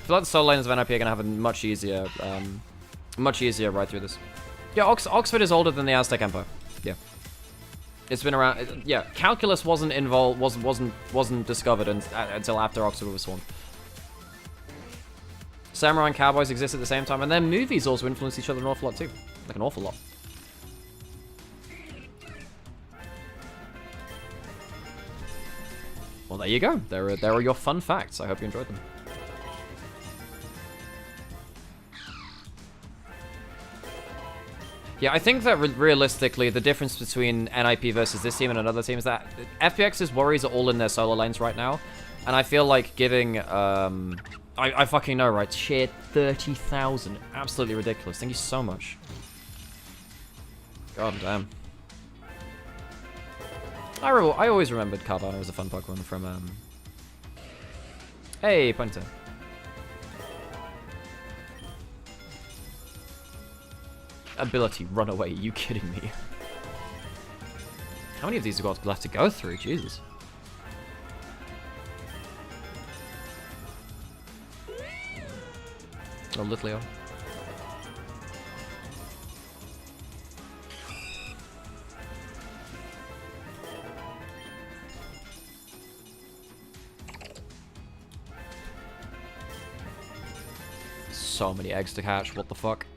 NIP are gonna have a much easier ride through this. Yeah, Oxford is older than the Aztec Empire. Yeah. It's been around. Yeah, calculus wasn't discovered until after Oxford was formed. Samurai and cowboys exist at the same time, and then movies also influence each other an awful lot too, like an awful lot. Well, there you go. There are your fun facts. I hope you enjoyed them. Yeah, I think that realistically, the difference between NIP versus this team and another team is that FPX's worries are all in their solo lanes right now. And I feel like giving, I fucking know, right? Shit, 30,000. Absolutely ridiculous. Thank you so much. God damn. I always remembered Carvana as a fun Pokemon from, Hey, Punter. Ability, run away. Are you kidding me? How many of these have got left to go through? Jesus. Oh, Litleo. So many eggs to catch. What the fuck?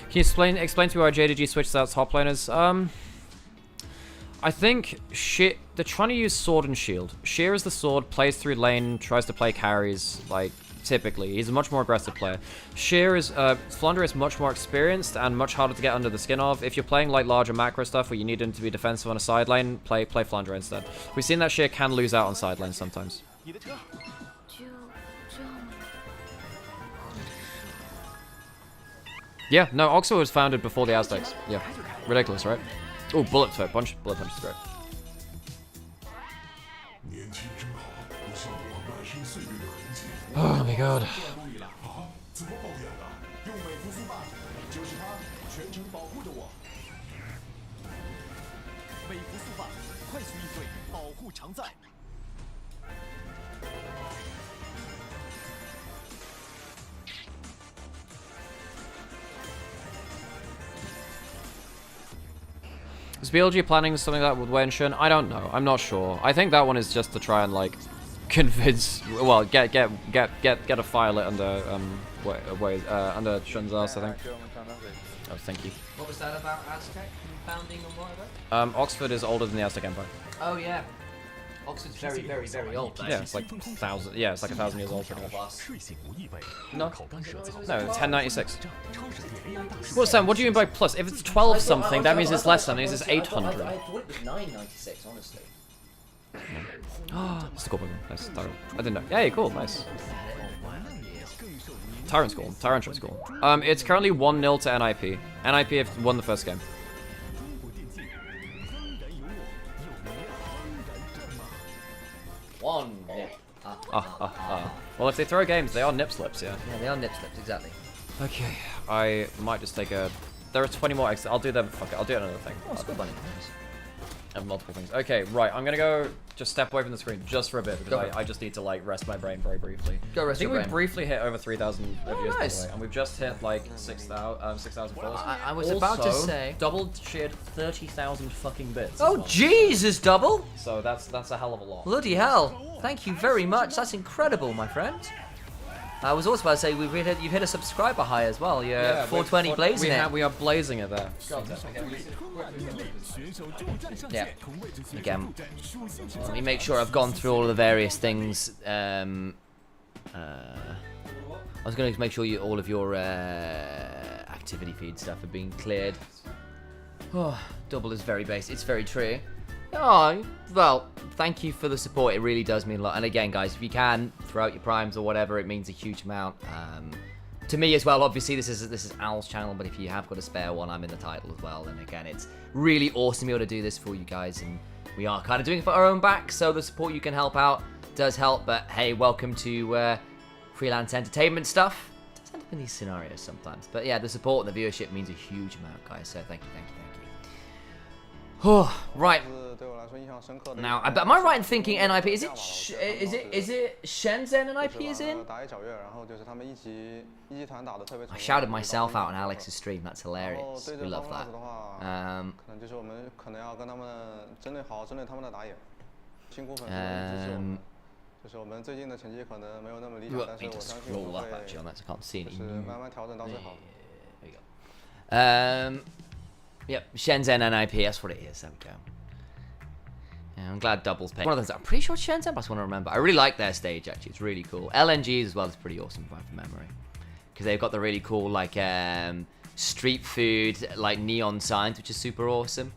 Can you explain to me why JDG switches out top laners? I think they're trying to use sword and shield. Sheer is the sword, plays through lane, tries to play carries, like, typically. He's a much more aggressive player. Sheer is, Flounder is much more experienced and much harder to get under the skin of. If you're playing, like, larger macro stuff where you need him to be defensive on a side lane, play Flounder instead. We've seen that Sheer can lose out on side lanes sometimes. Yeah, no, Oxford was founded before the Aztecs. Yeah, ridiculous, right? Oh, bullet punch. Bullet punch is great. Oh my god. Is BLG planning something like that with Wei and Shun? I don't know. I'm not sure. I think that one is just to try and, like, convince. Well, get a fire lit under under Shun's ass, I think. Oh, thank you. What was that about Aztec founding and whatever? Oxford is older than the Aztec Empire. Oh yeah. Oxford's very, very, very old. Yeah, it's like 1,000. Yeah, it's like 1,000 years old. Pretty much. No, no, 1096. What's that? What do you mean by plus? If it's 12 something, that means it's less than. That means it's 800. I thought it was 996, honestly. It's a cool Pokemon. Nice. Tyrant. I didn't know. Yeah, cool. Nice. Tyrant's cool. Tyrant's cool. It's currently 1-0 to NIP. NIP have won the first game. Well, if they throw games, they are nip slips, yeah. Yeah, they are nip slips, exactly. Okay, I might just take a... There are 20 more exits. I'll do them. Fuck it, I'll do another thing. Oh, Skull Bunny. I have multiple things. Okay, right, I'm gonna go just step away from the screen just for a bit because I just need to like rest my brain very briefly. Go rest your brain. I think we briefly hit over 3,000 reviews by nice. the way, and we've just hit like 6,000 followers. I was about to Also, say... double shared 30,000 fucking bits. Oh, Jesus, double! So that's a hell of a lot. Bloody hell. Thank you very much. That's incredible, my friend. I was also about to say you've hit a subscriber high as well. You're 420 blazing it. We are blazing it there. Yeah. Again, let me make sure I've gone through all of the various things. I was going to make sure all of your activity feed stuff are being cleared. Oh, double is very base. It's very true. Oh, well, thank you for the support. It really does mean a lot. And again, guys, if you can, throughout your primes or whatever, it means a huge amount. To me as well, obviously, this is Al's channel, but if you have got a spare one, I'm in the title as well. And again, it's really awesome to be able to do this for you guys. And we are kind of doing it for our own back, so the support you can help out does help. But hey, welcome to freelance entertainment stuff. It does end up in these scenarios sometimes. But yeah, the support and the viewership means a huge amount, guys. So thank you, thank you, thank you. Oh, right. Now, am I right in thinking NIP? Is it Shenzhen NIP is in? I shouted myself out on Alex's stream. That's hilarious. We love that. I need to scroll up actually on that, so I can't see any. There you go. Yep, Shenzhen NIP. That's what it is. There we go. Yeah, I'm glad doubles pay. One of those, I'm pretty sure it's Shenzhen, but I just want to remember. I really like their stage, actually. It's really cool. LNG as well is pretty awesome, if I from memory. Because they've got the really cool, like, street food, like, neon signs, which is super awesome.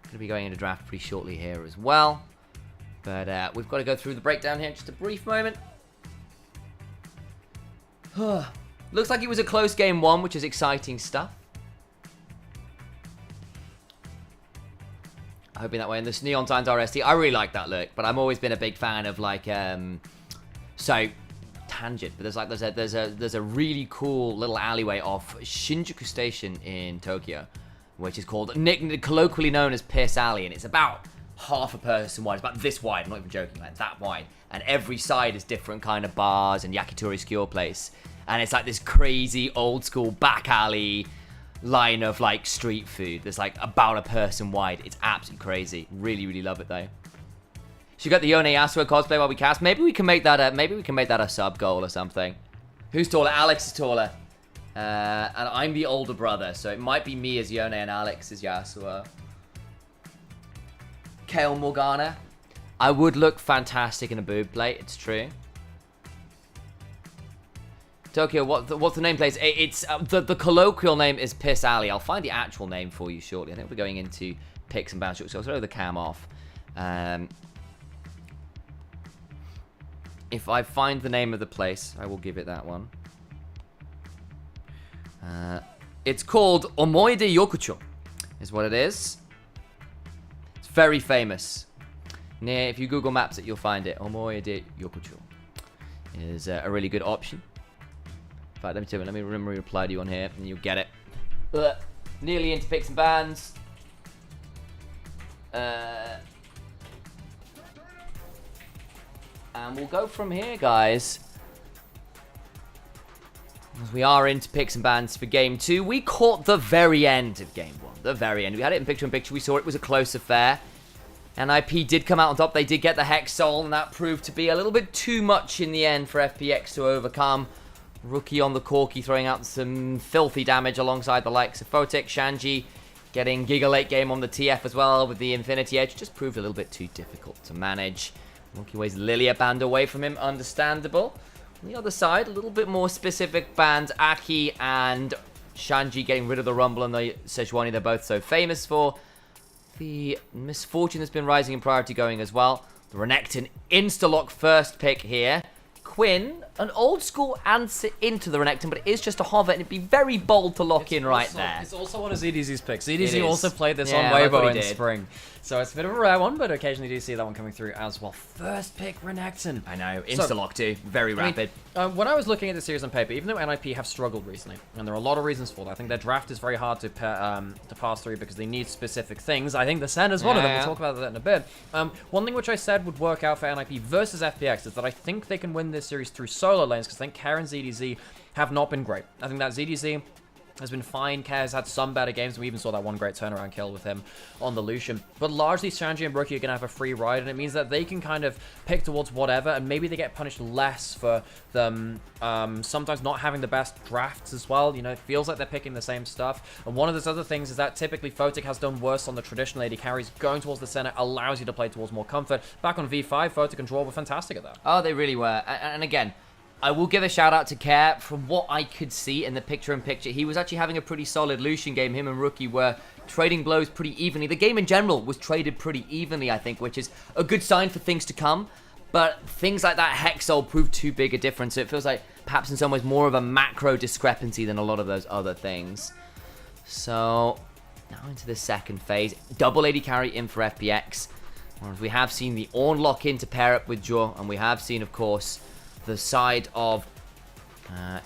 Going to be going into draft pretty shortly here as well. But we've got to go through the breakdown here in just a brief moment. Looks like it was a close game one, which is exciting stuff. Hoping that way. And this Neon Signs RST, I really like that look, but I've always been a big fan of like so tangent, but there's a really cool little alleyway off Shinjuku Station in Tokyo, which is called colloquially known as Piss Alley, and it's about half a person wide. It's about this wide. I'm not even joking, like that wide, and every side is different kind of bars and yakitori skewer place, and it's like this crazy old school back alley line of like street food that's like about a person wide. It's absolutely crazy. Really, really love it though. She got the Yone Yasuo cosplay while we cast. Maybe we can make that a sub goal or something. Who's taller? Alex is taller, and I'm the older brother, so it might be me as Yone and Alex as Yasuo. Kale Morgana. I would look fantastic in a boob plate. It's true. Tokyo, what's the name place? It's the colloquial name is Piss Alley. I'll find the actual name for you shortly. I think we're going into picks and bans. So I'll throw the cam off. If I find the name of the place, I will give it that one. It's called Omoide Yokucho, is what it is. It's very famous. If you Google Maps it, you'll find it. Omoide Yokucho is a really good option. In fact, let me reply to you on here, and you'll get it. Nearly into picks and bans. And we'll go from here, guys. As we are into picks and bans for game 2. We caught the very end of game 1. The very end. We had it in picture-in-picture. We saw it was a close affair. NIP did come out on top. They did get the Hex Soul, and that proved to be a little bit too much in the end for FPX to overcome. Rookie on the Corki throwing out some filthy damage alongside the likes of Photic, Shanji getting Giga late game on the TF as well with the Infinity Edge. Just proved a little bit too difficult to manage. Rookie ways Lilia banned away from him, understandable. On the other side, a little bit more specific bans. Aki and Shanji getting rid of the Rumble and the Sejuani they're both so famous for. The Misfortune has been rising in priority going as well. The Renekton insta-lock first pick here. Quinn, an old school answer into the Renekton, but it is just a hover, and it'd be very bold to lock in right there. It's also one of ZDZ's picks. ZDZ also played this on Yeah, Weibo in spring. So it's a bit of a rare one, but occasionally do see that one coming through as well. First pick, Renekton. I know, insta-lock too. Very rapid. When I was looking at the series on paper, even though NIP have struggled recently, and there are a lot of reasons for that, I think their draft is very hard to pass through because they need specific things. I think the Sen is one of them. We'll talk about that in a bit. One thing which I said would work out for NIP versus FPX is that I think they can win this series through solo lanes, because I think Kerr and ZDZ have not been great. I think that ZDZ has been fine. Kerr has had some better games, and we even saw that one great turnaround kill with him on the Lucian. But largely, Shanji and Rookie are going to have a free ride, and it means that they can kind of pick towards whatever, and maybe they get punished less for them sometimes not having the best drafts as well. You know, it feels like they're picking the same stuff. And one of those other things is that typically Photic has done worse on the traditional AD carries. Going towards the center allows you to play towards more comfort. Back on V5, Photic and Draw were fantastic at that. Oh, they really were. And again, I will give a shout out to Kerr. From what I could see in the picture-in-picture, he was actually having a pretty solid Lucian game. Him and Rookie were trading blows pretty evenly. The game in general was traded pretty evenly, I think, which is a good sign for things to come. But things like that Hexol proved too big a difference. So it feels like perhaps in some ways more of a macro discrepancy than a lot of those other things. So now into the second phase. Double AD carry in for FPX. Whereas we have seen the Ornn lock in to pair up with Jaw. And we have seen, of course, the side of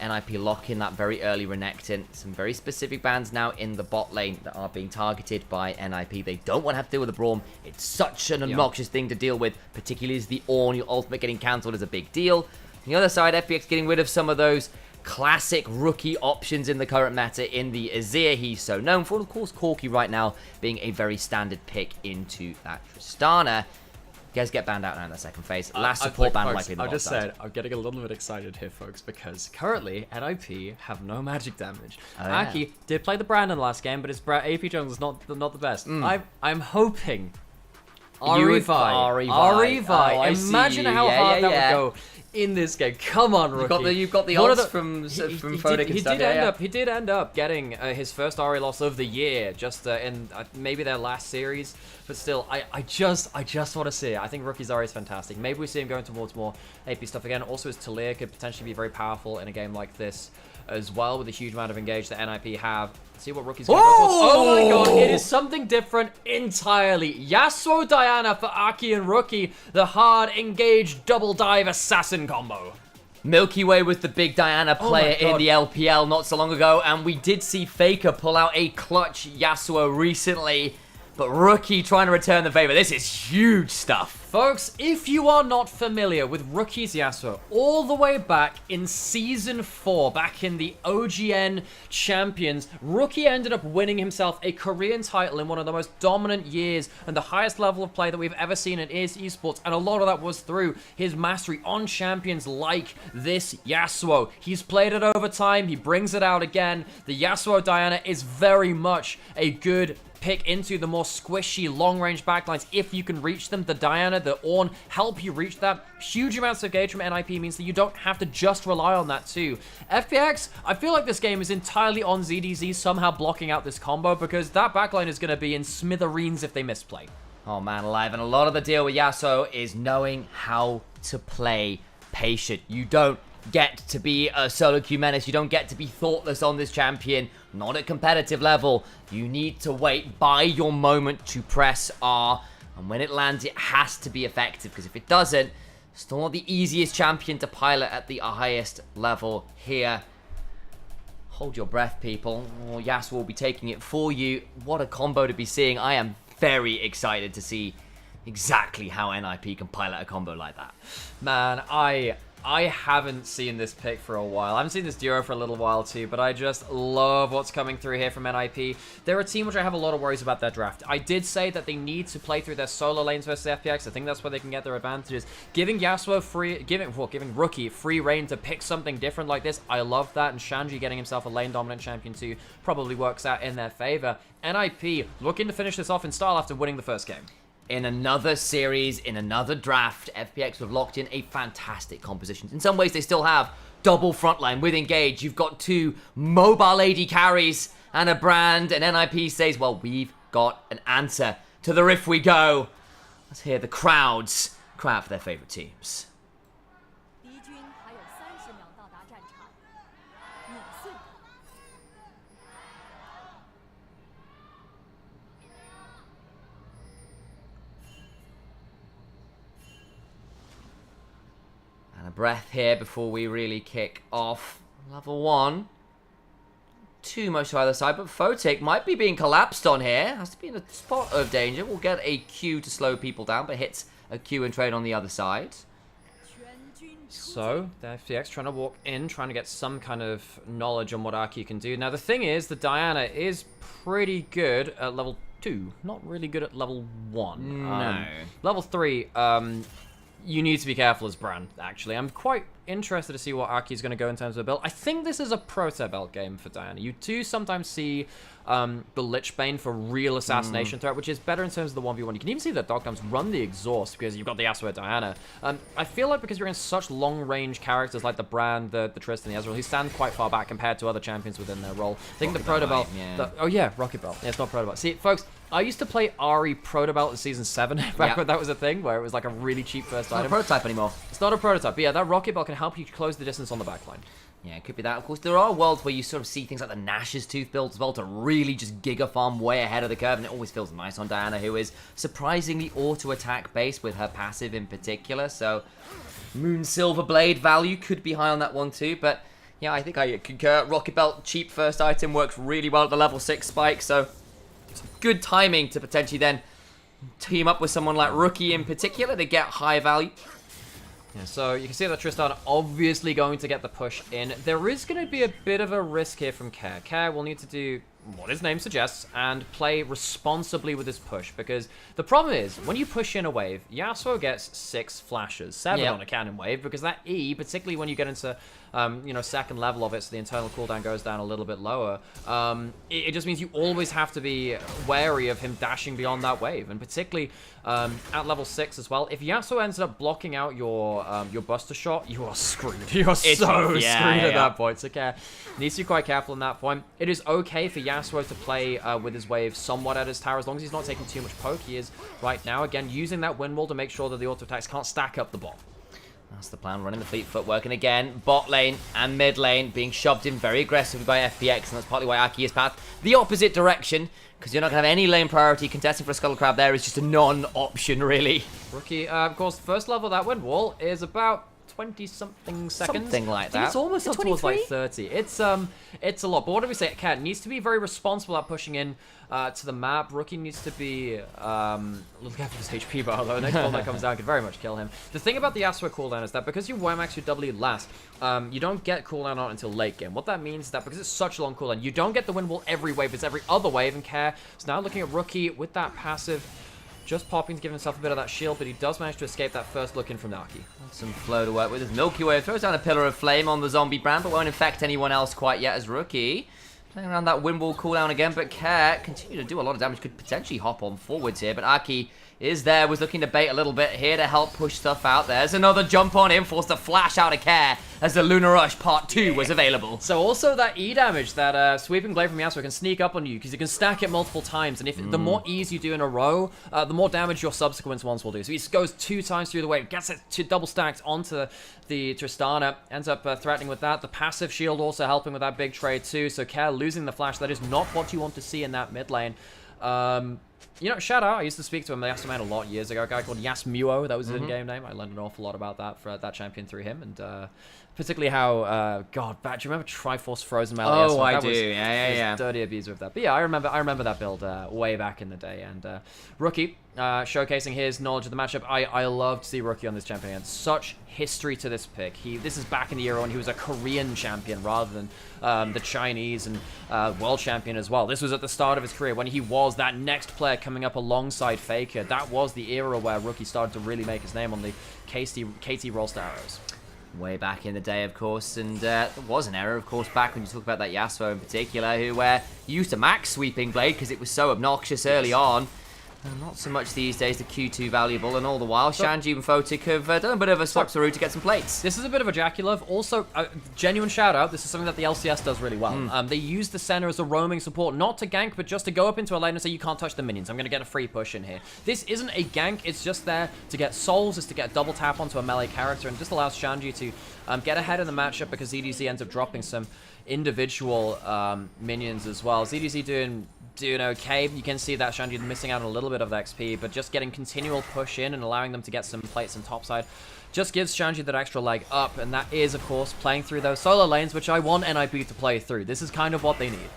NIP lock in that very early Renekton. Some very specific bans now in the bot lane that are being targeted by NIP. They don't want to have to deal with the Braum. It's such an obnoxious thing to deal with, particularly as the Ornn, your ultimate getting cancelled is a big deal. On the other side, FPX getting rid of some of those classic Rookie options in the current meta in the Azir he's so known for. Of course, Corki right now being a very standard pick into that Tristana. You guys get banned out now in the second phase. Last support ban likely the I just said, I'm getting a little bit excited here, folks, because currently, NIP have no magic damage. Aki did play the Brandon last game, but his AP jungle is not the best. I'm hoping Ari-Vi. Imagine how hard that would go in this game. Come on, Rookie. You've got the odds from Photic and stuff. He did end up getting his first Ari loss of the year, just in maybe their last series. But still, I just want to see it. I think Rookie's Ari is fantastic. Maybe we see him going towards more AP stuff again. Also, his Talia could potentially be very powerful in a game like this as well, with a huge amount of engage that NIP have. See what Rookie's going to go towards. Oh my god, it is something different entirely. Yasuo Diana for Aki and Rookie, the hard engaged double dive assassin combo. Milky Way was the big Diana player in the LPL not so long ago, and we did see Faker pull out a clutch Yasuo recently. But Rookie trying to return the favor. This is huge stuff. Folks, if you are not familiar with Rookie's Yasuo, all the way back in Season 4, back in the OGN Champions, Rookie ended up winning himself a Korean title in one of the most dominant years and the highest level of play that we've ever seen in esports, and a lot of that was through his mastery on champions like this Yasuo. He's played it over time, he brings it out again. The Yasuo Diana is very much a good pick into the more squishy long-range backlines if you can reach them. The Diana, the Ornn help you reach that. Huge amounts of gauge from NIP means that you don't have to just rely on that too. FPX, I feel like this game is entirely on ZDZ somehow blocking out this combo, because that backline is going to be in smithereens if they misplay. Oh man alive, and a lot of the deal with Yasuo is knowing how to play patient. You don't get to be a solo queue menace. You don't get to be thoughtless on this champion. Not at competitive level. You need to wait, buy your moment to press R, and when it lands, it has to be effective, because if it doesn't, still not the easiest champion to pilot at the highest level here. Hold your breath, people. Oh, Yasuo will be taking it for you. What a combo to be seeing. I am very excited to see exactly how NIP can pilot a combo like that. Man, I I haven't seen this pick for a while. I haven't seen this duo for a little while too, but I just love what's coming through here from NIP. They're a team which I have a lot of worries about their draft. I did say that they need to play through their solo lanes versus FPX. I think that's where they can get their advantages. Giving Yasuo giving Rookie free reign to pick something different like this, I love that. And Shanji getting himself a lane dominant champion too probably works out in their favor. NIP looking to finish this off in style after winning the first game. In another series, in another draft, FPX have locked in a fantastic composition. In some ways, they still have double frontline with Engage. You've got two mobile AD carries and a brand, and NIP says, well, we've got an answer to the riff we go. Let's hear the crowds cry out for their favorite teams. 敌军还有30秒到达战场，碾碎。 And a breath here before we really kick off. Level 1. Too much to either side, but Photic might be being collapsed on here. Has to be in a spot of danger. We'll get a Q to slow people down, but hits a Q and trade on the other side. So, the FPX trying to walk in, trying to get some kind of knowledge on what Aki can do. Now, the thing is, the Diana is pretty good at level 2. Not really good at level 1. No. Level 3, you need to be careful as Bran, actually. I'm quite interested to see what Aki's going to go in terms of a build. I think this is a proto belt game for Diana. You do sometimes see the Lichbane for real assassination threat, which is better in terms of the 1v1. You can even see that Dogdams run the exhaust because you've got the Yasuo Diana. I feel like because you're in such long-range characters like the Bran, the Tristan, the Ezreal, who stand quite far back compared to other champions within their role. I think the proto belt... oh yeah, Rocket Belt. Yeah, it's not proto belt. See, folks, I used to play Ahri Proto Belt in Season 7, back when that was a thing, where it was like a really cheap first item. It's not a prototype anymore. It's not a prototype, but yeah, that Rocket Belt can help you close the distance on the backline. Yeah, it could be that. Of course, there are worlds where you sort of see things like the Nash's Tooth build as well to really just giga farm way ahead of the curve, and it always feels nice on Diana, who is surprisingly auto-attack based with her passive in particular, so Moon Silver Blade value could be high on that one too, but yeah, I think I concur. Rocket Belt, cheap first item, works really well at the level 6 spike, so it's good timing to potentially then team up with someone like Rookie in particular to get high value. Yeah, so you can see that Tristan obviously going to get the push in. There is going to be a bit of a risk here from Care. Care will need to do what his name suggests and play responsibly with his push, because the problem is when you push in a wave, Yasuo gets 6 flashes, 7 on a cannon wave, because that E, particularly when you get into you know, second level of it, so the internal cooldown goes down a little bit lower, it just means you always have to be wary of him dashing beyond that wave, and particularly at level 6 as well. If Yasuo ends up blocking out your Buster Shot, you are screwed. You are so screwed at that point. So Care needs to be quite careful on that point. It is okay for Yasuo to play with his wave somewhat at his tower, as long as he's not taking too much poke. He is right now, again, using that wind wall to make sure that the auto attacks can't stack up the bot. That's the plan, running the fleet footwork, and again, bot lane and mid lane being shoved in very aggressively by FPX, and that's partly why Aki has passed the opposite direction, because you're not going to have any lane priority. Contesting for a Scuttle Crab there is just a non-option, really. Rookie, of course, first level of that wind wall is about 20-something seconds. Something like that. It's almost up towards like 30. It's a lot. But what do we say? Cat needs to be very responsible at pushing in to the map. Rookie needs to be look after his HP bar, though. Next one that comes down could very much kill him. The thing about the Yasuo cooldown is that because you Wmax your W last, you don't get cooldown on until late game. What that means is that because it's such a long cooldown, you don't get the wind wall every wave. It's every other wave, and Care is now looking at Rookie with that passive. Just popping to give himself a bit of that shield, but he does manage to escape that first look in from Naki. Some flow to work with. His Milky Way throws down a pillar of flame on the zombie brand, but won't infect anyone else quite yet as Rookie. Playing around that wind wall cooldown again, but Care continue to do a lot of damage. Could potentially hop on forwards here, but Aki is there, was looking to bait a little bit here to help push stuff out. There's another jump on in, forced to flash out of Care as the Lunar Rush Part 2 was available. So also that E damage, that Sweeping Blade from Yasuo can sneak up on you because you can stack it multiple times, and if the more E's you do in a row, the more damage your subsequent ones will do. So he goes 2 times through the wave, gets it to double stacked onto the Tristana, ends up threatening with that. The passive shield also helping with that big trade too, so Care losing the flash, that is not what you want to see in that mid lane. You know, shout out, I used to speak to a Yasuo man a lot years ago, a guy called Yasmuo, that was his in-game name. I learned an awful lot about that for that champion through him, and particularly how, God, do you remember Triforce Frozen Melee? Oh, I do, yeah. Dirty abuse with that. But yeah, I remember that build way back in the day, and Rookie, showcasing his knowledge of the matchup. I love to see Rookie on this champion. Again. Such history to this pick. This is back in the era when he was a Korean champion rather than the Chinese and world champion as well. This was at the start of his career when he was that next player coming up alongside Faker. That was the era where Rookie started to really make his name on the KT Rollstar arrows. Way back in the day, of course, and there was an error, of course, back when you talk about that Yasuo in particular, who used to max Sweeping Blade because it was so obnoxious early on. Not so much these days, the Q2 valuable, and all the while, Shanji and Photic have done a bit of a swap-through to get some plates. This is a bit of a Jackie-love. Also, genuine shout-out, this is something that the LCS does really well. They use the center as a roaming support, not to gank, but just to go up into a lane and say, you can't touch the minions, I'm going to get a free push in here. This isn't a gank, it's just there to get souls, it's to get double tap onto a melee character, and just allows Shanji to get ahead in the matchup because EDZ ends up dropping some individual minions as well. ZDZ doing okay. You can see that Shanji missing out on a little bit of the XP, but just getting continual push in and allowing them to get some plates on topside just gives Shanji that extra leg up, and that is, of course, playing through those solo lanes, which I want NIP to play through. This is kind of what they need.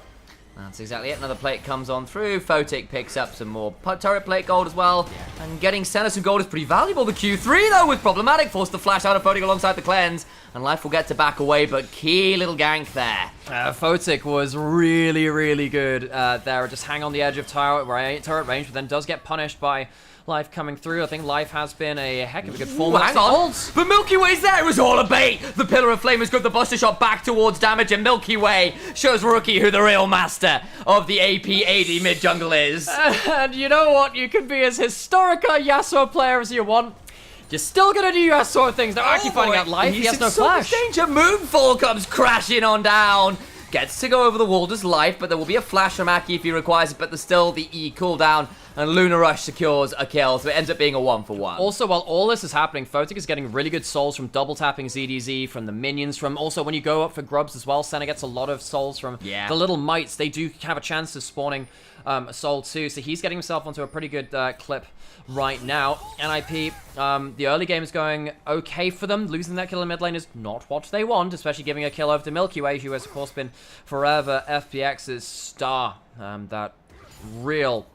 That's exactly it. Another plate comes on through. Photic picks up some more turret plate gold as well. Yeah. And getting Senna some gold is pretty valuable. The Q3, though, was problematic. Forced to flash out of Photic alongside the cleanse. And Life will get to back away, but key little gank there. Photic was really, really good there. Just hang on the edge of turret range, but then does get punished by Life coming through. I think Life has been a heck of a good form. Hang on. But Milky Way's there. It was all a bait. The Pillar of Flame has got the Buster Shot back towards damage, and Milky Way shows Rookie who the real master of the AP AD mid jungle is. And you know what? You can be as historic a Yasuo player as you want. You're still gonna do Yasuo things. They're actually finding out Life. He has no flash. Danger. Moonfall comes crashing on down. Gets to go over the wall, does Life, but there will be a flash from Aki if he requires it, but there's still the E cooldown, and Lunar Rush secures a kill, so it ends up being a 1-for-1. Also, while all this is happening, Photic is getting really good souls from double tapping ZDZ, from the minions, from also when you go up for grubs as well, Senna gets a lot of souls from the little mites. They do have a chance of spawning a soul too, so he's getting himself onto a pretty good clip right now. NIP, the early game is going okay for them. Losing that kill in mid lane is not what they want, especially giving a kill over to Milky Way, who has of course been forever FPX's star. That real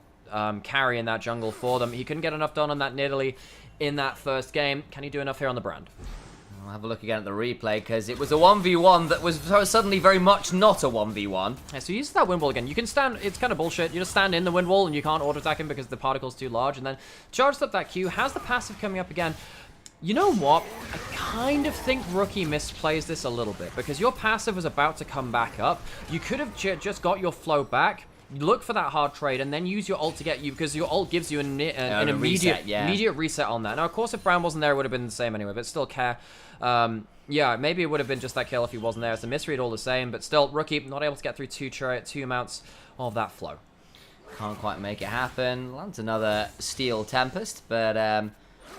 carry in that jungle for them. He couldn't get enough done on that Nidalee in that first game. Can he do enough here on the brand? I'll have a look again at the replay, because it was a 1v1 that was suddenly very much not a 1v1. Yeah, so use that wind wall again. You can stand, it's kind of bullshit. You just stand in the wind wall and you can't auto-attack him because the particle's too large, and then charged up that Q, has the passive coming up again. You know what? I kind of think Rookie misplays this a little bit, because your passive was about to come back up. You could have just got your flow back, look for that hard trade, and then use your ult to get you, because your ult gives you an immediate reset on that. Now, of course, if Brown wasn't there, it would have been the same anyway, but still care. Yeah, maybe it would have been just that kill if he wasn't there. It's a misread all the same, but still, Rookie not able to get through two amounts of that flow. Can't quite make it happen. Lands another Steel Tempest, but at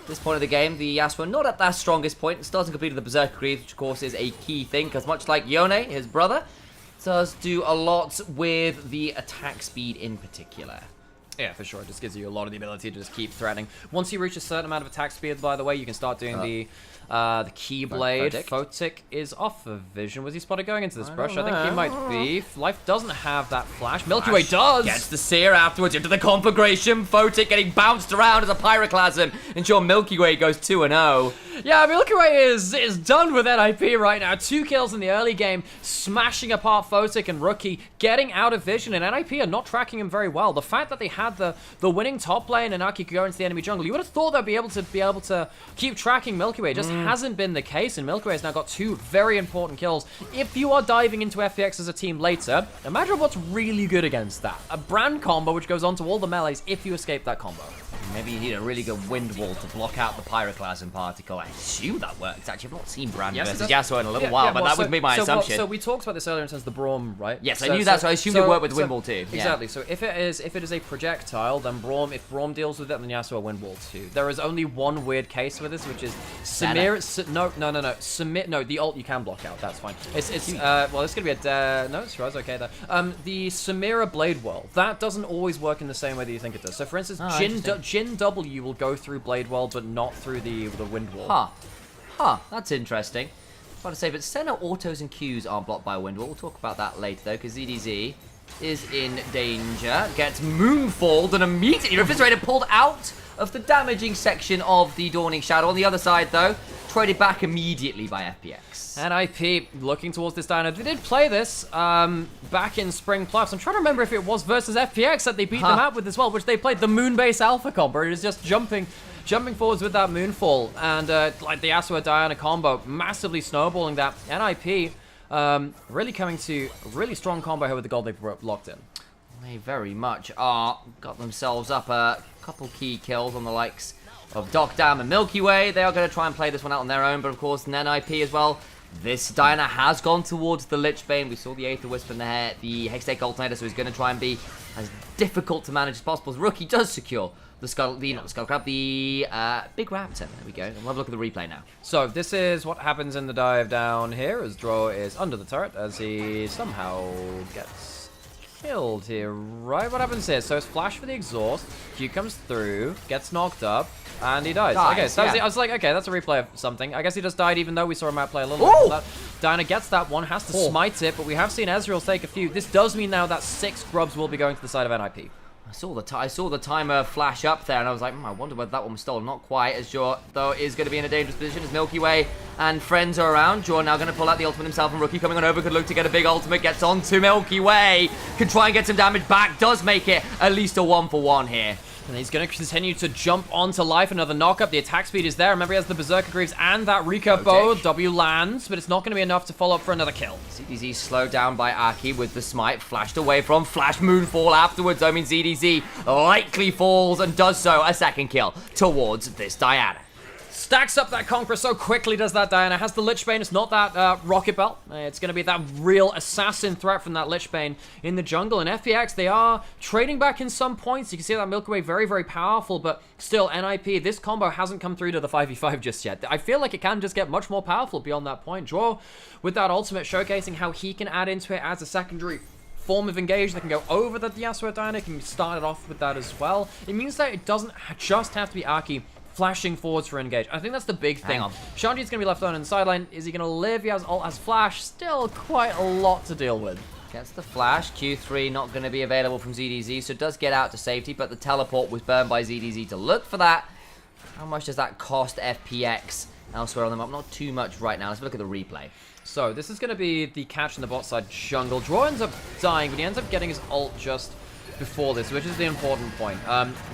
this point of the game, the Yasuo not at their strongest point, starting completed the Berserker Greaves, which of course is a key thing, because much like Yone, his brother, does do a lot with the attack speed in particular. Yeah, for sure. It just gives you a lot of the ability to just keep threatening. Once you reach a certain amount of attack speed, by the way, you can start doing the Keyblade. Photic is off of vision. Was he spotted going into this brush? I think he might be. Life doesn't have that flash. Milky Way does! Gets the Seer afterwards into the conflagration. Photic getting bounced around as a Pyroclasm. Ensure Milky Way goes 2-0. Yeah, Milky Way is done with NIP right now. 2 kills in the early game, smashing apart Photic and Rookie, getting out of vision, and NIP are not tracking him very well. The fact that they had the winning top lane and Aki could go into the enemy jungle, you would have thought they'd be able to keep tracking Milky Way. It just hasn't been the case, and Milky Way has now got 2 very important kills. If you are diving into FPX as a team later, imagine what's really good against that. A brand combo which goes on to all the melees if you escape that combo. Maybe you need a really good wind wall to block out the pyroclasm particle. I assume that works. Actually, I've not seen Brand versus Yasuo in a little while, but that would be my assumption. So we talked about this earlier in terms of the Braum, right? Yes, I knew that, so I assumed it worked with wind wall too. Exactly. So if it is a projectile, then Braum, if Braum deals with it, then Yasuo wind wall too. There is only one weird case with this, which is Samira. No, the ult you can block out. That's fine. Well, it's gonna be a no, it's right, okay there. The Samira Blade Whirl, that doesn't always work in the same way that you think it does. So for instance, Jin W will go through Blade Whirl, but not through the wind wall. That's interesting. I was about to say, but center autos and Qs aren't blocked by wind wall. We'll talk about that later though, because ZDZ is in danger. Gets moonfalled and immediately Refrigerator pulled out of the damaging section of the Dawning Shadow. On the other side though, traded back immediately by FPX. And IP looking towards this dino. They did play this back in Spring Plus. I'm trying to remember if it was versus FPX that they beat them out with as well, which they played the Moonbase Alpha combo. It is just jumping forwards with that Moonfall. And like the Yasuo Diana combo, massively snowballing that. NIP really coming to a really strong combo here with the gold they've locked in. They very much are. Got themselves up a couple key kills on the likes of Doc Dam and Milky Way. They are going to try and play this one out on their own, but of course, NIP as well. This Diana has gone towards the Lich Bane. We saw the Aether Wisp in the hair, the Hextech Alternator, so he's going to try and be as difficult to manage as possible. The Rookie does secure the not the Skull Crab, the Big Raptor. There we go. We'll have a look at the replay now. So this is what happens in the dive down here as Drow is under the turret as he somehow gets killed here. Right, what happens here? So it's flash for the exhaust. Q comes through, gets knocked up, and he dies. Okay, so I was like, okay, that's a replay of something. I guess he just died even though we saw Matt play a little bit of that. Diana gets that one, has to smite it, but we have seen Ezreal take a few. This does mean now that 6 grubs will be going to the side of NIP. I saw the timer flash up there, and I was like, I wonder whether that one was stolen. Not quite as Jor, though, is going to be in a dangerous position as Milky Way and friends are around. Jor now going to pull out the ultimate himself, and Rookie coming on over could look to get a big ultimate. Gets on to Milky Way. Can try and get some damage back. Does make it at least a 1-for-1 here. And he's going to continue to jump onto life. Another knock-up. The attack speed is there. Remember, he has the Berserker Greaves and that Recurve Bow. W lands, but it's not going to be enough to follow up for another kill. ZDZ slowed down by Aki with the smite. Flashed away from Flash Moonfall afterwards. I mean, ZDZ likely falls and does so a second kill towards this Diana. Stacks up that Conqueror so quickly does that Diana. Has the Lich Bane. It's not that Rocket Belt. It's going to be that real assassin threat from that Lich Bane in the jungle. And FPX, they are trading back in some points. You can see that Milky Way very, very powerful. But still, NIP, this combo hasn't come through to the 5v5 just yet. I feel like it can just get much more powerful beyond that point. Draw with that ultimate showcasing how he can add into it as a secondary form of engage that can go over the Yasuo Diana. Can start it off with that as well. It means that it doesn't just have to be Aki flashing forwards for engage. I think that's the big thing. Shanji's going to be left on the sideline. Is he going to live? He has ult, has flash. Still quite a lot to deal with. Gets the flash. Q3 not going to be available from ZDZ, so it does get out to safety, but the teleport was burned by ZDZ to look for that. How much does that cost FPX elsewhere on the map? Not too much right now. Let's look at the replay. So this is going to be the catch in the bot side jungle. Draw ends up dying, but he ends up getting his ult just before this, which is the important point.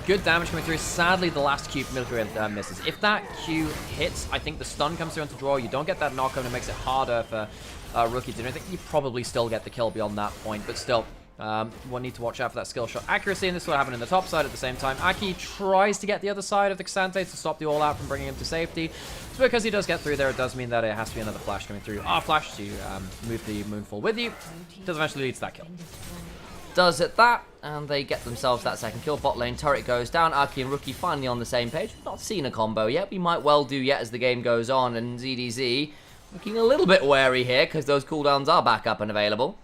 Good damage coming through. Sadly, the last Q Milky Way misses. If that Q hits, I think the stun comes through onto Draw. You don't get that knock-on. It makes it harder for Rookie to do anything. You probably still get the kill beyond that point, but still, we'll need to watch out for that skill shot accuracy, and this is what happened in the top side at the same time. Aki tries to get the other side of the Xante to stop the all-out from bringing him to safety. So because he does get through there, it does mean that it has to be another flash coming through. Flash to move the Moonfall with you. Does eventually lead to that kill. Does it that, and they get themselves that second kill. Bot lane turret goes down. Aki and Rookie finally on the same page. We've not seen a combo yet. We might well do yet as the game goes on, and ZDZ looking a little bit wary here because those cooldowns are back up and available.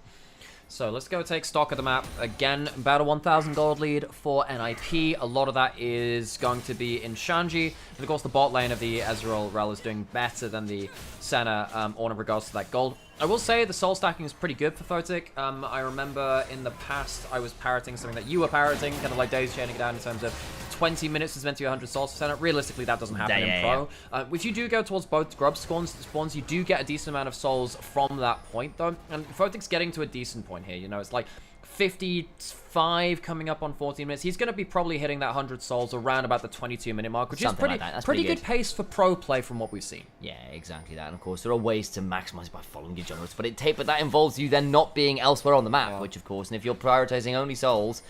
So let's go take stock of the map. Again, about a 1,000 gold lead for NIP. A lot of that is going to be in Shanji. And of course, the bot lane of the Ezreal Rel is doing better than the Senna in regards to that gold. I will say the soul stacking is pretty good for Photic. I remember in the past I was parroting something that you were parroting, kind of like daisy chaining it down in terms of 20 minutes is meant to be 100 souls per Senna. Realistically, that doesn't happen in Pro. If you do go towards both grub spawns, you do get a decent amount of souls from that point, though. And Photic's getting to a decent point here. You know, it's like 55 coming up on 14 minutes. He's going to be probably hitting that 100 souls around about the 22-minute mark, which is pretty good pace for pro play from what we've seen. Yeah, exactly that. And of course, there are ways to maximize by following your jungles, but that involves you then not being elsewhere on the map, which of course, and if you're prioritizing only souls,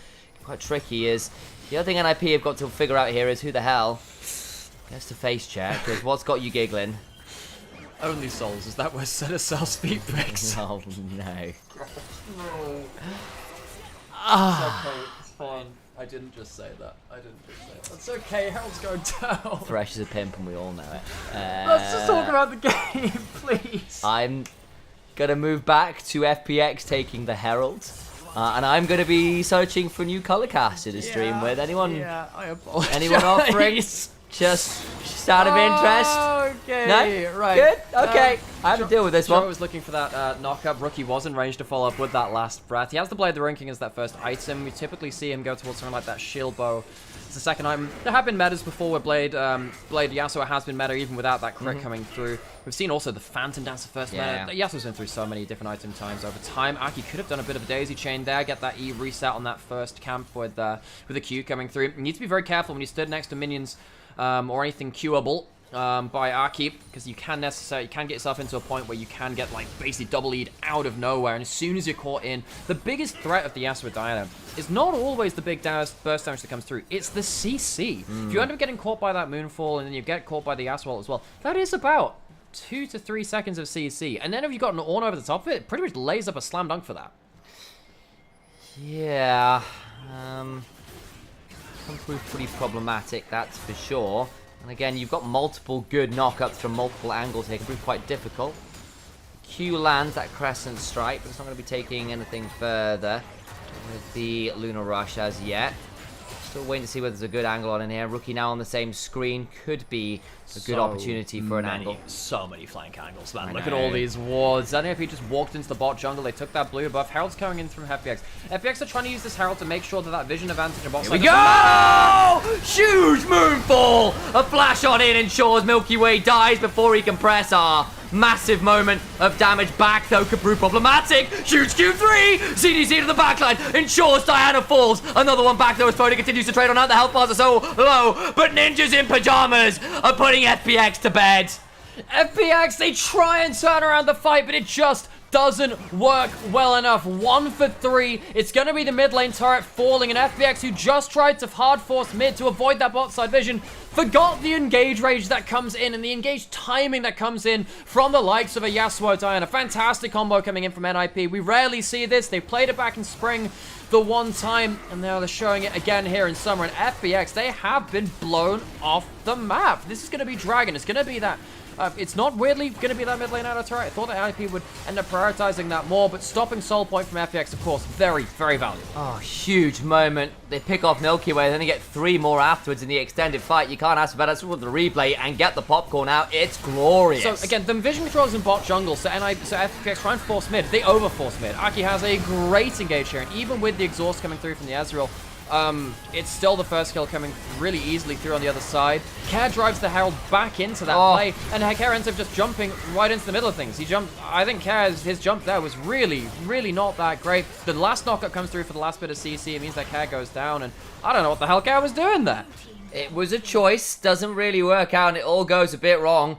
quite tricky is The other thing NIP have got to figure out here is who the hell gets to face check, because what's got you giggling? Only Souls, is that where Senna sells feet picks? Oh no. Ah. Okay, it's fine. I didn't just say that. I didn't just say that. It's okay, Harold's going down. Thresh is a pimp and we all know it. Let's just talk about the game, please. I'm gonna move back to FPX taking the Herald. And I'm gonna be searching for new color caster to stream with. Anyone? Yeah, I apologize. Anyone offering? Just out of interest? Okay, No? right. Good? Okay. I have to deal with this Joe one. was looking for that knock-up. Rookie was in range to follow up with that last breath. He has the Blade of the Ruin King as that first item. We typically see him go towards something like that shield bow. It's the second item. There have been metas before where Blade Yasuo has been meta even without that crit coming through. We've seen also the Phantom Dancer first meta. Yasuo's been through so many different item times over time. Aki could have done a bit of a daisy chain there, get that E reset on that first camp with the Q coming through. You need to be very careful when you stood next to minions or anything queuable by Aki, because you can get yourself into a point where you can get like basically double lead out of nowhere, and as soon as you're caught in, the biggest threat of the Yasuo Diana is not always the big burst damage that comes through, it's the CC. If you end up getting caught by that Moonfall and then you get caught by the Yasuo as well, that is about 2 to 3 seconds of CC, and then if you've got an Ornn over the top of it, it pretty much lays up a slam dunk for that. Yeah. Can prove pretty problematic, that's for sure. And again, you've got multiple good knockups from multiple angles here. It can prove quite difficult. Q lands that Crescent Strike, but it's not going to be taking anything further with the Lunar Rush as yet. Still waiting to see whether there's a good angle on in here. Rookie now on the same screen could be a good opportunity for an angle. So many flank angles, man. Look at all these wards. I don't know if he just walked into the bot jungle. They took that blue buff. Herald's coming in from FPX. FPX are trying to use this Herald to make sure that vision advantage in bot side. Here we go! Huge Moonfall! A flash on in ensures Milky Way dies before he can press R. Massive moment of damage back, though, could prove problematic. Huge Q3! CDC to the backline, ensures Diana falls. Another one back, though, as Pony continues to trade on out. The health bars are so low, but ninjas in pajamas are putting FPX to bed. FPX, they try and turn around the fight, but it just doesn't work well enough. 1 for 3. It's going to be the mid lane turret falling, and FPX, who just tried to hard force mid to avoid that bot side vision, forgot the engage range that comes in and the engage timing that comes in from the likes of a Yasuo Diana. Fantastic combo coming in from NIP. We rarely see this. They played it back in spring the one time, and now they're showing it again here in summer. And FPX, they have been blown off the map. This is going to be Dragon. It's going to be that. It's not weirdly going to be that mid lane auto turret. I thought that NIP would end up prioritizing that more, but stopping Soul Point from FPX, of course, very, very valuable. Oh, huge moment. They pick off Milky Way, then they get 3 more afterwards in the extended fight. You can't ask for better with the replay and get the popcorn out. It's glorious. So, again, the vision controls in bot jungle, so FPX try and force mid. They over-force mid. Aki has a great engage here, and even with the exhaust coming through from the Ezreal, it's still the first kill coming really easily through on the other side. Care drives the Herald back into that play, and Care ends up just jumping right into the middle of things. He jumped, I think his jump there was really, really not that great. The last knockup comes through for the last bit of CC. It means that Care goes down, and I don't know what the hell Care was doing there. It was a choice, doesn't really work out, and it all goes a bit wrong.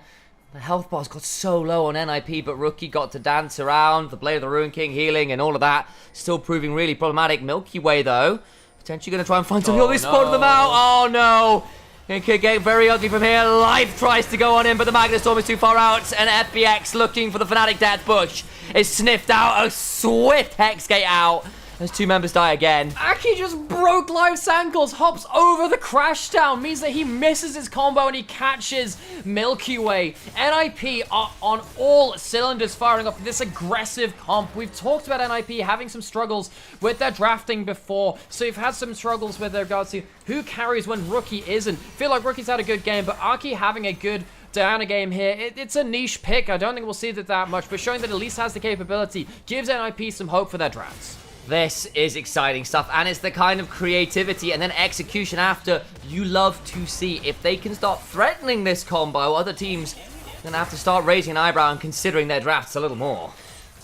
The health bars got so low on NIP, but Rookie got to dance around, the Blade of the Ruin King healing and all of that. Still proving really problematic. Milky Way, though, potentially going to try and find something. They spotted them out. Oh, no. It could get very ugly from here. Life tries to go on in, but the Magnet Storm is too far out. And FPX looking for the Fnatic Death Bush is sniffed out. A swift Hexgate out. As 2 members die again. Aki just broke Life's ankles, hops over the crash down, means that he misses his combo and he catches Milky Way. NIP are on all cylinders firing off this aggressive comp. We've talked about NIP having some struggles with their drafting before, so you've had some struggles with regards to who carries when Rookie isn't. Feel like Rookie's had a good game, but Aki having a good Diana game here, it's a niche pick. I don't think we'll see that much, but showing that at least has the capability gives NIP some hope for their drafts. This is exciting stuff, and it's the kind of creativity and then execution after you love to see. If they can start threatening this combo, other teams are going to have to start raising an eyebrow and considering their drafts a little more.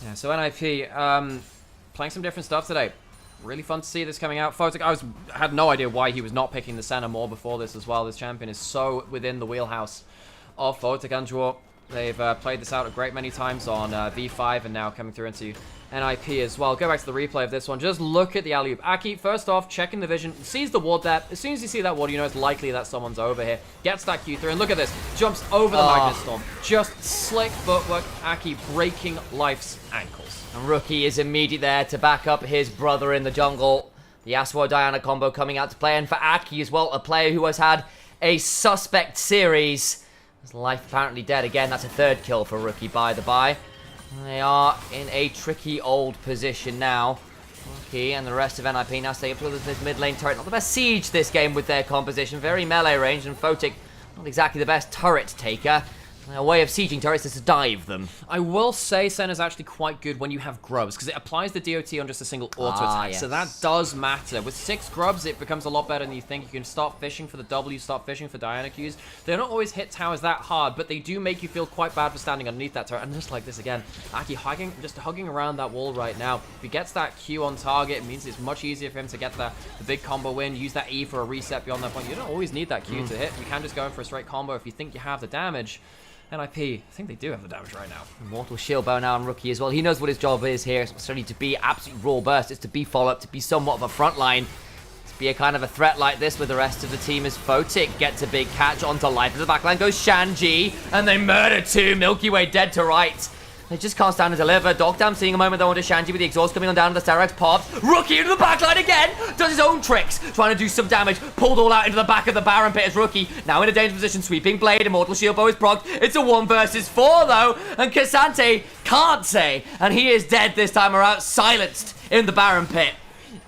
Yeah, so NIP, playing some different stuff today. Really fun to see this coming out. Photic, I had no idea why he was not picking the Senna more before this as well. This champion is so within the wheelhouse of Photic. Anjor They've played this out a great many times on V5 and now coming through into NIP as well. Go back to the replay of this one. Just look at the alley-oop. Aki, first off, checking the vision, sees the ward there. As soon as you see that ward, you know it's likely that someone's over here. Gets that Q through, and look at this. Jumps over the Magnet Storm. Just slick footwork. Aki breaking Life's ankles. And Rookie is immediate there to back up his brother in the jungle. The Yasuo Diana combo coming out to play, and for Aki as well, a player who has had a suspect series. His life apparently dead again. That's a third kill for Rookie, by the by. They are in a tricky old position now. Rookie and the rest of NIP now staying up with this mid lane turret. Not the best siege this game with their composition. Very melee range, and Photic not exactly the best turret taker. A way of sieging turrets is to dive them. I will say Sen is actually quite good when you have grubs, because it applies the DOT on just a single auto attack, yes. so that does matter. With 6 grubs, it becomes a lot better than you think. You can start fishing for the W, start fishing for Diana Qs. They don't always hit towers that hard, but they do make you feel quite bad for standing underneath that turret. And just like this again, Aki just hugging around that wall right now. If he gets that Q on target, it means it's much easier for him to get the big combo win, use that E for a reset beyond that point. You don't always need that Q to hit. You can just go in for a straight combo if you think you have the damage. NIP, I think they do have the damage right now. Mortal Shield bow now on Rookie as well. He knows what his job is here. It's not necessarily to be absolute raw burst. It's to be follow-up, to be somewhat of a front line. To be a kind of a threat like this with the rest of the team as Photic gets a big catch onto Life. As the backline goes Shanji, and they murder 2. Milky Way dead to right. They just can't stand to deliver. Dogdam seeing a moment though onto Shanji with the exhaust coming on down. The Sterex pops. Rookie into the backline again. Does his own tricks. Trying to do some damage. Pulled all out into the back of the Baron pit as Rookie. Now in a dangerous position. Sweeping blade. Immortal Shield bow is procced. It's a 1 versus 4 though. And Cassante can't say. And he is dead this time around. Silenced in the Baron pit.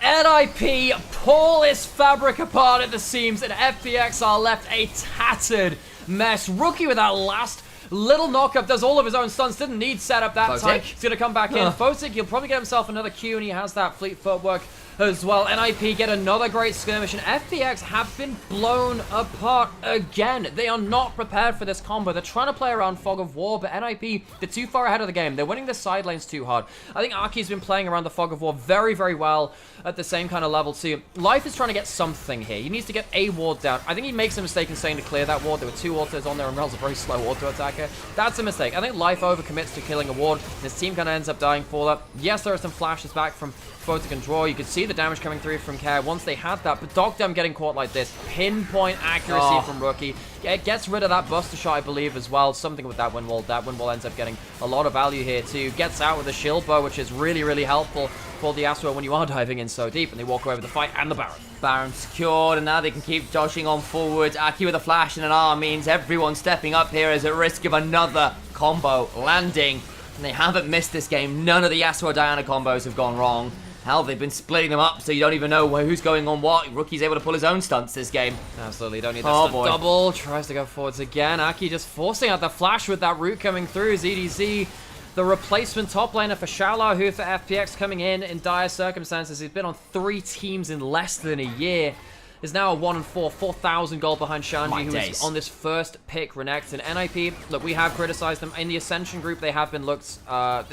NIP pull this fabric apart at the seams, and FPX are left a tattered mess. Rookie with that last little knockup, does all of his own stunts, didn't need setup that time. He's going to come back in. Photic, he'll probably get himself another Q, and he has that fleet footwork as well. NIP get another great skirmish, and FPX have been blown apart again. They are not prepared for this combo. They're trying to play around Fog of War, but NIP, they're too far ahead of the game. They're winning the side lanes too hard. I think Aki's been playing around the Fog of War very, very well at the same kind of level too. Life is trying to get something here. He needs to get a ward down. I think he makes a mistake in saying to clear that ward. There were 2 autos on there, and Rel's a very slow auto attacker. That's a mistake. I think Life overcommits to killing a ward, and his team kind of ends up dying for that. Yes, there are some flashes back from Photic and Draw. You could see the damage coming through from Care once they had that, but Dogdam getting caught like this. Pinpoint accuracy from Rookie. It gets rid of that Buster Shot, I believe, as well. Something with that wind wall. That wind wall ends up getting a lot of value here, too. Gets out with a shield bow, which is really, really helpful for the Yasuo when you are diving in so deep, and they walk away with the fight and the Baron. Baron secured, and now they can keep joshing on forward. Aki with a flash and an R means everyone stepping up here is at risk of another combo landing. And they haven't missed this game. None of the Yasuo Diana combos have gone wrong. Hell, they've been splitting them up, so you don't even know who's going on what. Rookie's able to pull his own stunts this game. Absolutely, don't need that stunt double. Tries to go forwards again. Aki just forcing out the flash with that root coming through. EDG, the replacement top laner for Shala, who for FPX coming in dire circumstances. He's been on 3 teams in less than a year. Is now a 1-4, 4,000 gold behind Shanji, who is on this first pick, Renekton. NIP, look, we have criticized them. In the Ascension group, they have been looked,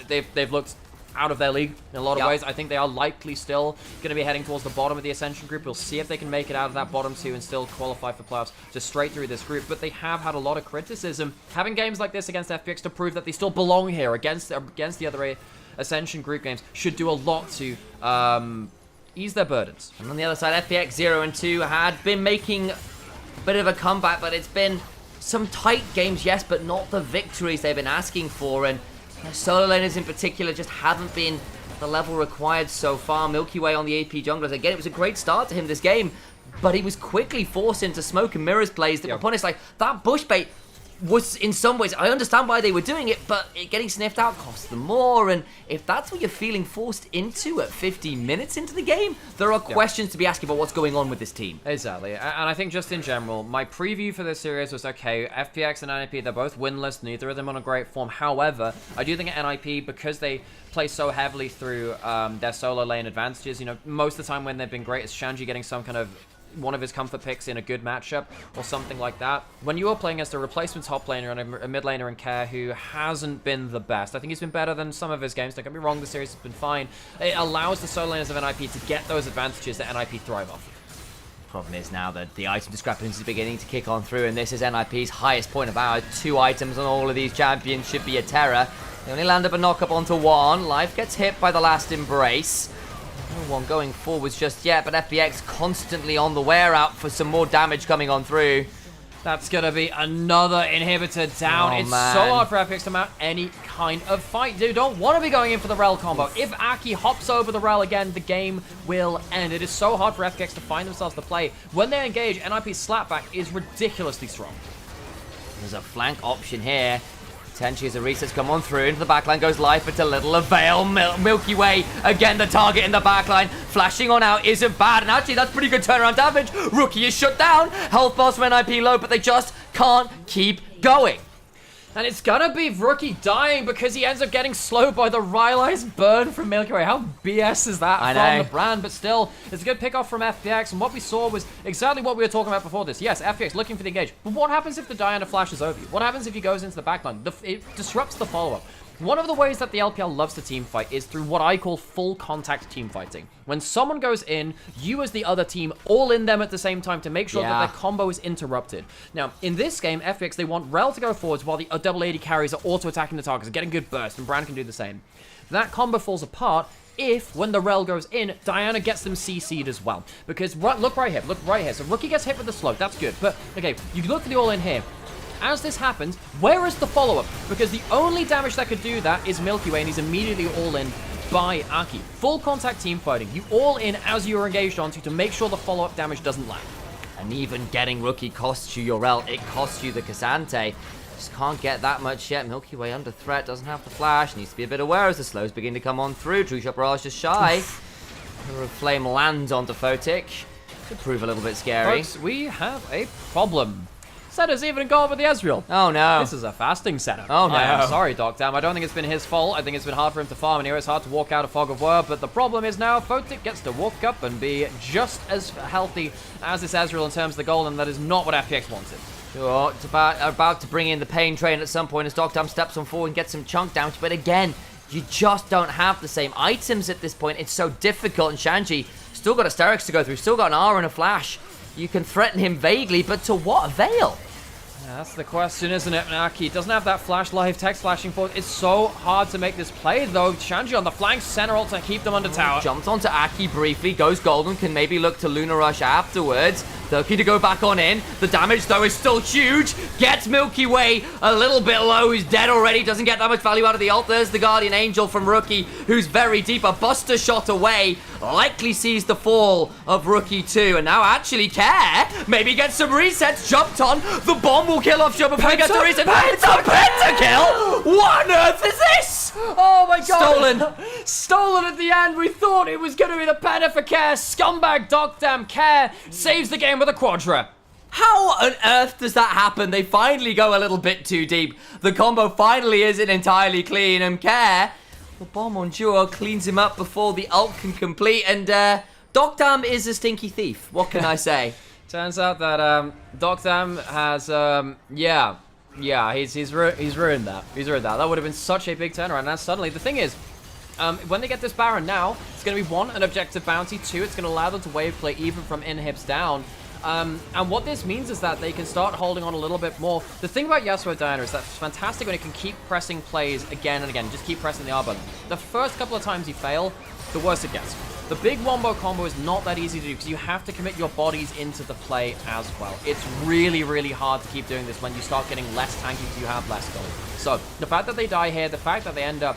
they've looked out of their league in a lot of ways. I think they are likely still going to be heading towards the bottom of the Ascension group. We'll see if they can make it out of that bottom 2 and still qualify for playoffs just straight through this group. But they have had a lot of criticism. Having games like this against FPX to prove that they still belong here against the other Ascension group games should do a lot to ease their burdens. And on the other side, FPX 0 and 2 had been making a bit of a comeback, but it's been some tight games, yes, but not the victories they've been asking for. And solo laners in particular just haven't been the level required so far. Milky Way on the AP junglers. Again, it was a great start to him this game, but he was quickly forced into smoke and mirrors plays that were punished. Like, that bush bait was, in some ways, I understand why they were doing it, but getting sniffed out costs them more. And if that's what you're feeling forced into at 15 minutes into the game, there are questions to be asking about what's going on with this team. Exactly. And I think just in general, my preview for this series was, okay, FPX and NIP, they're both winless, neither of them on a great form. However, I do think at NIP, because they play so heavily through their solo lane advantages, you know, most of the time when they've been great, it's Shanji getting some kind of one of his comfort picks in a good matchup or something like that. When you are playing against a replacement top laner and a mid laner in Care who hasn't been the best, I think he's been better than some of his games. Don't get me wrong, the series has been fine. It allows the solo laners of NIP to get those advantages that NIP thrive off of. Problem is now that the item discrepancy is beginning to kick on through, and this is NIP's highest point of power. 2 items on all of these champions should be a terror. They only land up a knock-up onto 1. Life gets hit by the last embrace. No one going forwards just yet, but FPX constantly on the wear out for some more damage coming on through. That's going to be another inhibitor down. It's man. so hard for FPX to mount any kind of fight. They don't want to be going in for the Rel combo. If Aki hops over the Rel again, the game will end. It is so hard for FPX to find themselves to play. When they engage, NIP's slapback is ridiculously strong. There's a flank option here. Potentially as the resets come on through, into the backline goes Life, but to little avail. Milky Way, again the target in the backline. Flashing on out isn't bad, and actually that's pretty good turnaround damage. Rookie is shut down. Health bars from NIP low, but they just can't keep going. And it's gonna be Rookie dying because he ends up getting slowed by the Rylai's burn from Milky Way. How BS is that from the brand? But still, it's a good pick off from FPX. And what we saw was exactly what we were talking about before this. Yes, FPX looking for the engage. But what happens if the Diana flashes over you? What happens if he goes into the backline? It disrupts the follow-up. One of the ways that the LPL loves to team fight is through what I call full contact team fighting. When someone goes in, you as the other team all in them at the same time to make sure that their combo is interrupted. Now, in this game, FPX, they want Rel to go forwards while the double AD carries are auto-attacking the targets, getting good burst, and Brand can do the same. That combo falls apart if, when the Rel goes in, Diana gets them CC'd as well. Because, look right here. So Rookie gets hit with the slow, that's good. But, okay, you look for the all-in here. As this happens, where is the follow-up? Because the only damage that could do that is Milky Way, and he's immediately all-in by Aki. Full contact team fighting. You all in as you're engaged onto to make sure the follow-up damage doesn't land. And even getting Rookie costs you your Rel. It costs you the Cassante. Just can't get that much yet. Milky Way under threat, doesn't have the flash. Needs to be a bit aware as the slows begin to come on through. True Shot Barrage just shy. Flame lands onto Photic. Could prove a little bit scary. Folks, we have a problem. Setter's even gone with the Ezreal. Oh no. This is a fasting setter. Oh no. I'm sorry, Doctam. I don't think it's been his fault. I think it's been hard for him to farm, and here it's hard to walk out of Fog of War. But the problem is now Photic gets to walk up and be just as healthy as this Ezreal in terms of the goal, and that is not what FPX wanted. Sure, it's about to bring in the pain train at some point as Doctam steps on forward and gets some chunk damage. But again, you just don't have the same items at this point. It's so difficult, and Shanji still got Asterix to go through, still got an R and a flash. You can threaten him vaguely, but to what avail? Yeah, that's the question, isn't it, Naki? Doesn't have that flash live, text flashing forward. It's so hard to make this play, though. Shanji on the flank, center ult to keep them under tower. Jumps onto Aki briefly, goes golden, can maybe look to Luna Rush afterwards. Looking to go back on in. The damage, though, is still huge. Gets Milky Way a little bit low. He's dead already. Doesn't get that much value out of the ult. There's the Guardian Angel from Rookie, who's very deep. A buster shot away. Likely sees the fall of Rookie 2. And now actually Care maybe gets some resets. Jumped on. The bomb will kill off Shove before he gets the reset. It's a pentakill! What on earth is this? Oh my god. Stolen. Stolen at the end. We thought it was going to be the penta for Care. Scumbag Doctam Care saves the game with a quadra. How on earth does that happen? They finally go a little bit too deep. The combo finally isn't entirely clean. And Care, the bomb on Duo cleans him up before the ult can complete. And Doctam is a stinky thief. What can I say? Turns out that Doctam has, he's ruined that. He's ruined that. That would have been such a big turnaround. And suddenly, the thing is, when they get this Baron now, it's going to be 1, an objective bounty, 2, it's going to allow them to wave play even from inhibs down. And what this means is that they can start holding on a little bit more. The thing about Yasuo Diana is that it's fantastic when it can keep pressing plays again and again. Just keep pressing the R button. The first couple of times you fail, the worse it gets. The big wombo combo is not that easy to do because you have to commit your bodies into the play as well. It's really, really hard to keep doing this when you start getting less tanky because you have less gold. So the fact that they die here, the fact that they end up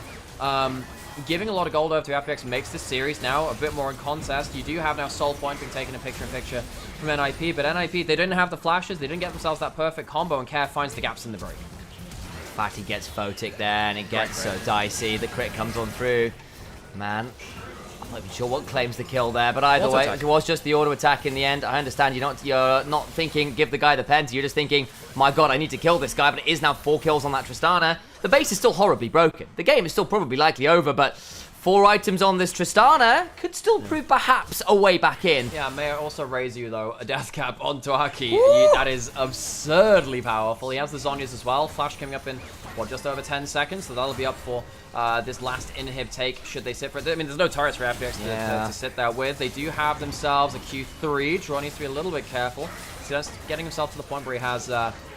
giving a lot of gold over to FPX makes this series now a bit more in contest. You do have now Soul Point being taken a picture-in-picture from NIP, but NIP, they didn't have the flashes, they didn't get themselves that perfect combo, and Care finds the gaps in the break. In fact, he gets Photic there, and it gets so dicey. The crit comes on through. Man, I'm not even sure what claims the kill there, but either way, it was just the auto attack in the end. I understand you're not thinking, give the guy the penta, you're just thinking, my god, I need to kill this guy, but it is now 4 kills on that Tristana. The base is still horribly broken. The game is still probably likely over, but 4 items on this Tristana could still prove perhaps a way back in. Yeah, may I also raise you, though, a death cap onto Aki. That is absurdly powerful. He has the Zhonya's as well. Flash coming up in, what, just over 10 seconds, so that'll be up for this last inhib take, should they sit for it. I mean, there's no turrets for FPX to sit there with. They do have themselves a Q3. Draw needs to be a little bit careful. So just getting himself to the point where he has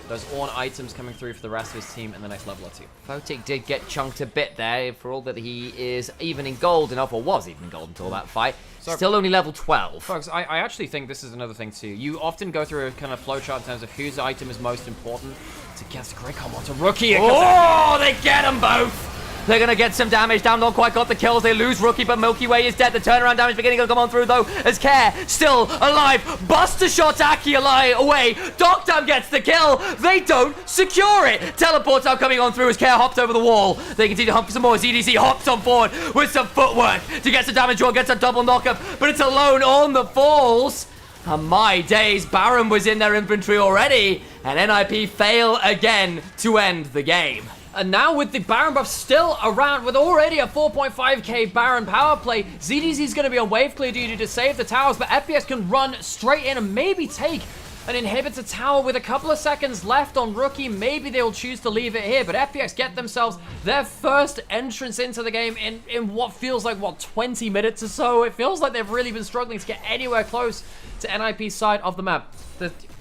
those Ornn items coming through for the rest of his team in the next level or two. FPX did get chunked a bit there, for all that he is even in gold enough, or was even in gold until that fight. So, still only level 12. Folks, I actually think this is another thing too. You often go through a kind of flowchart in terms of whose item is most important to get the great combo to Rookie. Oh, they get them both! They're going to get some damage down. Not quite got the kills. They lose Rookie, but Milky Way is dead. The turnaround damage beginning to come on through, though, as Care still alive. Buster shot Aki away. Doctam gets the kill. They don't secure it. Teleports now coming on through as Care hopped over the wall. They continue to hump for some more. ZDC hops on board with some footwork to get some damage on, gets a double knockup, but it's alone on the falls. And my days, Baron was in their inventory already, and NIP fail again to end the game. And now with the Baron buff still around, with already a 4.5k Baron power play, ZDZ is going to be on wave clear duty to save the towers, but FPX can run straight in and maybe take an inhibitor tower with a couple of seconds left on Rookie. Maybe they'll choose to leave it here, but FPX get themselves their first entrance into the game in what feels like, 20 minutes or so. It feels like they've really been struggling to get anywhere close to NIP's side of the map.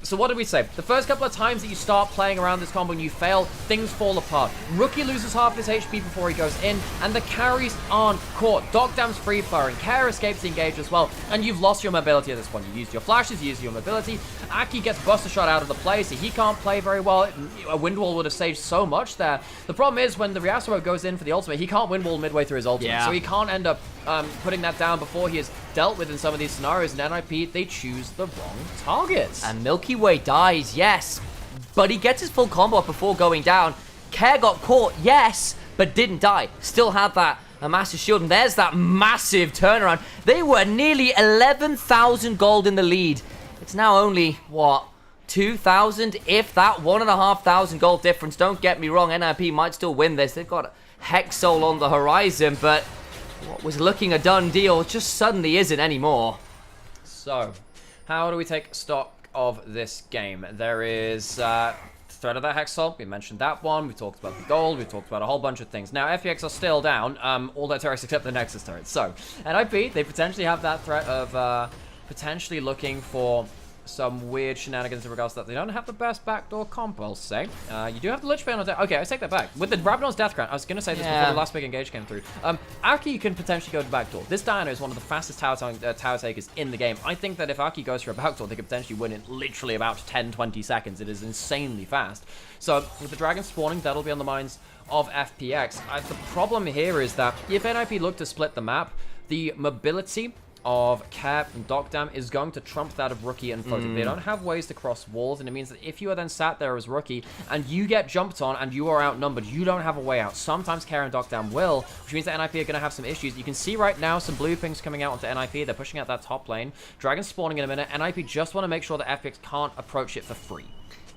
So what did we say? The first couple of times that you start playing around this combo and you fail, things fall apart. Rookie loses half his HP before he goes in, and the carries aren't caught. Doctam's free firing, Care escapes the engage as well, and you've lost your mobility at this point. You used your flashes, you used your mobility. Aki gets Buster Shot out of the play, so he can't play very well. A Windwall would have saved so much there. The problem is when the Yasuo goes in for the ultimate, he can't Windwall midway through his ultimate, so he can't end up putting that down before he is dealt with in some of these scenarios. And NIP, they choose the wrong targets. And Milky Way dies, yes, but he gets his full combo up before going down. Care got caught, yes, but didn't die. Still had that a massive shield, and there's that massive turnaround. They were nearly 11,000 gold in the lead. It's now only, what, 2,000, if that, 1,500 gold difference. Don't get me wrong, NIP might still win this. They've got Hexol on the horizon, but what was looking a done deal just suddenly isn't anymore. So, how do we take stock of this game? There is threat of that Hexol. We mentioned that one. We talked about the gold. We talked about a whole bunch of things. Now, FPX are still down. All their turrets except the Nexus turret. So, NIP, they potentially have that threat of potentially looking for some weird shenanigans in regards to that. They don't have the best backdoor comp, I'll say. You do have the Lich Bane on deck. Okay, I take that back. With the Rabadon's Death Crown, I was going to say this before the last big engage came through. Aki can potentially go to backdoor. This Diana is one of the fastest tower takers in the game. I think that if Aki goes for a backdoor, they could potentially win in literally about 10-20 seconds. It is insanely fast. So, with the Dragon spawning, that'll be on the minds of FPX. The problem here is that if NIP look to split the map, the mobility of Care and Doctam is going to trump that of Rookie and Photic. They don't have ways to cross walls, and it means that if you are then sat there as Rookie and you get jumped on and you are outnumbered, you don't have a way out. Sometimes Care and Doctam will, which means that NIP are going to have some issues. You can see right now some blue pings coming out onto NIP. They're pushing out that top lane. Dragon spawning in a minute. NIP just want to make sure that FPX can't approach it for free.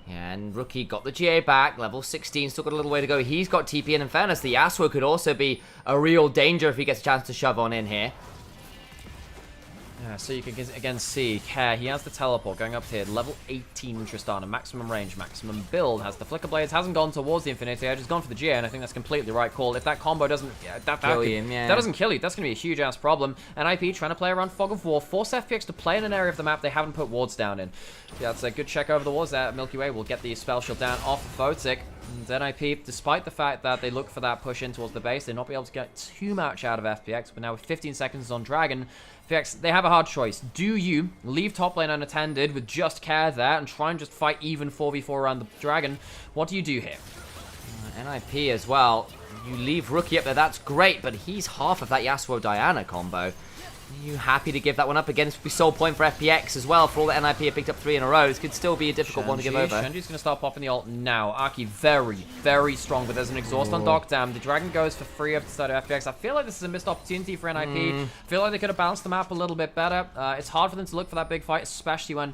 And Rookie got the GA back, level 16, still got a little way to go. He's got TP, and in fairness, the Yasuo could also be a real danger if he gets a chance to shove on in here. Yeah, so you can again see Care, he has the teleport going up here, level 18 Tristana, maximum range, maximum build, has the Flicker Blades, hasn't gone towards the Infinity Edge, has gone for the GA, and I think that's completely the right call. If that combo doesn't that doesn't kill you, that's going to be a huge ass problem. NIP trying to play around Fog of War, force FPX to play in an area of the map they haven't put wards down in. Yeah, that's a good check over the wards there. Milky Way will get the spell shield down off of Photic. And NIP, despite the fact that they look for that push in towards the base, they're not be able to get too much out of FPX, but now with 15 seconds on Dragon, FPX, they have a hard choice. Do you leave top lane unattended with just Care there and try and just fight even 4v4 around the Dragon? What do you do here? NIP as well. You leave Rookie up there, that's great, but he's half of that Yasuo Diana combo. You happy to give that one up again? This would be sole point for FPX as well. For all that NIP have picked up 3 in a row, this could still be a difficult one to give over. Shenji's going to start popping the ult now. Aki very, very strong, but there's an exhaust on Doc Dam. The Dragon goes for free at the start of FPX. I feel like this is a missed opportunity for NIP. I feel like they could have balanced the map a little bit better. It's hard for them to look for that big fight, especially when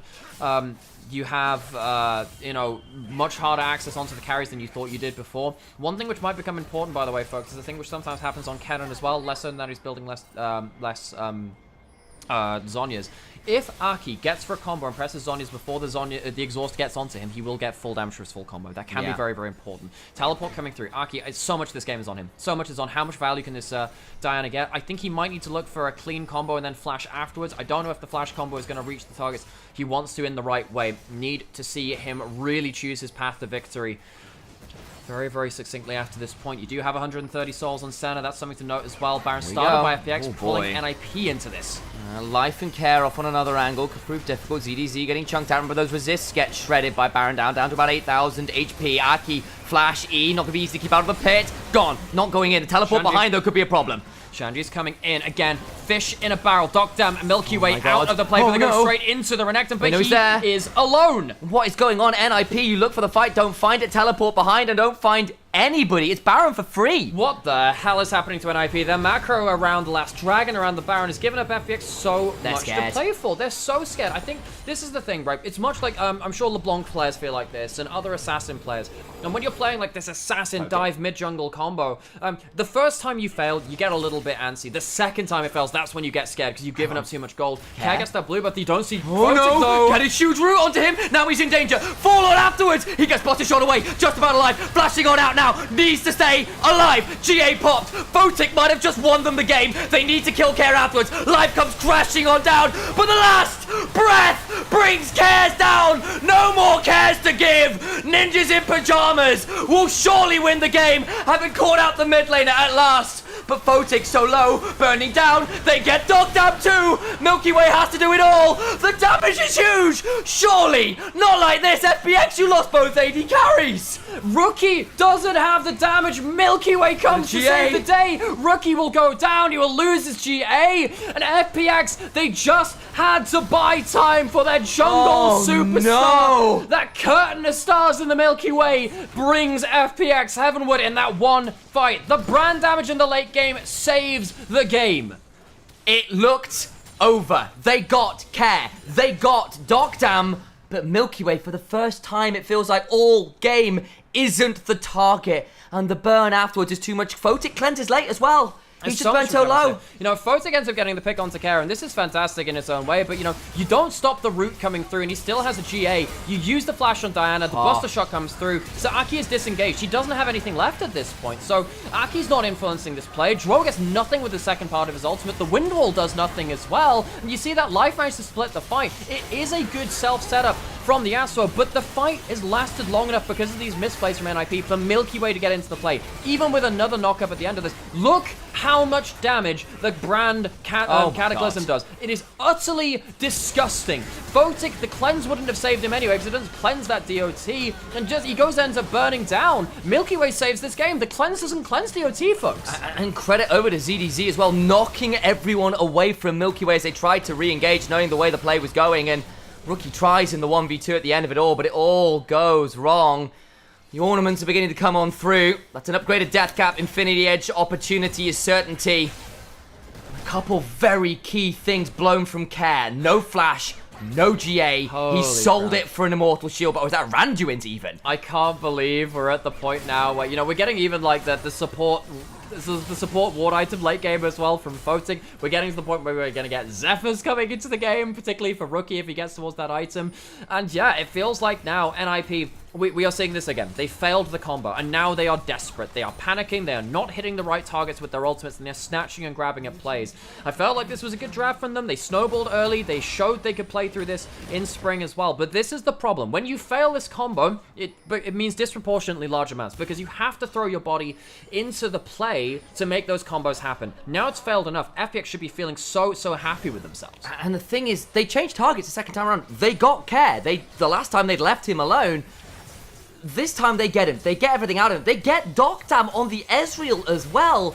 you have, you know, much harder access onto the carries than you thought you did before. One thing which might become important, by the way, folks, is a thing which sometimes happens on Kennen as well, less so than that he's building less Zhonya's. If Aki gets for a combo and presses Zhonya's before the exhaust gets onto him, he will get full damage for his full combo. That can be very, very important. Teleport coming through. Aki, so much of this game is on him. So much is on how much value can this Diana get. I think he might need to look for a clean combo and then flash afterwards. I don't know if the flash combo is going to reach the targets he wants to in the right way. Need to see him really choose his path to victory. Very, very succinctly after this point. You do have 130 souls on Senna. That's something to note as well. Baron started by FPX, pulling NIP into this. Life and care off on another angle could prove difficult. ZDZ getting chunked out, but those resists get shredded by Baron down to about 8,000 HP. Aki, Flash, E, not going to be easy to keep out of the pit. Gone, not going in. The teleport behind, though, could be a problem. Shanji's coming in again. Fish in a barrel. Doc Dam, Milky Way out of the play, but they go straight into the Renekton, but he is alone. What is going on? NIP, you look for the fight, don't find it. Teleport behind and don't find anybody. It's Baron for free. What the hell is happening to NIP? Their macro around the last dragon, around the Baron, has given up FPX so much to play for. They're so scared. I think this is the thing, right? It's much like, I'm sure LeBlanc players feel like this, and other assassin players. And when you're playing like this assassin dive mid-jungle combo, the first time you failed, you get a little bit antsy. The second time it fails, that's when you get scared, because you've given up too much gold. Care gets that blue, but you don't see though. Can he shoot root onto him? Now he's in danger. Fall on afterwards. He gets spotted, shot away. Just about alive. Flashing on out now. Needs to stay alive. GA popped. Photic might have just won them the game. They need to kill Care afterwards. Life comes crashing on down. But the last breath brings Cares down. No more Cares to give. Ninjas in pajamas will surely win the game, having caught out the mid laner at last. But Photic so low, burning down. They get Doc Dam too. Milky Way has to do it all. The damage is huge. Surely not like this. FPX, you lost both AD carries. Rookie doesn't have the damage. Milky Way comes to save the day. Rookie will go down. He will lose his GA. And FPX, they just had to buy time for their jungle superstar. No. That curtain of stars in the Milky Way brings FPX heavenward in that one fight. The brand damage in the late game saves the game. It looked over. They got Care. They got Doc Dam. But Milky Way, for the first time, it feels like all game isn't the target. And the burn afterwards is too much. Photic cleanses late as well. He's just burned so low. You know, Photic ends up getting the pick onto Care, and this is fantastic in its own way, but, you know, you don't stop the root coming through, and he still has a GA. You use the flash on Diana, the Buster Shot comes through, so Aki is disengaged. He doesn't have anything left at this point, so Aki's not influencing this play. Dro gets nothing with the second part of his ultimate. The Wind Wall does nothing as well, and you see that Life managed to split the fight. It is a good self-setup from the Yasuo, but the fight has lasted long enough because of these misplays from NIP for Milky Way to get into the play. Even with another knockup at the end of this, look how much damage the brand Cataclysm does. It is utterly disgusting. Photic, the cleanse wouldn't have saved him anyway because it doesn't cleanse that DOT, and just he ends up burning down. Milky Way saves this game. The cleanse doesn't cleanse DOT, folks. And credit over to ZDZ as well, knocking everyone away from Milky Way as they tried to re-engage, knowing the way the play was going, and Rookie tries in the 1v2 at the end of it all, but it all goes wrong. The ornaments are beginning to come on through. That's an upgraded Death Cap. Infinity Edge opportunity is certainty. A couple very key things blown from Care. No flash, no GA. He sold it for an Immortal Shield, but was that Randuin's even? I can't believe we're at the point now where, you know, we're getting even like the support... This is the support ward item late game as well from Photic. We're getting to the point where we're going to get Zephyrs coming into the game, particularly for Rookie if he gets towards that item. And yeah, it feels like now NIP, we are seeing this again. They failed the combo, and now they are desperate. They are panicking. They are not hitting the right targets with their ultimates, and they're snatching and grabbing at plays. I felt like this was a good draft from them. They snowballed early. They showed they could play through this in spring as well. But this is the problem. When you fail this combo, it means disproportionately large amounts, because you have to throw your body into the play to make those combos happen. Now it's failed enough. FPX should be feeling so happy with themselves. And the thing is, they changed targets the second time around. They got Care. The last time they'd left him alone. This time they get him. They get everything out of him. They get Doc Dam on the Ezreal as well.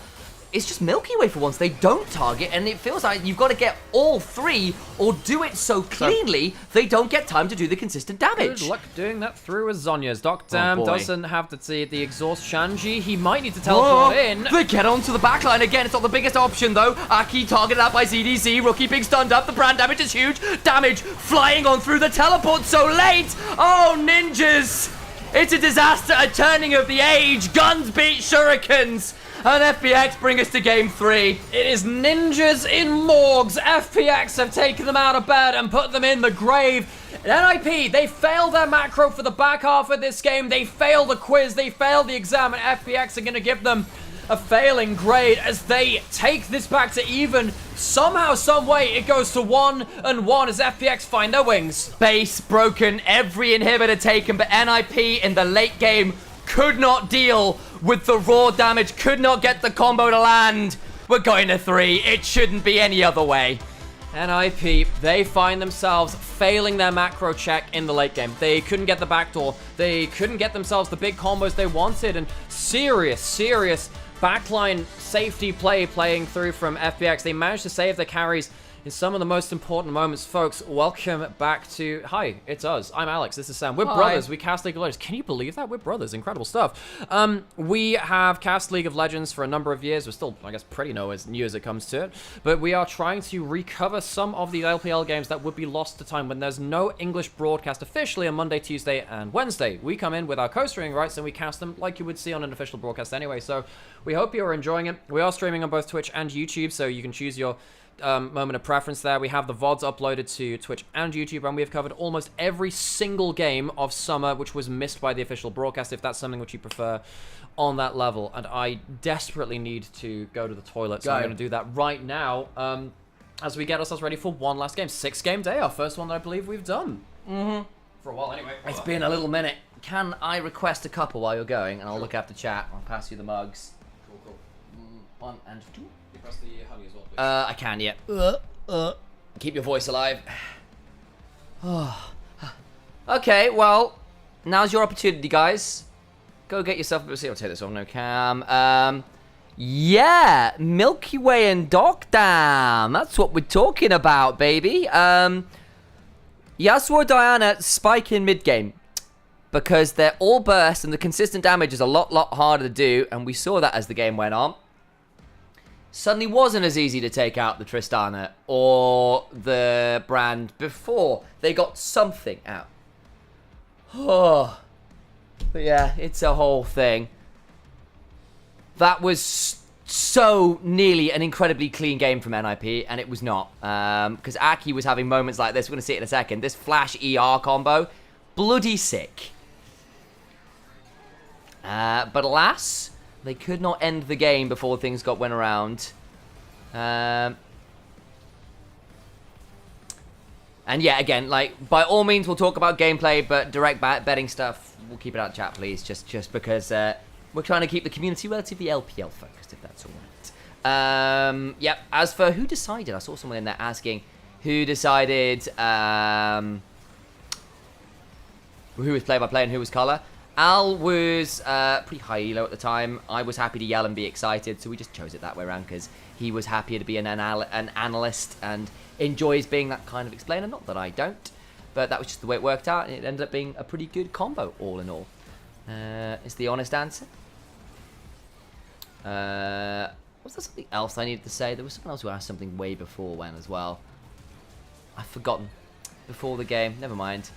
it's just Milky Way for once. They don't target, and it feels like you've got to get all three or do it so cleanly they don't get time to do the consistent damage. Good luck doing that through as Zonya's. Dam doesn't have to see the exhaust Shanji. He might need to teleport in. They get onto the backline again. It's not the biggest option, though. Aki targeted out by ZDZ. Rookie being stunned up. The brand damage is huge. Damage flying on through the teleport so late. Oh, ninjas. It's a disaster. A turning of the age. Guns beat shurikens. And FPX bring us to game 3. It is ninjas in morgues. FPX have taken them out of bed and put them in the grave. NIP, they failed their macro for the back half of this game. They failed the quiz. They failed the exam. And FPX are going to give them a failing grade as they take this back to even. Somehow, some way, it goes to 1-1 as FPX find their wings. Base broken. Every inhibitor taken. But NIP in the late game could not deal with the raw damage, could not get the combo to land. We're going to 3. It shouldn't be any other way. NIP, they find themselves failing their macro check in the late game. They couldn't get the backdoor. They couldn't get themselves the big combos they wanted. And serious backline safety play playing through from FPX. They managed to save their carries in some of the most important moments. Folks, welcome back to... Hi, it's us. I'm Alex. This is Sam. We're brothers. We cast League of Legends. Can you believe that? We're brothers. Incredible stuff. We have cast League of Legends for a number of years. We're still, I guess, pretty new as it comes to it. But we are trying to recover some of the LPL games that would be lost to time when there's no English broadcast officially on Monday, Tuesday, and Wednesday. We come in with our co-streaming rights and we cast them like you would see on an official broadcast anyway. So we hope you're enjoying it. We are streaming on both Twitch and YouTube, so you can choose your moment of preference there. We have the VODs uploaded to Twitch and YouTube, and we have covered almost every single game of summer which was missed by the official broadcast, if that's something which you prefer on that level. And I desperately need to go to the toilet, so I'm going to do that right now as we get ourselves ready for one last game. 6-game day, our first one that I believe we've done. For a while anyway. It's been a little minute. Can I request a couple while you're going, and I'll look after chat. I'll pass you the mugs. Cool. 1 and 2. You press the honey as well, please. I can, yeah. Keep your voice alive. Okay, well, now's your opportunity, guys. Go get yourself a bit of... I'll take this off, no cam. Yeah, Milky Way and Dam. That's what we're talking about, baby. Yasuo Diana spike in mid-game because they're all burst and the consistent damage is a lot harder to do, and we saw that as the game went on. Suddenly wasn't as easy to take out the Tristana or the brand before they got something out. Oh, but yeah, it's a whole thing. That was so nearly an incredibly clean game from NIP, and it was not. Because Aki was having moments like this. We're going to see it in a second. This flash ER combo, bloody sick. But alas, they could not end the game before things went around. And yeah, again, like, by all means, we'll talk about gameplay, but direct betting stuff, we'll keep it out of chat, please, just because we're trying to keep the community relatively LPL focused, if that's all right. Yep, as for who decided, I saw someone in there asking who decided who was play-by-play and who was color. Al was pretty high elo at the time. I was happy to yell and be excited, so we just chose it that way around because he was happier to be an analyst and enjoys being that kind of explainer. Not that I don't, but that was just the way it worked out, and it ended up being a pretty good combo all in all. Is the honest answer. Was there something else I needed to say? There was someone else who asked something way before when as well. I've forgotten. Before the game. Never mind.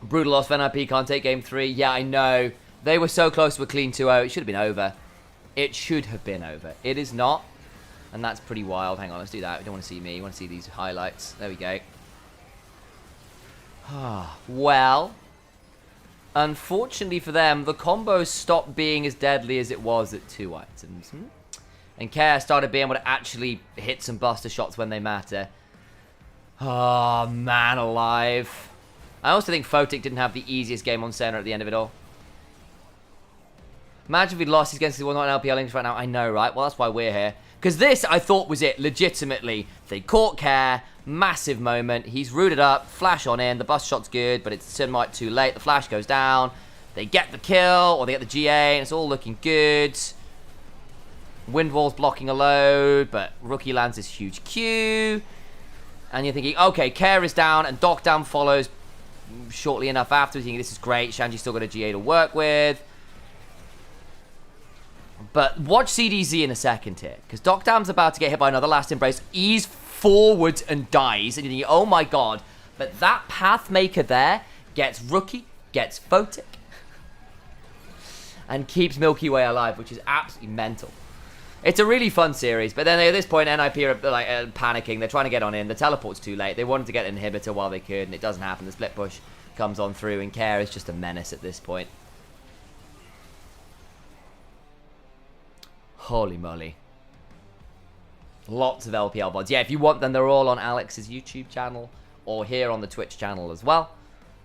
Brutal loss for NIP, can't take game 3. Yeah, I know. They were so close to a clean 2-0. It should have been over. It should have been over. It is not. And that's pretty wild. Hang on, let's do that. We don't want to see me. We want to see these highlights. There we go. Well, unfortunately for them, the combo stopped being as deadly as it was at 2 items. And Care started being able to actually hit some buster shots when they matter. Oh, man alive. I also think Photic didn't have the easiest game on center at the end of it all. Imagine if we'd lost against the not an LPL English right now. I know, right? Well, that's why we're here. Because this, I thought, was it. Legitimately. They caught Care. Massive moment. He's rooted up. Flash on in. The bust shot's good, but it's somewhat too late. The flash goes down. They get the kill, or they get the GA, and it's all looking good. Windwall's blocking a load, but Rookie lands this huge Q. And you're thinking, okay, Care is down, and Doc down follows shortly enough after. You're thinking, this is great. Shanji's still got a GA to work with. But watch CDZ in a second here, because Doc Dam's about to get hit by another Last Embrace. He's forwards and dies, and you're thinking, oh my god. But that Pathmaker there gets Rookie, gets Photic, and keeps Milky Way alive, which is absolutely mental. It's a really fun series, but then at this point, NIP are like panicking. They're trying to get on in. The teleport's too late. They wanted to get an inhibitor while they could, and it doesn't happen. The split push comes on through, and Care is just a menace at this point. Holy moly. Lots of LPL VODs. Yeah, if you want them, they're all on Alex's YouTube channel or here on the Twitch channel as well.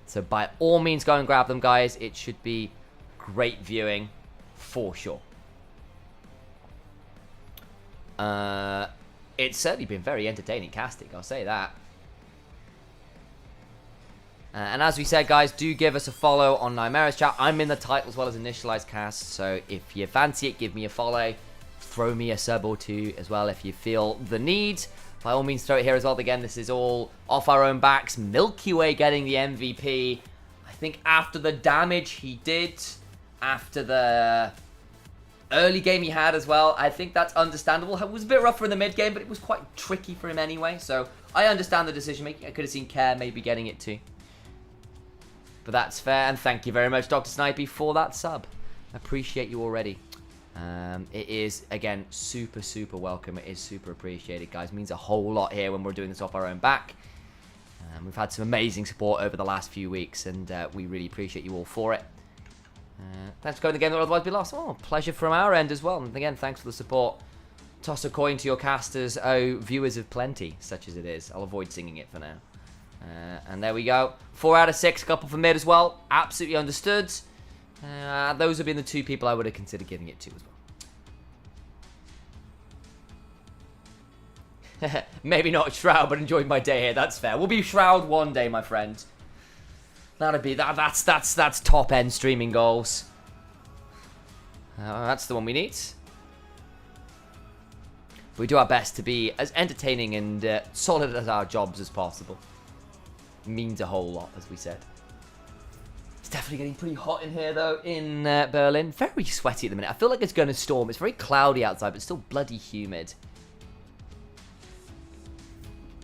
So by all means, go and grab them, guys. It should be great viewing for sure. It's certainly been very entertaining casting, I'll say that. And as we said, guys, do give us a follow on Nymera's chat. I'm in the title as well as Initialized Cast, so if you fancy it, give me a follow. Throw me a sub or two as well if you feel the need. By all means, throw it here as well. Again, this is all off our own backs. Milky Way getting the MVP. I think after the damage he did, after the early game he had as well, I think that's understandable. It was a bit rougher in the mid game, but it was quite tricky for him anyway. So I understand the decision making. I could have seen Care maybe getting it too. But that's fair, and thank you very much, Dr. Snipey, for that sub. Appreciate you already. It is, again, super, super welcome. It is super appreciated, guys. It means a whole lot here when we're doing this off our own back. We've had some amazing support over the last few weeks, and we really appreciate you all for it. Thanks for going to the game that would otherwise be lost. Oh, pleasure from our end as well. And again, thanks for the support. Toss a coin to your casters, oh, viewers of plenty, such as it is. I'll avoid singing it for now. And there we go. 4 out of 6, a couple for mid as well. Absolutely understood. Those have been the 2 people I would have considered giving it to as well. Maybe not Shroud, but enjoyed my day here. That's fair. We'll be Shroud one day, my friend. That'd be that's top end streaming goals. That's the one we need. We do our best to be as entertaining and solid as our jobs as possible. Means a whole lot, as we said. It's definitely getting pretty hot in here, though, in Berlin. Very sweaty at the minute. I feel like it's going to storm. It's very cloudy outside, but still bloody humid.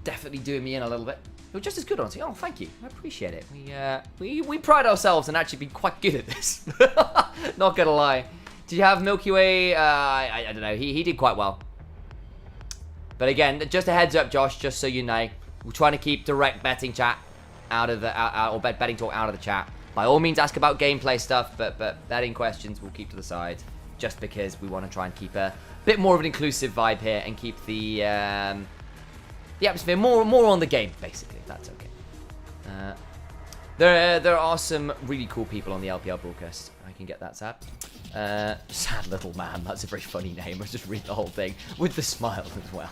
Definitely doing me in a little bit. You're just as good, honestly. Oh, thank you. I appreciate it. We pride ourselves in actually being quite good at this. Not gonna lie. Did you have Milky Way? I don't know. He did quite well. But again, just a heads up, Josh, just so you know, we're trying to keep direct betting chat out of the or betting talk out of the chat. By all means, ask about gameplay stuff, but betting questions we'll keep to the side, just because we want to try and keep a bit more of an inclusive vibe here and keep the atmosphere more on the game, basically. If that's okay. There are some really cool people on the LPL broadcast. I can get that, Sad. Sad Little Man. That's a very funny name. I'll just read the whole thing with the smile as well.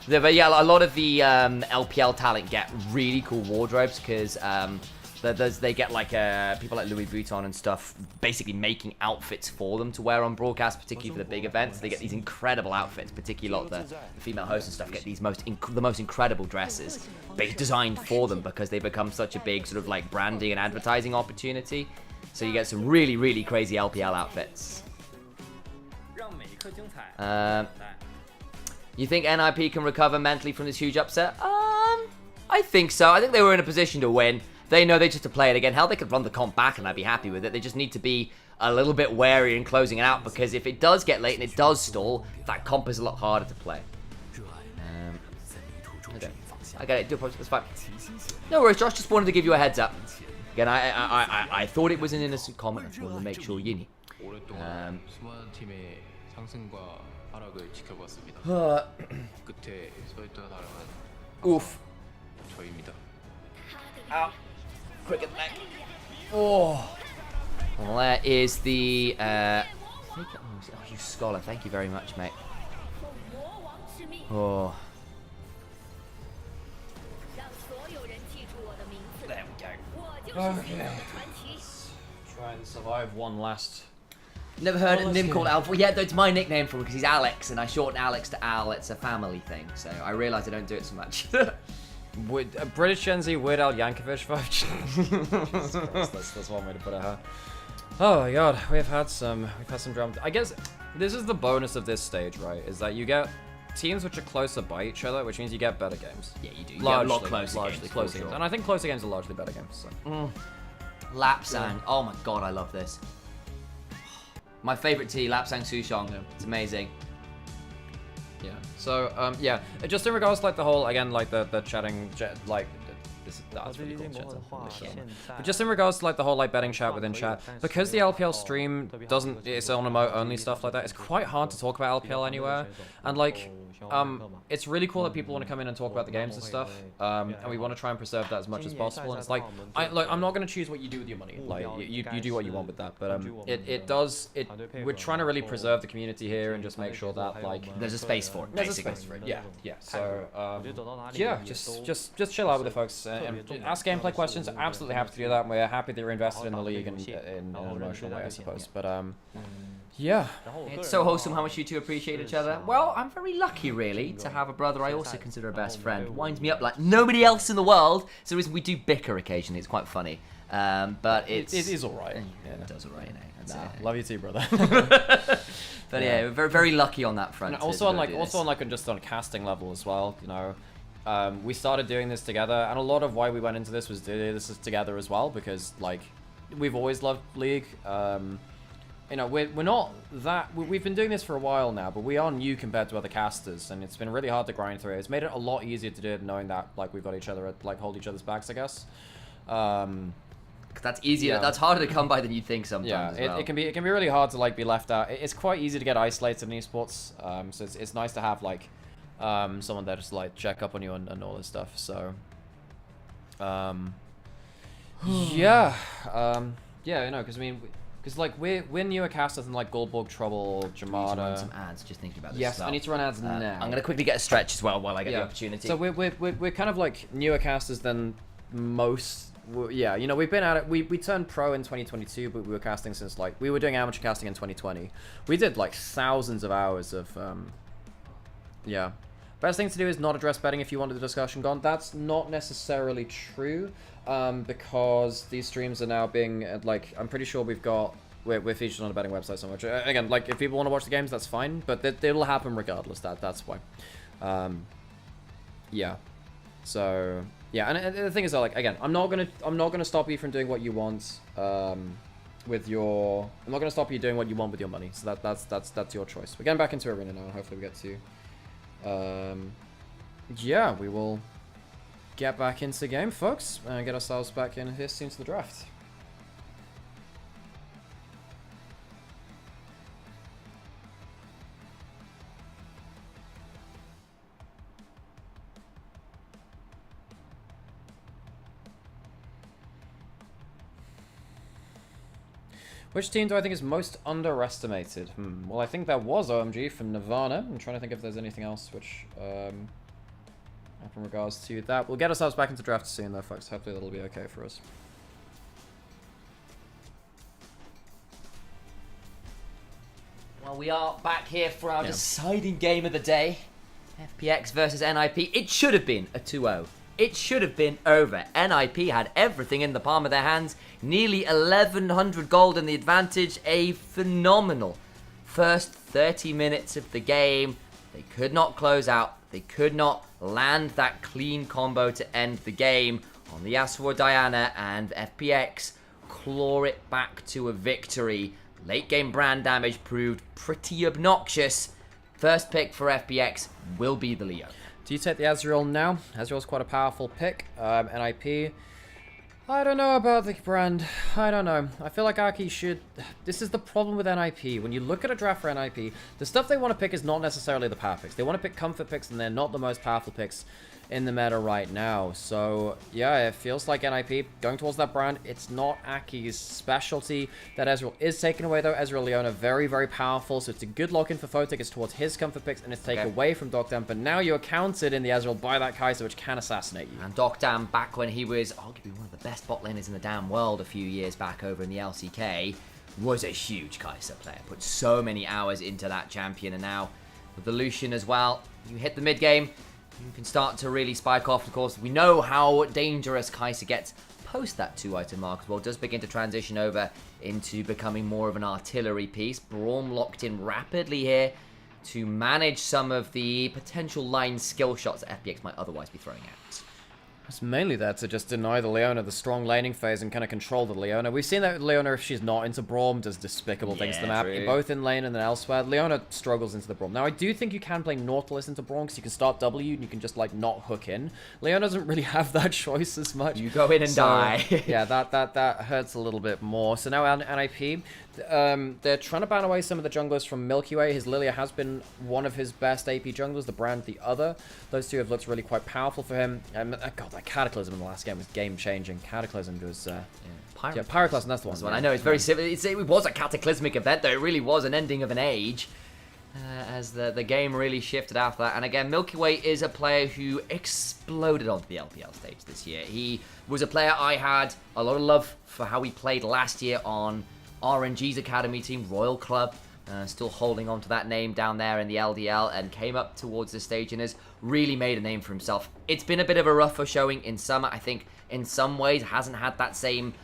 But yeah, a lot of the LPL talent get really cool wardrobes because they get like people like Louis Vuitton and stuff basically making outfits for them to wear on broadcast, particularly for the big events. They get these incredible outfits, particularly a lot of the female hosts and stuff get these the most incredible dresses designed for them because they become such a big sort of like branding and advertising opportunity. So you get some really, really crazy LPL outfits. You think NIP can recover mentally from this huge upset? I think so. I think they were in a position to win. They know they just have to play it again. Hell, they could run the comp back and I'd be happy with it. They just need to be a little bit wary in closing it out because if it does get late and it does stall, that comp is a lot harder to play. Okay. I get it. Do apologize. That's fine. No worries, Josh. Just wanted to give you a heads up. Again, I thought it was an innocent comment. I just wanted to make sure you knew. Oof. Ow. Cricket neck. Oh. Well, there is the. Oh, you scholar. Thank you very much, mate. Oh. There we go. Okay. Try and survive one last Never heard of him called Alpha. Yeah, it's my nickname for him because he's Alex, and I shorten Alex to Al. It's a family thing, so I realise I don't do it so much. British Gen Z Weird Al Yankovic vibe. that's one way to put it, huh? Oh my god, we've had some drama. I guess this is the bonus of this stage, right? Is that you get teams which are closer by each other, which means you get better games. Yeah, you do. You Largely, get a lot closer largely games, closer for games. sure. And I think closer games are largely better games. So. Lapsang. Oh my god, I love this. My favourite tea, Lapsang Souchong. It's amazing. Yeah. So yeah, just in regards to like the whole again like the chatting like that's really cool. But just in regards to like the whole like betting chat within chat, because the LPL stream doesn't, it's on emote only stuff like that, it's quite hard to talk about LPL anywhere. And like it's really cool that people want to come in and talk about the games and stuff, and we want to try and preserve that as much as possible. And it's like I'm not going to choose what you do with your money, like you do what you want with that, but we're trying to really preserve the community here and just make sure that like there's a space for it, basically. Yeah. So yeah, just chill out with it, folks, and ask gameplay questions. Absolutely happy to do that. And we're happy that you're invested in the league and in an emotional way, I suppose. But yeah. It's so wholesome how much you two appreciate each other. Well, I'm very lucky, really, to have a brother I also consider a best friend. Winds me up like nobody else in the world. So we do bicker occasionally. It's quite funny. But it is alright. Yeah. It does alright, Love you too, brother. But yeah, we're very lucky on that front. And also on a casting level as well, you know. We started doing this together, and a lot of why we went into this was do this together as well, because like we've always loved League. You know, we're not that, we've been doing this for a while now, but we are new compared to other casters, and it's been really hard to grind through. It's made it a lot easier to do it knowing that like we've got each other at, like, hold each other's backs, I guess. That's easier. Yeah. That's harder to come by than you think sometimes. Yeah, it can be really hard to like be left out. It's quite easy to get isolated in esports. So it's nice to have like someone there just like check up on you and all this stuff. So yeah, you know, because I mean, because like we're newer casters than like Goldborg, Trouble, Jamada. Run some ads. Just thinking about this. Yes, I need to run ads now. I'm gonna quickly get a stretch as well while I get the opportunity. So we're kind of like newer casters than most. Yeah, you know, we've been at it. We turned pro in 2022, but we were casting since like we were doing amateur casting in 2020. We did like thousands of hours of yeah. Best thing to do is not address betting if you wanted the discussion gone. That's not necessarily true, because these streams are now being like, I'm pretty sure we're featured on a betting website so much. Again, like if people want to watch the games, that's fine, but it'll happen regardless. That's why. Yeah. So yeah, and the thing is, like, again, I'm not gonna stop you from doing what you want with your. I'm not gonna stop you doing what you want with your money. So that's your choice. We're getting back into arena now, and hopefully we get to. Yeah, we will get back into the game, folks, and get ourselves back in here soon to the draft. Which team do I think is most underestimated? Well, I think that was OMG from Nirvana. I'm trying to think if there's anything else which, in regards to that. We'll get ourselves back into draft soon though, folks. Hopefully that'll be okay for us. Well, we are back here for our deciding game of the day. FPX versus NIP. It should have been a 2-0. It should have been over. NIP had everything in the palm of their hands. Nearly 1,100 gold in the advantage. A phenomenal first 30 minutes of the game. They could not close out. They could not land that clean combo to end the game on the Yasuo Diana, and FPX claw it back to a victory. Late game brand damage proved pretty obnoxious. First pick for FPX will be the Leo. Do you take the Azrael now? Azrael's quite a powerful pick. NIP, I don't know about the brand. I don't know. I feel like Aki should... This is the problem with NIP. When you look at a draft for NIP, the stuff they want to pick is not necessarily the power picks. They want to pick comfort picks, and they're not the most powerful picks in the meta right now. So, yeah, it feels like NIP going towards that brand. It's not Aki's specialty. That Ezreal is taken away, though. Ezreal Leona, very, very powerful. So it's a good lock-in for Photic. It's towards his comfort picks, and it's taken away from Doctam. But now you're countered in the Ezreal by that Kai'Sa, which can assassinate you. And Doctam, back when he was arguably one of the best bot laners in the damn world a few years back over in the LCK, was a huge Kai'Sa player. Put so many hours into that champion, and now with the Lucian as well, you hit the mid game, you can start to really spike off. Of course, we know how dangerous Kai'Sa gets post that 2-item mark as well. Does begin to transition over into becoming more of an artillery piece. Braum locked in rapidly here to manage some of the potential line skill shots that FPX might otherwise be throwing out. It's mainly there to just deny the Leona the strong laning phase and kind of control the Leona. We've seen that Leona, if she's not into Braum, does despicable things to the map, both in lane and then elsewhere. Leona struggles into the Braum. Now, I do think you can play Nautilus into Braum because you can start W and you can just, like, not hook in. Leona doesn't really have that choice as much. You go in and die. Yeah, that hurts a little bit more. So now NIP, they're trying to ban away some of the junglers from Milky Way. His Lilia has been one of his best AP junglers, the Brand the other. Those two have looked really quite powerful for him. God, that Cataclysm in the last game was game-changing. Cataclysm was... Pyroclasm, that's the one. I know, it's very similar. It was a cataclysmic event, though. It really was an ending of an age. As the game really shifted after that. And again, Milky Way is a player who exploded onto the LPL stage this year. He was a player I had a lot of love for how he played last year on RNG's academy team, Royal Club. Still holding on to that name down there in the LDL, and came up towards the stage and has really made a name for himself. It's been a bit of a rougher showing in summer. I think in some ways hasn't had that same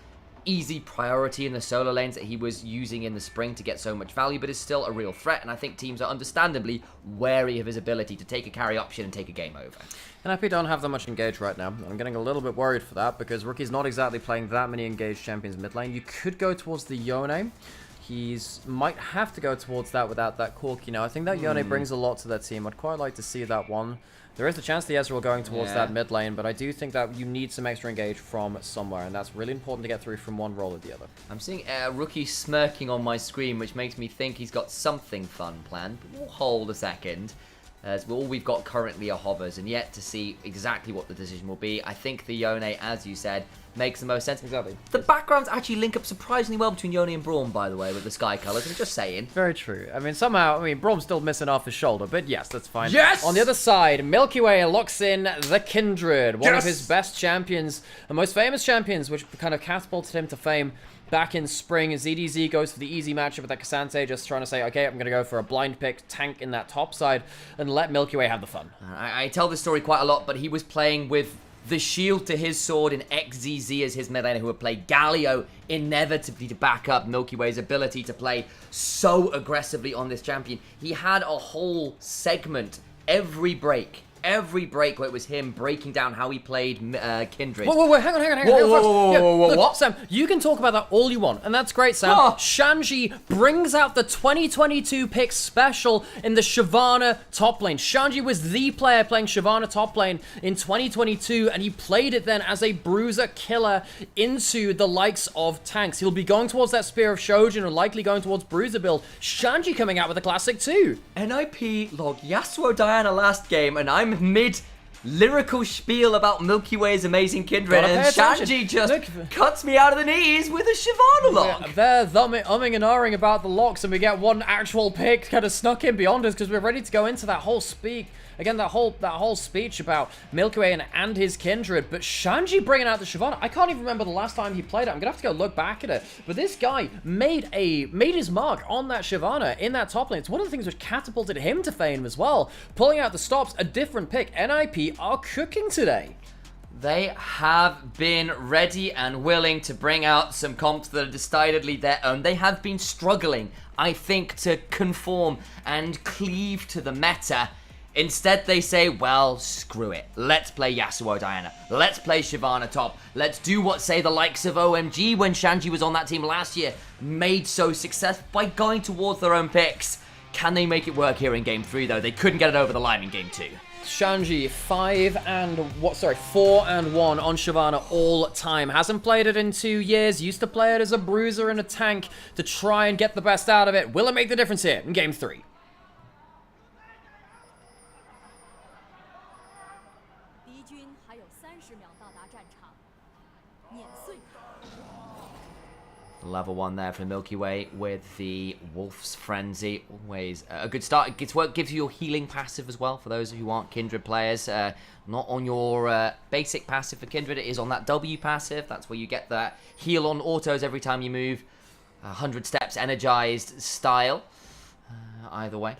easy priority in the solo lanes that he was using in the spring to get so much value, but is still a real threat, and I think teams are understandably wary of his ability to take a carry option and take a game over. And NIP don't have that much engage right now. I'm getting a little bit worried for that, because Rookie's not exactly playing that many engaged champions mid lane. You could go towards the Yone. He's might have to go towards that without that Cork, you know. I think that Yone brings a lot to that team. I'd quite like to see that one. There is a chance the Ezreal going towards that mid lane, but I do think that you need some extra engage from somewhere, and that's really important to get through from one role or the other. I'm seeing Rookie smirking on my screen, which makes me think he's got something fun planned, but we'll hold a second. As all we've got currently are hovers, and yet to see exactly what the decision will be. I think the Yone, as you said, makes the most sense. Exactly. The backgrounds actually link up surprisingly well between Yone and Braum, by the way, with the sky colours. I'm just saying. Very true. I mean, somehow, Braum's still missing off his shoulder, but yes, that's fine. Yes! On the other side, Milky Way locks in the Kindred, one of his best champions, the most famous champions, which kind of catapulted him to fame back in spring. As EDG goes for the easy matchup with that Cassante, just trying to say, okay, I'm going to go for a blind pick tank in that top side and let Milky Way have the fun. I tell this story quite a lot, but he was playing with the shield to his sword in XZZ as his mid laner, who would play Galio inevitably to back up Milky Way's ability to play so aggressively on this champion. He had a whole segment every break where it was him breaking down how he played Kindred. Whoa, hang on. Whoa, what? Sam, you can talk about that all you want, and that's great, Sam. Oh. Shanji brings out the 2022 pick special in the Shyvana top lane. Shanji was the player playing Shyvana top lane in 2022, and he played it then as a bruiser killer into the likes of tanks. He'll be going towards that Spear of Shojin, and likely going towards bruiser build. Shanji coming out with a classic too. NIP logged Yasuo Diana last game, and I'm mid lyrical spiel about Milky Way's amazing Kindred, and Shanji just cuts me out of the knees with a Shyvana lock. They're umming and ahhing about the locks, and we get one actual pick kind of snuck in beyond us, because we're ready to go into that whole speak. Again, that whole speech about Milky Way and his Kindred, but Shanji bringing out the Shyvana. I can't even remember the last time he played it. I'm gonna have to go look back at it. But this guy made his mark on that Shyvana in that top lane. It's one of the things which catapulted him to fame as well. Pulling out the stops, a different pick. NIP are cooking today. They have been ready and willing to bring out some comps that are decidedly their own. They have been struggling, I think, to conform and cleave to the meta. Instead, they say, well, screw it. Let's play Yasuo Diana. Let's play Shyvana top. Let's do what, say, the likes of OMG, when Shanji was on that team last year, made so successful by going towards their own picks. Can they make it work here in Game 3, though? They couldn't get it over the line in Game 2. Shanji, 4 and 1 on Shyvana all time. Hasn't played it in 2 years. Used to play it as a bruiser and a tank to try and get the best out of it. Will it make the difference here in Game 3? Level 1 there for Milky Way with the Wolf's Frenzy. Always a good start. It gives you your healing passive as well for those who aren't Kindred players. Not on your basic passive for Kindred. It is on that W passive. That's where you get that heal on autos every time you move. 100 steps energized style. Either way.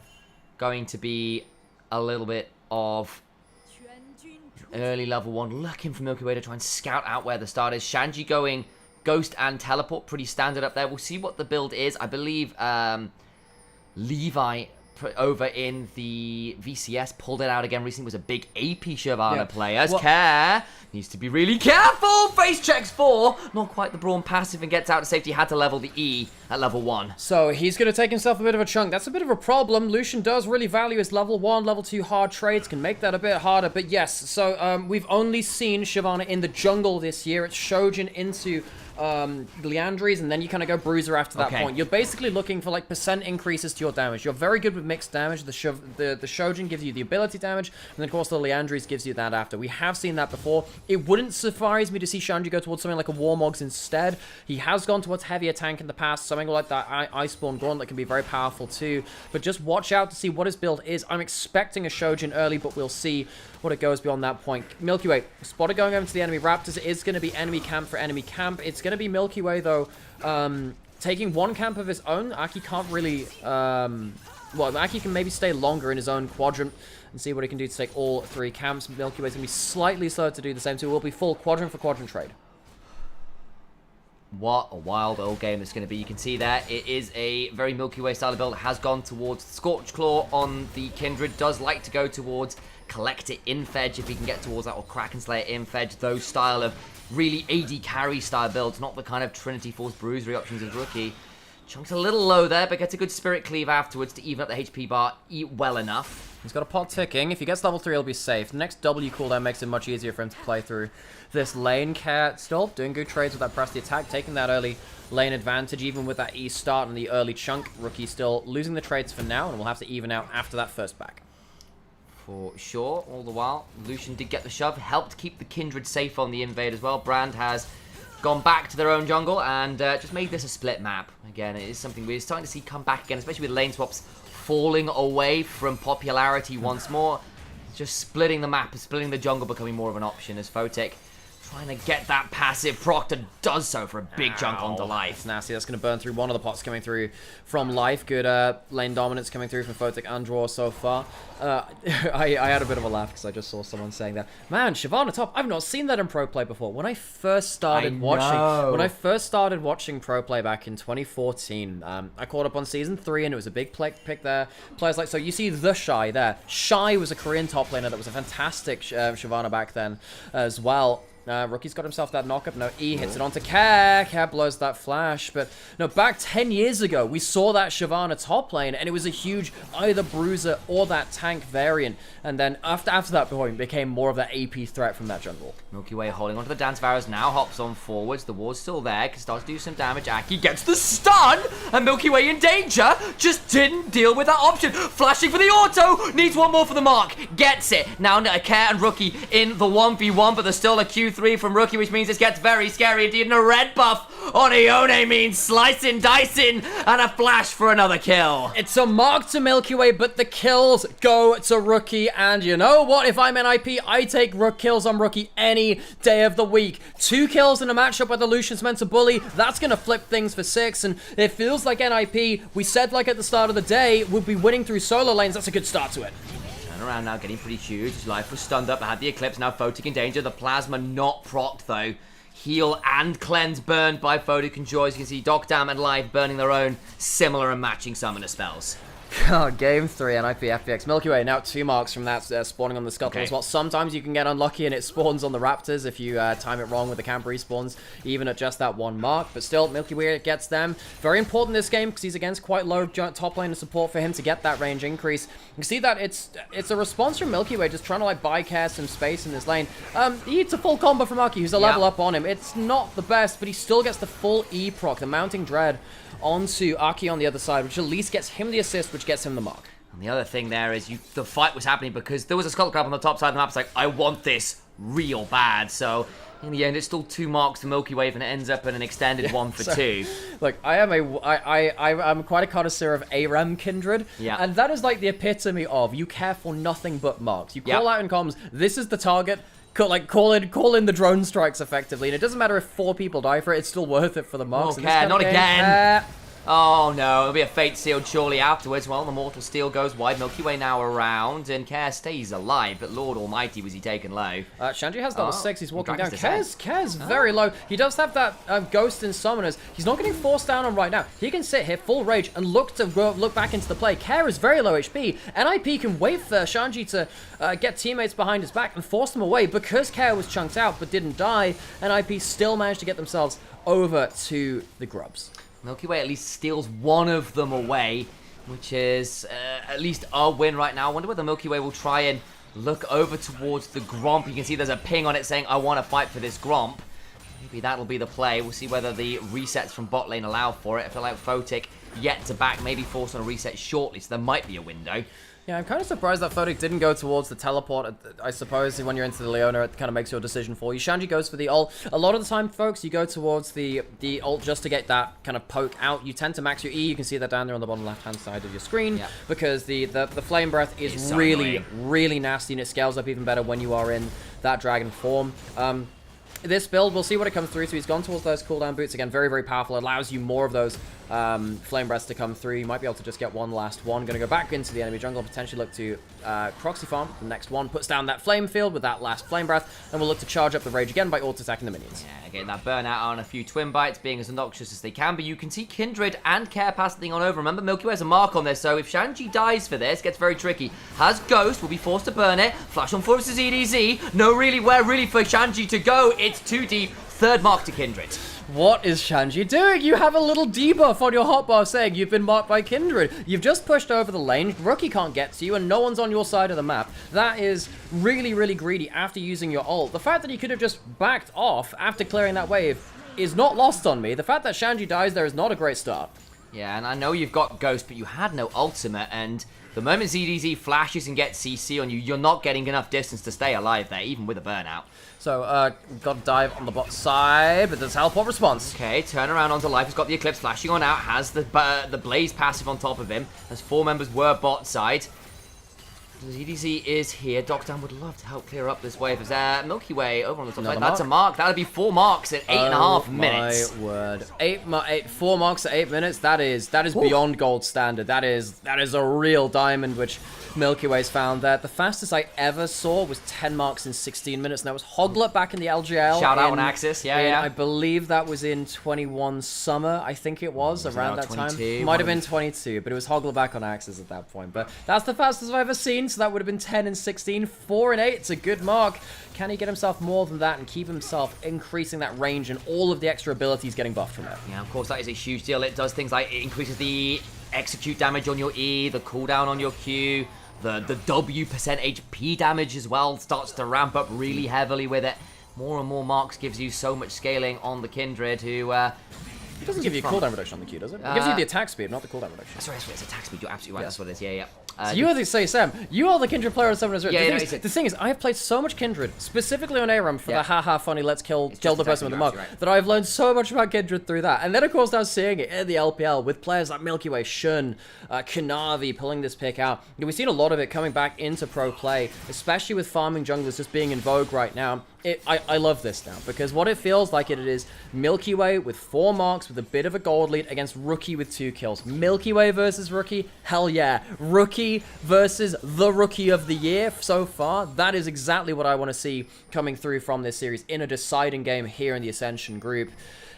Going to be a little bit of early level 1. Looking for Milky Way to try and scout out where the start is. Shanji going Ghost and Teleport. Pretty standard up there. We'll see what the build is. I believe Levi over in the VCS pulled it out again recently. Was a big AP Shyvana player. Care needs to be really careful. Face checks 4. Not quite the Brawn passive and gets out to safety. Had to level the E at level 1. So he's going to take himself a bit of a chunk. That's a bit of a problem. Lucian does really value his level 1, level 2 hard trades. Can make that a bit harder. But yes, so we've only seen Shyvana in the jungle this year. It's Shojin into Liandry's, and then you kind of go Bruiser after that point. You're basically looking for like percent increases to your damage. You're very good with mixed damage. The Shojin gives you the ability damage, and then of course the Liandry's gives you that after. We have seen that before. It wouldn't surprise me to see Shanji go towards something like a Warmogs instead. He has gone towards heavier tank in the past. Something like that Iceborne Gauntlet can be very powerful too. But just watch out to see what his build is. I'm expecting a Shojin early, but we'll see what it goes beyond that point. Milky Way spotted going over to the enemy Raptors. It is going to be enemy camp for enemy camp. It's going to be Milky Way though, taking one camp of his own. Aki can't really, well, Aki can maybe stay longer in his own quadrant and see what he can do to take all 3 camps. Milky Way's going to be slightly slower to do the same, so it will be full quadrant for quadrant trade. What a wild old game it's going to be. You can see there, it is a very Milky Way style of build. It has gone towards Scorch Claw on the Kindred. Does like to go towards Collector Infedge if he can get towards that, or Kraken Slayer Infedge. Those style of really AD carry style builds, not the kind of Trinity Force Bruisery options as Rookie. Chunk's a little low there, but gets a good Spirit Cleave afterwards to even up the HP bar well enough. He's got a pot ticking. If he gets level 3, he'll be safe. The next W cooldown makes it much easier for him to play through this lane. Care still doing good trades with that press the attack, taking that early lane advantage, even with that E start and the early chunk. Rookie still losing the trades for now, and we'll have to even out after that first back. For sure. All the while, Lucian did get the shove, helped keep the Kindred safe on the invade as well. Brand has gone back to their own jungle and just made this a split map. Again, it is something we're starting to see come back again, especially with lane swaps falling away from popularity once more. Just splitting the map, splitting the jungle becoming more of an option as Photic trying to get that passive. Proctor does so for a big chunk onto life. It's nasty. That's going to burn through one of the pots coming through from life. Good lane dominance coming through from Photic and Draw so far. I had a bit of a laugh because I just saw someone saying that, man, Shyvana top, I've not seen that in pro play before. When I first started watching pro play back in 2014, I caught up on season 3 and it was a big pick there. Players like, so you see the Shy there. Shy was a Korean top laner that was a fantastic Shyvana back then as well. Rookie's got himself that knockup. No, E hits it onto Care. Care blows that flash. But no, back 10 years ago, we saw that Shyvana top lane, and it was a huge either bruiser or that tank variant. And then after that point, it became more of that AP threat from that jungle. Milky Way holding onto the Dance Varus, now hops on forwards. The ward's still there, can start to do some damage. Aki gets the stun, and Milky Way in danger. Just didn't deal with that option. Flashing for the auto, needs one more for the mark. Gets it. Now Care and Rookie in the 1v1, but there's still a Q3 from Rookie, which means this gets very scary indeed. And a red buff on Ione means slicing, dicing, and a flash for another kill. It's a mark to Milky Way, but the kills go to Rookie. And you know what? If I'm NIP, I take kills on Rookie any day of the week. 2 kills in a matchup where the Lucian's meant to bully. That's going to flip things for 6. And it feels like NIP, we said like at the start of the day, would be winning through solo lanes. That's a good start to it. Around now, getting pretty huge. Life was stunned up, had the Eclipse, now Photic in danger. The Plasma not procced though. Heal and cleanse burned by Photic and Joy. As you can see, Docdam and Life burning their own similar and matching summoner spells. Game 3, NIP, FPX. Milky Way, now 2 marks from that spawning on the Scuttle as well. Sometimes you can get unlucky and it spawns on the Raptors if you time it wrong with the camp respawns, even at just that 1 mark. But still, Milky Way gets them. Very important this game because he's against quite low top lane of support for him to get that range increase. You can see that it's a response from Milky Way, just trying to like buy Care some space in this lane. He hits a full combo from Aki, who's a level up on him. It's not the best, but he still gets the full E proc, the Mounting Dread, onto Aki on the other side, which at least gets him the assist, which gets him the mark. And the other thing there is the fight was happening because there was a Skull Crab on the top side of the map. It's like, I want this real bad. So in the end, it's still 2 marks to Milky Way, and it ends up in an extended 1 for 2. Look, I'm quite a connoisseur of ARAM Kindred, and that is like the epitome of you care for nothing but marks. You call out in comms, this is the target, call in the drone strikes effectively, and it doesn't matter if 4 people die for it; it's still worth it for the marks. Okay, not again. Oh no, it'll be a fate sealed surely afterwards. Well, the Mortal Steel goes wide. Milky Way now around, and Care stays alive, but Lord Almighty, was he taken low. Shanji has level 6, he's walking down. Care's Oh. very low. He does have that Ghost in Summoners. He's not getting forced down on right now. He can sit here, full rage, and look back into the play. Care is very low HP. NIP can wait for Shanji to get teammates behind his back and force them away because Care was chunked out but didn't die. NIP still managed to get themselves over to the Grubs. Milky Way at least steals one of them away, which is at least a win right now. I wonder whether Milky Way will try and look over towards the Gromp. You can see there's a ping on it saying, I want to fight for this Gromp. Maybe that'll be the play. We'll see whether the resets from bot lane allow for it. I feel like Photic yet to back, maybe force on a reset shortly, so there might be a window. Yeah, I'm kind of surprised that Photic didn't go towards the teleport. I suppose when you're into the Leona, it kind of makes your decision for you. Shanji goes for the ult. A lot of the time, folks, you go towards the ult just to get that kind of poke out. You tend to max your E. You can see that down there on the bottom left-hand side of your screen. Yeah. Because the Flame Breath is so really, annoying. really nasty, and it scales up even better when you are in that dragon form. This build, we'll see what it comes through. So he's gone towards those cooldown boots. Again, very, very powerful. It allows you more of those flame breaths to come through. You might be able to just get one last one. Going to go back into the enemy jungle and potentially look to proxy farm. The next one puts down that flame field with that last flame breath, and we'll look to charge up the rage again by auto-attacking the minions. Yeah, getting that burnout on a few twin bites, being as obnoxious as they can, but you can see Kindred and Care pass the thing on over. Remember, Milky Way has a mark on this, so if Shanji dies for this, gets very tricky. Has Ghost, will be forced to burn it. Flash on forces EDZ. No really where really for Shanji to go. It's too deep. Third mark to Kindred. What is Shanji doing? You have a little debuff on your hotbar saying you've been marked by Kindred. You've just pushed over the lane, Rookie can't get to you, and no one's on your side of the map. That is really, really greedy after using your ult. The fact that you could have just backed off after clearing that wave is not lost on me. The fact that Shanji dies there is not a great start. Yeah, and I know you've got Ghost, but you had no ultimate, and the moment ZDZ flashes and gets CC on you, you're not getting enough distance to stay alive there, even with a burnout. So, got to dive on the bot side, but there's teleport response. Okay, turn around onto life. He's got the Eclipse flashing on out, has the Blaze passive on top of him. As 4 members were bot side. ZDZ is here. Dockdown would love to help clear up this wave. There's Milky Way over on the top side. That's a mark. That would be 4 marks in 8.5 minutes. My word. 4 marks at 8 minutes. That is beyond gold standard. That is a real diamond, which Milky Way's found there. The fastest I ever saw was 10 marks in 16 minutes, and that was Hoglet back in the LGL. Shout out on Axis, yeah. I believe that was in 21 summer, I think it was around that 22, time. Might have been 22, but it was Hoglet back on Axis at that point. But that's the fastest I've ever seen, so that would have been 10 and 16. 4 and 8, it's a good mark. Can he get himself more than that and keep himself increasing that range and all of the extra abilities getting buffed from it? Yeah, of course, that is a huge deal. It does things like it increases the execute damage on your E, the cooldown on your Q, the W percent HP damage as well starts to ramp up really heavily with it. More and more marks gives you so much scaling on the Kindred, who... It doesn't give you cooldown reduction on the Q, does it? It gives you the attack speed, not the cooldown reduction. Sorry, it's attack speed. You're absolutely right. That's what it is. Yeah. So you are the Sam. You are the Kindred player on Summoner's Rift. Yeah, the thing is, I have played so much Kindred, specifically on ARAM for the haha funny let's kill the person with the mark, that I've learned so much about Kindred through that. And then of course now seeing it in the LPL with players like Milky Way, Shun, Kanavi pulling this pick out. We've seen a lot of it coming back into pro play, especially with farming junglers just being in vogue right now. I love this now, because what it feels like it is Milky Way with 4 marks with a bit of a gold lead against Rookie with 2 kills. Milky Way versus Rookie, hell yeah. Rookie versus the Rookie of the Year so far. That is exactly what I want to see coming through from this series in a deciding game here in the Ascension group.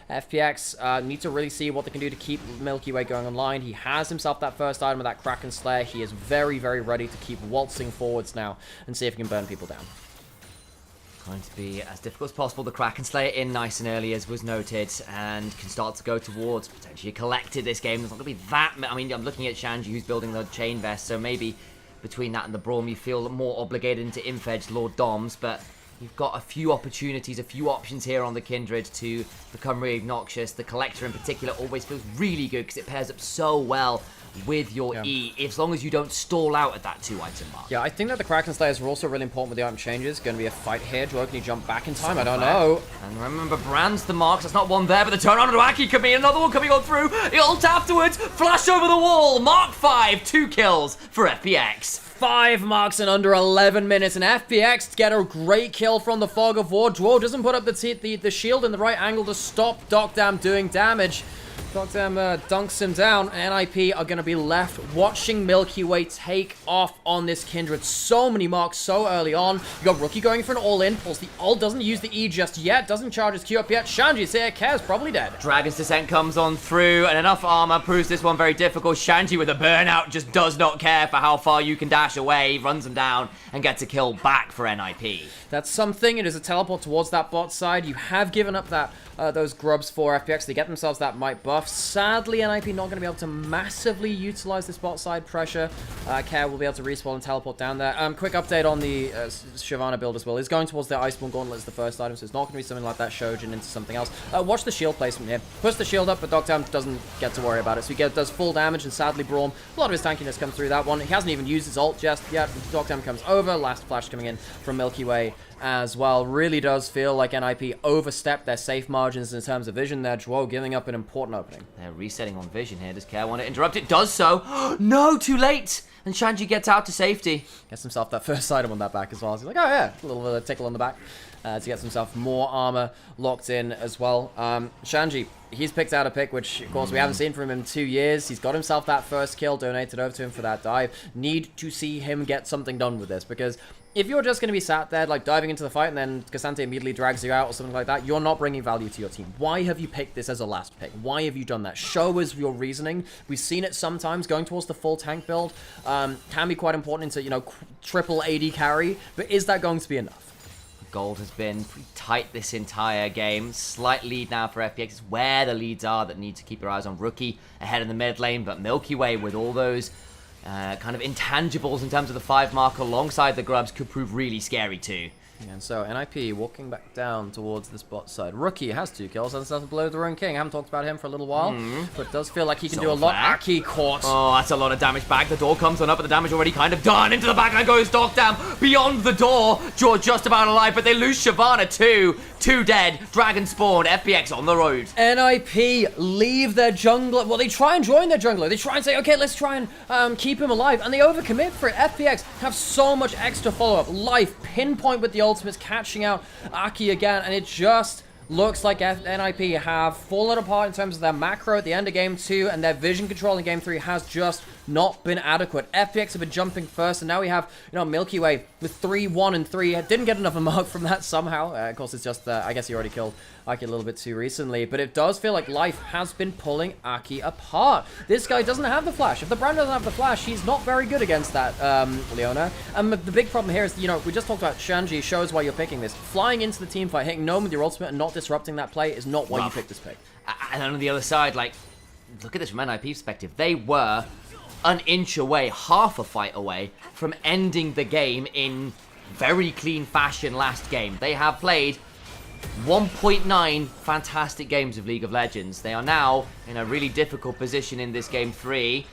FPX need to really see what they can do to keep Milky Way going online. He has himself that first item of that Kraken Slayer. He is very, very ready to keep waltzing forwards now and see if he can burn people down. Going to be as difficult as possible. The Kraken Slayer in nice and early, as was noted, and can start to go towards potentially collected this game. There's not going to be that... I mean, I'm looking at Shanji, who's building the chain vest, so maybe between that and the Braum, you feel more obligated into Infedge Lord Doms, but you've got a few opportunities, a few options here on the Kindred to become really obnoxious. The Collector in particular always feels really good because it pairs up so well with your E, as long as you don't stall out at that 2-item mark. Yeah, I think that the Kraken Slayers are also really important with the item changes. Going to be a fight here. Joe, can he jump back in time? I don't know. And remember, Brand's the marks. That's not one there, but the turn on to Aki could be another one coming on through. Ult afterwards. Flash over the wall. Mark 5. 2 kills for FPX. 5 marks in under 11 minutes, and FPX get a great kill from the Fog of War. Dwarf doesn't put up the shield in the right angle to stop Docdam doing damage. Docdam dunks him down, and NIP are going to be left watching Milky Way take off on this Kindred. So many marks so early on. You got Rookie going for an all-in. Pulls the ult, doesn't use the E just yet, doesn't charge his Q up yet. Shanji's here, Kev's probably dead. Dragon's Descent comes on through, and enough armor proves this one very difficult. Shanji with a burnout just does not care for how far you can dash away, runs him down, and gets a kill back for NIP. That's something. It is a teleport towards that bot side. You have given up that those grubs for FPX. They get themselves that might buff. Sadly, NIP not going to be able to massively utilize this bot side pressure. Care will be able to respawn and teleport down there. Quick update on the Shyvana build as well. He's going towards the Iceborne Gauntlet as the first item, so it's not going to be something like that Shojin into something else. Watch the shield placement here. Push the shield up, but Docdam doesn't get to worry about it. So he does full damage, and sadly, Braum, a lot of his tankiness comes through that one. He hasn't even used his ult just yet. Docdam comes over. Last flash coming in from Milky Way as well. Really does feel like NIP overstepped their safe margins in terms of vision there. Dwo giving up an important opening. They're resetting on vision here. Does Care want to interrupt it? Does so. No, too late. And Shanji gets out to safety. Gets himself that first item on that back as well. He's like, oh yeah, a little bit of tickle on the back. To get himself more armor locked in as well. Shanji, he's picked out a pick, which, of course, we haven't seen from him in 2 years. He's got himself that first kill, donated over to him for that dive. Need to see him get something done with this, because if you're just going to be sat there, like, diving into the fight, and then Cassante immediately drags you out or something like that, you're not bringing value to your team. Why have you picked this as a last pick? Why have you done that? Show us your reasoning. We've seen it sometimes. Going towards the full tank build can be quite important into, you know, triple AD carry, but is that going to be enough? Gold has been pretty tight this entire game. Slight lead now for FPX. It's where the leads are that need to keep your eyes on. Rookie ahead in the mid lane, but Milky Way with all those kind of intangibles in terms of the 5 mark alongside the grubs could prove really scary too. And so NIP walking back down towards this bot side. Rookie has 2 kills and stuff below the Rune King. I haven't talked about him for a little while, but it does feel like he can do a lot. Aki caught. Oh, that's a lot of damage back. The door comes on up, but the damage already kind of done. Into the backline goes Docdam beyond the door. George just about alive, but they lose Shyvana too. 2 dead. Dragon spawned. FPX on the road. NIP leave their jungler. Well, they try and join their jungler. They try and say, okay, let's try and keep him alive. And they overcommit for it. FPX have so much extra follow-up. Life, pinpoint with the ultimates, catching out Aki again. And it just looks like NIP have fallen apart in terms of their macro at the end of Game 2. And their vision control in Game 3 has just not been adequate. FPX have been jumping first, and now we have, you know, Milky Way with 3, 1, and 3. Didn't get another mark from that somehow. Of course, it's just, I guess he already killed Aki a little bit too recently, but it does feel like Life has been pulling Aki apart. This guy doesn't have the flash. If the brand doesn't have the flash, he's not very good against that, Leona. And the big problem here is, you know, we just talked about Shanji, shows why you're picking this. Flying into the team fight, hitting Gnome with your ultimate and not disrupting that play is not why you picked this pick. And on the other side, like, look at this from NIP perspective. They were an inch away, half a fight away from ending the game in very clean fashion last game. They have played 1.9 fantastic games of League of Legends. They are now in a really difficult position in this Game 3.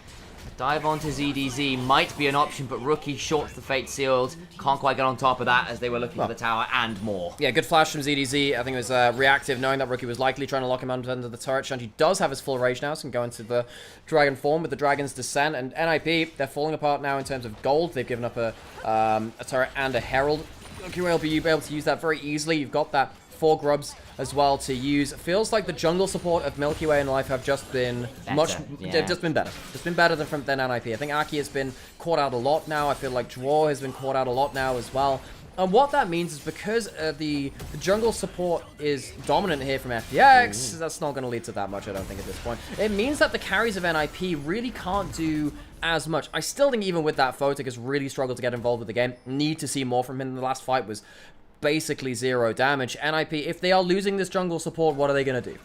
Dive onto ZDZ might be an option, but Rookie shorts the Fate Sealed. Can't quite get on top of that as they were looking for the tower and more. Yeah, good flash from ZDZ. I think it was reactive, knowing that Rookie was likely trying to lock him under the turret. Shanji does have his full rage now, so can go into the Dragon form with the Dragon's Descent. And NIP, they're falling apart now in terms of gold. They've given up a turret and a Herald. Rookie will be able to use that very easily. You've got that 4 grubs as well to use. It feels like the jungle support of Milky Way and Life have just been they've just been better. It's been better than NIP. I think Aki has been caught out a lot now. I feel like Dwar has been caught out a lot now as well. And what that means is because the jungle support is dominant here from FPX, that's not going to lead to that much, I don't think, at this point. It means that the carries of NIP really can't do as much. I still think even with that, Photic has really struggled to get involved with the game. Need to see more from him. The last fight was basically 0 damage. NIP, if they are losing this jungle support, what are they going to do?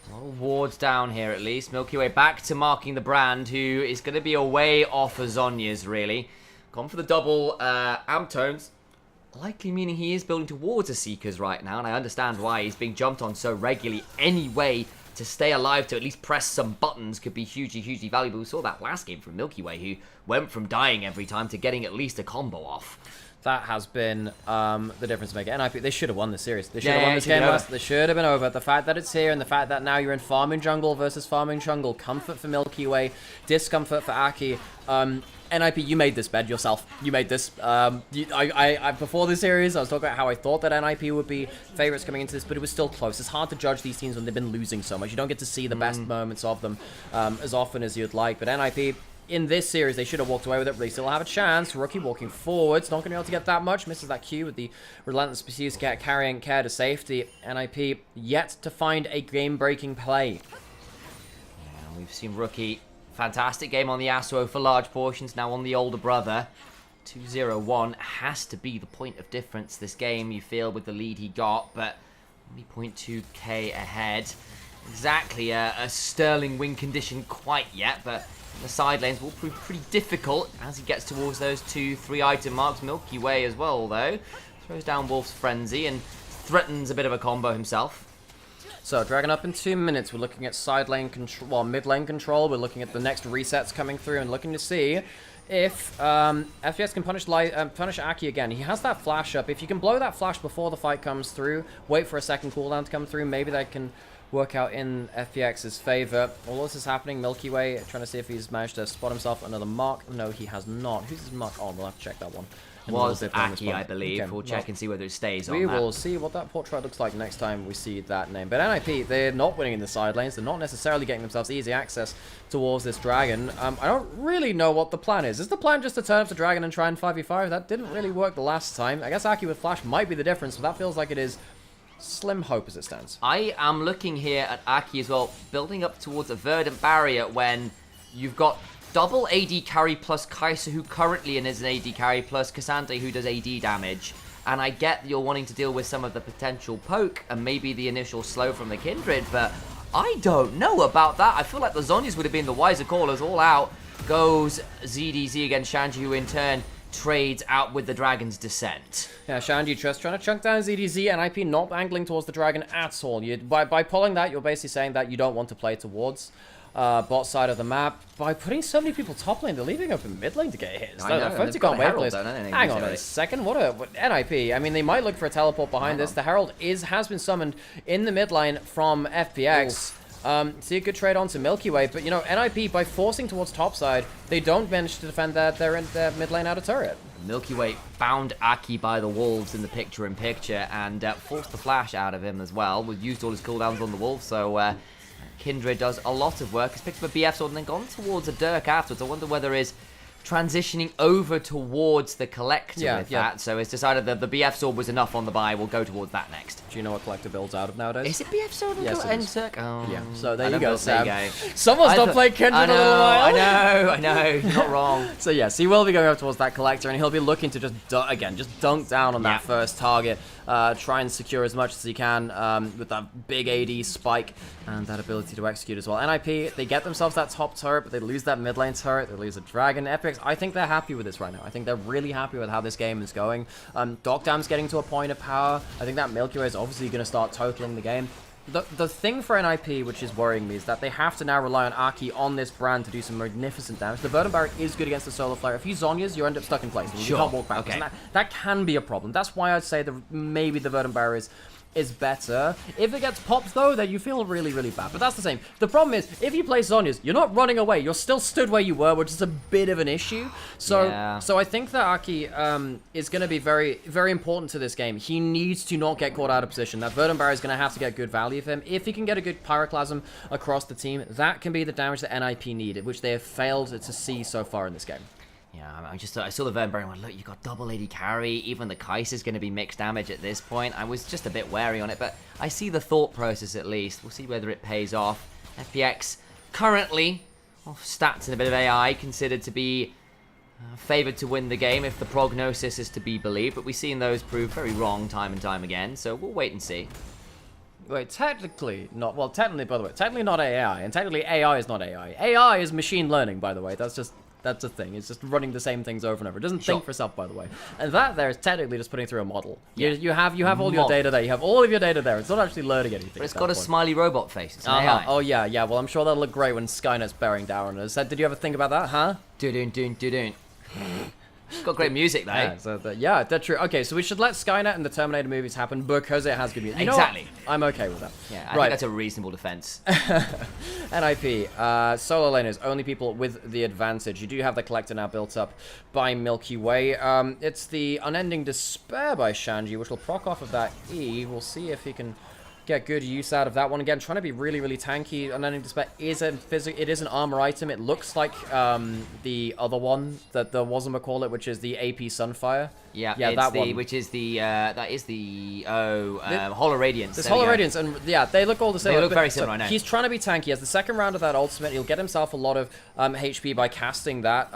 Well, wards down here at least. Milky Way back to marking the brand, who is going to be away off of Zhonya's, really. Gone for the double amp tones. Likely meaning he is building towards a Seekers right now, and I understand why he's being jumped on so regularly anyway to stay alive, to at least press some buttons could be hugely, hugely valuable. We saw that last game from Milky Way, who went from dying every time to getting at least a combo off. That has been the difference maker. NIP, they should have won this series. They should have won this game last. They should have been over. The fact that it's here and the fact that now you're in farming jungle versus farming jungle. Comfort for Milky Way, discomfort for Aki. NIP, you made this bed yourself. You made this. Before this series, I was talking about how I thought that NIP would be favorites coming into this, but it was still close. It's hard to judge these teams when they've been losing so much. You don't get to see the best moments of them as often as you'd like. But NIP, in this series, they should have walked away with it, but they still have a chance. Rookie walking forwards, not going to be able to get that much. Misses that Q with the relentless pursuits, carrying care to safety. NIP yet to find a game-breaking play. Yeah, we've seen Rookie, fantastic game on the Yasuo for large portions, now on the older brother. 2-0-1 has to be the point of difference this game, you feel, with the lead he got, but only 0.2k ahead. Exactly a sterling win condition quite yet, but the side lanes will prove pretty difficult as he gets towards those 2-3 item marks. Milky Way as well, though. Throws down Wolf's Frenzy and threatens a bit of a combo himself. So, Dragon up in 2 minutes. We're looking at side lane control, well, mid lane control. We're looking at the next resets coming through and looking to see if FPX can punish Aki again. He has that flash up. If you can blow that flash before the fight comes through, wait for a second cooldown to come through, maybe that can work out in FPX's favor. All this is happening. Milky Way trying to see if he's managed to spot himself another mark. No, he has not. Who's his mark? Oh, we'll have to check that one. Was Aki, I believe. Okay, we'll check and see whether it stays on that. We will see what that portrait looks like next time we see that name. But NIP, they're not winning in the side lanes. They're not necessarily getting themselves easy access towards this dragon. I don't really know what the plan is. Is the plan just to turn up the dragon and try and 5v5? That didn't really work the last time. I guess Aki with flash might be the difference, but that feels like it is slim hope as it stands. I am looking here at Aki as well, building up towards a verdant barrier when you've got double AD carry plus Kai'Sa, who currently is an AD carry, plus Cassandra, who does AD damage. And I get you're wanting to deal with some of the potential poke and maybe the initial slow from the Kindred, but I don't know about that. I feel like the Zhonya's would have been the wiser call, as all out goes ZDZ against Shanji, who in turn trades out with the Dragon's Descent. Yeah, Shanji just trying to chunk down ZDZ, and IP not angling towards the Dragon at all. By pulling that, you're basically saying that you don't want to play towards bot side of the map. By putting so many people top lane, they're leaving open mid lane to get hit. I know, Hang on a second, what NIP? I mean, they might look for a teleport behind this. The Herald has been summoned in the mid lane from FPX. See a good trade onto Milky Way, but you know, NIP, by forcing towards topside, they don't manage to defend their mid lane out of turret. Milky Way found Aki by the wolves in the picture-in-picture and forced the flash out of him as well. We've used all his cooldowns on the wolf, so Kindred does a lot of work. He's picked up a BF sword and then gone towards a Dirk afterwards. I wonder whether he's transitioning over towards the Collector with that. So it's decided that the BF sword was enough on the buy. We'll go towards that next. Do you know what Collector builds out of nowadays? Is it BF sword? Yes, it is. Oh, yeah. So there you go, Sam. There you go. Someone's not played Kindred in a little while. I know. You're not wrong. So yes, he will be going up towards that Collector, and he'll be looking to just dunk down on that first target. Try and secure as much as he can with that big AD spike and that ability to execute as well. NIP, they get themselves that top turret, but they lose that mid lane turret. They lose a dragon. FPX, I think they're happy with this right now. I think they're really happy with how this game is going. Dokdam's getting to a point of power. I think that Milky Way is obviously going to start totaling the game. The thing for NIP, which is worrying me, is that they have to now rely on Aki on this brand to do some magnificent damage. The Verdant Barrier is good against the Solar Flare. If you Zhonya's, you end up stuck in place. You can't walk back. Okay. That can be a problem. That's why I'd say maybe the Verdant Barrier is better. If it gets popped, though, then you feel really, really bad. But that's the same. The problem is, if you play Zhonya's, you're not running away. You're still stood where you were, which is a bit of an issue. So, so I think that Aki is going to be very, very important to this game. He needs to not get caught out of position. That Verdant Barrier is going to have to get good value for him. If he can get a good Pyroclasm across the team, that can be the damage that NIP needed, which they have failed to see so far in this game. Yeah, I saw the Verdant Barrier and went, look, you got double AD carry. Even the Kai'Sa is going to be mixed damage at this point. I was just a bit wary on it, but I see the thought process at least. We'll see whether it pays off. FPX currently, off stats and a bit of AI, considered to be favoured to win the game if the prognosis is to be believed, but we've seen those prove very wrong time and time again, so we'll wait and see. Wait, technically not. Well, technically, by the way, technically not AI, and technically AI is not AI. AI is machine learning, by the way. That's just That's a thing. It's just running the same things over and over. It doesn't think for itself, by the way. And that there is technically just putting through a model. You have all your data there. You have all of your data there. It's not actually learning anything. But it's got a smiley robot face. It's an Uh-huh. AI. Oh yeah, yeah. Well, I'm sure that'll look great when Skynet's bearing down. As I said, did you ever think about that, huh? Do-doon. It's got great music, though. Yeah, so yeah, that's true. Okay, so we should let Skynet and the Terminator movies happen because it has good music. You know Exactly. what? I'm okay with that. Yeah, I think that's a reasonable defense. NIP, solo laners, only people with the advantage. You do have the collector now built up by Milky Way. It's the Unending Despair by Shanji, which will proc off of that E. We'll see if he can get good use out of that one. Again, trying to be really, really tanky. Unending Despair is it is an armor item. It looks like the other one that the Wazama call it, which is the AP Sunfire. Yeah, yeah, that one. Which is the Hollow Radiance. This Hollow Radiance, and yeah, they look all the same. They look very similar, I know. He's trying to be tanky. As the second round of that ultimate, he'll get himself a lot of HP by casting that.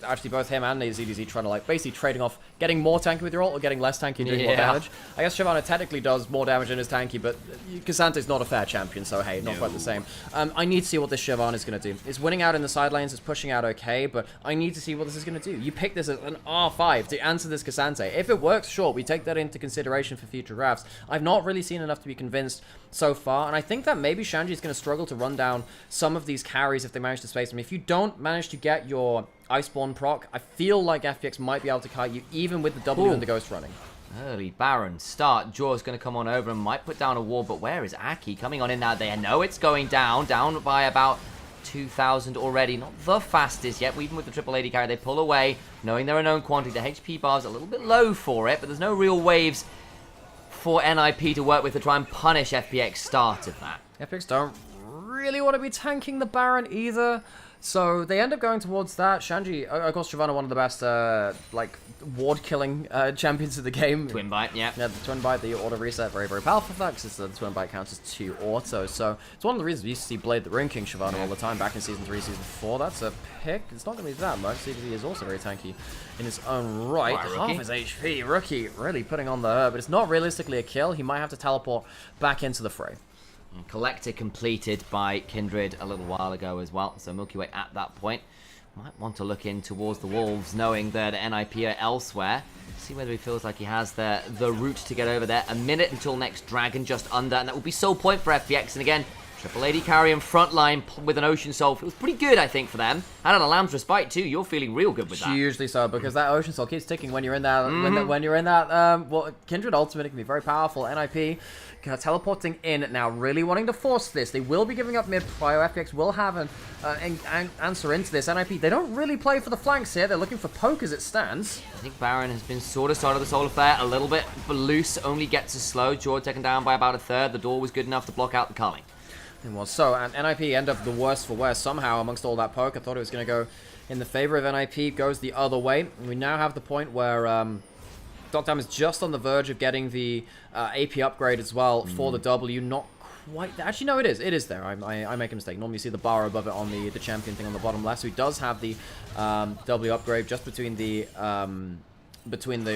Actually, both him and ZDZ trying to, like, basically trading off getting more tanky with your ult or getting less tanky and doing more damage. I guess Shyvana technically does more damage and is tanky, but Kassante's not a fair champion, so hey, not quite the same. I need to see what this Shyvana is going to do. It's winning out in the side lanes, it's pushing out okay, but I need to see what this is going to do. You pick this as an R5 to answer this K'Sante. If it works, sure, we take that into consideration for future drafts. I've not really seen enough to be convinced so far, and I think that maybe Shanji is going to struggle to run down some of these carries if they manage to space them. If you don't manage to get your Iceborne proc, I feel like FPX might be able to kite you even with the W and the Ghost running. Early Baron start. Jaw's going to come on over and might put down a wall, but where is Aki coming on in now? They know it's going down by about 2,000 already. Not the fastest yet. Even with the triple AD carry, they pull away, knowing they're a known quantity. The HP bar's a little bit low for it, but there's no real waves for NIP to work with to try and punish FPX start of that. FPX don't really want to be tanking the Baron either. So they end up going towards that. Shanji, of course, Shyvana, one of the best, like, ward-killing champions of the game. Twin Bite, yeah. Yeah, the Twin Bite, the auto reset, very, very powerful for that, because the Twin Bite counts as 2 auto. So it's one of the reasons we used to see Blade the Ring King Shyvana all the time back in Season 3, Season 4. That's a pick. It's not going to be that much. CDZ is also very tanky in his own right. Half his HP. Rookie really putting on the hurt, but it's not realistically a kill. He might have to teleport back into the fray. Collector completed by Kindred a little while ago as well, so Milky Way at that point might want to look in towards the Wolves, knowing that NIP are elsewhere. See whether he feels like he has the route to get over there. A minute until next Dragon, just under, and that will be sole point for FPX. And again, triple AD carry and front line with an Ocean Soul. It was pretty good, I think, for them. And on a Lamb's Respite too. You're feeling real good with that. Hugely so, because that Ocean Soul keeps ticking when you're in that. When you're in that, well, Kindred ultimate, it can be very powerful. NIP teleporting in now, really wanting to force this. They will be giving up mid prio. FPX will have an answer into this. NIP, they don't really play for the flanks here. They're looking for poke as it stands. I think Baron has been sort of started this whole affair a little bit loose. Only gets a slow. Jaw taken down by about a third. The door was good enough to block out the culling. It was so, and NIP end up the worst for wear somehow amongst all that poke. I thought it was going to go in the favor of NIP. Goes the other way. We now have the point where Dogtime is just on the verge of getting the AP upgrade as well for the W. Not quite there. Actually, no, it is. It is there. I make a mistake. Normally you see the bar above it on the champion thing on the bottom left. So he does have the W upgrade just between the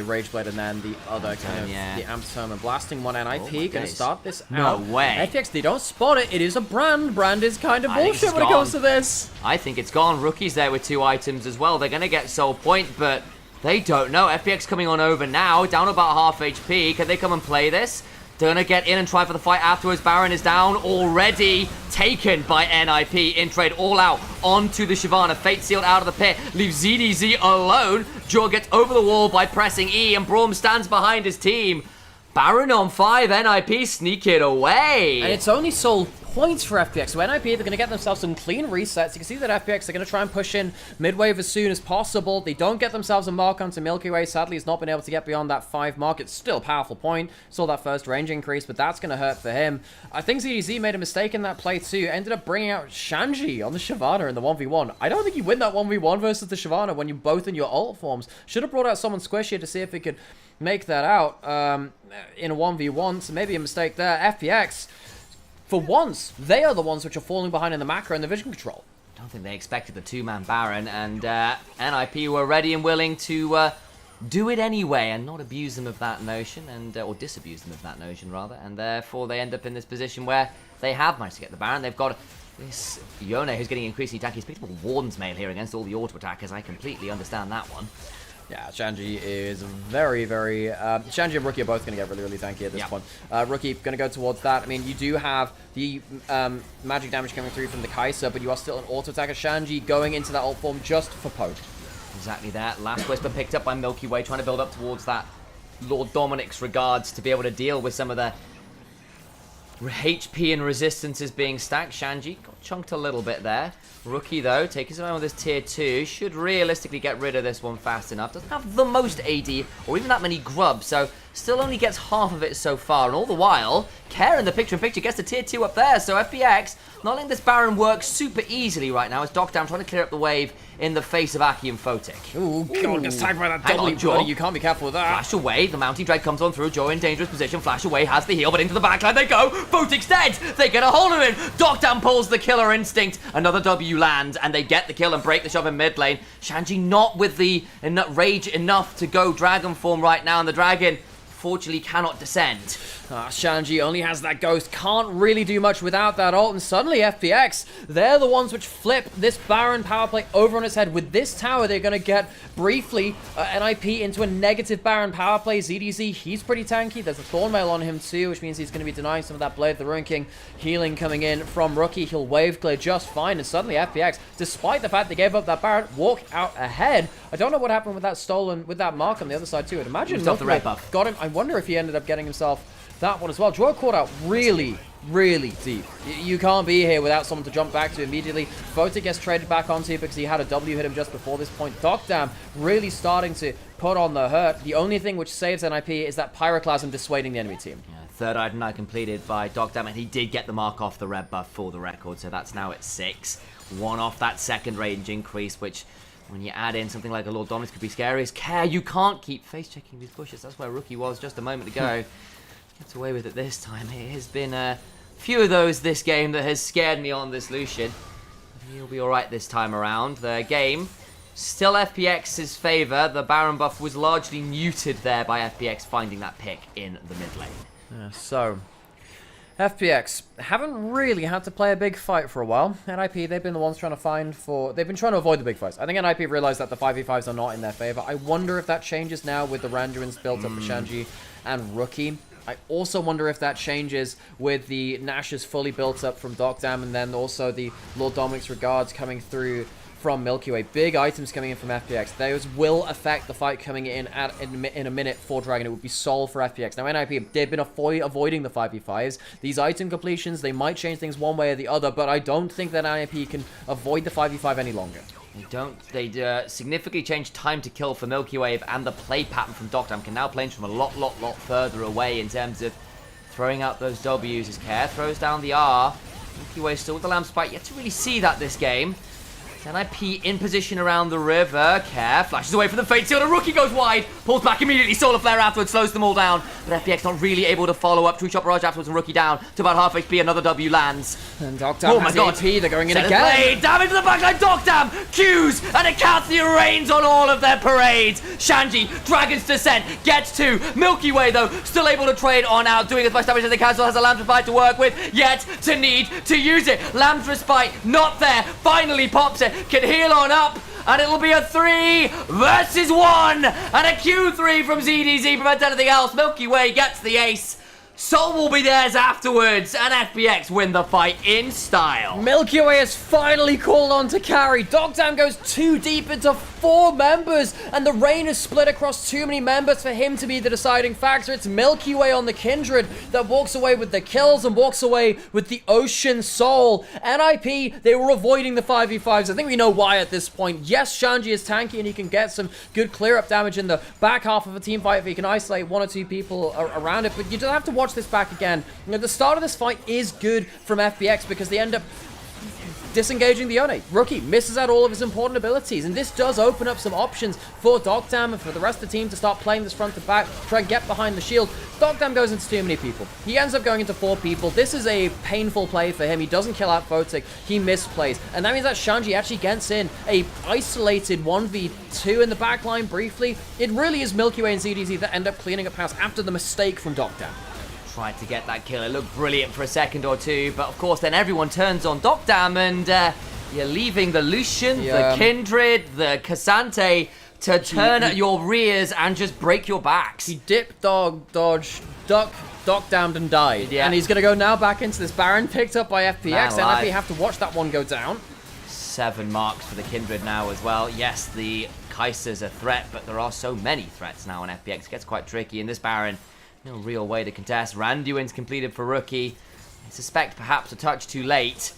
Rage Blade and then the other kind of the Amp Tome and Blasting one. NIP gonna start this out. No way. FPX, they don't spot it. It is a Brand. Brand is kind of bullshit when it comes to this. I think it's gone. Rookie's there with 2 items as well. They're gonna get soul point, but they don't know. FPX coming on over now, down about half HP. Can they come and play this? They're gonna get in and try for the fight afterwards. Baron is down already. Taken by NIP in trade, all out onto the Shyvana. Fate sealed out of the pit, leaves ZDZ alone. Jaw gets over the wall by pressing E, and Braum stands behind his team. Baron on 5, NIP sneak it away. And it's only soul points for FPX. So NIP, they're going to get themselves some clean resets. You can see that FPX, they're going to try and push in mid-wave as soon as possible. They don't get themselves a mark onto Milky Way. Sadly, he's not been able to get beyond that 5 mark. It's still a powerful point. Saw that first range increase, but that's going to hurt for him. I think ZDZ made a mistake in that play too. Ended up bringing out Shanji on the Shyvana in the 1v1. I don't think you win that 1v1 versus the Shyvana when you're both in your ult forms. Should have brought out someone squishy to see if he could make that out in a 1v1. So maybe a mistake there. FPX, for once, they are the ones which are falling behind in the macro and the vision control. I don't think they expected the 2-man Baron, and NIP were ready and willing to do it anyway and not abuse them of that notion, and or disabuse them of that notion rather, and therefore they end up in this position where they have managed to get the Baron. They've got this Yone who's getting increasingly tanky. He's picked up a Warden's Mail here against all the auto attackers. I completely understand that one. Yeah, Shanji is very, very... Shanji and Rookie are both going to get really, really tanky at this point. Rookie going to go towards that. I mean, you do have the magic damage coming through from the Kai'Sa, but you are still an auto-attacker. Shanji going into that ult form just for poke. Exactly that. Last Whisper picked up by Milky Way, trying to build up towards that Lord Dominic's regards to be able to deal with some of the HP and resistances being stacked. Shanji got chunked a little bit there. Rookie, though, taking some time with this tier 2, should realistically get rid of this one fast enough. Doesn't have the most AD or even that many grubs, so still only gets half of it so far. And all the while, Care in the picture-in-picture gets the tier 2 up there, so FPX not letting this Baron work super easily right now as Docdown trying to clear up the wave in the face of Aki and Photic. Ooh, God, gets tagged by that W, Jaw. buddy. You can't be careful with that. Flash away, the Mounting Dread comes on through, Jaw in dangerous position, Flash away, has the heal, but into the backline they go, Photic's dead, they get a hold of him, Docdown pulls the Killer Instinct, another W lands, and they get the kill and break the shove in mid lane. Shanji not with the rage enough to go Dragon form right now, and the Dragon fortunately cannot descend. Shanji only has that Ghost, can't really do much without that ult, and suddenly FPX, they're the ones which flip this Baron power play over on its head. With this tower, they're going to get briefly NIP into a negative Baron power play. ZDZ, he's pretty tanky. There's a Thornmail on him too, which means he's going to be denying some of that Blade of the Ruin King healing coming in from Rookie. He'll wave clear just fine, and suddenly FPX, despite the fact they gave up that Baron, walk out ahead. I don't know what happened with that stolen, with that mark on the other side too. I'd imagine off the red buff. Got him. I wonder if he ended up getting himself that one as well. Draw caught out really, really deep. You can't be here without someone to jump back to immediately. Photic gets traded back onto because he had a W hit him just before this point. Docdam really starting to put on the hurt. The only thing which saves NIP is that Pyroclasm dissuading the enemy team. Yeah, third item now completed by Docdam, and he did get the mark off the red buff for the record, so that's now at 6. 1 off that second range increase, which when you add in something like a Lord Dominus could be scary. As Care, you can't keep face-checking these bushes. That's where Rookie was just a moment ago. Gets away with it this time. It has been a few of those this game that has scared me on this Lucian. But he'll be alright this time around. The game still FPX's favour. The Baron buff was largely muted there by FPX finding that pick in the mid lane. So, FPX haven't really had to play a big fight for a while. NIP, they've been the ones trying to they've been trying to avoid the big fights. I think NIP realized that the 5v5s are not in their favor. I wonder if that changes now with the Randuin's built up for Shanji and Rookie. I also wonder if that changes with the Nash's fully built up from Docdam, and then also the Lord Dominic's Regards coming through from Milky Way. Big items coming in from FPX. Those will affect the fight coming in in a minute for Dragon. It would be solved for FPX. Now, NIP, they've been avoiding the 5v5s. These item completions, they might change things one way or the other, but I don't think that NIP can avoid the 5v5 any longer. They don't. They significantly changed time to kill for Milky Wave, and the play pattern from Docdam can now play from a lot further away in terms of throwing out those W's as Care throws down the R. Milky Way still with the Lamb Spike. Yet to really see that this game. NIP in position around the river. Care flashes away from the Fate Seal. The Rookie goes wide, pulls back immediately. Solar Flare afterwards slows them all down. But FPX not really able to follow up. True Shot Barrage afterwards, and Rookie down to about half HP. Another W lands. And Docdam has AP. They're going in again. Play. Damage to the backline. Docdam, Q's, and Acacia rains on all of their parades. Shanji, Dragon's Descent, gets 2. Milky Way, though, still able to trade on out, doing as much damage as they can. Still has a Lamb's Respite to work with, yet to need to use it. Lamb's Respite not there. Finally pops it. Can heal on up, and it'll be a 3 versus 1, and a Q3 from ZDZ prevents anything else. Milky Way gets the ace. Soul will be theirs afterwards, and FPX win the fight in style. Milky Way is finally called on to carry. Docdam goes too deep into 4 members, and the rain is split across too many members for him to be the deciding factor. It's Milky Way on the Kindred that walks away with the kills and walks away with the Ocean Soul. NIP, they were avoiding the 5v5s. I think we know why at this point. Yes, Shanji is tanky, and he can get some good clear-up damage in the back half of a team fight if he can isolate 1 or 2 people around it, but you don't have to watch this back again. You know, the start of this fight is good from FPX because they end up disengaging the Yone. Rookie misses out all of his important abilities, and this does open up some options for Dogdam and for the rest of the team to start playing this front to back, try and get behind the shield. Dogdam goes into too many people. He ends up going into 4 people. This is a painful play for him. He doesn't kill out Photic. He misplays, and that means that Shanji actually gets in a isolated 1v2 in the backline briefly. It really is Milky Way and ZDZ that end up cleaning up house after the mistake from Dogdam. Tried to get that kill. It looked brilliant for a second or two, but of course then everyone turns on Dogdam, and you're leaving the Lucian, the Kindred, the Cassante to turn at your rears and just break your backs. He dip, dodge, duck, Dogdammed and died. Yeah. And he's going to go now back into this Baron, picked up by FPX. NIP have to watch that one go down. 7 marks for the Kindred now as well. Yes, the Kaiser's a threat, but there are so many threats now on FPX. It gets quite tricky in this Baron. No real way to contest. Randuin's completed for Rookie. I suspect perhaps a touch too late.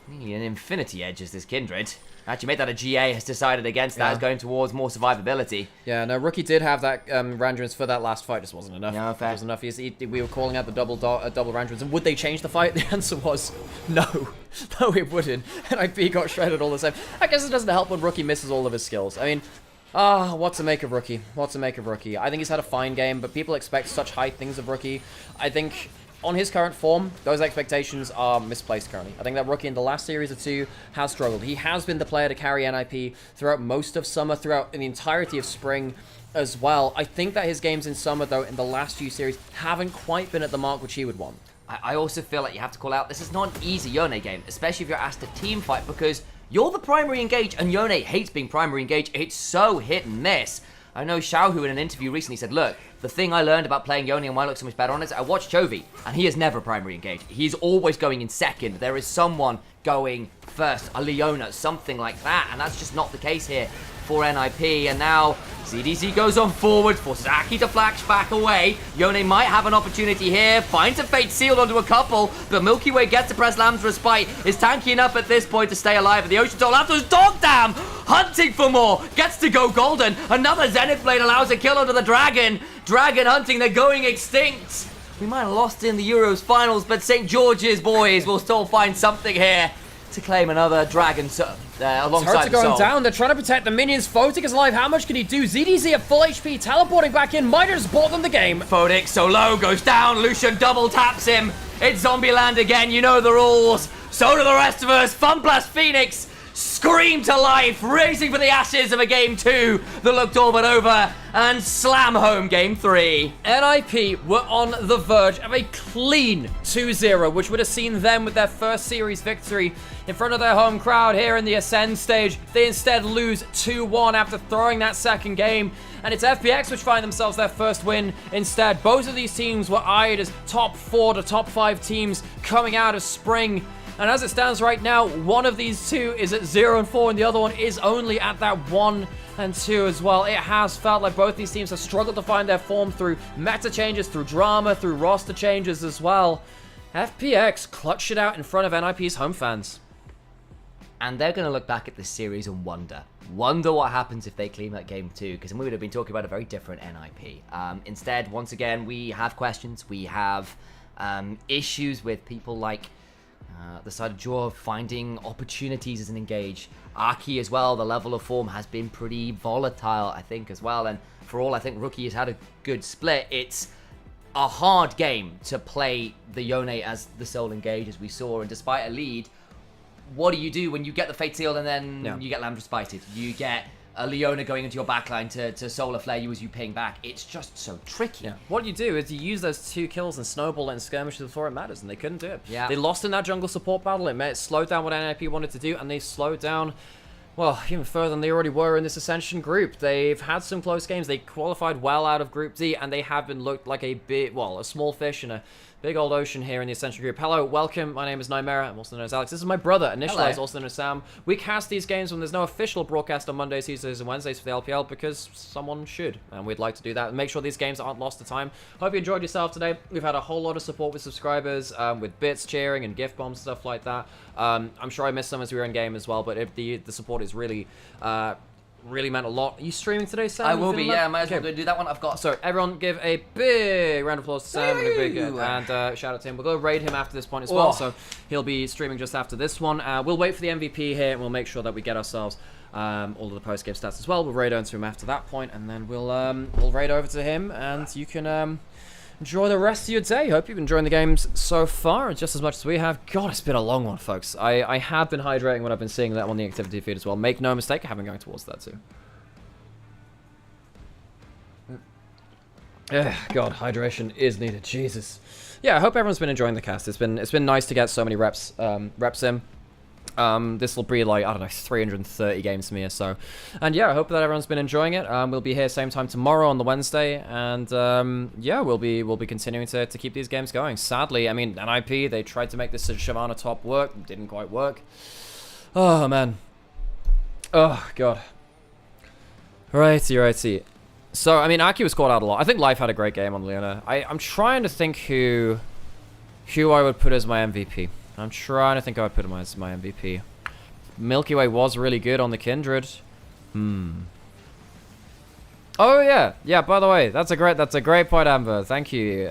Nearly an Infinity Edge is this Kindred. Actually made that a GA, has decided against that, is going towards more survivability. Yeah, no, Rookie did have that Randuins for that last fight, just wasn't enough. No, fair. It wasn't enough. We were calling out the double Randuins, and would they change the fight? The answer was no. No, it wouldn't. And IP got shredded all the same. I guess it doesn't help when Rookie misses all of his skills. I mean, what to make of Rookie? What to make of Rookie? I think he's had a fine game, but people expect such high things of Rookie. I think on his current form, those expectations are misplaced currently. I think that Rookie in the last series or 2 has struggled. He has been the player to carry NIP throughout most of summer, throughout the entirety of spring as well. I think that his games in summer, though, in the last few series, haven't quite been at the mark which he would want. I also feel like you have to call out, this is not an easy Yone game, especially if you're asked to team fight, because you're the primary engage, and Yone hates being primary engage. It's so hit and miss. I know Xiaohu in an interview recently said, look, the thing I learned about playing Yone and why I look so much better on it is I watched Chovy, and he is never primary engage. He's always going in second. There is someone going first, a Leona, something like that, and that's just not the case here for NIP. And now ZDZ goes on forward, forces Aki to flash back away. Yone might have an opportunity here, finds a Fate Sealed onto a couple, but Milky Way gets to press Lamb's Respite, is tanky enough at this point to stay alive. And the Ocean Soul after Dogdam, hunting for more, gets to go golden. Another Zenith Blade allows a kill onto the Dragon. Dragon hunting, they're going extinct. We might have lost in the Euros finals, but St. George's boys will still find something here to claim another Dragon alongside the going down. They're trying to protect the minions. Photic is alive. How much can he do? ZDZ at full HP, teleporting back in. Might have just bought them the game. Photic so low, goes down. Lucian double taps him. It's Zombieland again. You know the rules. So do the rest of us. FunPlus Phoenix scream to life, racing for the ashes of a game 2 that looked all but over, and slam home game 3. NIP were on the verge of a clean 2-0, which would have seen them with their first series victory in front of their home crowd here in the Ascend stage. They instead lose 2-1 after throwing that second game, and it's FPX which find themselves their first win instead. Both of these teams were eyed as top 4 to top 5 teams coming out of spring. And as it stands right now, one of these two is at 0-4 and the other one is only at that 1-2 as well. It has felt like both these teams have struggled to find their form through meta changes, through drama, through roster changes as well. FPX clutched it out in front of NIP's home fans. And they're going to look back at this series and wonder what happens if they clean that game 2, because we would have been talking about a very different NIP. Instead, once again, we have questions. We have issues with people like the side of Jaw finding opportunities as an engage. Aki as well, the level of form has been pretty volatile, I think, as well. And for all I think Rookie has had a good split, it's a hard game to play the Yone as the sole engage, as we saw. And despite a lead, what do you do when you get the Fate Sealed and then you get Lambda Respited? You get a Leona going into your backline to solar flare you as you ping back. It's just so tricky. Yeah. What you do is you use those 2 kills and snowball it and skirmish before it matters, and they couldn't do it. Yeah. They lost in that jungle support battle. It slowed down what NIP wanted to do, and they slowed down, well, even further than they already were in this Ascension group. They've had some close games. They qualified well out of Group D, and they have been looked like a small fish in a big old ocean here in the Ascension group. Hello, welcome. My name is Nymera. I'm also known as Alex. This is my brother, Initialize, also known as Sam. We cast these games when there's no official broadcast on Mondays, Tuesdays, and Wednesdays for the LPL because someone should, and we'd like to do that and make sure these games aren't lost to time. Hope you enjoyed yourself today. We've had a whole lot of support with subscribers, with bits cheering and gift bombs, stuff like that. I'm sure I missed some as we were in game as well, but the support is really really meant a lot. Are you streaming today, Sam? I You will be, feeling yeah. that? Might as well Okay. go do that one. I've got. So everyone give a big round of applause to Sam and a big Woo! and shout out to him. We'll go raid him after this point as well, Oh. so he'll be streaming just after this one. We'll wait for the MVP here and we'll make sure that we get ourselves all of the post game stats as well. We'll raid on to him after that point, and then we'll raid over to him, and you can enjoy the rest of your day. Hope you've been enjoying the games so far just as much as we have. God, it's been a long one, folks. I have been hydrating when I've been seeing that on the activity feed as well. Make no mistake, I have been going towards that too. God, hydration is needed. Jesus. Yeah, I hope everyone's been enjoying the cast. It's been nice to get so many reps in. This will be like, I don't know, 330 games for me or so. And yeah, I hope that everyone's been enjoying it. We'll be here same time tomorrow on the Wednesday, and yeah, we'll be continuing to keep these games going. Sadly, I mean, NIP, they tried to make this Shyvana top work, didn't quite work. Oh man. Oh god. Righty. So, I mean, Aki was called out a lot. I think Life had a great game on Leona. I'm trying to think who I would put as my MVP. I'm trying to think I would put him as my MVP. Milky Way was really good on the Kindred. Oh yeah, by the way, that's a great point, Amber. Thank you,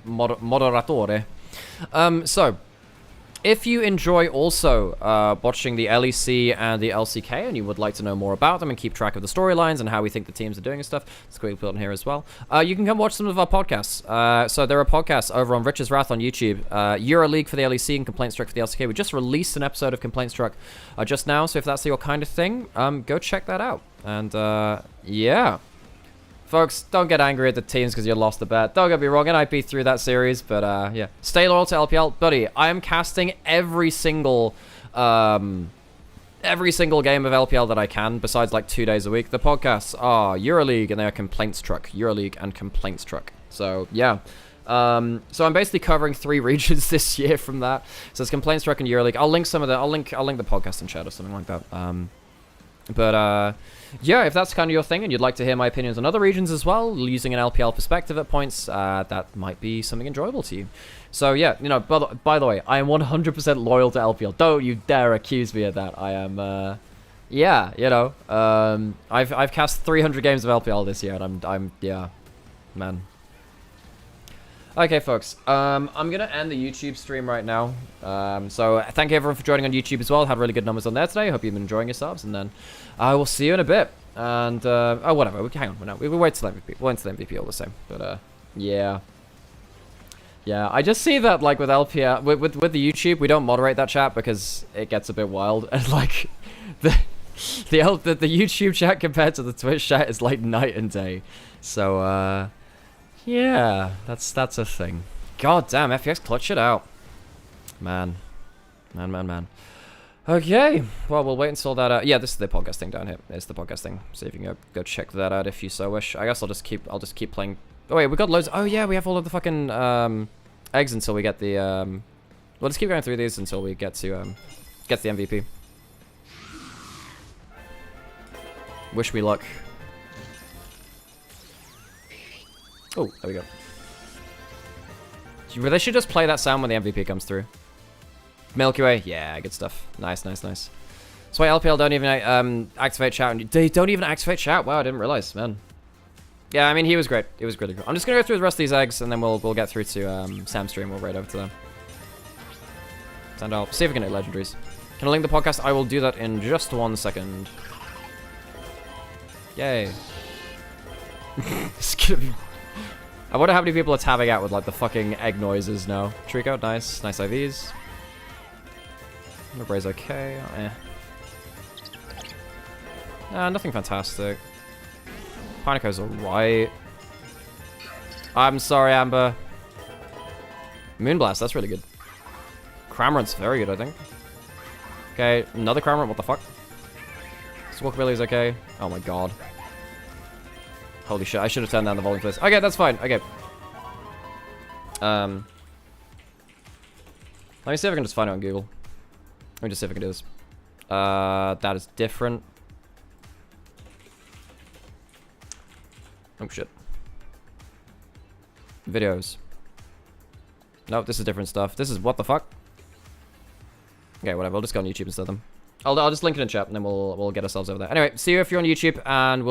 moderatore. So if you enjoy also watching the LEC and the LCK, and you would like to know more about them and keep track of the storylines and how we think the teams are doing and stuff, it's quickly put on here as well. You can come watch some of our podcasts. So there are podcasts over on Rich's Wrath on YouTube, EuroLeague for the LEC and Complaint Struck for the LCK. We just released an episode of Complaint Struck just now, so if that's your kind of thing, go check that out. And yeah. Folks, don't get angry at the teams because you lost the bet. Don't get me wrong, NIP through that series, but yeah. Stay loyal to LPL. Buddy, I am casting every single game of LPL that I can, besides like 2 days a week. The podcasts are EuroLeague and they are Complaint Struck. EuroLeague and Complaint Struck. So, yeah. So I'm basically covering 3 regions this year from that. So it's Complaint Struck and EuroLeague. I'll link some of the, I'll link the podcast in chat or something like that. But yeah, if that's kind of your thing and you'd like to hear my opinions on other regions as well, using an LPL perspective at points, that might be something enjoyable to you. So yeah, you know, by the way, I am 100% loyal to LPL. Don't you dare accuse me of that. I am, yeah, you know, I've cast 300 games of LPL this year, and I'm yeah, man. Okay, folks, I'm going to end the YouTube stream right now. So thank you everyone for joining on YouTube as well. Had really good numbers on there today. Hope you've been enjoying yourselves. And then I will see you in a bit. And, oh, whatever. Hang on. No, we'll wait till MVP. We'll wait till MVP all the same. But, yeah. Yeah, I just see that, like, with LPL, with the YouTube, we don't moderate that chat because it gets a bit wild. And, like, the YouTube chat compared to the Twitch chat is, like, night and day. So, yeah, that's a thing. God damn, FPX clutch it out. Man. Okay, well, we'll wait until that, yeah, this is the podcast thing down here. It's the podcast thing. So if you can go check that out if you so wish. I guess I'll just keep playing. Oh wait, we got loads. Oh yeah, we have all of the fucking eggs until we get the we'll just keep going through these until we get to the MVP. Wish me luck. Oh, there we go. They should just play that sound when the MVP comes through. Milky Way, yeah, good stuff. Nice. That's why LPL don't even activate chat. They don't even activate chat. Wow, I didn't realize, man. Yeah, I mean, he was great. It was really cool. I'm just gonna go through the rest of these eggs, and then we'll get through to Sam's stream. We'll raid over to them. And I'll see if we can hit legendaries. Can I link the podcast? I will do that in just 1 second. Yay. It's gonna be... I wonder how many people are tabbing out with like the fucking egg noises now. Trico, nice IVs. Nobray's okay. Nothing fantastic. Pineco's alright. I'm sorry, Amber. Moonblast, that's really good. Cramorant's very good, I think. Okay, another Cramorant, what the fuck? Squawkabilly's okay. Oh my god. Holy shit, I should have turned down the volume for this. Okay, that's fine. Okay. Let me see if I can just find it on Google. Let me just see if I can do this. That is different. Oh shit. Videos. Nope, this is different stuff. This is what the fuck? Okay, whatever. I'll just go on YouTube instead of them. I'll just link it in chat, and then we'll get ourselves over there. Anyway, see you if you're on YouTube, and we'll